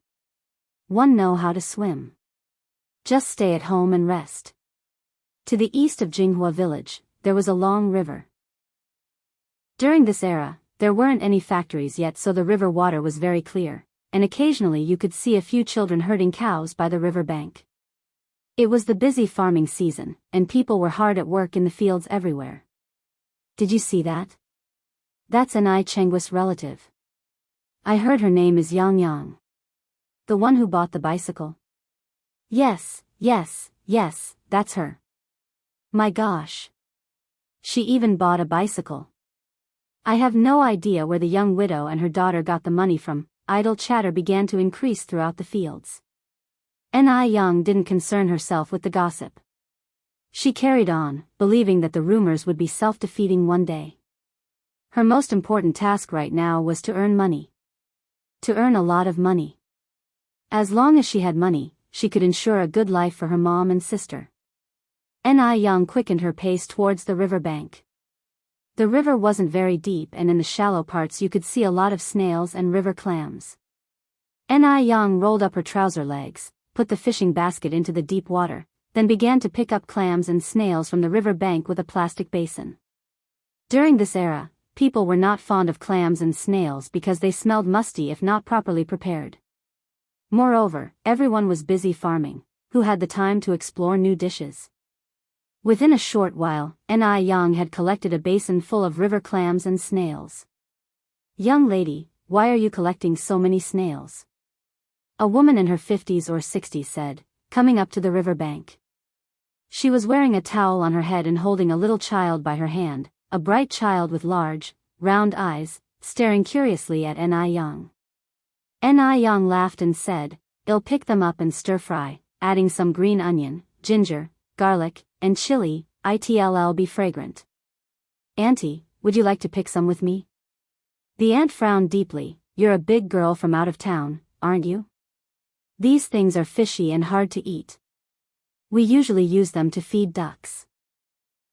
One know how to swim. Just stay at home and rest. To the east of Jinghua village, there was a long river. During this era, there weren't any factories yet, so the river water was very clear, and occasionally you could see a few children herding cows by the river bank. It was the busy farming season, and people were hard at work in the fields everywhere. Did you see that? That's Enrich's relative. I heard her name is Yang. The one who bought the bicycle? Yes, that's her. My gosh. She even bought a bicycle. I have no idea where the young widow and her daughter got the money from. Idle chatter began to increase throughout the fields. Enrich didn't concern herself with the gossip. She carried on, believing that the rumors would be self-defeating one day. Her most important task right now was to earn money. To earn a lot of money. As long as she had money, she could ensure a good life for her mom and sister. Enrich quickened her pace towards the river bank. The river wasn't very deep, and in the shallow parts you could see a lot of snails and river clams. Enrich rolled up her trouser legs, put the fishing basket into the deep water, then began to pick up clams and snails from the river bank with a plastic basin. During this era, people were not fond of clams and snails because they smelled musty if not properly prepared. Moreover, everyone was busy farming. Who had the time to explore new dishes? Within a short while, Enrich had collected a basin full of river clams and snails. Young lady, why are you collecting so many snails? A woman in her 50s or 60s said, coming up to the river bank. She was wearing a towel on her head and holding a little child by her hand, a bright child with large, round eyes, staring curiously at Enrich. Enrich laughed and said, I'll pick them up and stir-fry, adding some green onion, ginger, garlic, and chili, it'll be fragrant. Auntie, would you like to pick some with me? The aunt frowned deeply. You're a big girl from out of town, aren't you? These things are fishy and hard to eat. We usually use them to feed ducks.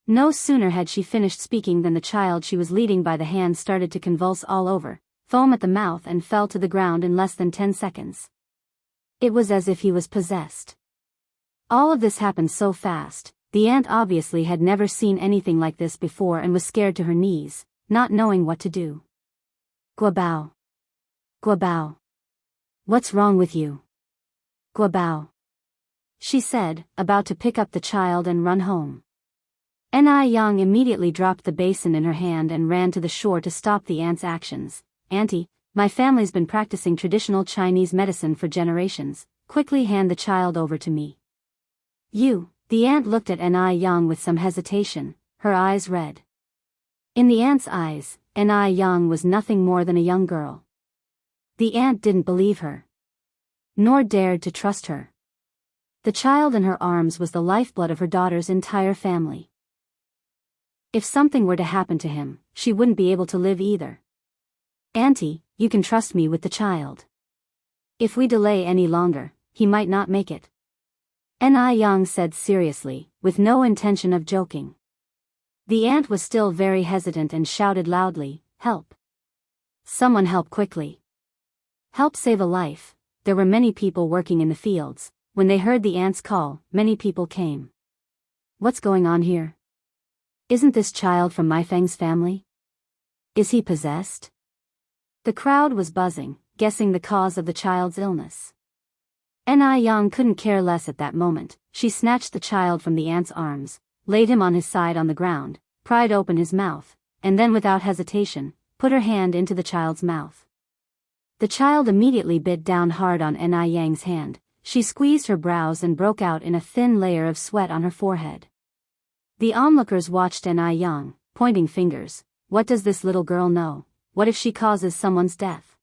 No sooner had she finished speaking than the child she was leading by the hand started to convulse all over, foam at the mouth, and fell to the ground in less than 10 seconds. It was as if he was possessed. All of this happened so fast. The aunt obviously had never seen anything like this before and was scared to her knees, not knowing what to do. Guabao. Guabao. What's wrong with you? Guabao. She said, about to pick up the child and run home. Enrich immediately dropped the basin in her hand and ran to the shore to stop the aunt's actions. Auntie, my family's been practicing traditional Chinese medicine for generations. Quickly hand the child over to me. The aunt looked at Enrich with some hesitation, her eyes red. In the aunt's eyes, Enrich was nothing more than a young girl. The aunt didn't believe her, nor dared to trust her. The child in her arms was the lifeblood of her daughter's entire family. If something were to happen to him, she wouldn't be able to live either. Auntie, you can trust me with the child. If we delay any longer, he might not make it. Enrich said seriously, with no intention of joking. The ant was still very hesitant and shouted loudly, "Help! Someone help quickly! Help save a life." There were many people working in the fields. When they heard the ant's call, many people came. "What's going on here? Isn't this child from my Fang's family? Is he possessed?" The crowd was buzzing, guessing the cause of the child's illness. Yang couldn't care less at that moment. She snatched the child from the ant's arms, laid him on his side on the ground, pried open his mouth, and then without hesitation, put her hand into the child's mouth. The child immediately bit down hard on Yang's hand. She squeezed her brows and broke out in a thin layer of sweat on her forehead. The onlookers watched Yang, pointing fingers. What does this little girl know? What if she causes someone's death?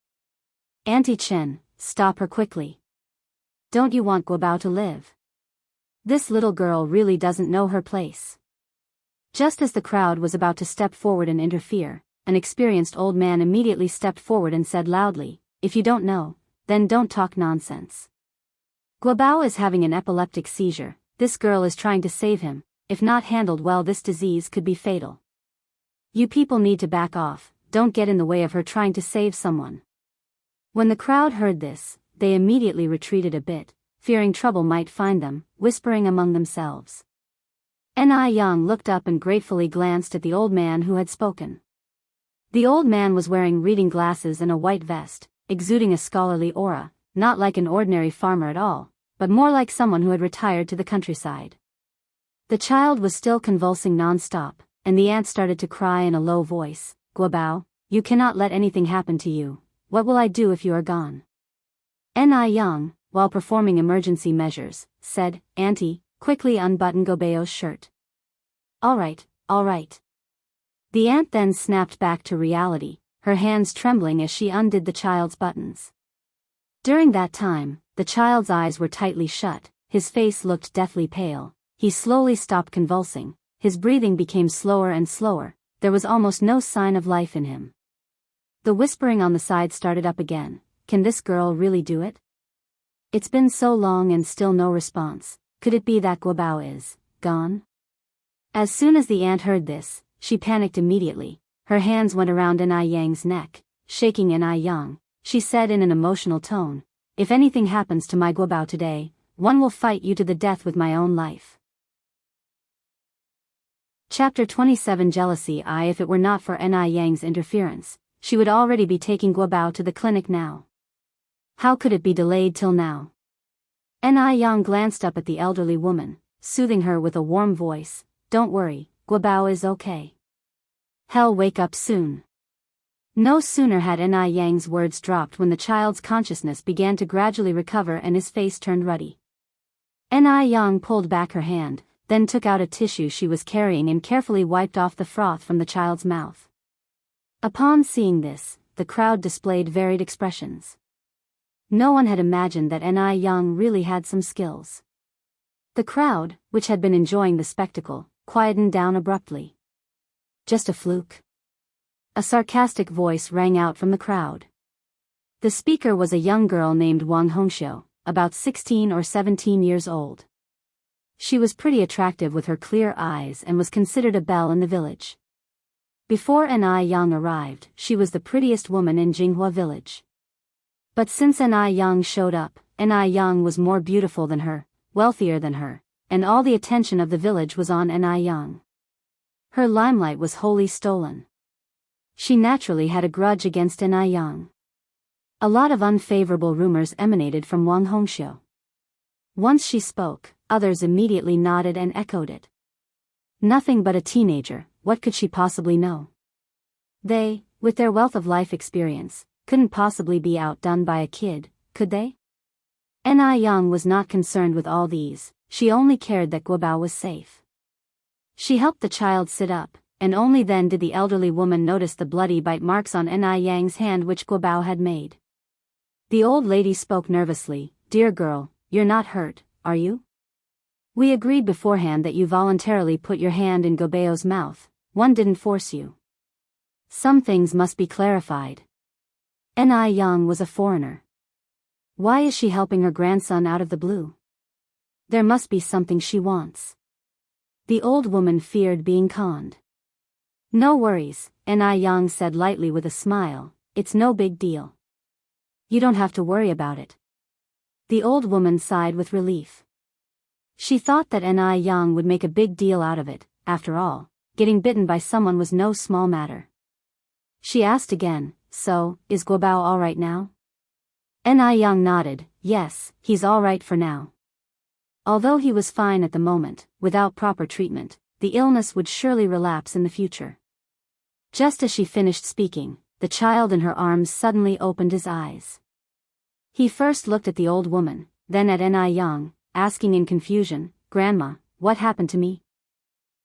"Auntie Chen, stop her quickly. Don't you want Guobao to live? This little girl really doesn't know her place." Just as the crowd was about to step forward and interfere, an experienced old man immediately stepped forward and said loudly, "If you don't know, then don't talk nonsense. Guobao is having an epileptic seizure. This girl is trying to save him. If not handled well, this disease could be fatal. You people need to back off. Don't get in the way of her trying to save someone." When the crowd heard this, they immediately retreated a bit, fearing trouble might find them, whispering among themselves. Yang looked up and gratefully glanced at the old man who had spoken. The old man was wearing reading glasses and a white vest, exuding a scholarly aura, not like an ordinary farmer at all, but more like someone who had retired to the countryside. The child was still convulsing non-stop, and the ant started to cry in a low voice, "Guobao, you cannot let anything happen to you. What will I do if you are gone?" Yang, while performing emergency measures, said, "Auntie, quickly unbutton Guobao's shirt." All right. The ant then snapped back to reality, her hands trembling as she undid the child's buttons. During that time, the child's eyes were tightly shut, his face looked deathly pale, he slowly stopped convulsing, his breathing became slower and slower, there was almost no sign of life in him. The whispering on the side started up again. Can this girl really do it? It's been so long and still no response. Could it be that Guobao is gone? As soon as the ant heard this, she panicked immediately. Her hands went around Yang's neck, shaking Yang. She said in an emotional tone, "If anything happens to my Guobao today, one will fight you to the death with my own life." Chapter 27 Jealousy. If it were not for Yang's interference, she would already be taking Guobao to the clinic now. How could it be delayed till now? Yang glanced up at the elderly woman, soothing her with a warm voice, "Don't worry, Guobao is okay. He'll wake up soon." No sooner had Yang's words dropped when the child's consciousness began to gradually recover and his face turned ruddy. Yang pulled back her hand, then took out a tissue she was carrying and carefully wiped off the froth from the child's mouth. Upon seeing this, the crowd displayed varied expressions. No one had imagined that Yang really had some skills. The crowd, which had been enjoying the spectacle, quietened down abruptly. "Just a fluke?" A sarcastic voice rang out from the crowd. The speaker was a young girl named Wang Hongxiu, about 16 or 17 years old. She was pretty attractive with her clear eyes and was considered a belle in the village. Before Yang arrived, she was the prettiest woman in Jinghua village. But since Yang showed up, Yang was more beautiful than her, wealthier than her, and all the attention of the village was on Yang. Her limelight was wholly stolen. She naturally had a grudge against Yang. A lot of unfavorable rumors emanated from Wang Hongxiu. Once she spoke, others immediately nodded and echoed it. Nothing but a teenager, what could she possibly know? They, with their wealth of life experience, couldn't possibly be outdone by a kid, could they? Yang was not concerned with all these, she only cared that Guobao was safe. She helped the child sit up, and only then did the elderly woman notice the bloody bite marks on Yang's hand which Guobao had made. The old lady spoke nervously, "Dear girl, you're not hurt, are you? We agreed beforehand that you voluntarily put your hand in Guobao's mouth, one didn't force you. Some things must be clarified. Yang was a foreigner. Why is she helping her grandson out of the blue? There must be something she wants." The old woman feared being conned. No worries, Yang said lightly with a smile, it's no big deal. You don't have to worry about it. The old woman sighed with relief. She thought that Yang would make a big deal out of it. After all, getting bitten by someone was no small matter. She asked again, so, is Guobao all right now? Yang nodded, yes, he's all right for now. Although he was fine at the moment, without proper treatment, the illness would surely relapse in the future. Just as she finished speaking, the child in her arms suddenly opened his eyes. He first looked at the old woman, then at Yang, asking in confusion, Grandma, what happened to me?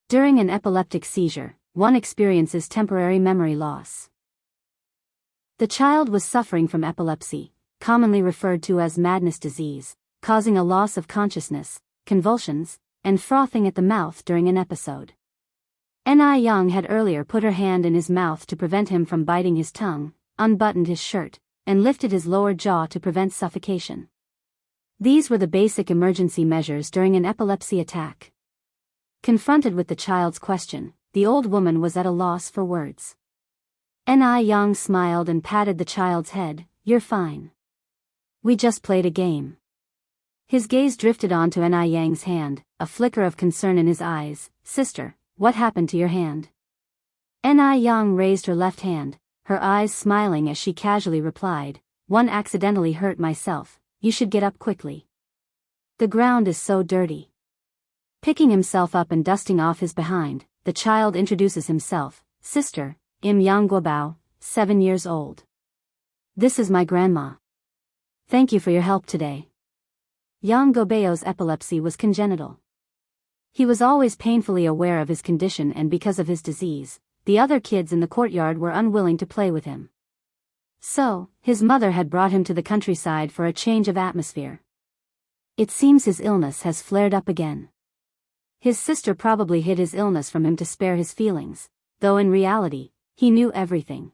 During an epileptic seizure, one experiences temporary memory loss. The child was suffering from epilepsy, commonly referred to as madness disease, causing a loss of consciousness, convulsions, and frothing at the mouth during an episode. Yang had earlier put her hand in his mouth to prevent him from biting his tongue, unbuttoned his shirt, and lifted his lower jaw to prevent suffocation. These were the basic emergency measures during an epilepsy attack. Confronted with the child's question, the old woman was at a loss for words. Yang smiled and patted the child's head, you're fine. We just played a game. His gaze drifted onto Yang's hand, a flicker of concern in his eyes. Sister, what happened to your hand? Yang raised her left hand, her eyes smiling as she casually replied, one accidentally hurt myself, you should get up quickly. The ground is so dirty. Picking himself up and dusting off his behind, the child introduces himself, Sister, Yang Guobao, 7 years old. This is my grandma. Thank you for your help today. Yang Guobao's epilepsy was congenital. He was always painfully aware of his condition, and because of his disease, the other kids in the courtyard were unwilling to play with him. So, his mother had brought him to the countryside for a change of atmosphere. It seems his illness has flared up again. His sister probably hid his illness from him to spare his feelings, though in reality, he knew everything.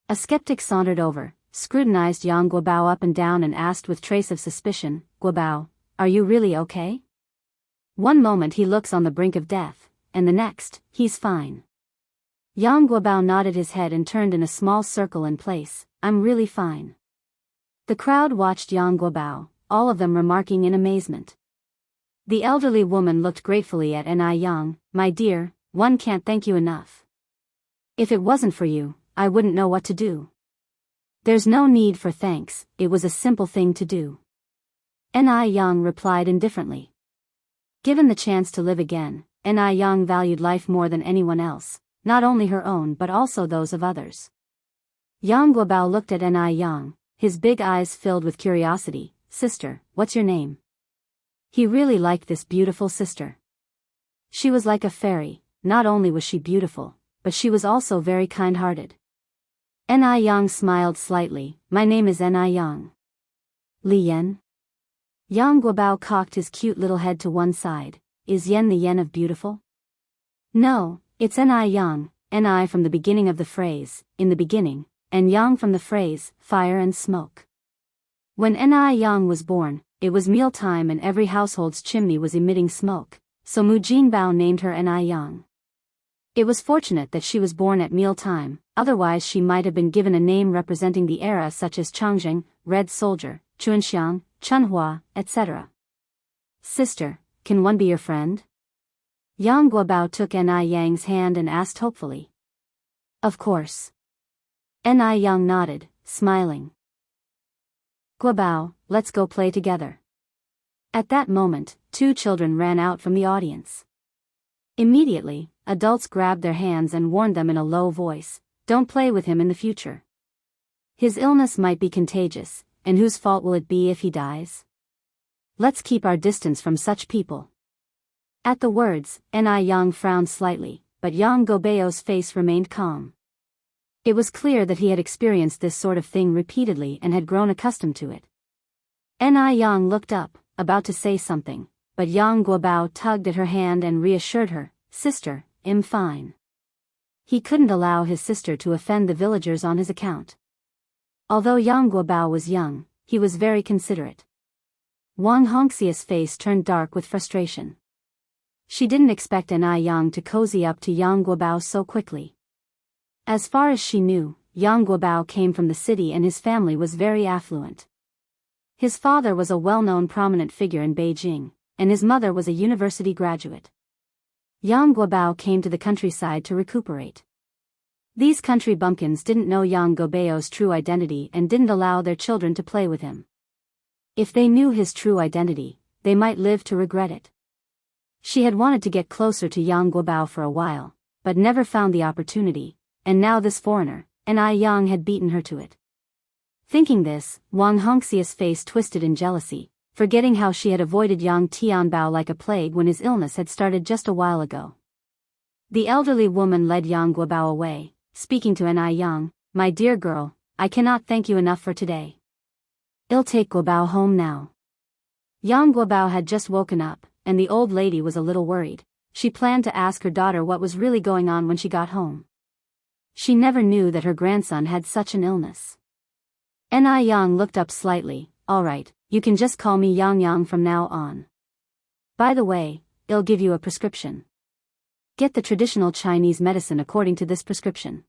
A skeptic sauntered over, scrutinized Yang Guobao up and down and asked with trace of suspicion, Guobao, are you really okay? One moment he looks on the brink of death, and the next, he's fine. Yang Guobao nodded his head and turned in a small circle in place, I'm really fine. The crowd watched Yang Guobao, all of them remarking in amazement. The elderly woman looked gratefully at Yang, my dear, one can't thank you enough. If it wasn't for you, I wouldn't know what to do. There's no need for thanks, it was a simple thing to do. Yang replied indifferently. Given the chance to live again, Yang valued life more than anyone else, not only her own but also those of others. Yang Guobao looked at Yang, his big eyes filled with curiosity, Sister, what's your name? He really liked this beautiful sister. She was like a fairy, not only was she beautiful, but she was also very kind-hearted. Yang smiled slightly, my name is Yang. Li Yan? Yang Guobao cocked his cute little head to one side, is Yen the yen of beautiful? No, it's Yang, Ni from the beginning of the phrase, in the beginning, and Yang from the phrase, fire and smoke. When Yang was born, it was mealtime and every household's chimney was emitting smoke, so Mu Jinbao named her Yang. It was fortunate that she was born at mealtime, otherwise she might have been given a name representing the era such as Changzheng, Red Soldier, Chunxiang, Chunhua, etc. Sister, can one be your friend? Yang Guobao took Yang's hand and asked hopefully. Of course. Yang nodded, smiling. Guobao, let's go play together. At that moment, 2 children ran out from the audience. Immediately, adults grabbed their hands and warned them in a low voice, don't play with him in the future. His illness might be contagious, and whose fault will it be if he dies? Let's keep our distance from such people. At the words, Yang frowned slightly, but Yang Guobao's face remained calm. It was clear that he had experienced this sort of thing repeatedly and had grown accustomed to it. Yang looked up, about to say something, but Yang Guobao tugged at her hand and reassured her, Sister, I'm fine. He couldn't allow his sister to offend the villagers on his account. Although Yang Guobao was young, he was very considerate. Wang Hongxia's face turned dark with frustration. She didn't expect Yang to cozy up to Yang Guobao so quickly. As far as she knew, Yang Guobao came from the city and his family was very affluent. His father was a well-known prominent figure in Beijing, and his mother was a university graduate. Yang Guobao came to the countryside to recuperate. These country bumpkins didn't know Yang Guobao's true identity and didn't allow their children to play with him. If they knew his true identity, they might live to regret it. She had wanted to get closer to Yang Guobao for a while, but never found the opportunity, and now this foreigner, Yang, had beaten her to it. Thinking this, Wang Hongxia's face twisted in jealousy, forgetting how she had avoided Yang Tianbao like a plague when his illness had started just a while ago. The elderly woman led Yang Guobao away, speaking to Yang, "My dear girl, I cannot thank you enough for today. I'll take Guobao home now." Yang Guobao had just woken up, and the old lady was a little worried. She planned to ask her daughter what was really going on when she got home. She never knew that her grandson had such an illness. Yang looked up slightly. "All right, you can just call me Yang from now on. By the way, I'll give you a prescription. Get the traditional Chinese medicine according to this prescription.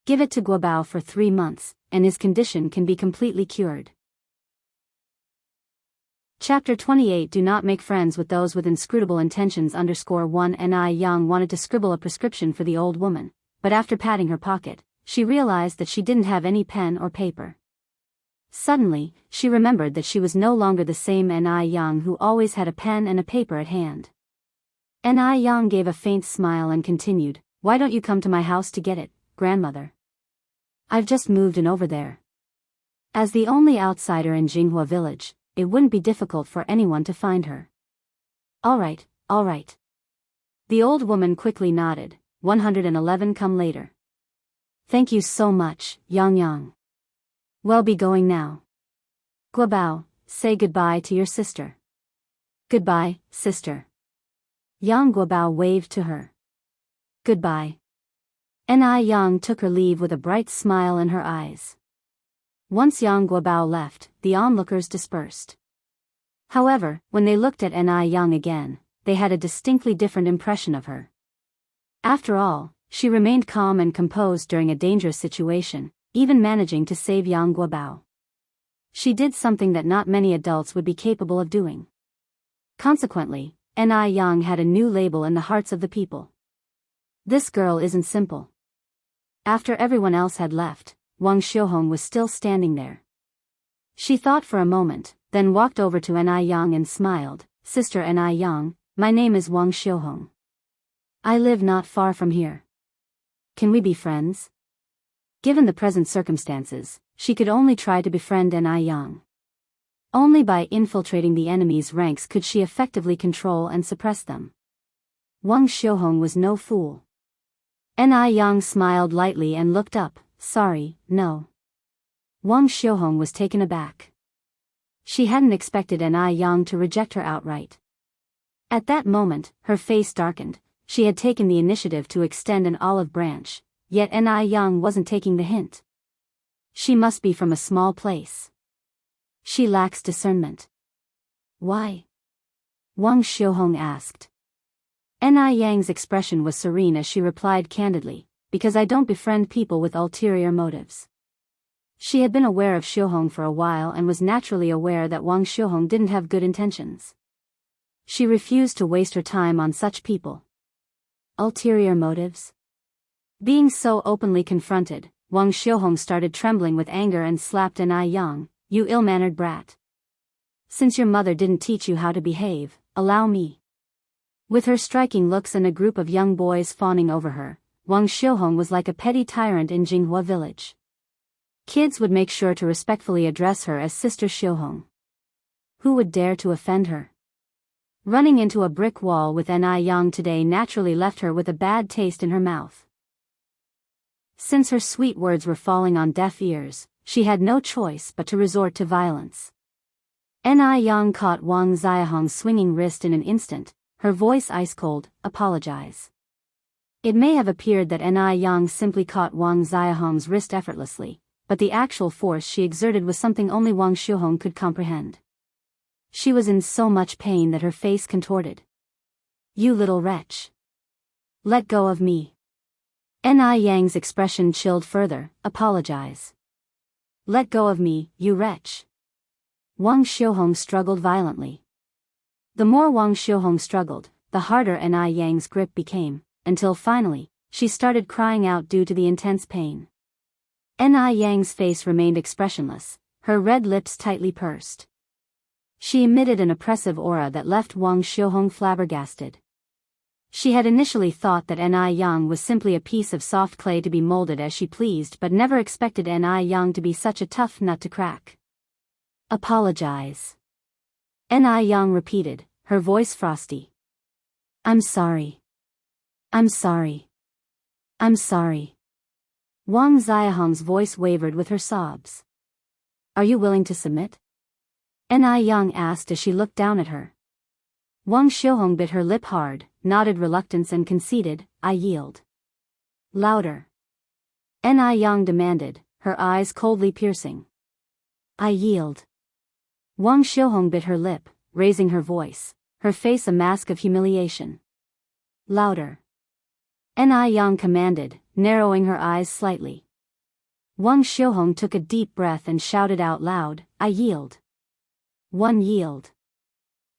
Give it to Guobao for 3 months, and his condition can be completely cured." Chapter 28. Do not make friends with those with inscrutable intentions. _1 Yang wanted to scribble a prescription for the old woman, but after patting her pocket, she realized that she didn't have any pen or paper. Suddenly, she remembered that she was no longer the same Yang who always had a pen and a paper at hand. Yang gave a faint smile and continued, "Why don't you come to my house to get it, grandmother? I've just moved in over there." As the only outsider in Jinghua village, it wouldn't be difficult for anyone to find her. All right. The old woman quickly nodded. 111 come later. Thank you so much, Yang. Well, be going now. Guobao, say goodbye to your sister. Goodbye, sister. Yang Guobao waved to her. Goodbye. Yang took her leave with a bright smile in her eyes. Once Yang Guobao left, the onlookers dispersed. However, when they looked at Yang again, they had a distinctly different impression of her. After all, she remained calm and composed during a dangerous situation, even managing to save Yang Guobao. She did something that not many adults would be capable of doing. Consequently, Yang had a new label in the hearts of the people. This girl isn't simple. After everyone else had left, Wang Xiuhong was still standing there. She thought for a moment, then walked over to Yang and smiled. "Sister Yang, my name is Wang Xiuhong. I live not far from here. Can we be friends?" Given the present circumstances, she could only try to befriend Yang. Only by infiltrating the enemy's ranks could she effectively control and suppress them. Wang Xiuhong was no fool. Yang smiled lightly and looked up. "Sorry, no." Wang Xiuhong was taken aback. She hadn't expected Yang to reject her outright. At that moment, her face darkened. She had taken the initiative to extend an olive branch, yet Yang wasn't taking the hint. She must be from a small place. She lacks discernment. Why? Wang Xiuhong asked. Yang's expression was serene as she replied candidly, "Because I don't befriend people with ulterior motives." She had been aware of Xiuhong for a while and was naturally aware that Wang Xiuhong didn't have good intentions. She refused to waste her time on such people. Ulterior motives? Being so openly confronted, Wang Xiuhong started trembling with anger and slapped Yang. "You ill-mannered brat. Since your mother didn't teach you how to behave, allow me." With her striking looks and a group of young boys fawning over her, Wang Xiuhong was like a petty tyrant in Jinghua village. Kids would make sure to respectfully address her as Sister Xiuhong. Who would dare to offend her? Running into a brick wall with Yang today naturally left her with a bad taste in her mouth. Since her sweet words were falling on deaf ears, she had no choice but to resort to violence. Yang caught Wang Xiaohong's swinging wrist in an instant, her voice ice-cold. "Apologize." It may have appeared that Yang simply caught Wang Xiaohong's wrist effortlessly, but the actual force she exerted was something only Wang Xiuhong could comprehend. She was in so much pain that her face contorted. You little wretch. Let go of me. Ni Yang's expression chilled further. Apologize. Let go of me, you wretch. Wang Xiuhong struggled violently. The more Wang Xiuhong struggled, the harder Ni Yang's grip became, until finally, she started crying out due to the intense pain. Ni Yang's face remained expressionless, her red lips tightly pursed. She emitted an oppressive aura that left Wang Xiuhong flabbergasted. She had initially thought that Ni Yang was simply a piece of soft clay to be molded as she pleased, but never expected Ni Yang to be such a tough nut to crack. Apologize. Ni Yang repeated, her voice frosty. I'm sorry. I'm sorry. I'm sorry. Wang Xiaohong's voice wavered with her sobs. Are you willing to submit? Ni Yang asked as she looked down at her. Wang Xiuhong bit her lip hard, nodded reluctance and conceded, I yield. Louder. Ni Yang demanded, her eyes coldly piercing. I yield. Wang Xiuhong bit her lip, raising her voice, her face a mask of humiliation. Louder. Ni Yang commanded, narrowing her eyes slightly. Wang Xiuhong took a deep breath and shouted out loud, I yield. One yield.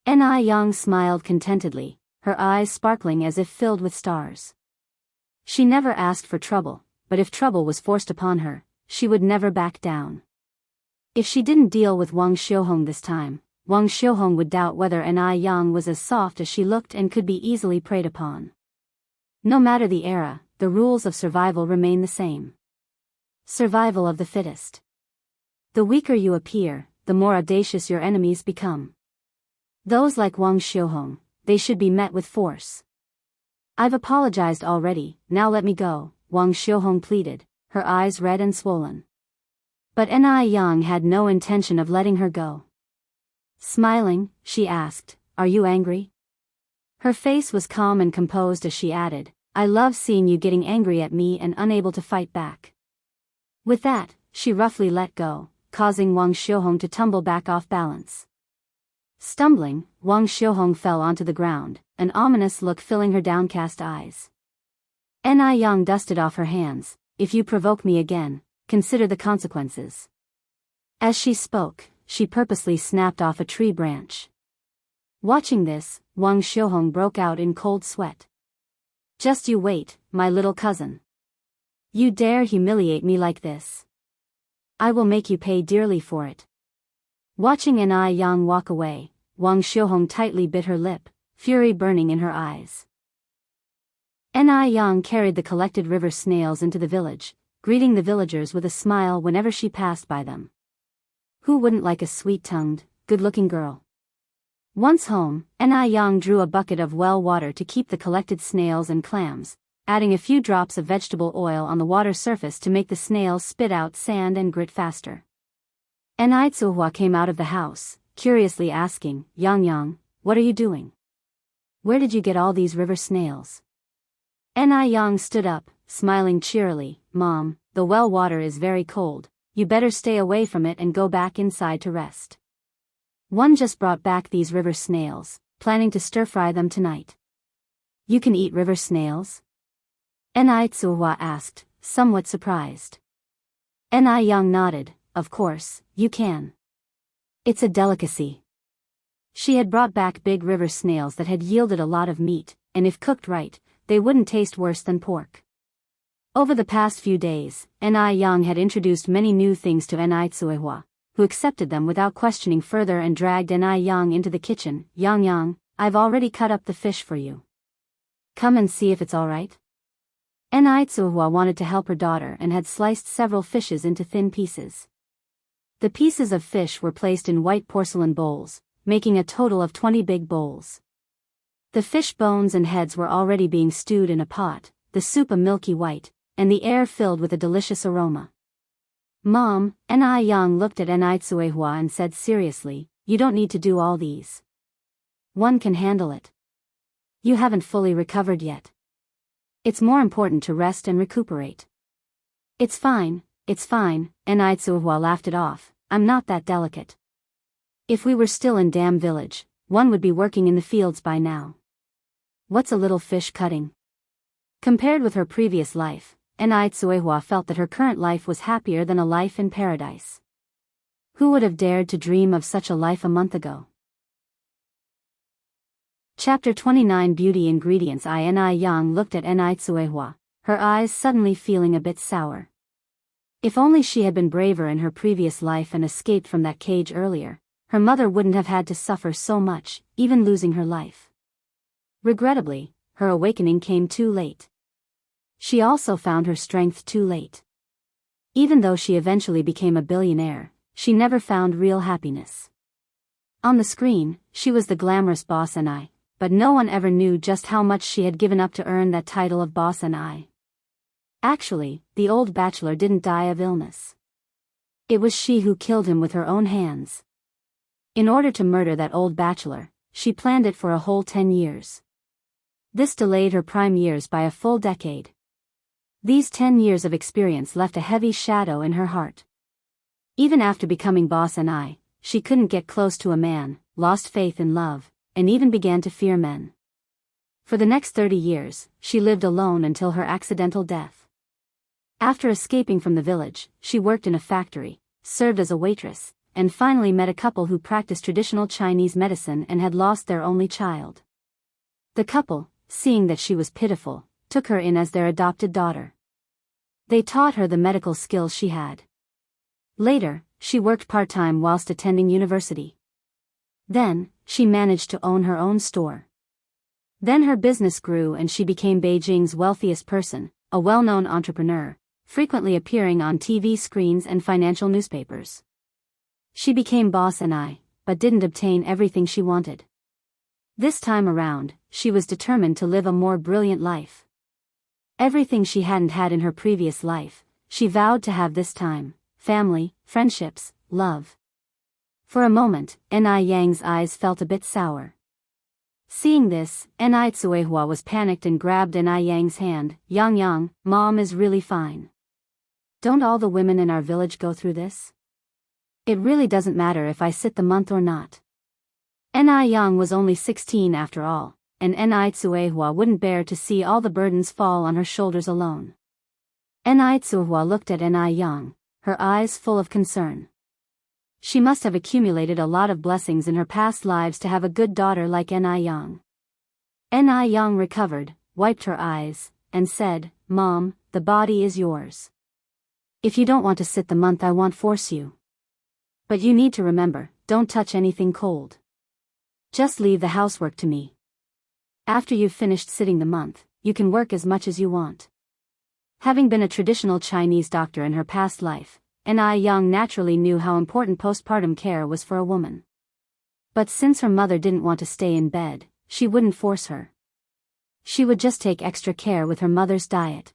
Ni Yang smiled contentedly, her eyes sparkling as if filled with stars. She never asked for trouble, but if trouble was forced upon her, she would never back down. If she didn't deal with Wang Xiuhong this time, Wang Xiuhong would doubt whether Ni Yang was as soft as she looked and could be easily preyed upon. No matter the era, the rules of survival remain the same. Survival of the fittest. The weaker you appear, the more audacious your enemies become. Those like Wang Xiuhong, they should be met with force. I've apologized already, now let me go, Wang Xiuhong pleaded, her eyes red and swollen. But Ni Yang had no intention of letting her go. Smiling, she asked, are you angry? Her face was calm and composed as she added, I love seeing you getting angry at me and unable to fight back. With that, she roughly let go, causing Wang Xiuhong to tumble back off balance. Stumbling, Wang Xiuhong fell onto the ground, an ominous look filling her downcast eyes. Ni Yang dusted off her hands, if you provoke me again, consider the consequences. As she spoke, she purposely snapped off a tree branch. Watching this, Wang Xiuhong broke out in cold sweat. Just you wait, my little cousin. You dare humiliate me like this? I will make you pay dearly for it. Watching Ni Yang walk away, Wang Xiuhong tightly bit her lip, fury burning in her eyes. Ni Yang carried the collected river snails into the village, greeting the villagers with a smile whenever she passed by them. Who wouldn't like a sweet-tongued, good-looking girl? Once home, Ni Yang drew a bucket of well water to keep the collected snails and clams, adding a few drops of vegetable oil on the water surface to make the snails spit out sand and grit faster. Ni Tsuhua came out of the house, curiously asking, Yang, what are you doing? Where did you get all these river snails? Ni Yang stood up, smiling cheerily, Mom, the well water is very cold, you better stay away from it and go back inside to rest. One just brought back these river snails, planning to stir-fry them tonight. You can eat river snails? Ni Tsuhua asked, somewhat surprised. Ni Yang nodded, of course, you can. It's a delicacy. She had brought back big river snails that had yielded a lot of meat, and if cooked right, they wouldn't taste worse than pork. Over the past few days, Ni Yang had introduced many new things to Ni Tsuehua, who accepted them without questioning further and dragged Ni Yang into the kitchen. Yang, I've already cut up the fish for you. Come and see if it's alright. Ni Tsuehua wanted to help her daughter and had sliced several fishes into thin pieces. The pieces of fish were placed in white porcelain bowls, making a total of 20 big bowls. The fish bones and heads were already being stewed in a pot, the soup a milky white, and the air filled with a delicious aroma. Mom, Ni Yang looked at Ni Tsuehua and said seriously, you don't need to do all these. One can handle it. You haven't fully recovered yet. It's more important to rest and recuperate. It's fine, Ni Tsuehua laughed it off, I'm not that delicate. If we were still in Dam Village, one would be working in the fields by now. What's a little fish cutting? Compared with her previous life, Enai Tsuehua felt that her current life was happier than a life in paradise. Who would have dared to dream of such a life a month ago? Chapter 29 Beauty Ingredients. Enai Yang looked at Enai Tsuehua, her eyes suddenly feeling a bit sour. If only she had been braver in her previous life and escaped from that cage earlier, her mother wouldn't have had to suffer so much, even losing her life. Regrettably, her awakening came too late. She also found her strength too late. Even though she eventually became a billionaire, she never found real happiness. On the screen, she was the glamorous boss Enai, but no one ever knew just how much she had given up to earn that title of boss Enai. Actually, the old bachelor didn't die of illness. It was she who killed him with her own hands. In order to murder that old bachelor, she planned it for a whole 10 years. This delayed her prime years by a full decade. These 10 years of experience left a heavy shadow in her heart. Even after becoming boss Enai, she couldn't get close to a man, lost faith in love, and even began to fear men. For the next 30 years, she lived alone until her accidental death. After escaping from the village, she worked in a factory, served as a waitress, and finally met a couple who practiced traditional Chinese medicine and had lost their only child. The couple, seeing that she was pitiful, took her in as their adopted daughter. They taught her the medical skills she had. Later, she worked part-time whilst attending university. Then, she managed to own her own store. Then her business grew and she became Beijing's wealthiest person, a well-known entrepreneur, frequently appearing on TV screens and financial newspapers. She became boss Enai, but didn't obtain everything she wanted. This time around, she was determined to live a more brilliant life. Everything she hadn't had in her previous life, she vowed to have this time: family, friendships, love. For a moment, Enai Yang's eyes felt a bit sour. Seeing this, Enai Tsuehua was panicked and grabbed Enai Yang's hand. Yang, Mom is really fine. Don't all the women in our village go through this? It really doesn't matter if I sit the month or not. Enai Yang was only 16 after all, and Enai Tsuehua wouldn't bear to see all the burdens fall on her shoulders alone. Enai Tsuehua looked at Enai Yang, her eyes full of concern. She must have accumulated a lot of blessings in her past lives to have a good daughter like Enai Yang. Enai Yang recovered, wiped her eyes, and said, Mom, the body is yours. If you don't want to sit the month, I won't force you. But you need to remember, don't touch anything cold. Just leave the housework to me. After you've finished sitting the month, you can work as much as you want. Having been a traditional Chinese doctor in her past life, Enai Yang naturally knew how important postpartum care was for a woman. But since her mother didn't want to stay in bed, she wouldn't force her. She would just take extra care with her mother's diet.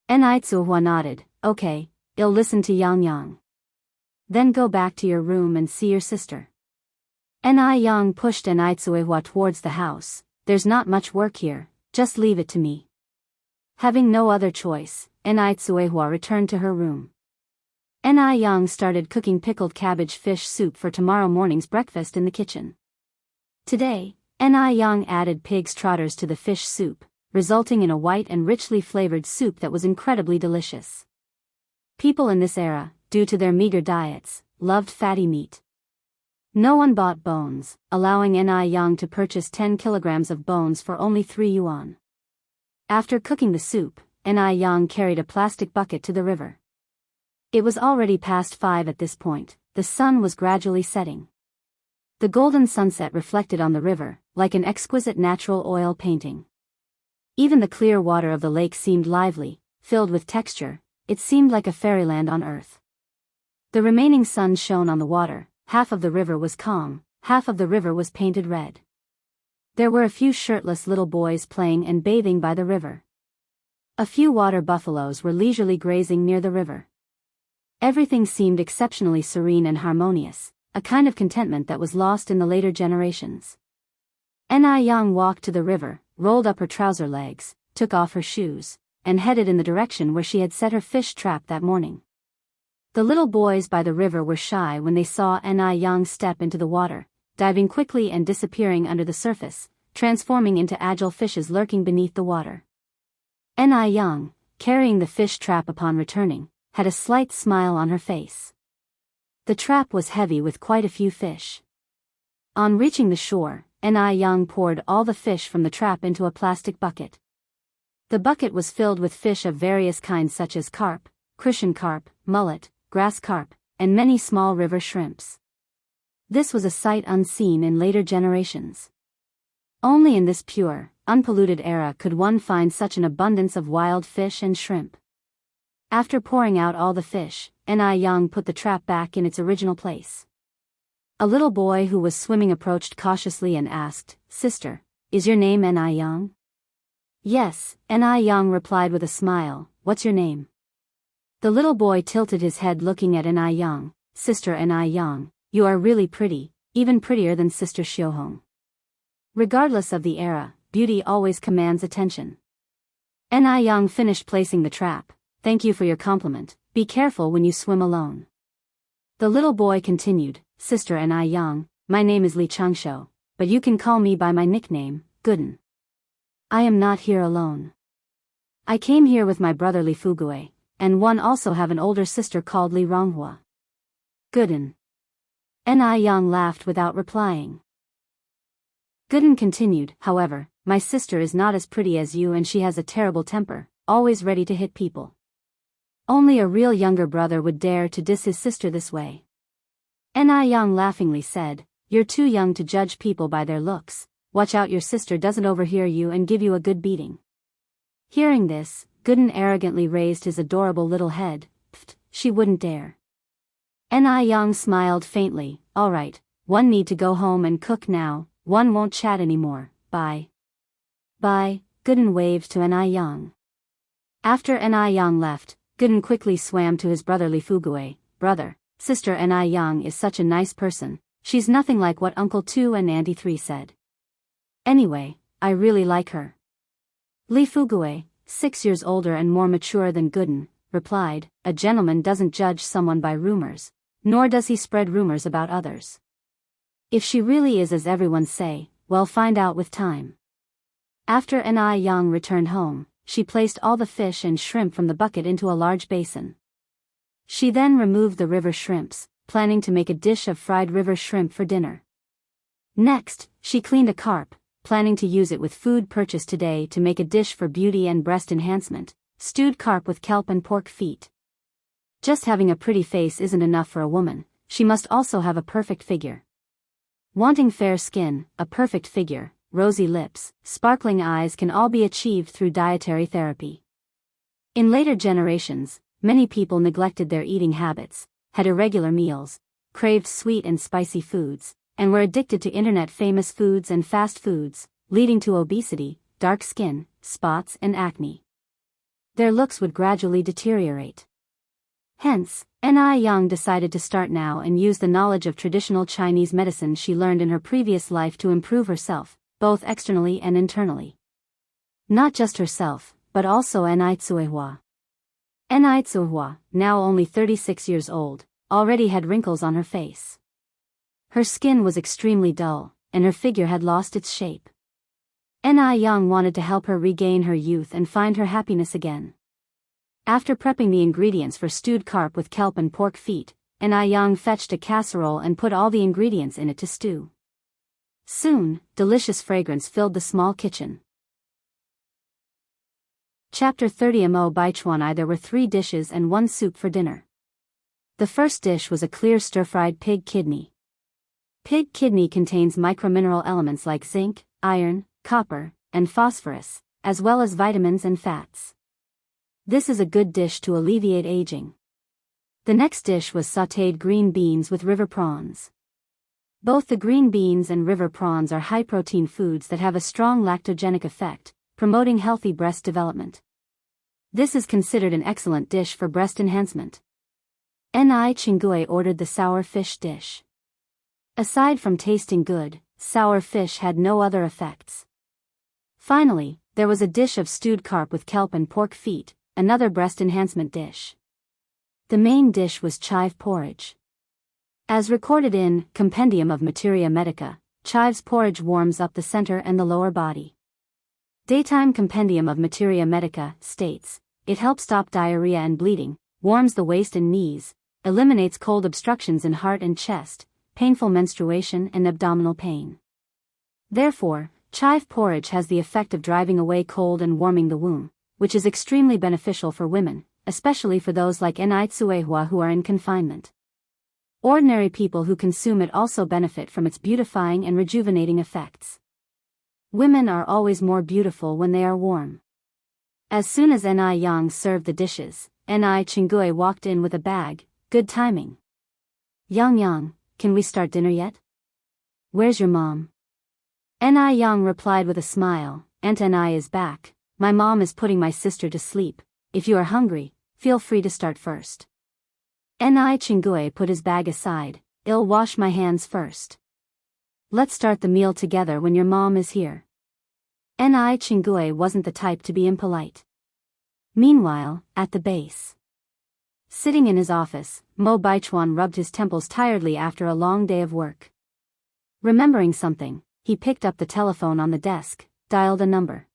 Enai Tsuehua nodded. Okay, I'll listen to Yang. Then go back to your room and see your sister. Enai Yang pushed Enai Tsuehua towards the house. There's not much work here, just leave it to me. Having no other choice, Enai Tsuehua returned to her room. Enai Yang started cooking pickled cabbage fish soup for tomorrow morning's breakfast in the kitchen. Today, Enai Yang added pig's trotters to the fish soup, resulting in a white and richly flavored soup that was incredibly delicious. People in this era, due to their meager diets, loved fatty meat. No one bought bones, allowing Enai Yang to purchase 10 kilograms of bones for only 3 yuan. After cooking the soup, Enai Yang carried a plastic bucket to the river. It was already past 5 at this point. The sun was gradually setting. The golden sunset reflected on the river, like an exquisite natural oil painting. Even the clear water of the lake seemed lively, filled with texture. It seemed like a fairyland on earth. The remaining sun shone on the water. Half of the river was calm, half of the river was painted red. There were a few shirtless little boys playing and bathing by the river. A few water buffaloes were leisurely grazing near the river. Everything seemed exceptionally serene and harmonious, a kind of contentment that was lost in the later generations. Enai Yang walked to the river, rolled up her trouser legs, took off her shoes, and headed in the direction where she had set her fish trap that morning. The little boys by the river were shy when they saw Enai Yang step into the water, diving quickly and disappearing under the surface, transforming into agile fishes lurking beneath the water. Ni Young, carrying the fish trap upon returning, had a slight smile on her face. The trap was heavy with quite a few fish. On reaching the shore, Ni Young poured all the fish from the trap into a plastic bucket. The bucket was filled with fish of various kinds such as carp, crucian carp, mullet, grass carp, and many small river shrimps. This was a sight unseen in later generations. Only in this pure, unpolluted era could one find such an abundance of wild fish and shrimp. After pouring out all the fish, Ni Young put the trap back in its original place. A little boy who was swimming approached cautiously and asked, "Sister, is your name Ni Young?" "Yes," Ni Young replied with a smile. "What's your name?" The little boy tilted his head looking at Ni Young. "Sister Ni Young, you are really pretty, even prettier than Sister Xiaohong." Regardless of the era, beauty always commands attention. Ni Young finished placing the trap. "Thank you for your compliment, be careful when you swim alone." The little boy continued, "Sister Ni Young, my name is Li Changshou, but you can call me by my nickname, Gooden. I am not here alone. I came here with my brother Li Fugue, and one also have an older sister called Li Ronghua." "Gooden." Ni Young laughed without replying. Gooden continued, "However, my sister is not as pretty as you and she has a terrible temper, always ready to hit people. Only a real younger brother would dare to diss his sister this way." Ni Young laughingly said, "You're too young to judge people by their looks, watch out your sister doesn't overhear you and give you a good beating." Hearing this, Gooden arrogantly raised his adorable little head. "Pfft, she wouldn't dare." Ni Young smiled faintly, "All right, one need to go home and cook now, one won't chat anymore, bye." "Bye," Gooden waved to Ni Young. After Ni Young left, Gooden quickly swam to his brother Li Fugue. "Brother, Sister Ni Young is such a nice person, she's nothing like what Uncle 2 and Auntie 3 said. Anyway, I really like her." Li Fugue, 6 years older and more mature than Gooden, replied, "A gentleman doesn't judge someone by rumors, nor does he spread rumors about others. If she really is as everyone say, well, find out with time." After Ni Young returned home, she placed all the fish and shrimp from the bucket into a large basin. She then removed the river shrimps, planning to make a dish of fried river shrimp for dinner. Next, she cleaned a carp, planning to use it with food purchased today to make a dish for beauty and breast enhancement, stewed carp with kelp and pork feet. Just having a pretty face isn't enough for a woman, she must also have a perfect figure. Wanting fair skin, a perfect figure, rosy lips, sparkling eyes can all be achieved through dietary therapy. In later generations, many people neglected their eating habits, had irregular meals, craved sweet and spicy foods, and were addicted to internet-famous foods and fast foods, leading to obesity, dark skin, spots and acne. Their looks would gradually deteriorate. Hence, Ni Young decided to start now and use the knowledge of traditional Chinese medicine she learned in her previous life to improve herself, both externally and internally. Not just herself, but also Ni Tsuehua. Ni Tsuehua, now only 36 years old, already had wrinkles on her face. Her skin was extremely dull, and her figure had lost its shape. Ni Young wanted to help her regain her youth and find her happiness again. After prepping the ingredients for stewed carp with kelp and pork feet, Ni Young fetched a casserole and put all the ingredients in it to stew. Soon, delicious fragrance filled the small kitchen. Chapter 30 Mo Baichuanai. There were 3 dishes and 1 soup for dinner. The first dish was a clear stir-fried pig kidney. Pig kidney contains micromineral elements like zinc, iron, copper, and phosphorus, as well as vitamins and fats. This is a good dish to alleviate aging. The next dish was sautéed green beans with river prawns. Both the green beans and river prawns are high-protein foods that have a strong lactogenic effect, promoting healthy breast development. This is considered an excellent dish for breast enhancement. Ni Chingue ordered the sour fish dish. Aside from tasting good, sour fish had no other effects. Finally, there was a dish of stewed carp with kelp and pork feet, another breast enhancement dish. The main dish was chive porridge. As recorded in Compendium of Materia Medica, chive's porridge warms up the center and the lower body. Daytime Compendium of Materia Medica states, it helps stop diarrhea and bleeding, warms the waist and knees, eliminates cold obstructions in heart and chest, painful menstruation and abdominal pain. Therefore, chive porridge has the effect of driving away cold and warming the womb, which is extremely beneficial for women, especially for those like Enrich who are in confinement. Ordinary people who consume it also benefit from its beautifying and rejuvenating effects. Women are always more beautiful when they are warm. As soon as Yang served the dishes, Chingue walked in with a bag. Good timing. Yang, can we start dinner yet? Where's your mom? Yang replied with a smile, Aunt is back. My mom is putting my sister to sleep. If you are hungry, feel free to start first. Chingue put his bag aside. I'll wash my hands first. Let's start the meal together when your mom is here. Chingue wasn't the type to be impolite. Meanwhile, at the base. Sitting in his office, Mo Baichuan rubbed his temples tiredly after a long day of work. Remembering something, he picked up the telephone on the desk, dialed a number.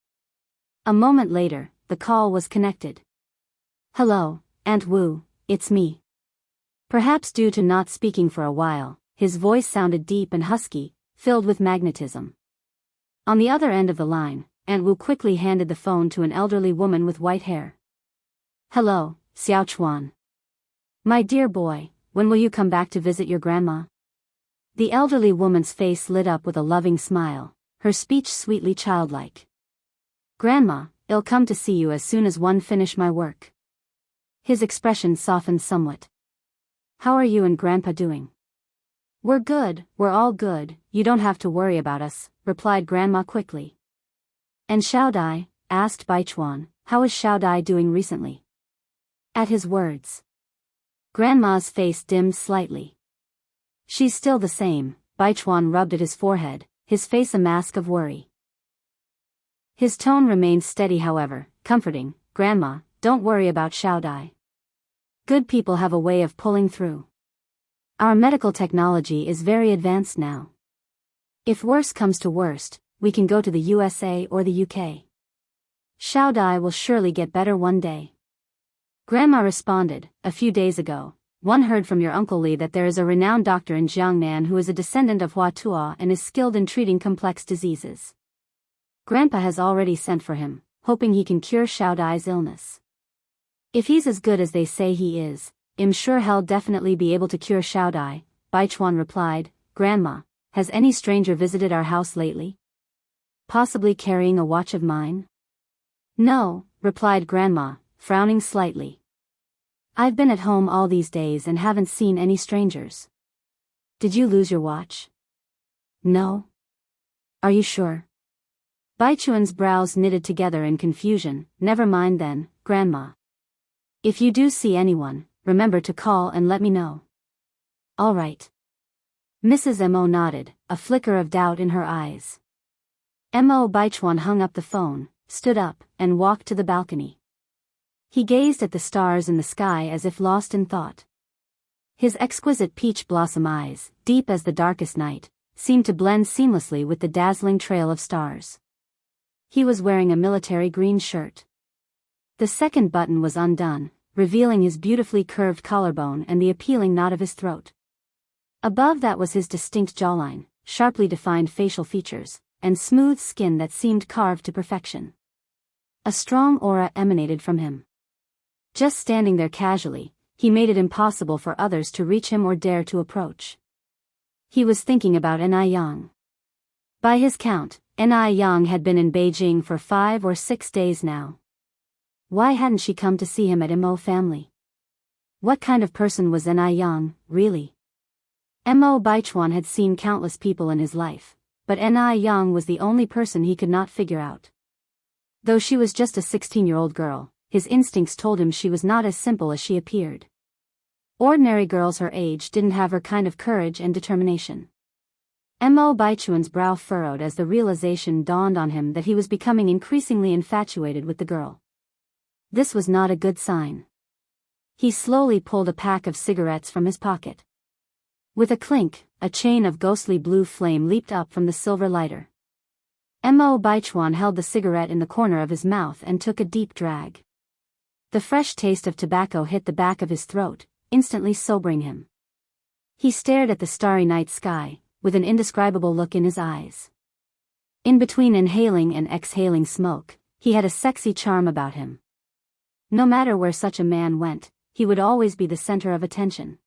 A moment later, the call was connected. Hello, Aunt Wu, it's me. Perhaps due to not speaking for a while, his voice sounded deep and husky, filled with magnetism. On the other end of the line, Aunt Wu quickly handed the phone to an elderly woman with white hair. Hello, Xiao Chuan. My dear boy, when will you come back to visit your grandma? The elderly woman's face lit up with a loving smile, her speech sweetly childlike. Grandma, I'll come to see you as soon as one finish my work. His expression softened somewhat. How are you and Grandpa doing? We're good, we're all good, you don't have to worry about us, replied Grandma quickly. And Xiaodai, asked Baichuan, how is Xiaodai doing recently? At his words, Grandma's face dimmed slightly. She's still the same, Baichuan rubbed at his forehead, his face a mask of worry. His tone remained steady however, comforting, Grandma, don't worry about Xiaodai. Good people have a way of pulling through. Our medical technology is very advanced now. If worse comes to worst, we can go to the USA or the UK. Xiaodai will surely get better one day. Grandma responded, a few days ago, one heard from your Uncle Li that there is a renowned doctor in Jiangnan who is a descendant of Hua Tuo and is skilled in treating complex diseases. Grandpa has already sent for him, hoping he can cure Xiaodai's illness. If he's as good as they say he is, I'm sure he'll definitely be able to cure Xiaodai, Baichuan replied. Grandma, has any stranger visited our house lately? Possibly carrying a watch of mine? No, replied Grandma, frowning slightly. I've been at home all these days and haven't seen any strangers. Did you lose your watch? No. Are you sure? Baichuan's brows knitted together in confusion. Never mind then, Grandma. If you do see anyone, remember to call and let me know. All right. Mrs. Mo nodded, a flicker of doubt in her eyes. Mo Baichuan hung up the phone, stood up, and walked to the balcony. He gazed at the stars in the sky as if lost in thought. His exquisite peach blossom eyes, deep as the darkest night, seemed to blend seamlessly with the dazzling trail of stars. He was wearing a military green shirt. The second button was undone, revealing his beautifully curved collarbone and the appealing knot of his throat. Above that was his distinct jawline, sharply defined facial features, and smooth skin that seemed carved to perfection. A strong aura emanated from him. Just standing there casually, he made it impossible for others to reach him or dare to approach. He was thinking about Yang. By his count, Yang had been in Beijing for 5 or 6 days now. Why hadn't she come to see him at Mo family? What kind of person was Yang, really? Mo Baichuan had seen countless people in his life, but Yang was the only person he could not figure out. Though she was just a 16-year-old girl, his instincts told him she was not as simple as she appeared. Ordinary girls her age didn't have her kind of courage and determination. Mo Baichuan's brow furrowed as the realization dawned on him that he was becoming increasingly infatuated with the girl. This was not a good sign. He slowly pulled a pack of cigarettes from his pocket. With a clink, a chain of ghostly blue flame leaped up from the silver lighter. Mo Baichuan held the cigarette in the corner of his mouth and took a deep drag. The fresh taste of tobacco hit the back of his throat, instantly sobering him. He stared at the starry night sky, with an indescribable look in his eyes. In between inhaling and exhaling smoke, he had a sexy charm about him. No matter where such a man went, he would always be the center of attention.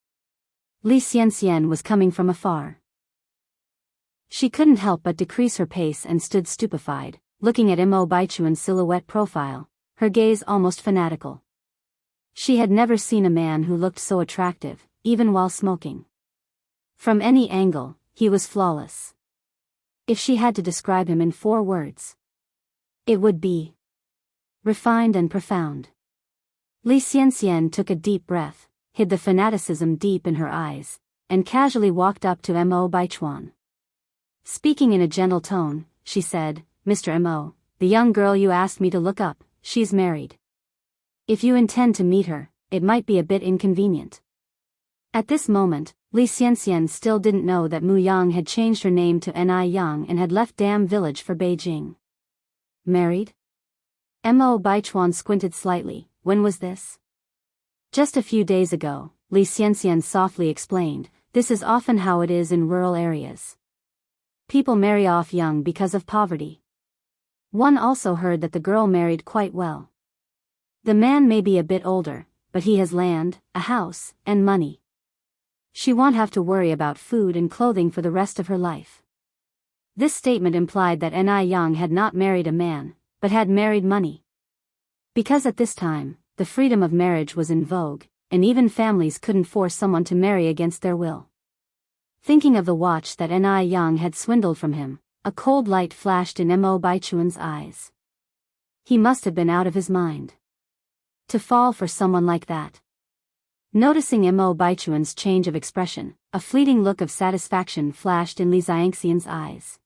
Li Xianxian was coming from afar. She couldn't help but decrease her pace and stood stupefied, looking at Mo Baichuan's silhouette profile, her gaze almost fanatical. She had never seen a man who looked so attractive, even while smoking. From any angle, he was flawless. If she had to describe him in 4 words, it would be refined and profound. Li Xianxian took a deep breath, hid the fanaticism deep in her eyes, and casually walked up to Mo Baichuan. Speaking in a gentle tone, she said, "Mr. Mo, the young girl you asked me to look up, she's married. If you intend to meet her, it might be a bit inconvenient." At this moment, Li Xianxian still didn't know that Mu Yang had changed her name to Ni Yang and had left Dam Village for Beijing. Married? Mo Baichuan squinted slightly. When was this? Just a few days ago, Li Xianxian softly explained. This is often how it is in rural areas. People marry off young because of poverty. One also heard that the girl married quite well. The man may be a bit older, but he has land, a house, and money. She won't have to worry about food and clothing for the rest of her life. This statement implied that Ni Yang had not married a man, but had married money. Because at this time, the freedom of marriage was in vogue, and even families couldn't force someone to marry against their will. Thinking of the watch that Ni Yang had swindled from him, a cold light flashed in Mo Baichuan's eyes. He must have been out of his mind to fall for someone like that. Noticing Mo Baichuan's change of expression, a fleeting look of satisfaction flashed in Li Xianxian's eyes.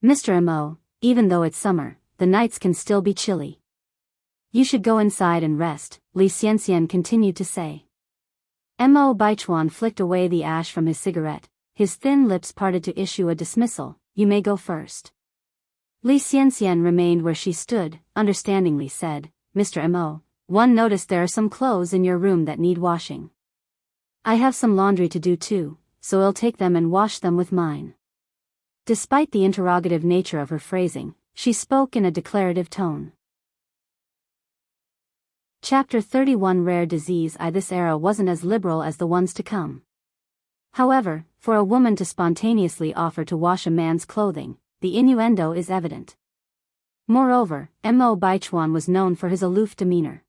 "Mr. Mo, even though it's summer, the nights can still be chilly. You should go inside and rest," Li Xianxian continued to say. Mo Baichuan flicked away the ash from his cigarette, his thin lips parted to issue a dismissal. "You may go first." Li Xianxian remained where she stood, understandingly said, "Mr. Mo, one noticed there are some clothes in your room that need washing. I have some laundry to do too, so I'll take them and wash them with mine." Despite the interrogative nature of her phrasing, she spoke in a declarative tone. Chapter 31 Rare Disease. This era wasn't as liberal as the ones to come. However, for a woman to spontaneously offer to wash a man's clothing, the innuendo is evident. Moreover, Mo Baichuan was known for his aloof demeanor.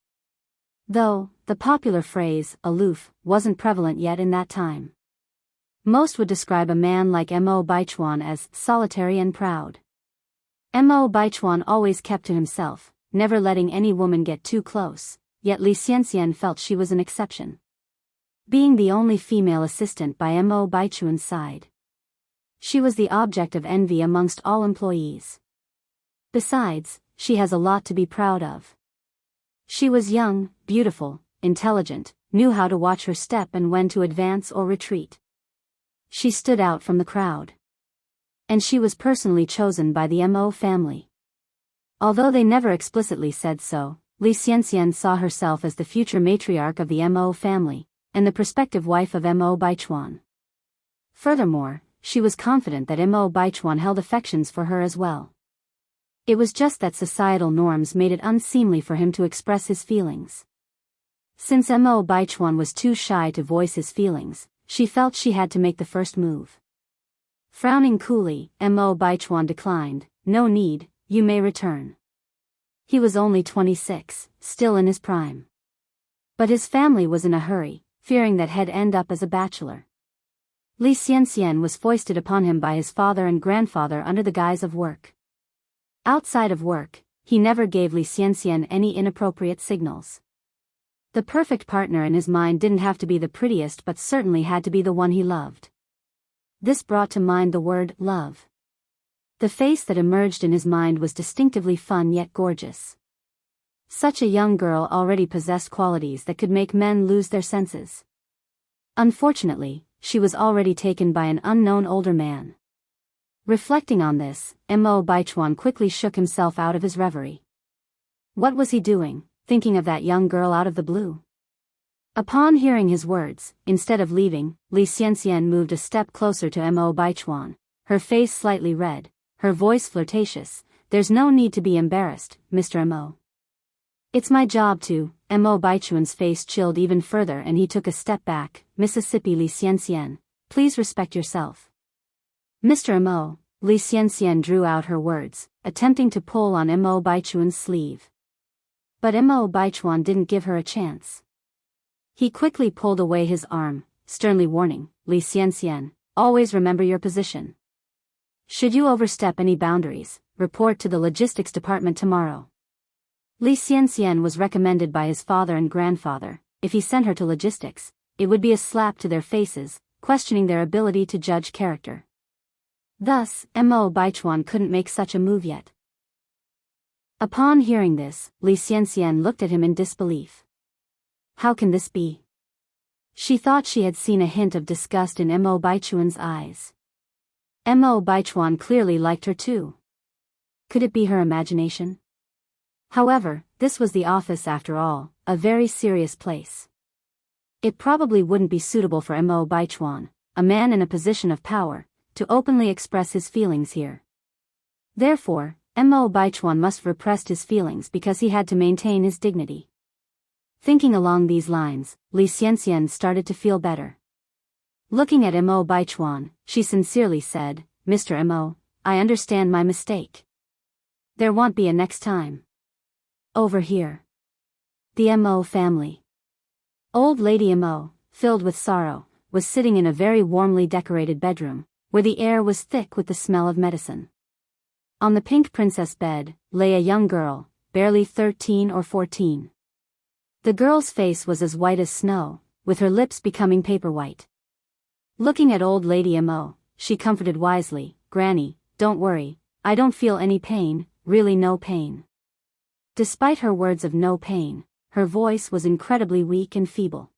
Though, the popular phrase, aloof, wasn't prevalent yet in that time. Most would describe a man like Mo Baichuan as solitary and proud. Mo Baichuan always kept to himself, never letting any woman get too close, yet Li Xianxian felt she was an exception. Being the only female assistant by Mo Baichuan's side, she was the object of envy amongst all employees. Besides, she has a lot to be proud of. She was young, beautiful, intelligent, knew how to watch her step and when to advance or retreat. She stood out from the crowd. And she was personally chosen by the Mo family. Although they never explicitly said so, Li Xianxian saw herself as the future matriarch of the Mo family, and the prospective wife of Mo Baichuan. Furthermore, she was confident that Mo Baichuan held affections for her as well. It was just that societal norms made it unseemly for him to express his feelings. Since Mo Baichuan was too shy to voice his feelings, she felt she had to make the first move. Frowning coolly, Mo Baichuan declined, "No need, you may return." He was only 26, still in his prime. But his family was in a hurry, fearing that he'd end up as a bachelor. Li Xianxian was foisted upon him by his father and grandfather under the guise of work. Outside of work, he never gave Li Xianxian any inappropriate signals. The perfect partner in his mind didn't have to be the prettiest but certainly had to be the one he loved. This brought to mind the word love. The face that emerged in his mind was distinctively fun yet gorgeous. Such a young girl already possessed qualities that could make men lose their senses. Unfortunately, she was already taken by an unknown older man. Reflecting on this, Mo Baichuan quickly shook himself out of his reverie. What was he doing, thinking of that young girl out of the blue? Upon hearing his words, instead of leaving, Li Xianxian moved a step closer to Mo Baichuan, her face slightly red, her voice flirtatious. There's no need to be embarrassed, Mr. Mo. It's my job to. Mo Baichuan's face chilled even further and he took a step back. Mississippi Li Xianxian, please respect yourself. Mr. Mo, Li Xianxian drew out her words, attempting to pull on Mo Baichuan's sleeve. But Mo Baichuan didn't give her a chance. He quickly pulled away his arm, sternly warning, Li Xianxian, always remember your position. Should you overstep any boundaries, report to the logistics department tomorrow. Li Xianxian was recommended by his father and grandfather. If he sent her to logistics, it would be a slap to their faces, questioning their ability to judge character. Thus, Mo Baichuan couldn't make such a move yet. Upon hearing this, Li Xianxian looked at him in disbelief. How can this be? She thought she had seen a hint of disgust in Mo Baichuan's eyes. Mo Baichuan clearly liked her too. Could it be her imagination? However, this was the office after all, a very serious place. It probably wouldn't be suitable for Mo Baichuan, a man in a position of power, to openly express his feelings here. Therefore, Mo Baichuan must have repressed his feelings because he had to maintain his dignity. Thinking along these lines, Li Xianxian started to feel better. Looking at Mo Baichuan, she sincerely said, Mr. Mo, I understand my mistake. There won't be a next time. Over here. The Mo family. Old Lady Mo, filled with sorrow, was sitting in a very warmly decorated bedroom, where the air was thick with the smell of medicine. On the pink princess bed, lay a young girl, barely 13 or 14. The girl's face was as white as snow, with her lips becoming paper white. Looking at old Lady Mo, she comforted wisely, Granny, don't worry, I don't feel any pain, really no pain. Despite her words of no pain, her voice was incredibly weak and feeble.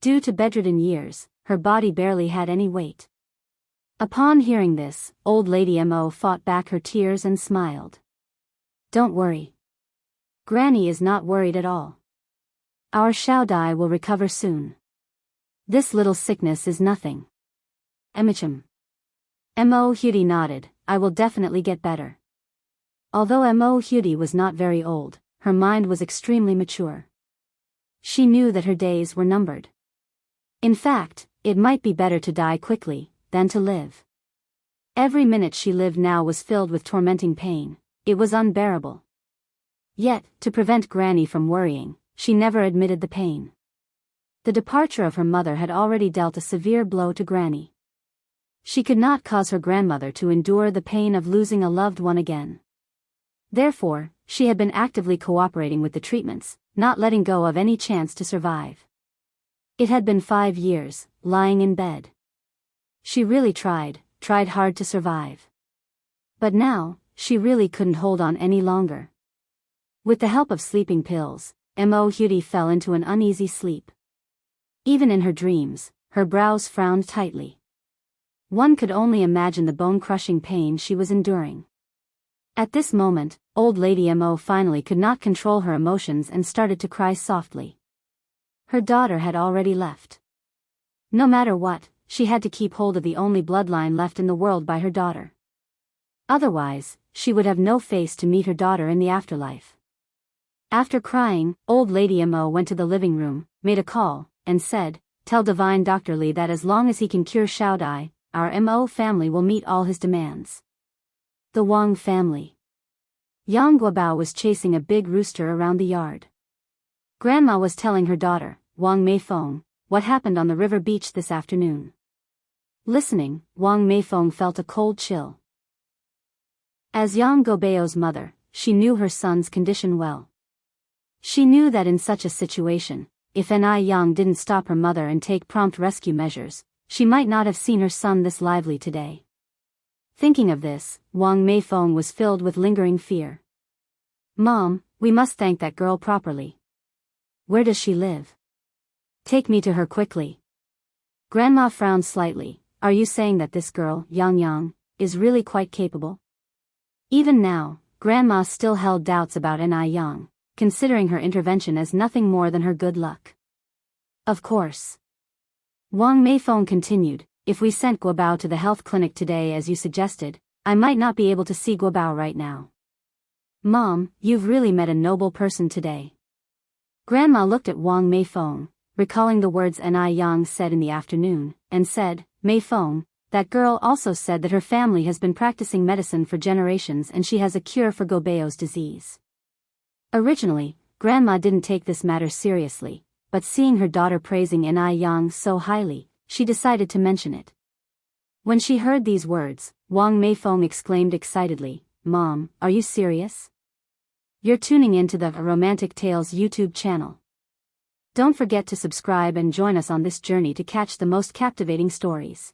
Due to bedridden years, her body barely had any weight. Upon hearing this, old Lady Mo fought back her tears and smiled. Don't worry. Granny is not worried at all. Our Xiao Dai will recover soon. This little sickness is nothing. Emichim. Mo Hudi nodded, I will definitely get better. Although Mo Hudi was not very old, her mind was extremely mature. She knew that her days were numbered. In fact, it might be better to die quickly than to live. Every minute she lived now was filled with tormenting pain. It was unbearable. Yet, to prevent Granny from worrying, she never admitted the pain. The departure of her mother had already dealt a severe blow to Granny. She could not cause her grandmother to endure the pain of losing a loved one again. Therefore, she had been actively cooperating with the treatments, not letting go of any chance to survive. It had been 5 years, lying in bed. She really tried hard to survive. But now, she really couldn't hold on any longer. With the help of sleeping pills, Mo Hudi fell into an uneasy sleep. Even in her dreams, her brows frowned tightly. One could only imagine the bone-crushing pain she was enduring. At this moment, old Lady Mo finally could not control her emotions and started to cry softly. Her daughter had already left. No matter what, she had to keep hold of the only bloodline left in the world by her daughter. Otherwise, she would have no face to meet her daughter in the afterlife. After crying, old Lady Mo went to the living room, made a call, and said, Tell Divine Dr. Li that as long as he can cure Xiao Dai, our Mo family will meet all his demands. The Wang family. Yang Guobao was chasing a big rooster around the yard. Grandma was telling her daughter, Wang Meifeng, what happened on the river beach this afternoon. Listening, Wang Meifeng felt a cold chill. As Yang Guobao's mother, she knew her son's condition well. She knew that in such a situation, if Yang didn't stop her mother and take prompt rescue measures, she might not have seen her son this lively today. Thinking of this, Wang Meifeng was filled with lingering fear. Mom, we must thank that girl properly. Where does she live? Take me to her quickly. Grandma frowned slightly. Are you saying that this girl, Yang Yang, is really quite capable? Even now, Grandma still held doubts about Yang, considering her intervention as nothing more than her good luck. Of course. Wang Meifeng continued, if we sent Guobao to the health clinic today as you suggested, I might not be able to see Guobao right now. Mom, you've really met a noble person today. Grandma looked at Wang Meifeng, recalling the words Yang said in the afternoon, and said, Meifeng, that girl also said that her family has been practicing medicine for generations and she has a cure for Gobao's disease. Originally, Grandma didn't take this matter seriously, but seeing her daughter praising Yang so highly, she decided to mention it. When she heard these words, Wang Meifeng exclaimed excitedly, Mom, are you serious? You're tuning into the Romantic Tales YouTube channel. Don't forget to subscribe and join us on this journey to catch the most captivating stories.